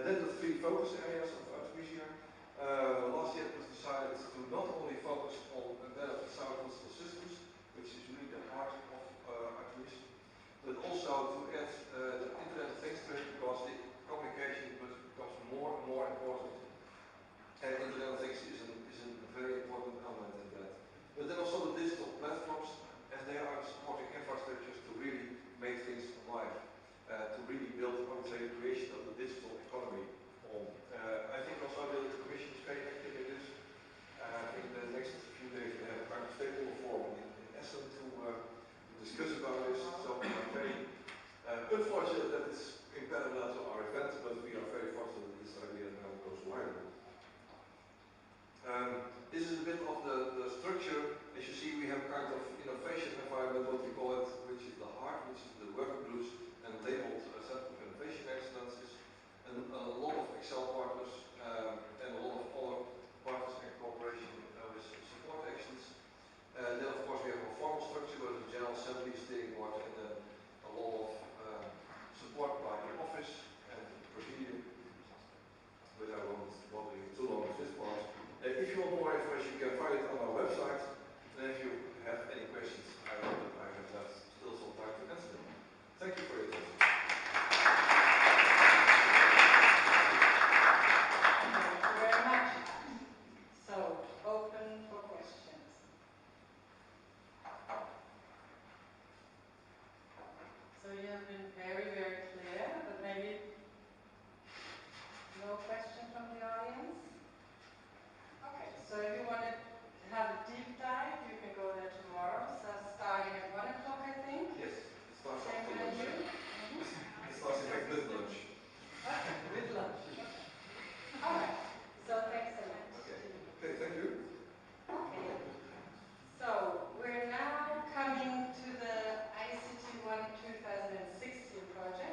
Then the 3 focus areas of Artemisia. Last year it was decided to not only focus on embedded south-physical systems, which is really the heart of Artemis, but also to add the Internet of Things to it, because the communication becomes more and more important. And Internet of Things is a very important element in that. But then also the digital platforms, as they are supporting infrastructures to really make things alive, to really build, I would say, the creation of the digital economy on. I think also the Commission is very active in this. In the next few days we have a kind of stakeholder forum in Essen to discuss about this. So we are very unfortunate that it's impediment to our event, but we are very fortunate that this idea now goes wider. This is a bit of the structure. As you see, we have a kind of innovation environment, what we call it, which is the heart, which is the working groups and labeled Center of Innovation Excellences, and a lot of Excel partners and a lot of other partners in cooperation with support actions. Then of course we have a formal structure with a General Assembly, steering board, and then a lot of support by the office and presidium. But I won't bother you too long with this part. If you want more information, you can find it on our website. And if you have any questions, I hope that I have left still some time to answer them. Thank you for your attention. Thank you very much. So, open for questions. So you have been very, very clear, but maybe no question from the audience? Okay, so if you want to have a deep dive, you can go there tomorrow. So starting at 1 o'clock, I think. Yes, it starts Same after as lunch. you. It starts in fact with lunch. Okay, with lunch. All right. So thanks a lot. Okay, thank you. Okay. So we're now coming to the ICT 1 2016 project.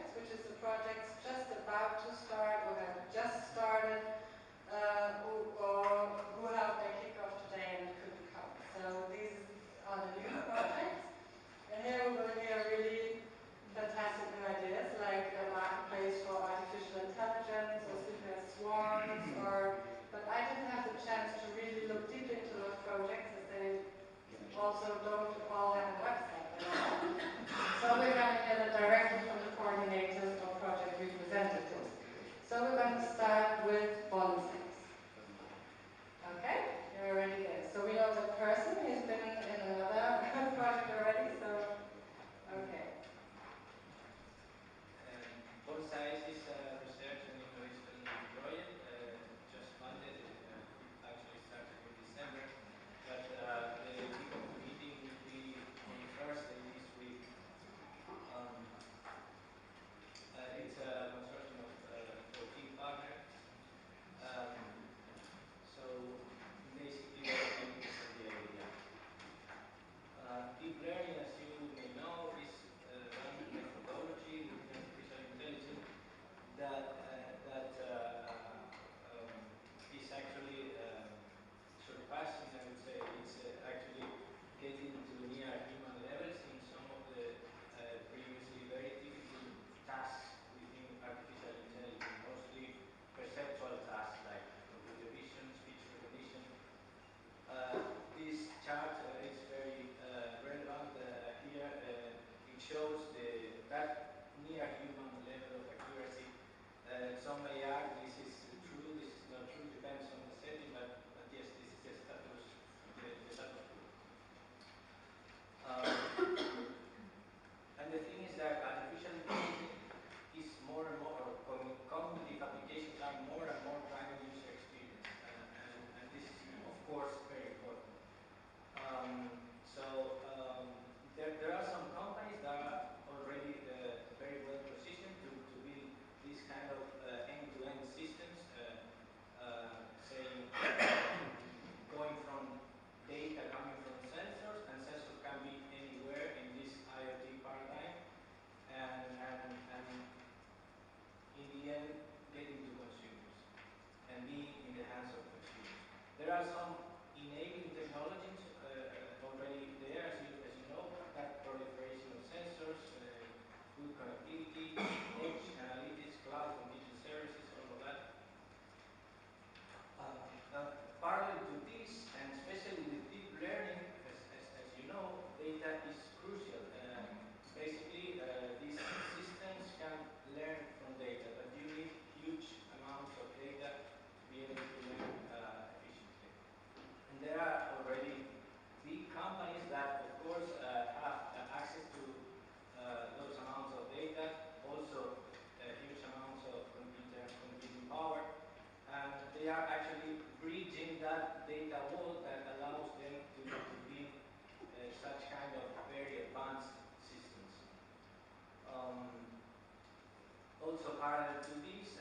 also parallel to this,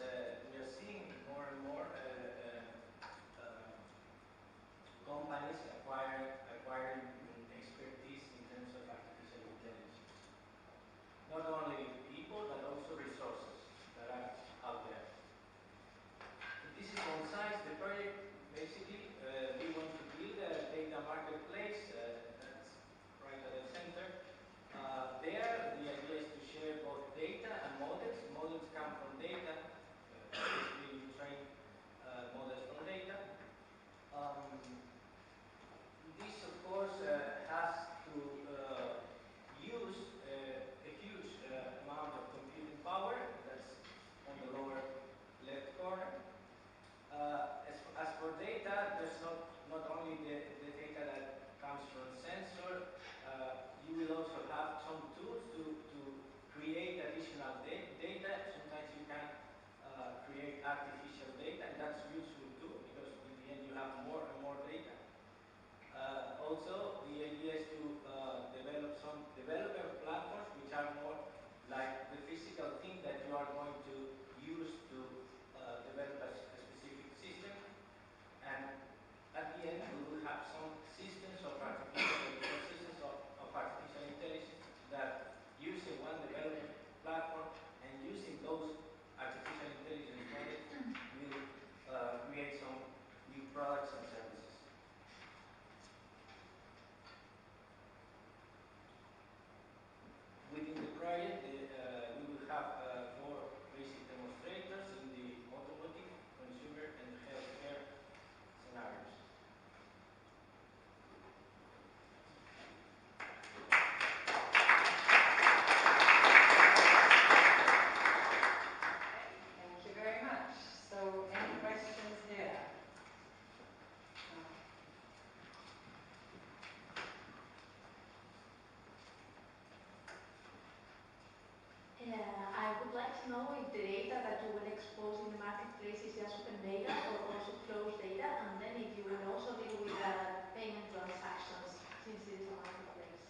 we are seeing more and more companies acquiring expertise in terms of artificial intelligence. Not only people, but also resources that are out there. This is one size. The project, basically, we want to build a data marketplace that's right at the center. There, the idea is to share both data and models. Models come from data. Basically, you train models from data. This, of course, has to use a huge amount of computing power. That's on the lower left corner. As for data, there's not only the data that comes from sensor. You will also have some tools to create additional data. Sometimes you can create artificial data, and that's useful too, because in the end you have more and more data. Also, the idea is to develop some developer platforms which are more like the physical thing that you are going to use to develop a specific system. And at the end, we will have some systems of artificial intelligence that, using one development platform and using those artificial intelligence models, will create some new products and services. Within the project, we will have 4 basic demonstrators in the automotive, consumer, and healthcare scenarios. Thank you very much. So, any questions here? I would like to know if the data that you will expose in the marketplace is just open data or also closed data, and then if you will also deal with payment transactions, since it is a marketplace.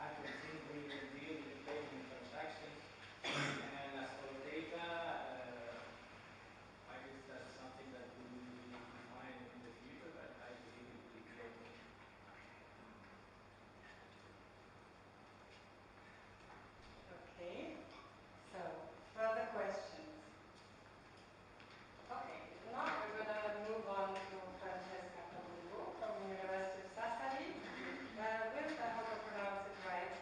I don't think we will deal with payment transactions, and as for data, I guess that's something that we will define in the future, but I believe it will be open. Okay, so further questions? Okay, now we're going to move on to Francesca from the University of Sassari with, I hope I pronounce it right,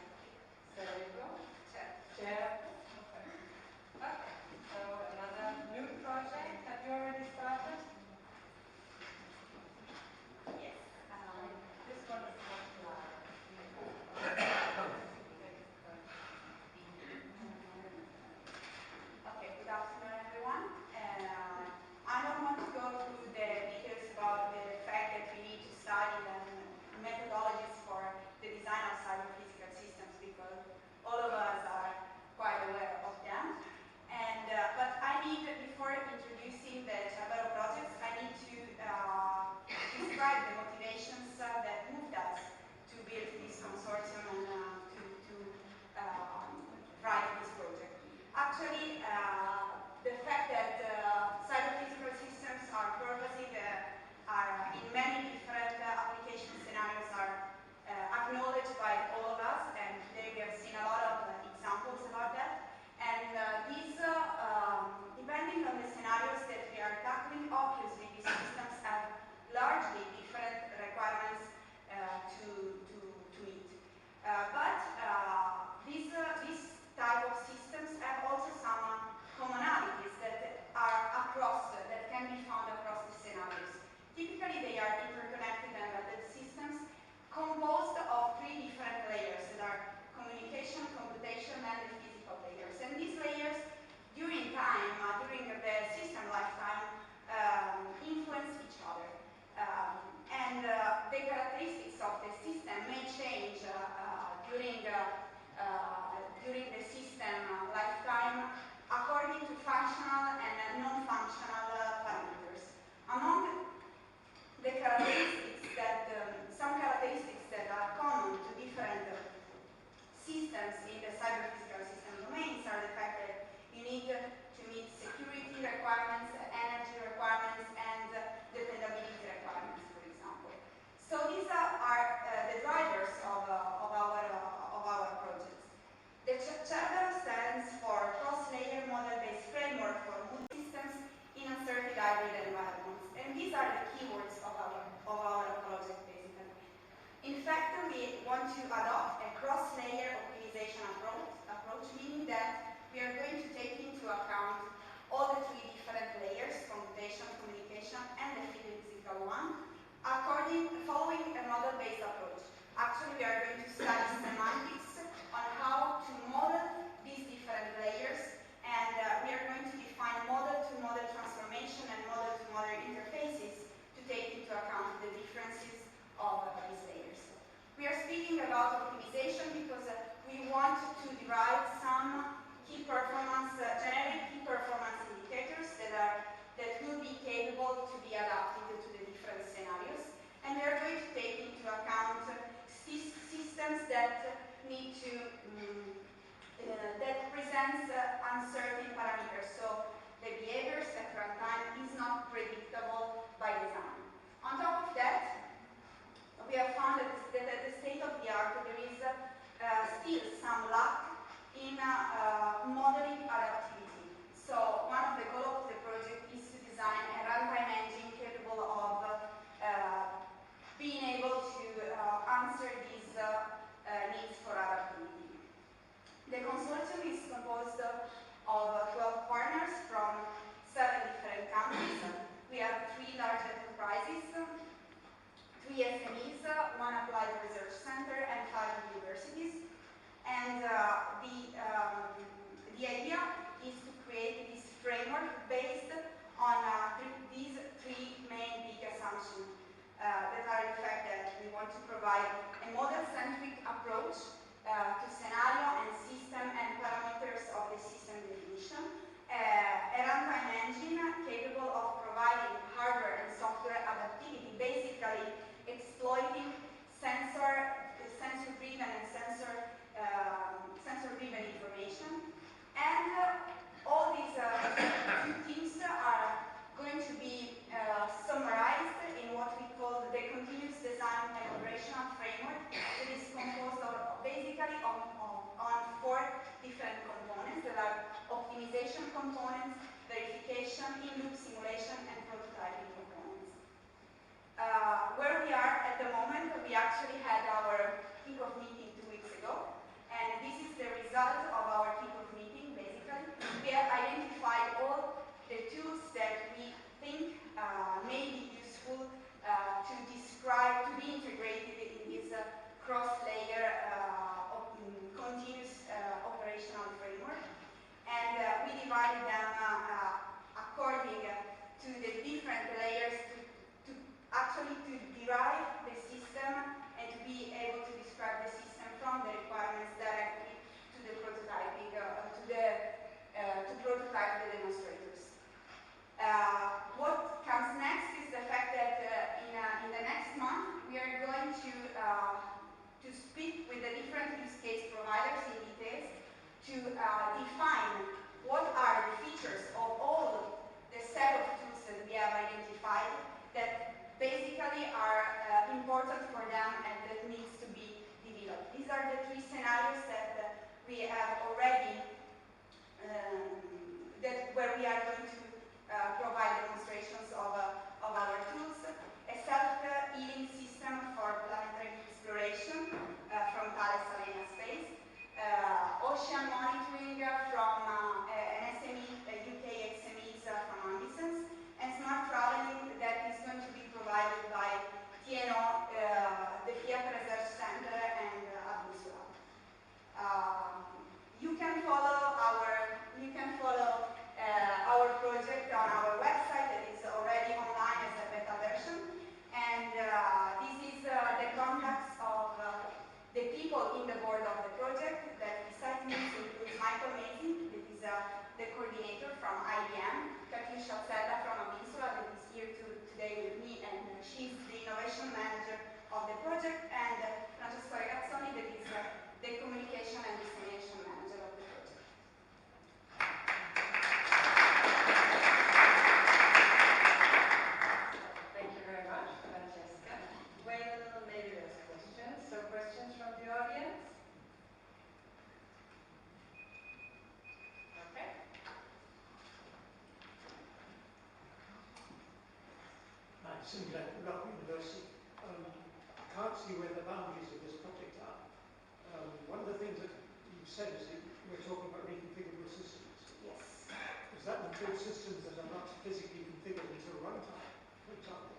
stands for cross-layer model-based framework for multi-systems in uncertain hybrid environments. And these are the keywords of our project, basically. In fact, we want to adopt a cross-layer optimization approach, meaning that we are going to take into account all the three different layers, computation, communication, and the physical one, following a model-based approach. Actually, we are going to study semantics on how to model these different layers, and we are going to define model-to-model transformation and model-to-model interfaces to take into account the differences of these layers. We are speaking about optimization because we want to derive some generic key performance indicators that will be capable to be adapted to the different scenarios, and we are going to take into account systems that need to that presents uncertain parameters. So the behaviors at runtime is not predictable by design. On top of that, we have found that at the state of the art there is still some lack in modeling adaptivity. So one of the goals of the project is to design a runtime engine capable of being able to answer these needs for adaptivity. The consortium is composed of 12 partners from 7 different countries. We have 3 large enterprises, 3 SMEs, 1 applied research center, and 5 universities. And the idea is to create this framework based on these 3 main big assumptions that are in fact that we want to provide a model-centric approach to scenario and system and parameters of the system definition, a runtime engine capable of providing hardware and software adaptivity, basically exploiting sensor-driven and sensor-driven information, and all these two things are going to be summarized in what we call the continuous design and operational framework that is composed of basically on 4 different components that are optimization components, verification, in-loop simulation, and prototyping components. Where we are at the moment, we actually had our kickoff meeting 2 weeks ago, and this is the result of our kickoff meeting, basically. We have identified all the tools that we think may be useful to describe, to be integrated in this cross-layer continuous operational framework. And we divided them according to the different layers to derive the system and to be able to describe the system from the requirements directly to the prototyping, to prototype the demonstrators. What comes next is the fact that in the next month we are going to speak with the different use case providers in details to define what are the features of all the set of tools that we have identified that basically are important for them and that needs to be developed. These are the 3 scenarios that we have already, where we are going to provide demonstrations of our tools. A self-healing system for planetary exploration from Thales Alenia Space. Ocean monitoring from an SME, UK SMEs from Ambitions, and smart traveling that is going to be provided by TNO, the Fiat Research Center, and Anysolution. You can follow our project on our website that is already online as a beta version, and this is the contacts of the people in the board of the project. That besides me includes Michael Mason, that is the coordinator from IBM, Katusha Sella from Anysolution, that is here today with me, and she's the innovation manager of the project, and Francesco Regazzoni, that is the communication and dissemination manager of the project. Thank you very much, Francesca. Well, maybe there's questions. So questions from the audience? similar to Rock University. Can't see where the boundaries of this project are. One of the things that you said is that you were talking about reconfigurable systems. Yes. Does that include systems that are not physically configured until runtime, for example?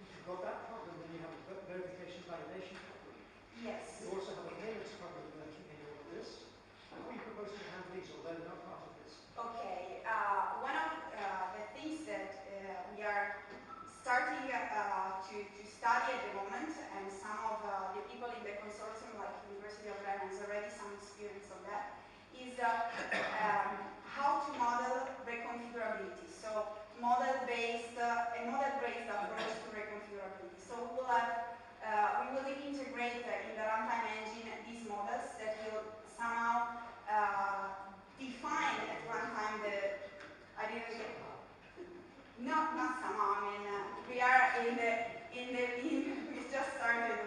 If you've got that problem, then you have a verification validation problem. Yes. You also have a payments problem working in all of this. How are you proposing to handle these, although they're not part of this? Okay. One of the things that we are starting to study at the moment, and some of the people in the consortium, like University of Rennes, has already some experience of that, is how to model reconfigurability. So a model-based approach to reconfigurability. So we will integrate in the runtime engine these models that will somehow define at runtime not somehow. I mean, we are we just started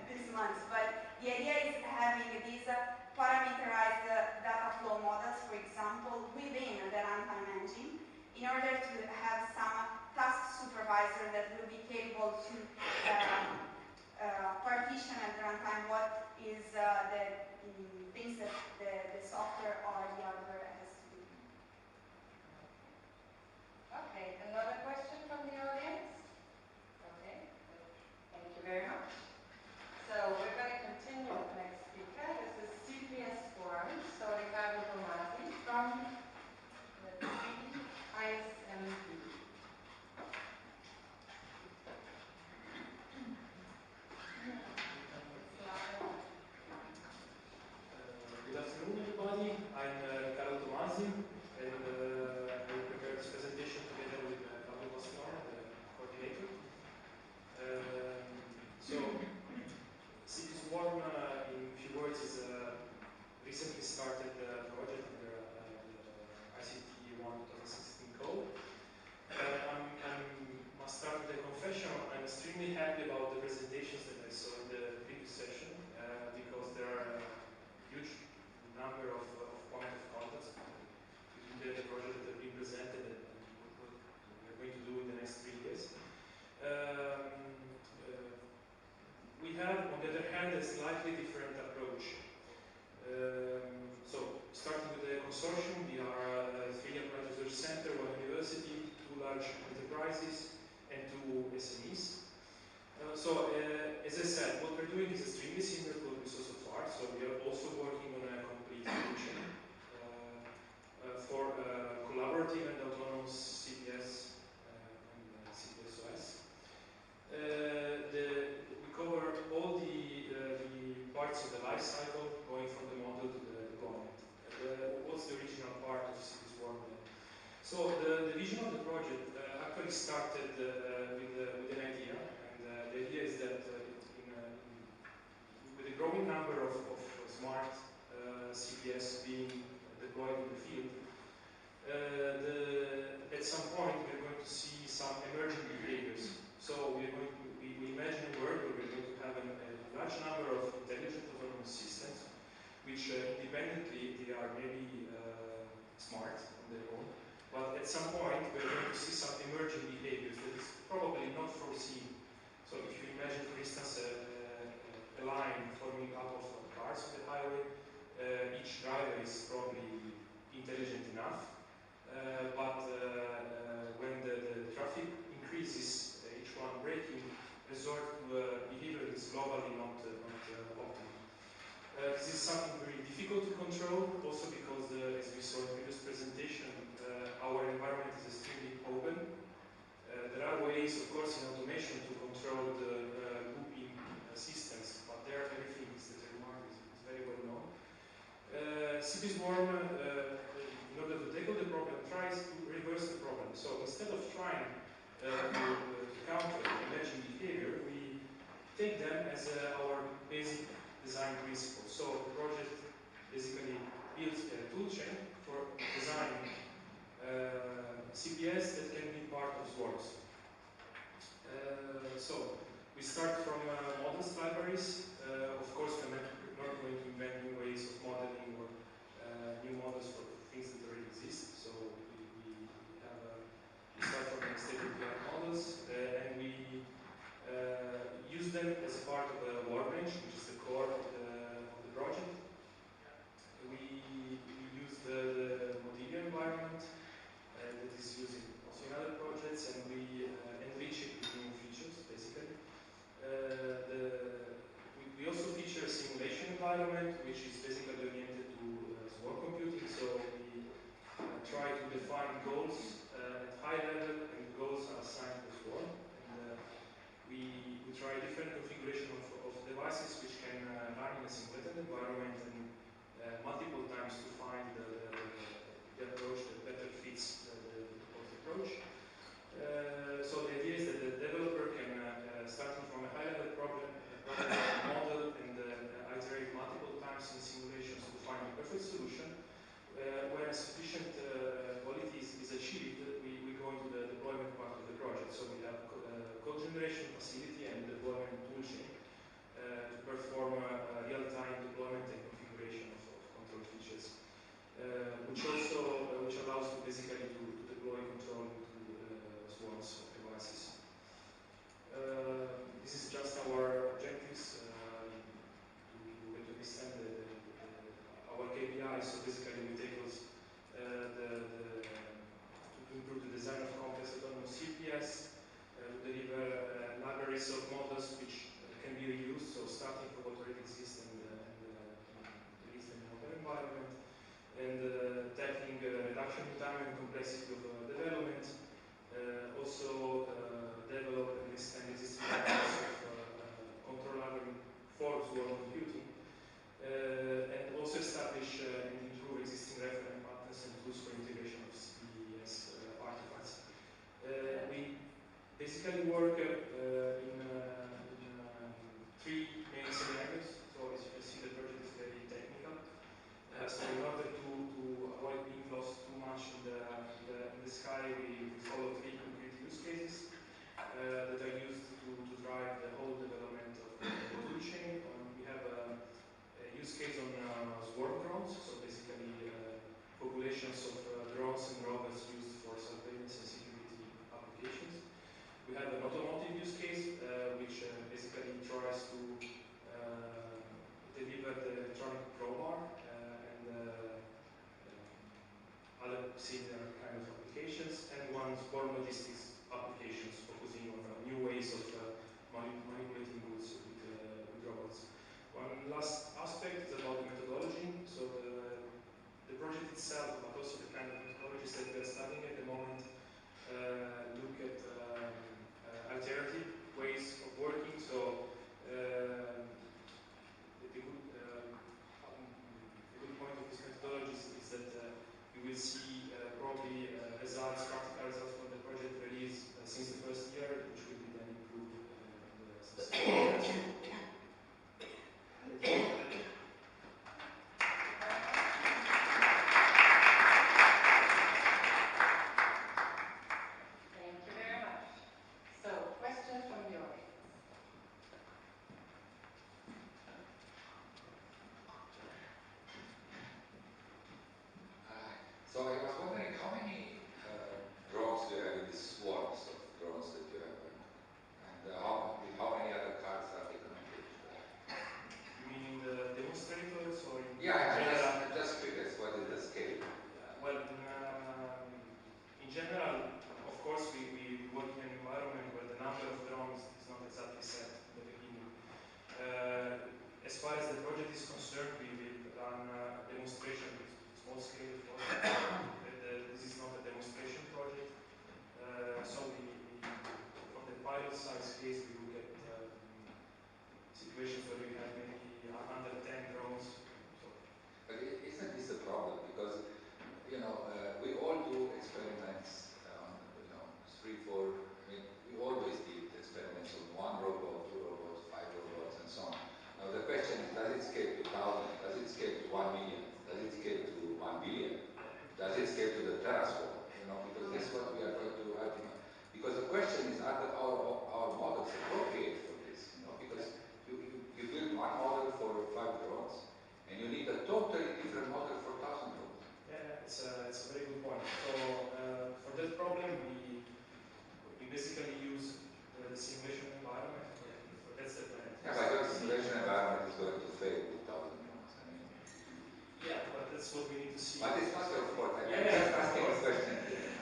this month, but the idea is having these parameterized data flow models, for example, within the runtime engine, in order to have some task supervisor that will be capable to partition at runtime what is the things that the software or the hardware has to do. Okay, another question from the audience? Okay, thank you very much. So we're going to continue with the next speaker. This is CPS Forum, so Ricardo Tomasi from the ISMB. Good afternoon, everybody. I'm Ricardo Tomasi, and I prepared this presentation together with Fabio Boston, the coordinator. So, CPS-Warm, in a few words, is a recently started project under the ICT 2016 code. I must start with a confession. I'm extremely happy about the presentations that I saw in the previous session because there are a huge number of point of contacts between the project that have been presented and what we're going to do in the next 3 years. We have, on the other hand, a slightly different approach. So, starting with the consortium, we are a 3 applied research center, 1 university, 2 large enterprises, and 2 SMEs. As I said, what we're doing is extremely similar to what we saw so far. So, we are also working on a complete solution for collaborative and autonomous CPS and CPS-OS. We cover all the parts of the life cycle, going from the model to the deployment. What's the original part of CPS-Warm? So the vision of the project actually started with an idea, and the idea is that with a growing number of smart CPS being deployed in the field, at some point we're going to see some emerging behaviors. So we imagine a world where we're going to have a large number of intelligent autonomous systems, which independently they are maybe smart on their own, but at some point we're going to see some emerging behaviors that is probably not foreseen. So if you imagine, for instance, a line forming out of cars on the highway, each driver is probably intelligent enough, but when the traffic increases, each one braking resort to a behavior that is globally not optimal. This is something very difficult to control, also because, as we saw in the previous presentation, our environment is extremely open. There are ways, of course, in automation to control the looping systems, but there everything is very well known. CPS-Warm, in order to tackle the problem, tries to reverse the problem. So instead of trying to counter emerging behavior, we take them as our basic design principles. So the project basically builds a toolchain for designing CPS that can be part of swarms. So we start from models libraries. Of course, we're not going to invent new ways of modeling or new models for things that already exist. So we start from state-of-the-art models, and we which is basically oriented to small computing. So we try to define goals at high level, and goals are assigned to swarm. And we try different configuration of devices which can run in a simulated environment and multiple times to find the approach that better fits the approach. So the idea is that the developer can, starting from a high-level problem model and iterate multiple times in simulations to find a perfect solution. When sufficient quality is achieved, we go into the deployment part of the project. So we have code generation facility and deployment toolchain to perform real-time deployment and configuration of control features, which allows to basically to deploy control to swarms of devices. This is just our objectives to understand our KPIs. So basically, we take those to improve the design of complex autonomous CPS, deliver libraries of models which can be reused. So starting from what already exists and released in the open environment, and tackling reduction in time and complexity of development. Also develop and extend existing methods of control algorithm for swarm computing, and also establish and improve existing reference patterns and tools for integration of CPS artifacts. We basically work in three main scenarios. So as you can see, the project is very technical. So in order to avoid being lost too much in the sky, we follow three concrete use cases that are used to drive the whole development of the toolchain. We have a use case on swarm drones, so basically populations of drones and robots used for surveillance and security applications. We have an automotive use case, which basically tries to deliver the electronic crowbar and other similar kind of applications, and one swarm logistics applications focusing on new ways of manipulating goods with robots. One last aspect is about the methodology. So the project itself, but also the kind of methodologies that we are studying at the moment, look at alternative ways of working. So the good point of this methodology is that you will see probably results, practical results from the project release since the first year, which will be then improved in the subsequent years. Thank you very much. So, questions from the audience. So I was wondering how many drones do you have in these swarms of drones that you have, and how many other cards are they connected to that? You mean the demonstrators or in I'm just curious, what is the scale? Well, in general, of course, we work in an environment where the number of drones is not exactly set in the beginning. As far as the project is concerned, we will run a demonstration with small scale, of course. This is not a demonstration project. So from the pilot size case, we look at situations where we have maybe under 10 drones. But isn't this a problem? Because, you know, we all do experiments on, 3, 4, I mean, we always did experiments on 1 robot, 2 robots, 5 robots, and so on. Now the question is, does it scale to 1,000? Does it scale to 1 million? Does it scale to 1 billion? Does it scale to the teraswarm? Because that's what we are going to ultimately. Because the question is, are our models appropriate for this? Because you build one model for 5 drones, and you need a totally different model for 1,000 drones. Yeah, it's a very good point. So for that problem, we basically use the simulation environment. That's the plan. Yeah, but your simulation environment is going to fail with 1,000 drones. I mean. Yeah, but that's what we need to see. But it's not your fault. I'm just asking a question.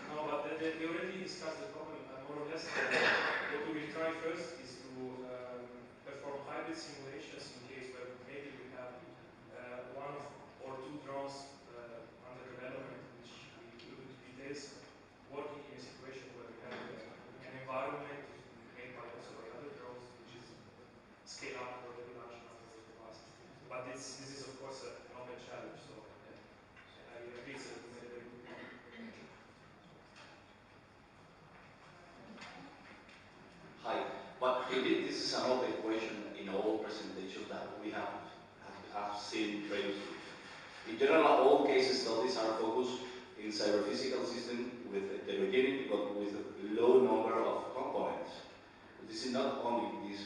No, but we already discussed the problem more or less. What we will try first is to perform hybrid simulations in case where maybe we have one or two drones under development, which we look into details, working in a situation where we have an environment made by also by other drones, which is scale up for the large number of devices. But this is of course a novel challenge, so I agree it's a very good point. Hi, but indeed this is an open question in all presentations that we have seen previously. In general, all case studies are focused in cyber-physical system with heterogeneity but with a low number of components. This is not only this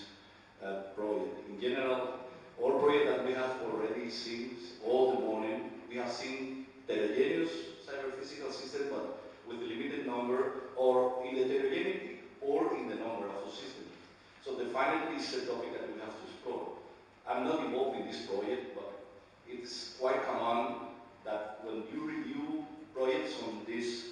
project. In general, all projects that we have already seen all the morning, we have seen heterogeneous cyber-physical system but with a limited number or in the heterogeneity or in the number of the systems. So definitely is a topic that we have to explore. I'm not involved in this project, but it's quite common that when you review projects on this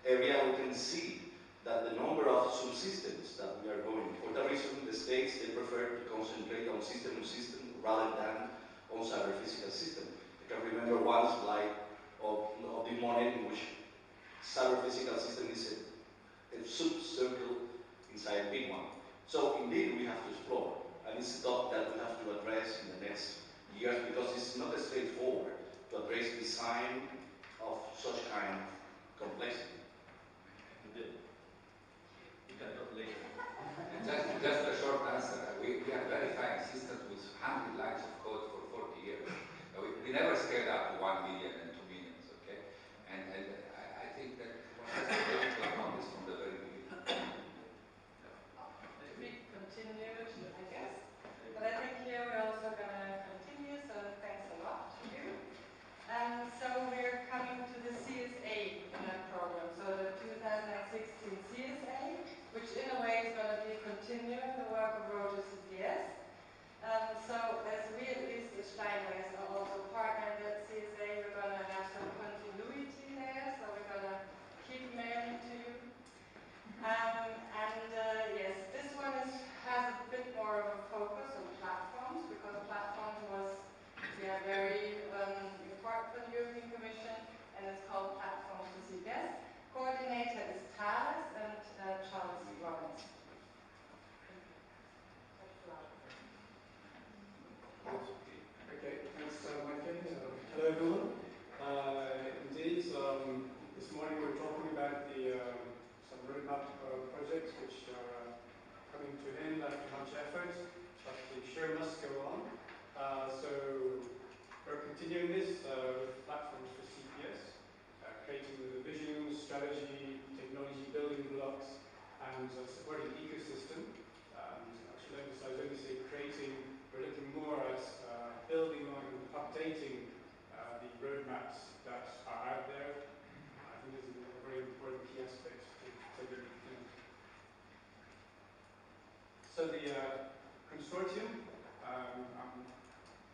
area, we can see that the number of subsystems that we are going. For that reason, the states, they prefer to concentrate on system rather than on cyber-physical system. I can remember one slide of the morning in which cyber-physical system is a sub-circle inside a big one. So indeed, we have to explore. And it's a topic that we have to address in the next years because it's not straightforward to address design of such kind of complexity. You can talk later. Just a short answer. We are verifying systems with 100 lines of code for 40 years. We never scaled up to 1 million and 2 million, okay? And I think that one has to be on this from the very beginning. We continued, I guess. But I think here we're also going to continue, so thanks a lot to you. So we're coming to the CSA program, so the 2016 CSA, which in a way is going to be continuing the work of Roger CPS. So as we at least as Steinway's are also partnered at CSA, we're going to have some continuity there, so we're going to keep mailing to you. Yes, this one has a bit more of a focus on platforms, because platforms was very important for the European Commission, and it's called Platforms for CPS. Coordinator is Thales and Charles Robbins. Okay, thanks, Mike. Hello, everyone. Indeed, this morning we're talking about some roadmap projects which are coming to an end after much effort, but they sure must go on. So we're continuing this with Platforms for CPS, creating the vision, strategy, technology building blocks, and supporting ecosystem. And I should emphasize when we say creating, we're looking more at building on and updating the roadmaps that are out there. I think this is a very important key aspect to take into account. So the consortium,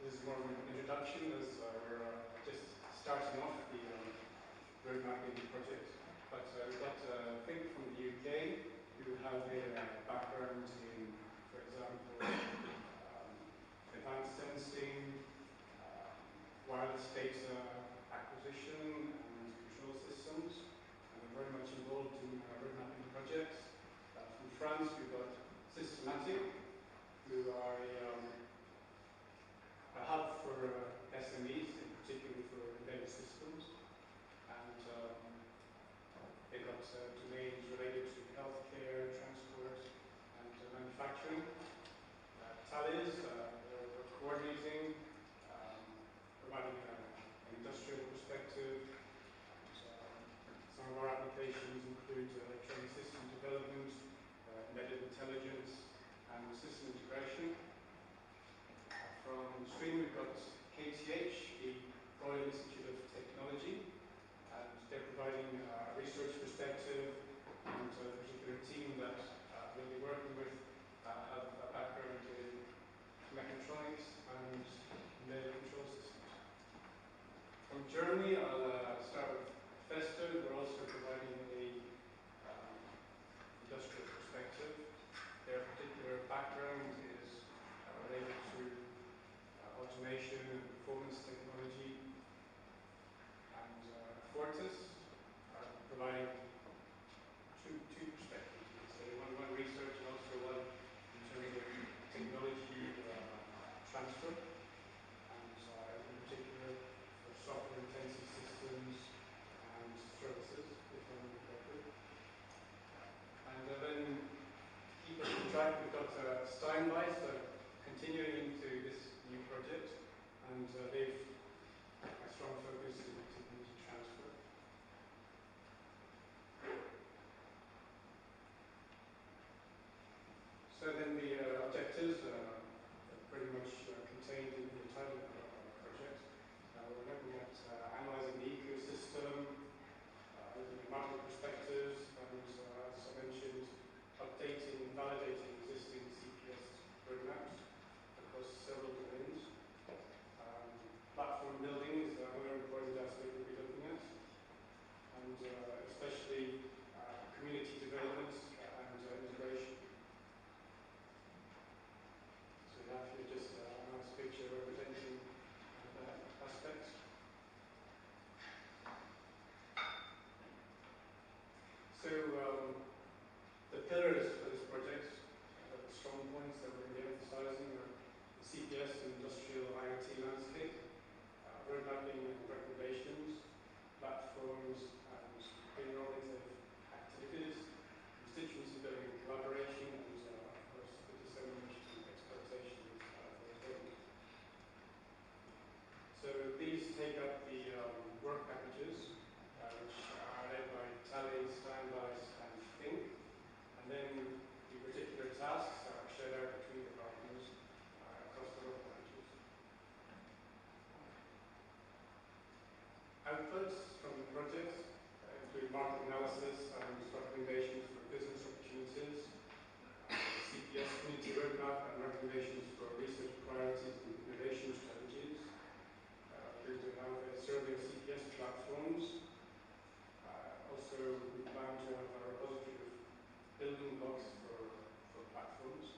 this is more of an introduction as we're just starting off the roadmapping project. But we've got people from the UK who have a background in, for example, advanced sensing, wireless data acquisition and control systems, and they're very much involved in roadmapping projects. From France, we've got Systematic, who are a hub for SMEs, in particular for embedded systems, and they've got domains related to healthcare, transport, and manufacturing. Thales, we're coordinating, providing an industrial perspective. Some of our applications include training system development, embedded intelligence, and system integration. From Stream, we've got KTH, the Royal Institute of Technology, and they're providing a research perspective, and the particular team that we'll be working with have a background in mechatronics and embedded control systems. From Germany, I'll providing two perspectives. So one research and also one in terms of technology transfer, and in particular for software-intensive systems and services, if I remember correctly. And then to keep us on track, we've got Steinweiss continuing into this new project, and they've a strong focus in technology transfer. So then the objectives are pretty much contained in the title of our project. We're looking at analyzing the ecosystem, looking at market perspectives, and as I mentioned, updating and validating existing CPS roadmaps across several domains. Platform building is another important aspect we'll be looking at, and especially community development and integration. So we have here just a nice picture representing that aspect. So the pillars for this project, the strong points that we're going to be emphasizing are the CPS and industrial IoT landscape, road mapping and recommendations, platforms and data-oriented activities, constituency building and collaboration, and of course the dissemination and exploitation of data. So these take up the work packages, which are led by Tally, Steinweiss and Fink, and then the particular tasks are shared out between the partners across the work packages. Outputs from the project include market analysis and recommendations for business opportunities, CPS community roadmap and recommendations for research priorities and innovation strategies. We're going to have a survey of CPS platforms. Also, we plan to have a repository of building blocks for platforms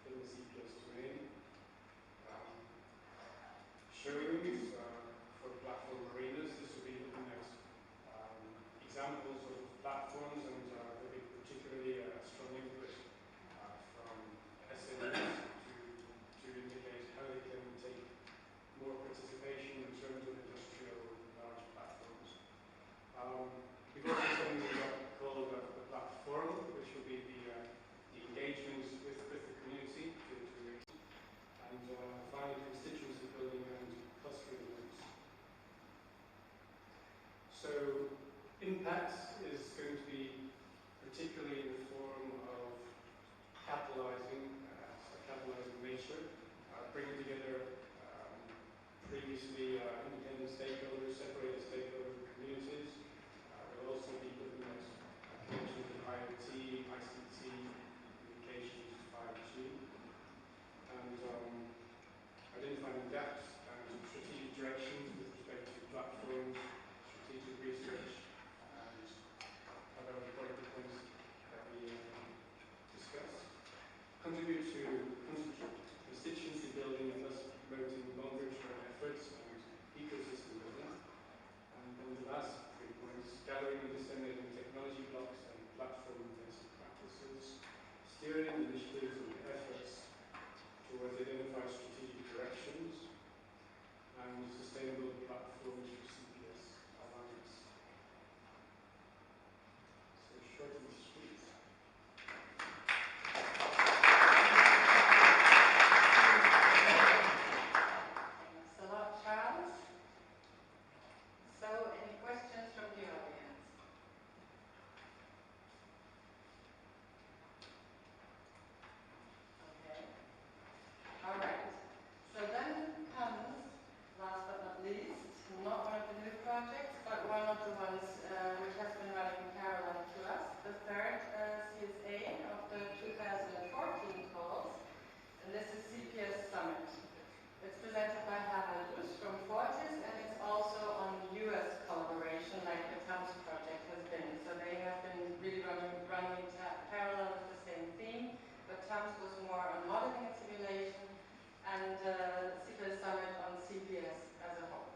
in the CPS domain. Showrooms for platform arenas. This will be looking at examples of platforms, and there'll be particularly a strong input from SMEs to indicate how they can take more participation in terms of industrial large platforms. We've also something we've got called the platform, which will be the engagements with the community and finally constituency building and clustering events. So impact is going to be particularly in the form of catalyzing nature, bringing together previously independent stakeholders, separated stakeholders and communities. We'll also be looking at connections with IoT, ICT, communications, 5G, and identifying gaps and strategic directions with respect to platforms, strategic research, and other important points that we discussed. Contribute to constituency building and thus promoting longer-term efforts and ecosystem building. And then the last 3 points, gathering and disseminating technology blocks and platform-intensive practices, steering initiatives and efforts towards identified strategic directions, and sustainable platforms for CPS alliance. So short and sweet. Thanks a lot, Charles. So, any questions from the audience? Okay. All right. So then comes, last but not least, not one of the new projects, but one of the ones which has been running parallel to us, the third CSA of the 2014 calls, and this is CPS Summit. It's presented by Hannah Luce from Fortis, and it's also on US collaboration like the TAMS project has been. So they have been really running parallel with the same theme, but TAMS was more on modeling and simulation, and CPS Summit on CPS as a whole.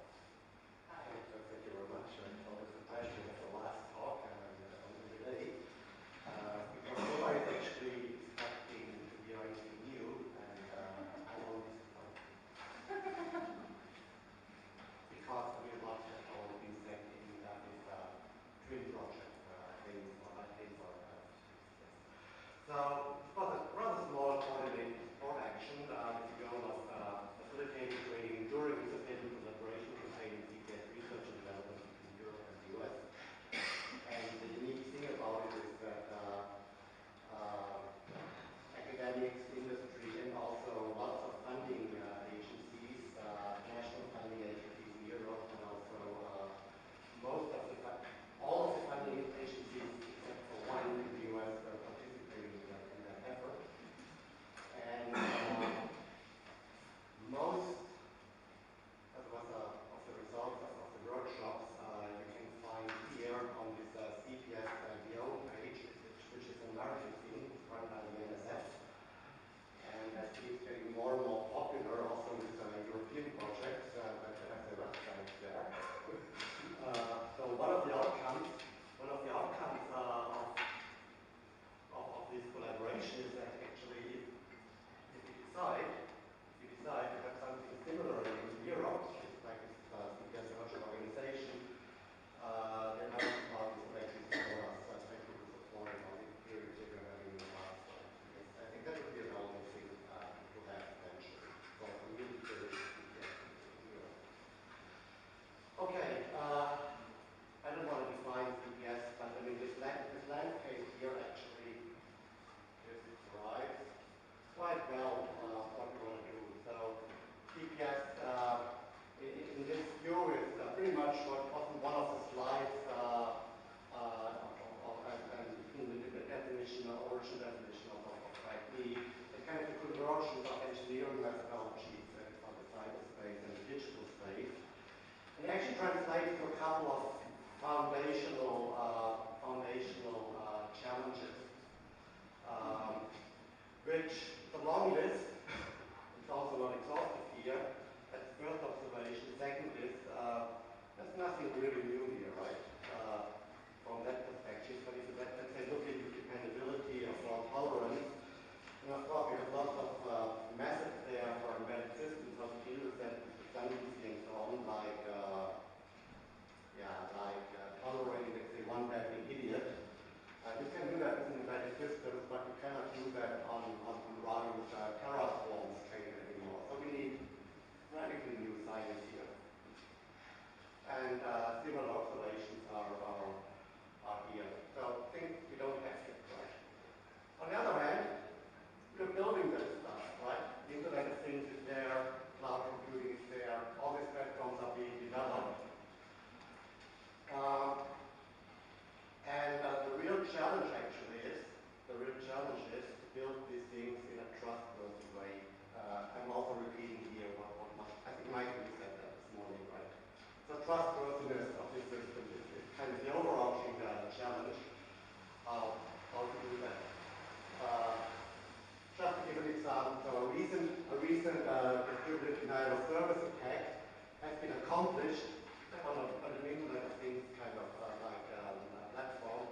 Hi. Thank you very much. Always a pleasure to So it was a rather small coordinated support action with the goal of facilitating training during sustainable collaboration containing CPS research and development between Europe and the US. And the unique thing about it is that academics, industry, and also lots of funding agencies, national funding agencies in Europe, and also all of the funding agencies except for one in the US were participating in that effort. And most of the results of the workshops you can find here on this CPS BO page, which is an American thing run by the NSF. And that keeps getting more and more popular also with European projects that have their websites there. So one of the outcomes of this collaboration is that actually if you decide to have something similar in Europe, like this CPS virtual organization, then our departments will actually support us, technical support and all the experience that we're having in the past. I think that would be a valuable thing to have eventually for community CPS in Europe. Okay, I don't want to define CPS, but I mean this landscape here actually describes quite well what we want to do. So CPS in this view is pretty much what was in one of the slides in the definition, origin definition of IT, the kind of the convergence of engineering methodologies for the cyberspace and the digital space. And it actually translates to a couple of foundational challenges, which the long list, it's also not exhaustive here, that's the first observation. Second is, there's nothing really new here, right, from that perspective. But if you let's say look at the dependability of fault tolerance, and of course we have lots of methods there for embedded systems, how to deal with that, redundancy and so on, like tolerating, let's say, one babbling idiot. You can do that with embedded systems, but you cannot do that on running Terraform scale anymore. So we need radically new science here. And similar observations are here. So things we don't have yet, right? On the other hand, we're building that stuff, right? The Internet of Things is there, cloud computing is there, all these platforms are being developed. And the real challenge actually is to build these things in a trustworthy way. I'm also repeating here what I think Michael said that this morning, right? So trustworthiness of this system is kind of the overarching challenge. How to do that? Just to give an example, so a recent distributed denial of service attack has been accomplished on an Internet of Things kind of platform,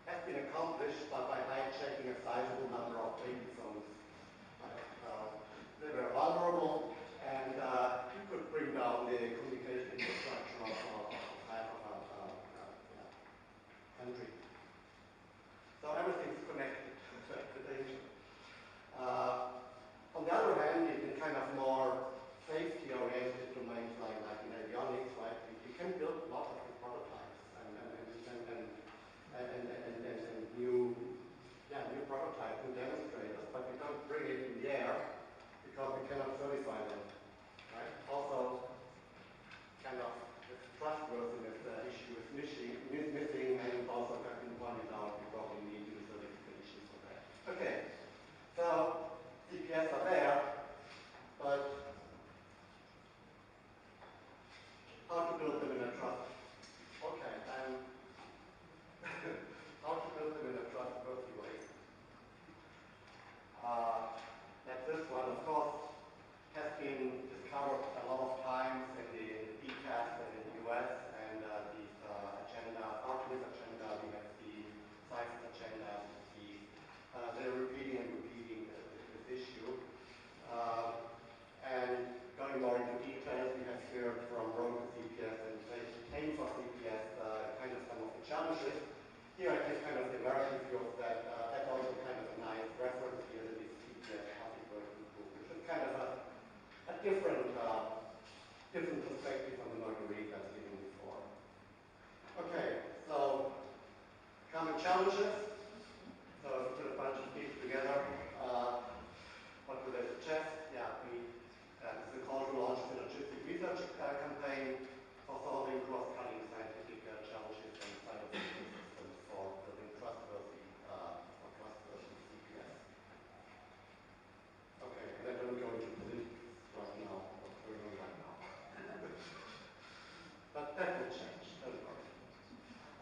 has been accomplished by hijacking a sizable number of baby phones. They were vulnerable, and you could bring down the communication infrastructure of half of a country. So everything's connected to the data. On the other hand, in kind of more safety-oriented domains like in avionics, right, you can build lots of new prototypes and new prototypes and demonstrators, but we don't bring it in the air because we cannot certify them. Right? Also, kind of this trustworthiness issue is missing, and also different perspective on the margarita as given before. Okay, so common challenges. So if we put a bunch of people together, what do they suggest? Yeah, this is a call to launch a synergistic research campaign for solving cross-cutting scientific challenges and cybersecurity systems for building trustworthy CPS. Okay, and I don't go into politics right now, what's going on right now. But that will change, don't worry.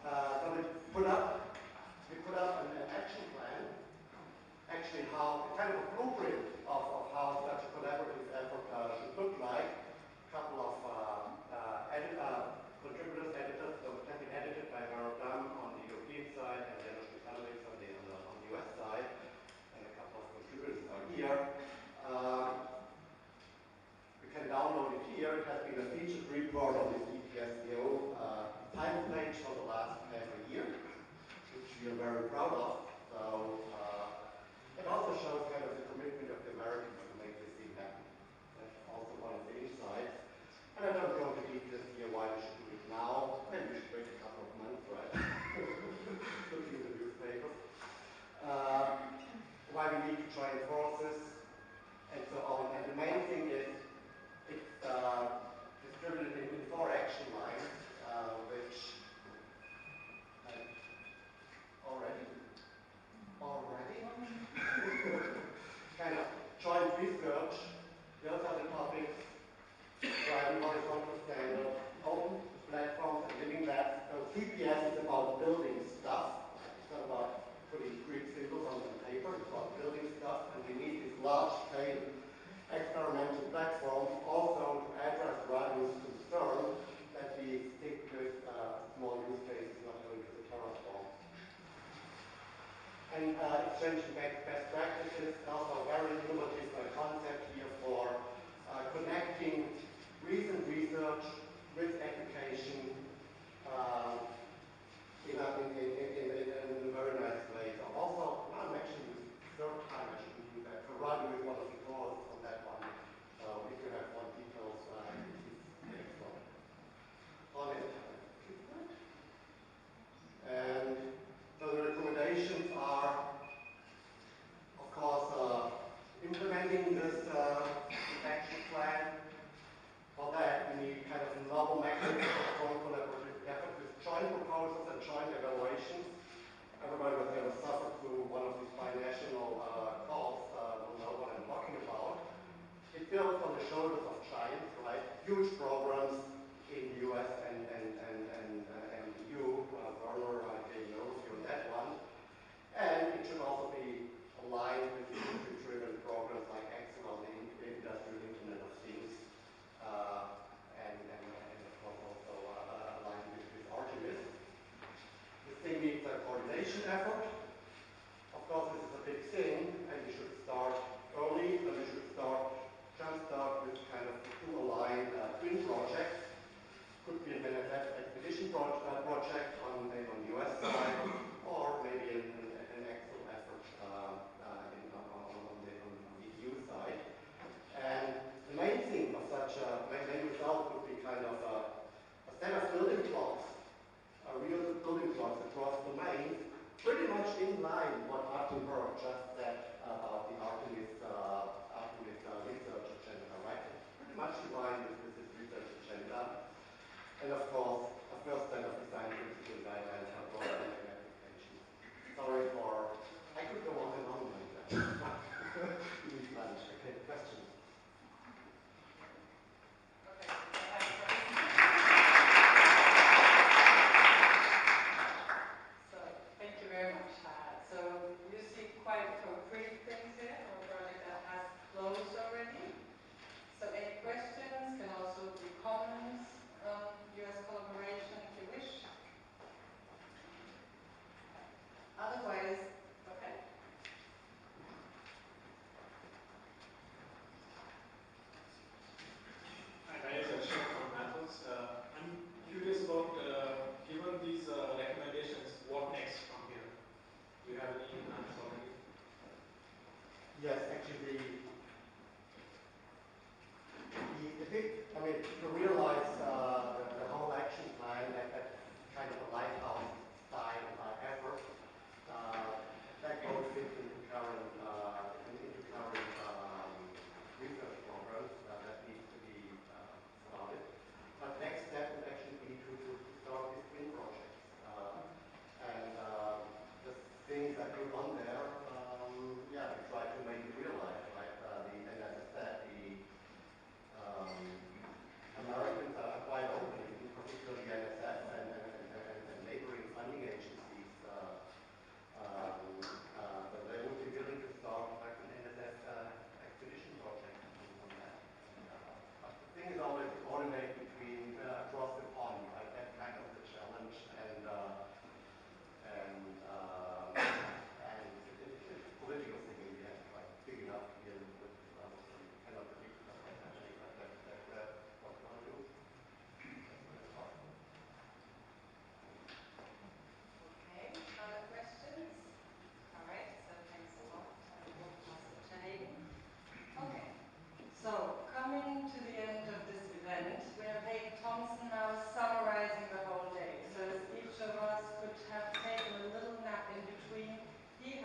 So we put up an action plan, actually how, kind of a blueprint of how such a collaborative effort should look like. A couple of contributors, editors, so it can be edited by Maradam on the European side and then Alex on the US side, and a couple of contributors are here. You can download it here. It has been a featured report on this EPSDO title page for the last half a year, which we are very proud of. So it also shows kind of the commitment of the Americans to make this thing happen. That's also one of the insights. And I don't go into details here why we should do it now. Maybe we should wait a couple of months, right? Looking at the newspapers. Why we need to join forces, and so on. And the main thing is it's distributed in 4 action lines, which already kind of joint research. Those are the topics: driving horizontal standards, open platforms, and living labs. So CPS is about building stuff. It's not about putting Greek symbols on the paper. It's about building stuff, and we need this large-scale experimental platform also to address Radu's concern that we stick with small use cases, not going to the Terraform. And exchanging best practices, also a very innovative concept here for connecting recent research with education in a very nice way. So also, I'm actually third time I should do that. So Radu is one of the causes on that one. If you have more details, it's next one. On it. And so the recommendations are, of course, implementing this action plan. For that, we need kind of a novel mechanism of strong collaborative effort with joint proposals and joint evaluations. Everybody who's ever suffered through one of these binational calls will know what I'm talking about. It builds on the shoulders of giants, right? Huge programs in the US and EU. Werner gave an overview on that one. And it should also be aligned with industry-driven programs like Excel, the Industrial Internet of Things, and of course also aligned with Artemis. This thing needs a coordination effort. Of course, this is a big thing, and we should start early, and we should jumpstart with kind of 2 aligned twin projects. Could be a manifest expedition project on the US side, or maybe an Excel effort on the EU side. And the main thing of such a main result would be kind of a set of building blocks, real building blocks across domains, pretty much in line with what Martin Burke just said about the Artemis research agenda, right? Pretty much in line with this research agenda. And of course, a first set of design principles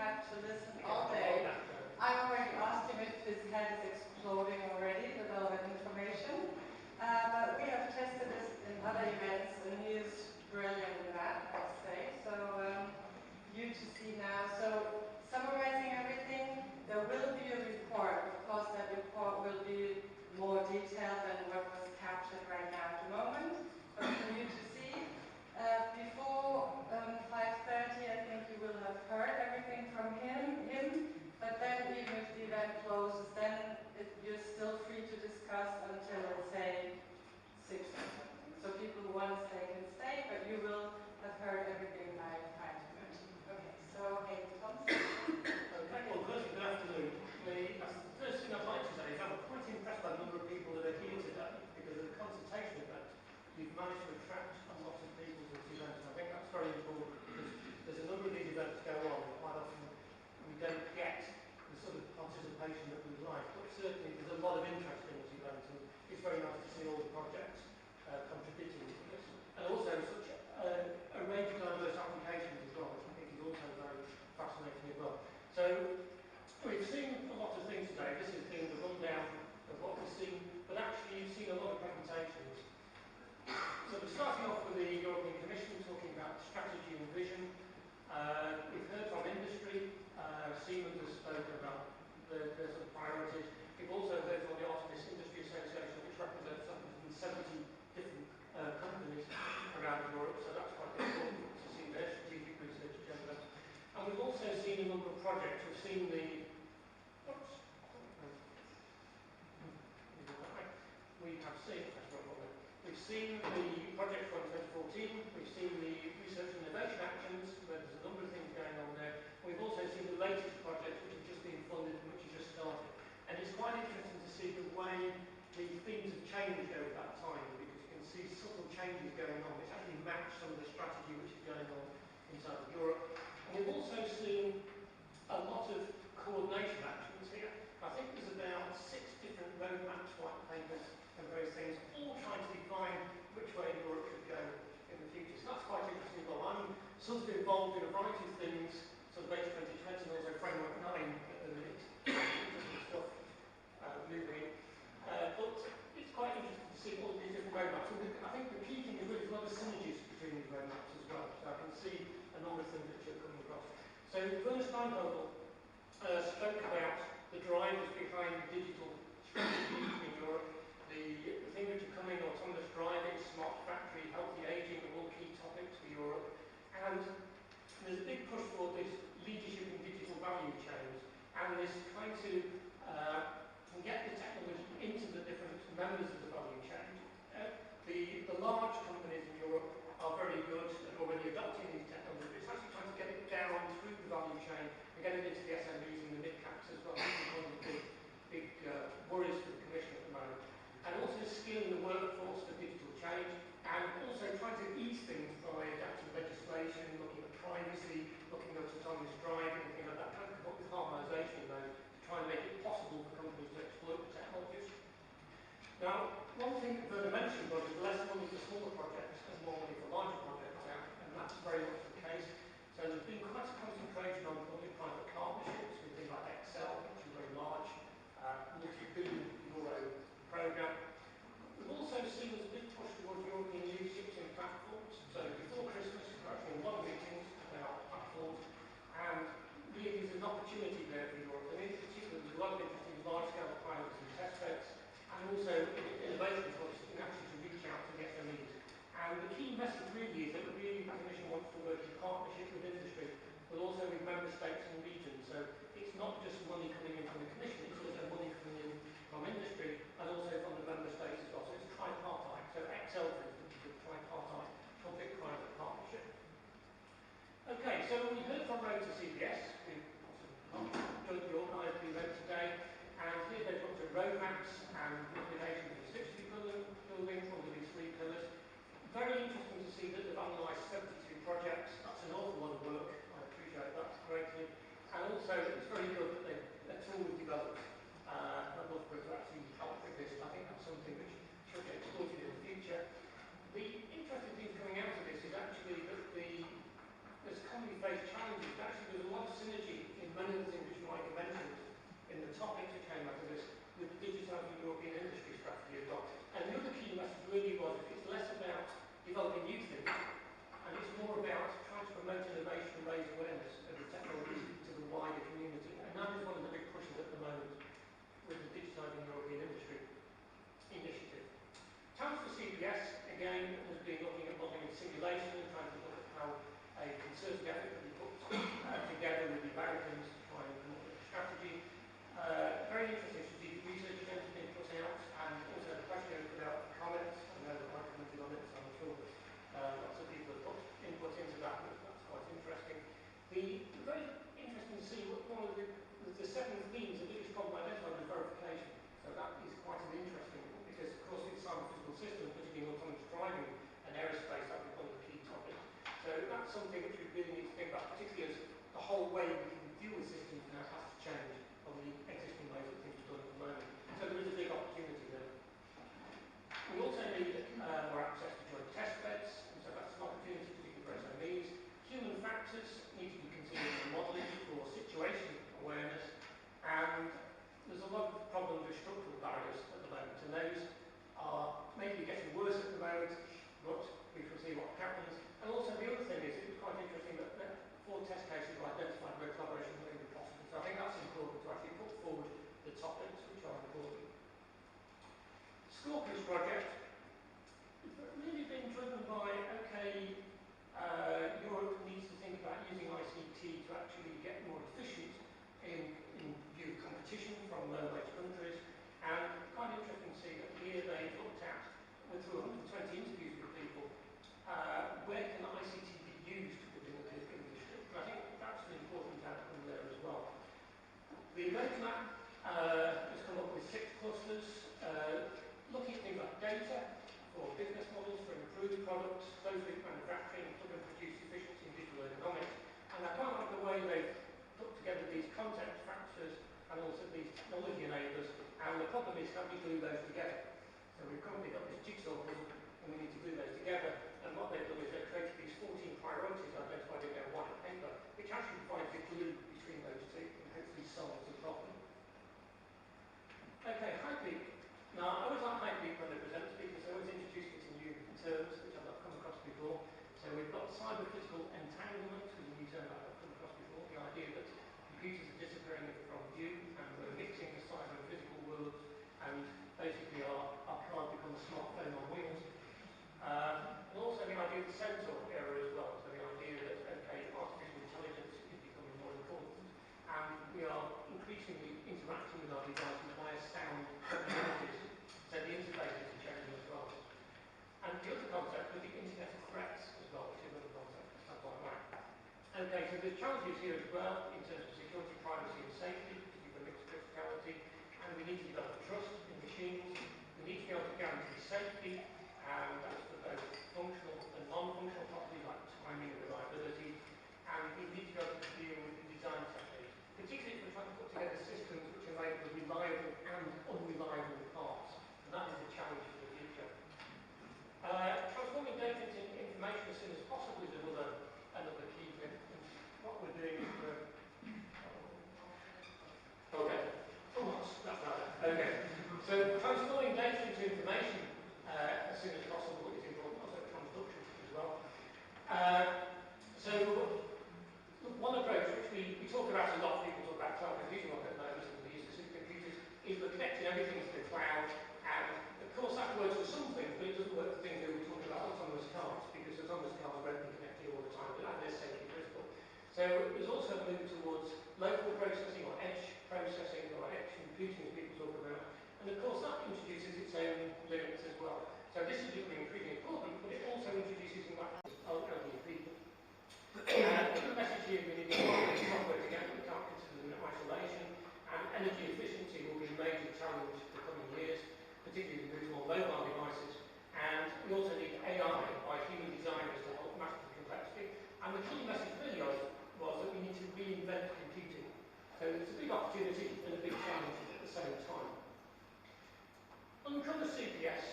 have to listen all day. I already asked him if his head is exploding already with all that information. But we have tested this in other events, and he is brilliant in that, I'll say. So you to see now. So summarizing everything, there will be a report. Of course, that report will be more detailed than what was captured right now at the moment. But for you to see, before 5:30, I think you will have heard everything from him. But then, even if the event closes, then you're still free to discuss until, let's say, 6 or something. So people who want to stay can stay, but you will have heard everything by 5:30. Okay. So, hey, Thompson. Okay. Well, good afternoon. The first thing I'd like to say is I'm quite impressed by the number of people that are here today, because at the consultation event, you've managed to attract a lot of people to this event. And I think that's very important, because there's a number of these events go on, and quite often we don't get the sort of participation that we'd like. But certainly there's a lot of interest in this event, and it's very nice to see all the projects contributing to this. And also such a range of diverse applications as well, which I think is also very fascinating as well. So we've seen a lot of things today. This has been the rundown of what we've seen, but actually you've seen a lot of presentations. So we're starting off with the European Commission talking about strategy and vision. We've heard from industry. Siemens has spoken about their sort of priorities. We've also heard from the Artemis Industry Association, which represents 170 different companies around Europe, so that's quite important to see their strategic research agenda. And we've also seen a number of projects. We've seen the We've seen the project from 2014, we've seen the research and innovation actions, where there's a number of things going on there. We've also seen the latest project, which has just been funded and which has just started. And it's quite interesting to see the way the themes have changed over that time, because you can see subtle changes going on, which actually match some of the strategy which is going on inside of Europe. And we've also seen a lot of coordination actions here. I think there's about 6 different roadmaps, white papers, and various things, all trying to define which way Europe should go in the future. So that's quite interesting as well. I'm sort of involved in a variety of things, sort of base 2020 and also Framework 9 at the minute. Interesting stuff moving. But it's quite interesting to see all of these different roadmaps. And I think the key thing is really a lot of synergies between these roadmaps as well. So I can see a number of things that you're coming across. So Werner Steinvogel spoke about the drivers behind digital strategy in Europe. The thing which are coming, autonomous driving, smart factory, healthy ageing, are all key topics for Europe. And there's a big push for this leadership in digital value chains, and this trying to get the technology into the different members of the value chain. The large companies in Europe are very good at already adopting these technologies. It's actually trying to get it down through the value chain and get it into the SMEs and the mid-caps as well. This is one of the big worries for the Commission at the moment. And also skilling the workforce for digital change, and also trying to ease things by adapting legislation, looking at privacy, looking at autonomous driving and things like that, trying to come up with harmonisation in those to try and make it possible for companies to exploit the technologies. Now, one thing that Werner mentioned was less money for smaller projects and more money for larger projects now, and that's very much the case. So there's been quite a concentration on public-private partnerships with things like Excel, which is very large, multi-billion euro program. We've also seen there's a big push towards European leadership in platforms. So before Christmas, we were actually in one meeting about platforms, and really there's an opportunity there for Europe. And in particular, there's a lot of interest in large-scale pilots and test beds, and also innovation projects actually to reach out to the SMEs. And the key message really is that really the Commission wants to work in partnership with industry, but also with member states and regions. So it's not just money coming in from the Commission, it's also money coming in from industry and also from the member states as well. So it's tripartite. So Excel, for instance, is a tripartite public-private partnership. Okay, so we heard from Road to CPS. We've jointly organised the event today, and here they've looked at roadmaps and implications of the 60 building under these 3 pillars. Very interesting to see that they've analysed 72 projects. That's an awful lot of work. I appreciate that greatly. And also, it's very good that a tool was developed. I'd love for it to actually help with this. I think that's something which should be exploited in the future. The interesting thing coming out of this is actually that as companies face challenges, actually there's a lot of synergy in whole way we can deal with systems now has to change from the existing ways that things are done at the moment. So there is a big opportunity there. We also need more access to joint test beds, and so that's an opportunity particularly for SMEs. Human factors need to be considered in modelling for situation awareness, and there's a lot of problems with structural barriers at the moment, and those are maybe getting worse at the moment, but we shall see what happens. And also the other thing is, it was quite interesting that 4 test cases were identified where collaboration may be possible. So I think that's important to actually put forward the topics which are important. SCORPIUS project has really been driven by, okay, Europe needs to think about using ICT to actually get more efficient in view of competition from low-wage countries. And quite interesting to see that here they looked at, went through 120 interviews with people, where can ICT be used within the political industry? And I think that's an important outcome there as well. The roadmap has come up with 6 clusters, looking at things like data for business models, for improved products, those with manufacturing, to produce efficiency in digital economics. And I quite like the way they've put together these context factors and also these technology enablers. And the problem is how we glue those together. So we've currently got this jigsaw puzzle, and we need to glue those together. And what they've done is they've created these 14 priorities identified in their white paper, which actually provides a glue between those two and hopefully solves the problem. Okay, Hypeak. Now, I always like Hypeak when they present because they always introduce me to new terms which I've not come across before. So we've got cyber-physical entanglement, which is a new term I've not come across before. The idea that computers are disappearing from view and we're mixing the cyber and physical worlds, and basically our cars become a smartphone on wheels. And also the idea of the sensor era as well. So the idea that, okay, artificial intelligence is becoming more important, and we are increasingly interacting with our devices via sound technologies. So the interfaces are changing as well. And the other concept was the Internet of Threats as well, which is another concept I quite like. Okay, so there's challenges here as well in terms of security, privacy and safety, particularly for mixed criticality, and we need to develop trust in machines. We need to be able to guarantee safety, and that's for both functional and non-functional properties like timing and reliability, and we need to be able to deal with the design techniques, particularly if we're trying to put together systems which are made of reliable and unreliable parts, and that is the challenge for the future. Transforming data into information as soon as possible is another key thing. What we're doing is okay. Oh, that's right. Okay. So transforming data into information as soon as possible is important, also transduction as well. So one approach which we talk about a lot, people talk about cloud computing at the moment and the use of supercomputers, is we're connecting everything to the cloud, and of course that works for some things, but it doesn't work for things that we're talking about autonomous cars, because autonomous cars won't be connected all the time, and they're safety critical. So there's also a move towards local processing or edge processing or edge computing as people talk about, and of course that introduces its own limits as well. So this is becoming increasingly important, but it also introduces elderly people. The message here is we need to incorporate software together, we can't consider them in isolation, and energy efficiency will be a major challenge for the coming years, particularly with more mobile devices. And we also need AI by human designers to help master the complexity. And the key message really was that we need to reinvent computing. So it's a big opportunity and a big challenge at the same time. SmartCPS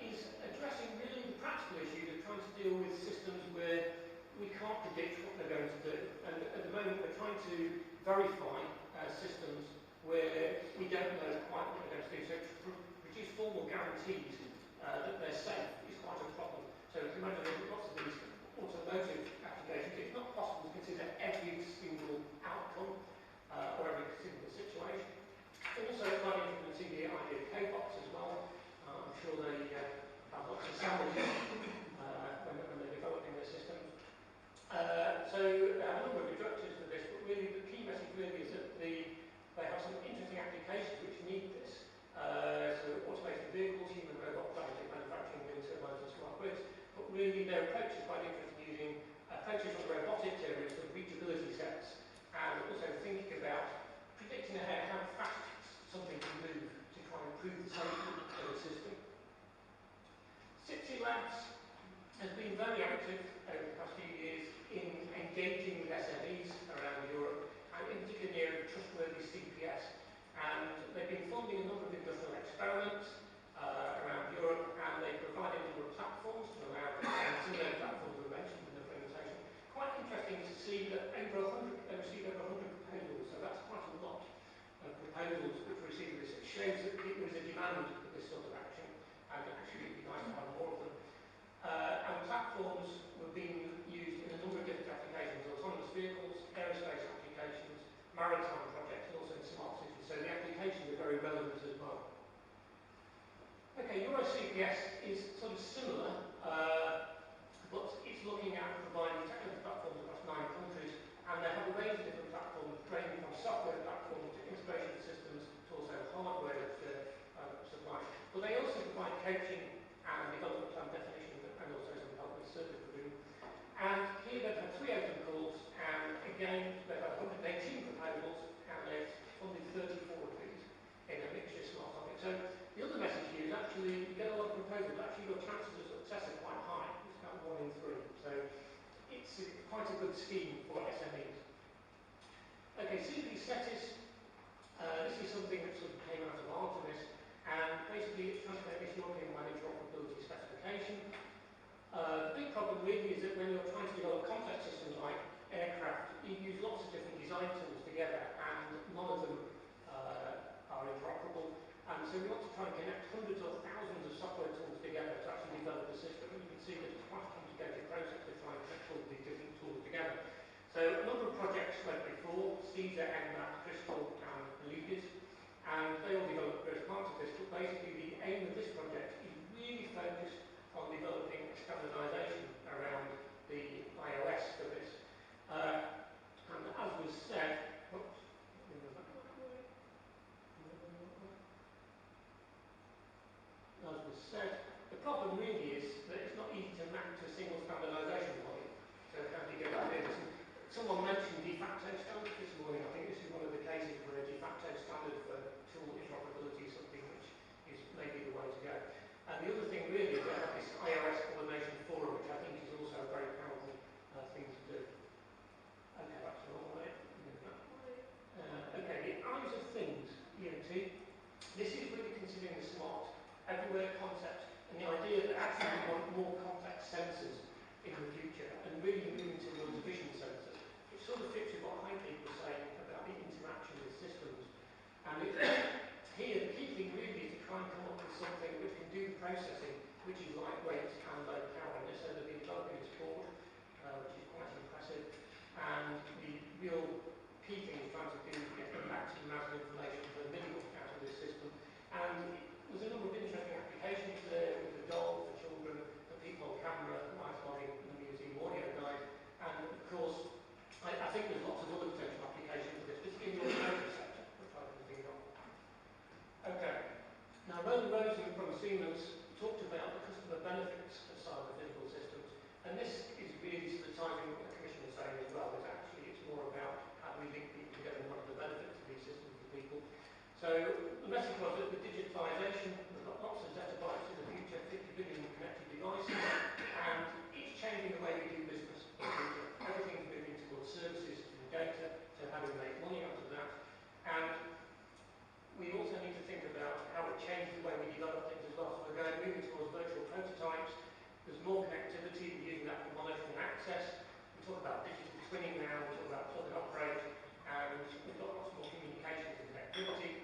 is addressing really the practical issues of trying to deal with systems where we can't predict what they're going to do. And at the moment we're trying to verify systems where we don't know quite what they're going to do. So to produce formal guarantees that they're safe is quite a problem. So you can imagine that lots of these automotive applications, it's not possible to consider every single outcome or every single situation. Also, it's quite interesting to see the idea of K-box as well. I'm sure they have lots of sandwiches when they're developing their systems. So a number of instructors for this, but really the key message really is that they have some interesting applications which need this. So automated vehicles, human robot planning, manufacturing, wind turbines and smart grids. But really their approach is quite interesting, using see that they received over 100 proposals, so that's quite a lot of proposals which were received. This shows that there is a demand for this sort of action, and actually it'd be nice to have more of them. And platforms were being used in a number of different applications: autonomous vehicles, aerospace applications, maritime projects, and also in smart cities. So the applications are very relevant as well. Okay, SmartCPS is sort of similar, but it's looking at providing technical platforms across 9 countries, and they have a range of different platforms, ranging from software platforms to integration systems to also hardware supply. But they also provide coaching and development plan definition and also some help with service review. And here they've had 3 open calls, and again they've had 118 proposals, and they've funded 34 of these in a mixture of smart topics. So the other message here is actually you get a lot of proposals, actually your chances of success are quite high. It's about 1 in 3. So it's quite a good scheme for SMEs. Okay, SCORPIUS. This is something that sort of came out of Artemis, and basically it's translated this European wide interoperability specification. The big problem really is that when you're trying to develop complex systems like aircraft, you use lots of different design tools together, and none of them are interoperable. And so we want to try and connect hundreds or thousands of software tools together to actually develop a system. And you can see that it's quite a complicated process to try and connect all these different tools together. So a number of projects went before: Caesar, NMAP, Crystal, and Leaders, and they all developed various parts of this. But basically, the aim of this project is really focused on developing standardization around the iOS for this. And as was said, the problem really is that it's not easy to map to a single standardization model. So how do you get that in? Someone mentioned de facto standard this morning. I think this is one of the cases where a de facto standard for tool interoperability is something which is maybe the way to go. And the other thing really is they have this iOS coordination forum, which I think is also a very powerful thing to do. Okay, that's the wrong way. Okay, the eyes of things, EOT. This is really considering the smart everywhere concept, and the idea that actually we want more complex sensors in the future and really moving towards vision sensors. It sort of fits with what people were saying about the interaction with systems. And here the key thing really is to try and come up with something which can do the processing, which is lightweight and low power. And so they've been developing this board, which is quite impressive. And the real key thing is trying to do get the maximum amount of information for the minimum out of this system. And there's a number of interesting applications there with the doll for children, the people on camera, live logging, and the museum audio guide. And of course, I think there's lots of other potential applications for this, particularly in the automotive sector, which I can think of. Okay. Now, Roland Rosen from Siemens talked about the customer benefits of cyber physical systems. And this is really sort of tying in what the Commission was saying as well, is actually it's more about how do we link people together and what are the benefits of these systems for people. So the message was that with digitalisation, we've got lots of zettabytes in the future, 50 billion connected devices, and it's changing the way we do business in the future. Everything's moving towards services and data, so how do we make money out of that? And we also need to think about how it changes the way we develop things as well. So we're moving towards virtual prototypes. There's more connectivity, we're using that for monitoring and access. We talk about digital twinning now, we talk about plug and operate, and we've got lots more communications and connectivity.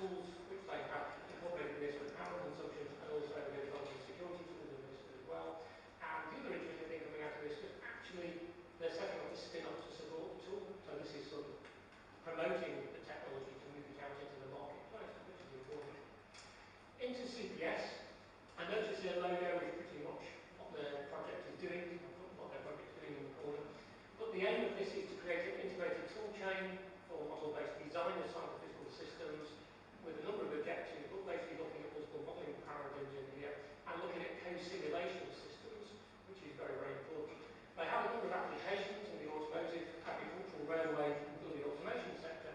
tools which they have incorporated in this with power consumption, and also the developing security tools in this as well. And the other interesting thing coming out of this is actually they're setting up a spin-off to support the tool. So this is sort of promoting the technology to move it out into the marketplace, which is important. Into CPS, I notice their logo is pretty much what their project is doing, what their project is doing in the corner. But the aim of this is to create an integrated tool chain for model-based design of scientific systems with a number of objectives, but basically looking at multiple modelling paradigms in here and looking at co-simulation systems, which is very, very important. They have a number of applications in the automotive, agricultural, railway and building automation sector,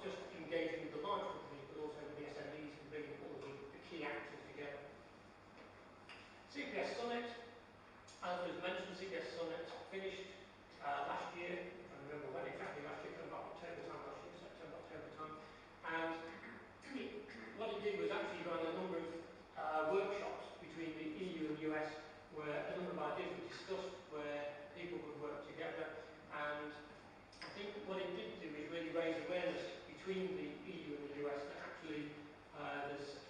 not just engaging with the large companies, but also with the SMEs and bringing all of the key actors together. CPS Summit, as was mentioned, CPS Summit finished last year. I don't remember when exactly last year, about October time last year, September, October time. And what it did was actually run a number of workshops between the EU and the US, where a number of ideas were discussed, where people could work together. And I think what it did do is really raise awareness between the EU and the US that actually there's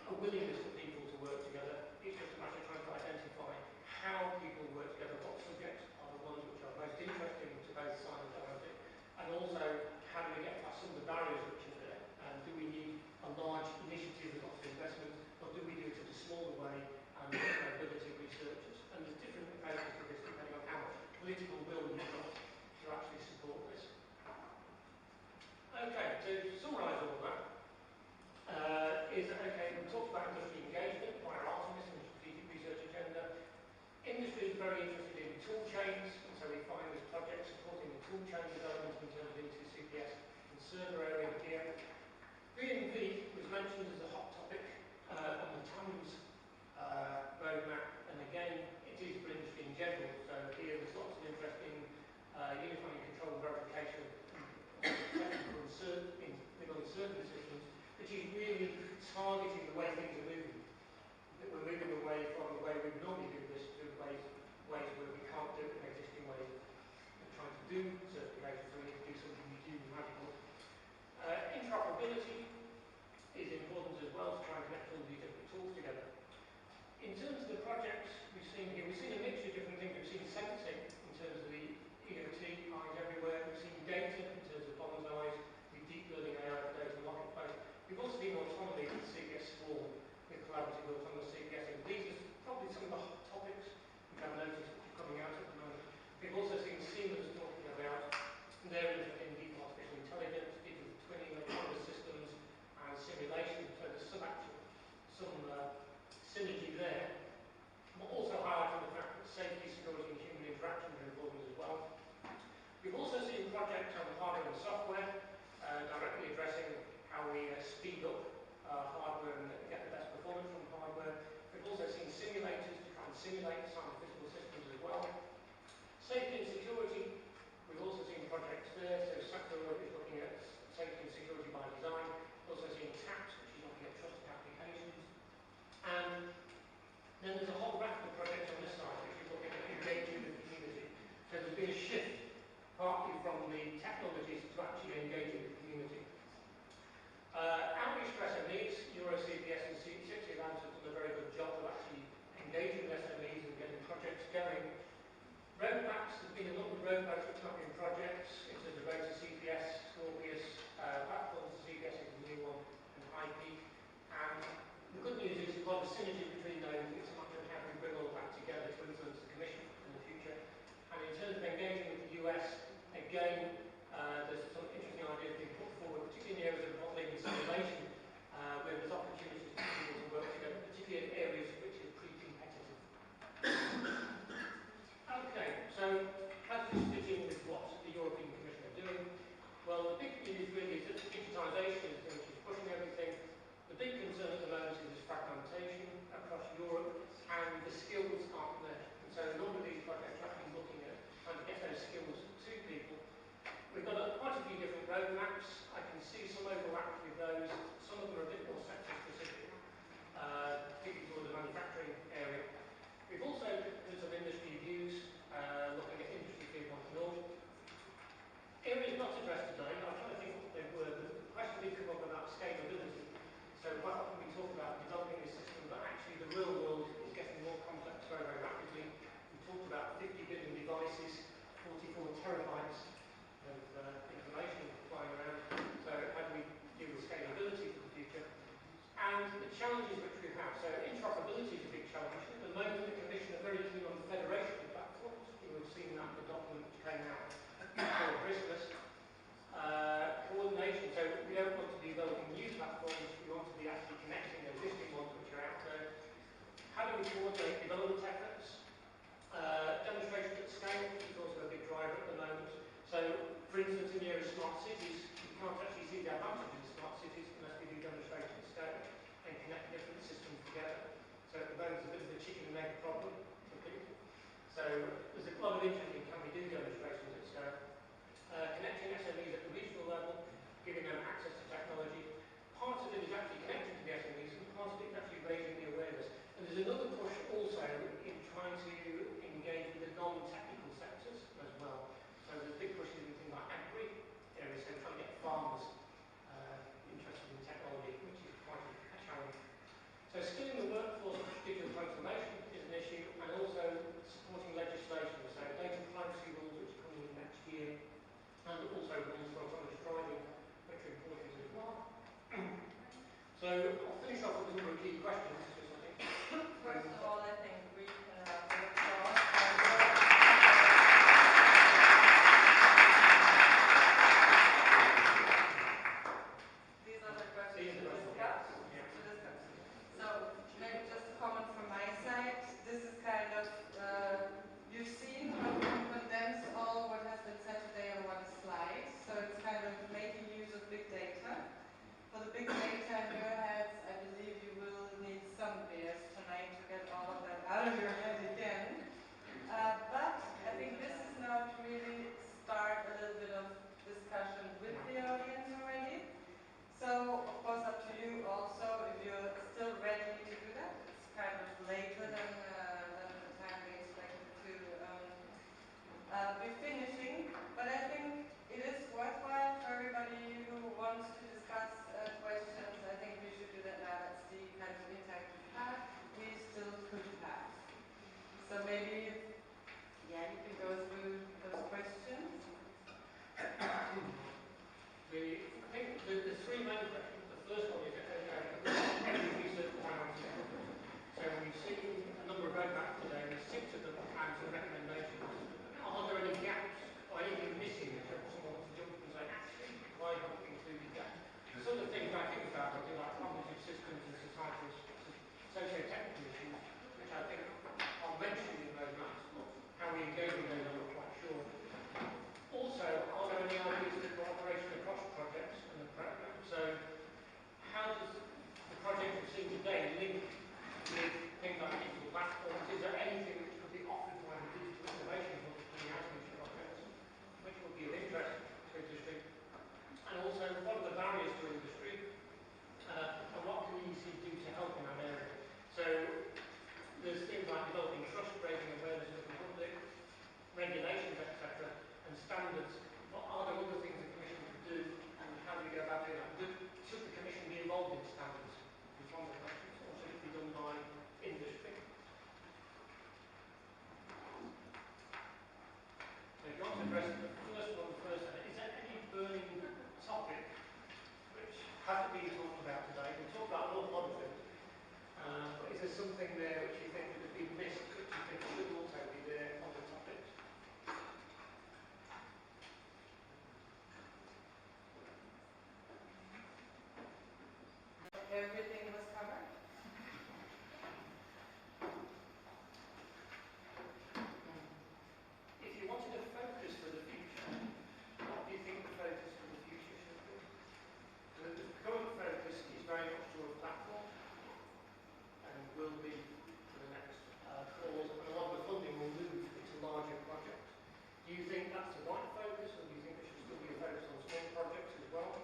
a willingness for people to work together. It's just a matter of trying to identify how people work together, what subjects are the ones which are most interesting to both sides of it, and also how do we get past some of the barriers which are there, and do we need a large initiative with lots of investment, or do we do it in a smaller way and with mobility researchers? And there's different approaches to this depending on how much political will you've got to actually support this. Okay, to summarise all of that, we talked about industry engagement via Artemis and the strategic research agenda. Industry is very interested in tool chains, and so we find this project supporting the tool chain development in terms of into CPS and server area here. V&V was mentioned as a hot topic on the TAMS roadmap, and again, it is for industry in general, so here there's lots of interest in unifying control and verification of technical and service systems, which is really targeting the way things are moving. That we're moving away from the way we normally do this to ways where we can't do it in existing ways of trying to do certification, so we need to do something new and radical. Interoperability is important as well, to try and connect all these different tools together. In terms of the projects we've seen here, we've seen a mixture of different things. We've seen sensing in terms of the EOT, eyes everywhere. We've seen data in terms of Bond's eyes, with deep learning AI data marketplace. We've also seen autonomy with CPS Swarm, with collaborative autonomous CPS. And these are probably some of the hot topics which I've noticed which are coming out at the moment. We've also seen Siemens talking about their interest in deep artificial intelligence, digital twinning, autonomous systems, and simulation. So there's some synergy there. But also highlighting the fact that safety, security, and human interaction are important as well. We've also seen projects on hardware and software, directly addressing how we speed up hardware and get the best performance from hardware. We've also seen simulators to try and simulate some physical systems as well. Safety and security, we've also seen projects there. So Sakura is looking at safety and security by design. We've also seen TAPS, which is looking at trusted applications. And then there's a whole raft of projects on this side, which is looking at engaging with the community. So there's been a shift, partly from the technologies to actually engaging with the community. Outreach to SMEs, EuroCPS and C60 Labs have done a very good job of actually engaging with SMEs and getting projects going. Roadmaps, there's been a number of roadmaps which have been projects in terms of Road to CPS, SCORPIUS, Platforms to CPS is a new one, and IP. And the good news is there's a lot of synergy between those. It's a matter of how we bring all of that together to influence the Commission in the future. And in terms of engaging with the US, again, there's some interesting ideas being put forward, particularly in the areas of modelling and simulation, where there's opportunities for people to work together, particularly in areas which are pre-competitive. Okay, so how does this fit in with what the European Commission are doing? Well, the big news really is that digitisation is the thing which is pushing everything. The big concern at the moment is this fragmentation across Europe, and the skills aren't there. And so a number of these projects are actually looking at trying to get those skills to people. We've got quite a few different roadmaps. I can see some overlap with those. Some of them are a bit more sector specific, particularly for the manufacturing area. We've also done some industry views, looking at Industry 3.0. Areas not addressed today, I'm trying to think what they were. The question did come up about scalability. So quite often we talk about developing this system, but actually the real world is getting more complex very, very rapidly. We talked about 50 billion devices, 44 terabytes of information flying around. So there's a lot of interest in can we do demonstrations at scale. Connecting SMEs at the regional level, giving them access to technology. Part of it is actually connecting to the SMEs, and part of it is actually raising the awareness. And there's another push also in trying to engage with the non-technical sectors as well. So there's big pushes in things like agri, areas, so trying to get farmers interested in technology, which is quite a challenge. So skilling the workforce for digital transformation is an issue, and also supporting legislation. So data privacy rules, which are coming in next year, and also rules for autonomous driving, which are important as well. So I'll finish off with a number of key questions. First of all, I think we can have the applause. These are the questions to discuss. So maybe just a comment from my side. This is kind of, you've seen how we can condense all what has been said today on one slide. So it's kind of making use of big data. For the big data in your heads, I believe you will need some beers tonight to get all of that out of your head again. But I think this is now to really start a little bit of discussion with the audience already. So, of course, up to you also if you're still ready to do that. It's kind of later than the time we expected to be finishing. But I think it is worthwhile for everybody who wants to discuss questions. I think we should do that now. That's the kind of interactive path we still could have. So maybe, yeah, you can go through those questions. I think the three main questions. The first one is every research plan. So we've seen a number of roadmaps today, and 6 of them have some recommendations. Are there any gaps or anything missing that someone wants to jump and say, actually, why haven't we included that? Some of the things I think about are like cognitive systems and societal socio-technical issues, which I think are mentioned in roadmaps, but how we engage with those I'm not quite sure. Also, are there any ideas for cooperation across projects and the program? So, how does the project we've seen today link with things like digital platforms? Is there anything which could be offered by the digital innovation hub in the outreach projects, which would be of interest to industry? And also, what are the barriers to industry? And what can EEC do to help in that area? So, there's things like developing trust, raising awareness of the public, regulations, etc., and standards. But are there other things the Commission could do, and how do we go about doing that? Should the Commission be involved in standards? Is one of the questions, or should it be done by industry? So if you want to address the first one first, is there any burning topic which hasn't been talked about today? We talked about an awful lot of things, but is there something there which you think would have been missed, which you think should also be there on the topic? Everything was covered? If you wanted a focus for the future, what do you think the focus for the future should be? The current focus is very much toward platform, and will be for the next calls, and a lot of the funding will move into larger projects. Do you think that's the right focus, or do you think there should still be a focus on small projects as well?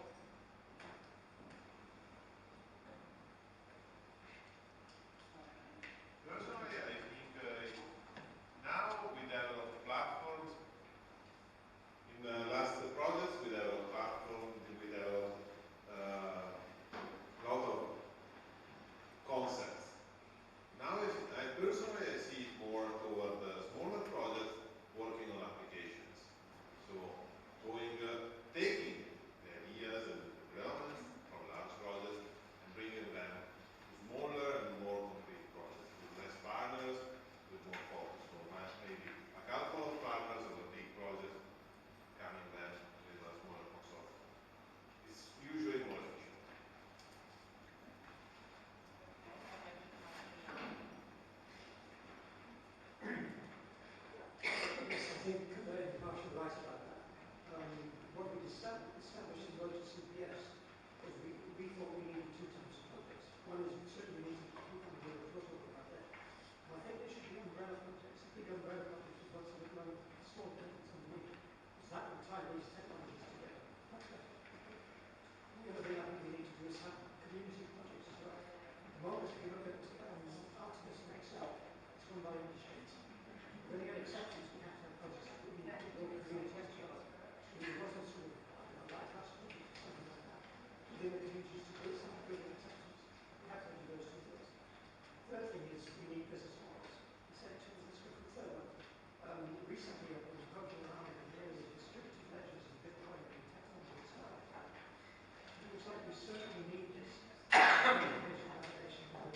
certainly need this application validation for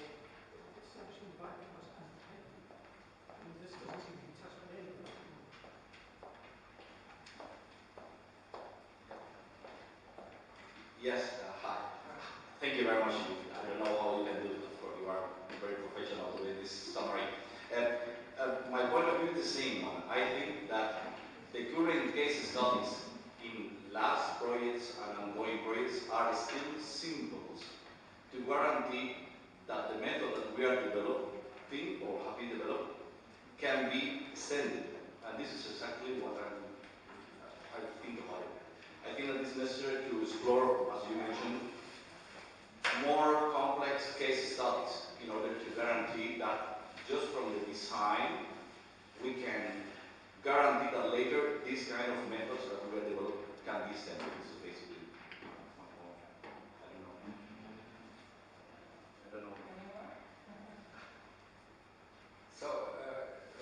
essentially bypass application. And this doesn't seem to be touched on any of that. Yes, hi. Thank you very much. I don't know how you can do it. Of course, you are very professional doing this summary. My point of view is the same one. I think that the current case studies in labs projects and ongoing projects are still symbols to guarantee that the method that we are developing or have been developed can be extended. And this is exactly what I think about it. I think that it's necessary to explore, as you mentioned, more complex case studies in order to guarantee that just from the design we can guarantee that later these kind of methods that we are developing can be extended. This is basically my point. I don't know. So,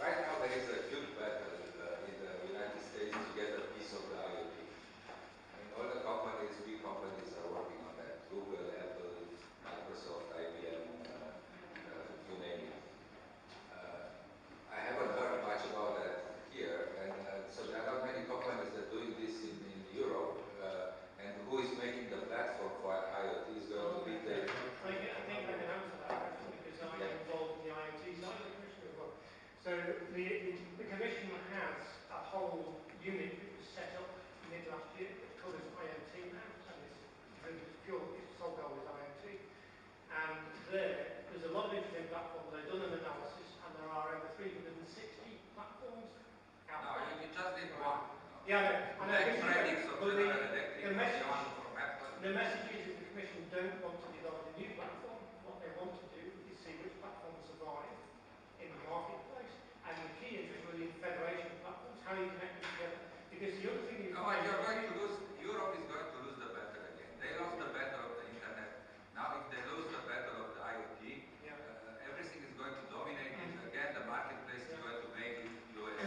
right now there is a huge battle in the United States to get a piece of the IoT. I mean, all the companies, big companies are working on that. Google, Apple, Microsoft, IBM, you name it. I haven't heard much about that here, and so there are not many companies that are doing this in Europe, and who is making the platform for IoT is going to be the... I think I can answer that because I'm involved in the IoT side of the commission as well. So the commission has a whole unit that was set up mid last year that covers IoT now, and it's pure, its sole goal is IoT. And there's a lot of interesting platforms. They've done an analysis, and there are over 360 platforms out there. No, you just did one. Yeah, I know. The message is that the Commission don't want to develop a new platform. What they want to do is see which platforms survive in the marketplace. And the key is really in federation platforms, how you connect them together. Because the other thing you find... you're going to lose, Europe is going to lose the battle again. They lost the battle of the internet. Now if they lose the battle of the IoT, everything is going to dominate it. Again, the marketplace is going to make it US.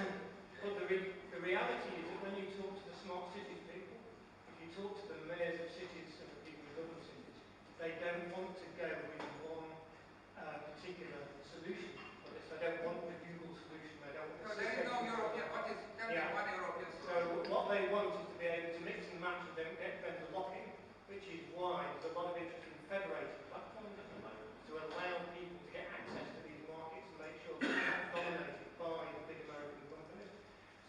But the reality is that when you talk to the smart cities people, if you talk to the mayors of cities and the people who govern cities, they don't want to go with one particular solution for this. They don't want the Google solution. They don't want the there is no European. What is one European solution? So what they want is to be able to mix and match and then get vendor locking, which is why there's a lot of interest in federated platforms at the moment to allow people to get access to these markets and make sure that they're not dominated by the big American companies.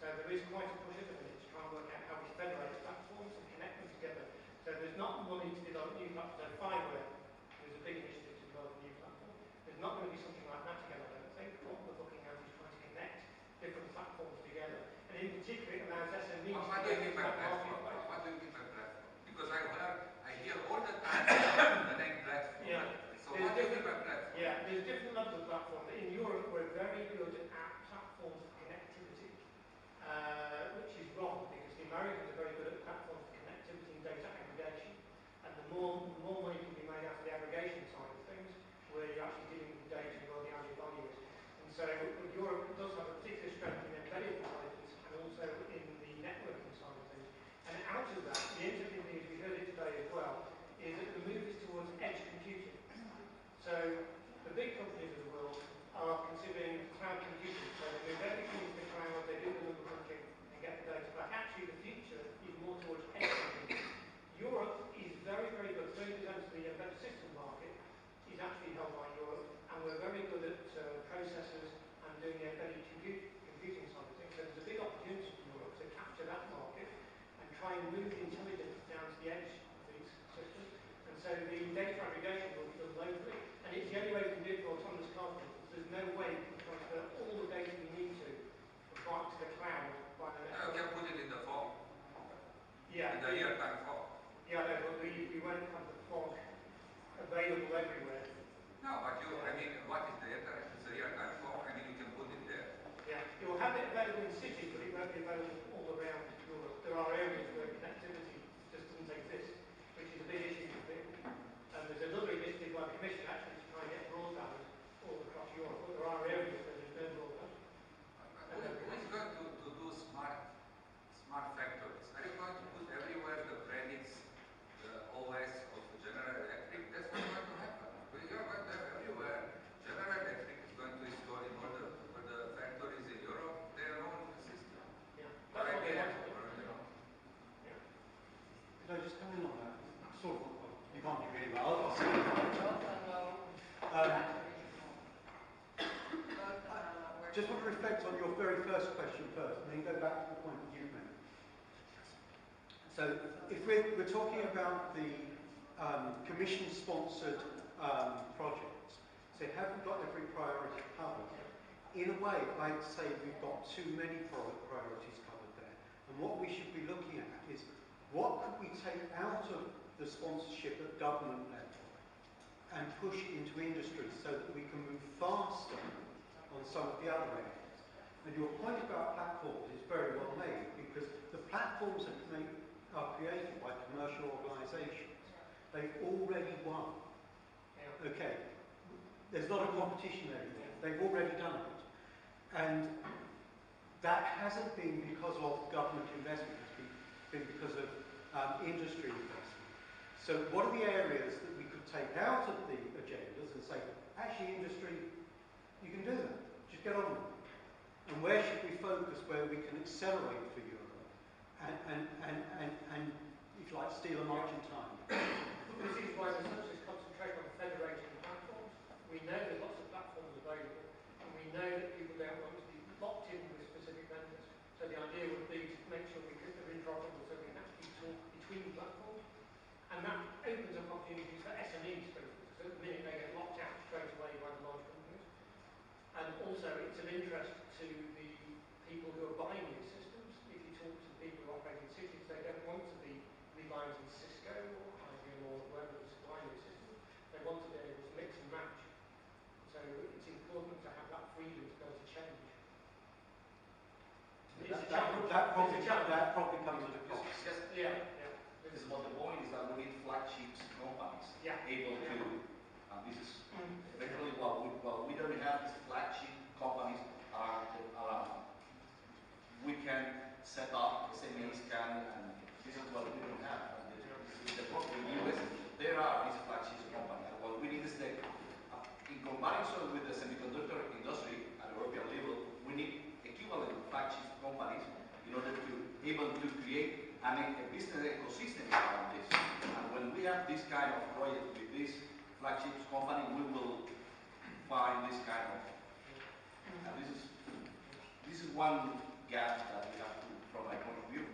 So there is quite a push at the minute to try and work out how we federate platforms and connect them together. So there's not money to develop new platforms. So Fireware is a big initiative to develop a new platform. There's not going to be something like that together, I don't think. What we're looking at is trying to connect different platforms together. And in particular, it allows SMEs What to do you get mean into by that platform? marketplace. What do you mean by platform? Because I hear all the time the name platform. Yeah. So what do you mean by platform? Yeah, there's different levels of platform. In Europe, we're very good at platform connectivity, which is wrong because the Americans are very good at platform connectivity and data aggregation. And the more money can be made out of the aggregation side of things, where you're actually dealing with data and where the added value is. And so Europe does have a particular strength in embedded intelligence and also in the networking side of things. And out of that, the interesting thing is, we heard it today as well, is that the move is towards edge computing. So the big companies of the world are considering cloud computing. So they move everything to the cloud, they do the number crunching and get the data back. Actually, the future is more towards edge computing. Europe is very, very good. 30% of the embedded system market is actually held by Europe, and we're very good at processors and doing the embedded computing side of things. So there's a big opportunity for Europe to capture that market and try and move the intelligence down to the edge of these systems. And so the data aggregation will be done locally, and it's the only way we can do it for autonomous car vehicles. There's no way we can transfer all the data we need to back to the cloud by the network. You can put it in the phone. Yeah. In the real-time phone. Yeah, no, but we won't have the fog available everywhere. No, but I mean, what is the internet? It's a real-time phone. I mean, you can put it there. Yeah, you'll have it available in cities, but it won't be available all around Europe. There are areas where connectivity just want to reflect on your very first question first, and then go back to the point that you made. So, if we're talking about the commission-sponsored projects, so have we got every priority covered? In a way, I'd say we've got too many priorities covered there. And what we should be looking at is, what could we take out of the sponsorship at government level and push it into industry so that we can move faster on some of the other areas? And your point about platforms is very well made, because the platforms are created by commercial organisations. They've already won. Okay, there's not a competition there anymore. They've already done it. And that hasn't been because of government investment, it's been because of industry investment. So what are the areas that we could take out of the agendas and say, actually industry, you can do that, just get on with it. And where should we focus where we can accelerate for Europe and if you like, steal a march in time? This is why there's such this concentration on federated platforms. We know there's lots of platforms available, and we know that people don't want to be locked in with specific vendors. So the idea would be to make sure we keep them interoperable so we can actually talk between platforms. And that opens up opportunities for SMEs, for instance, because at the minute they get locked out straight away by the large companies. And also it's of interest to the people who are buying these systems. If you talk to the people who operate in cities, they don't want to be reliant on Cisco or IBM or whoever is supplying these systems. They want to be able to mix and match. So it's important to have that freedom to be able to change. That probably comes at a cost. Yes. Yeah. This is what the point is, that we need flagship companies able to, and this is eventually what we don't have these flagship companies we can set up SMEs and this is what we don't have. And in the US, there are these flagship companies. What we need is that in comparison with the semiconductor industry at European level, we need equivalent flagship companies in order to able to create a business ecosystem around this. And when we have this kind of project with this flagship company, we will find this kind of. And this is one gap that we have to, from my point of view.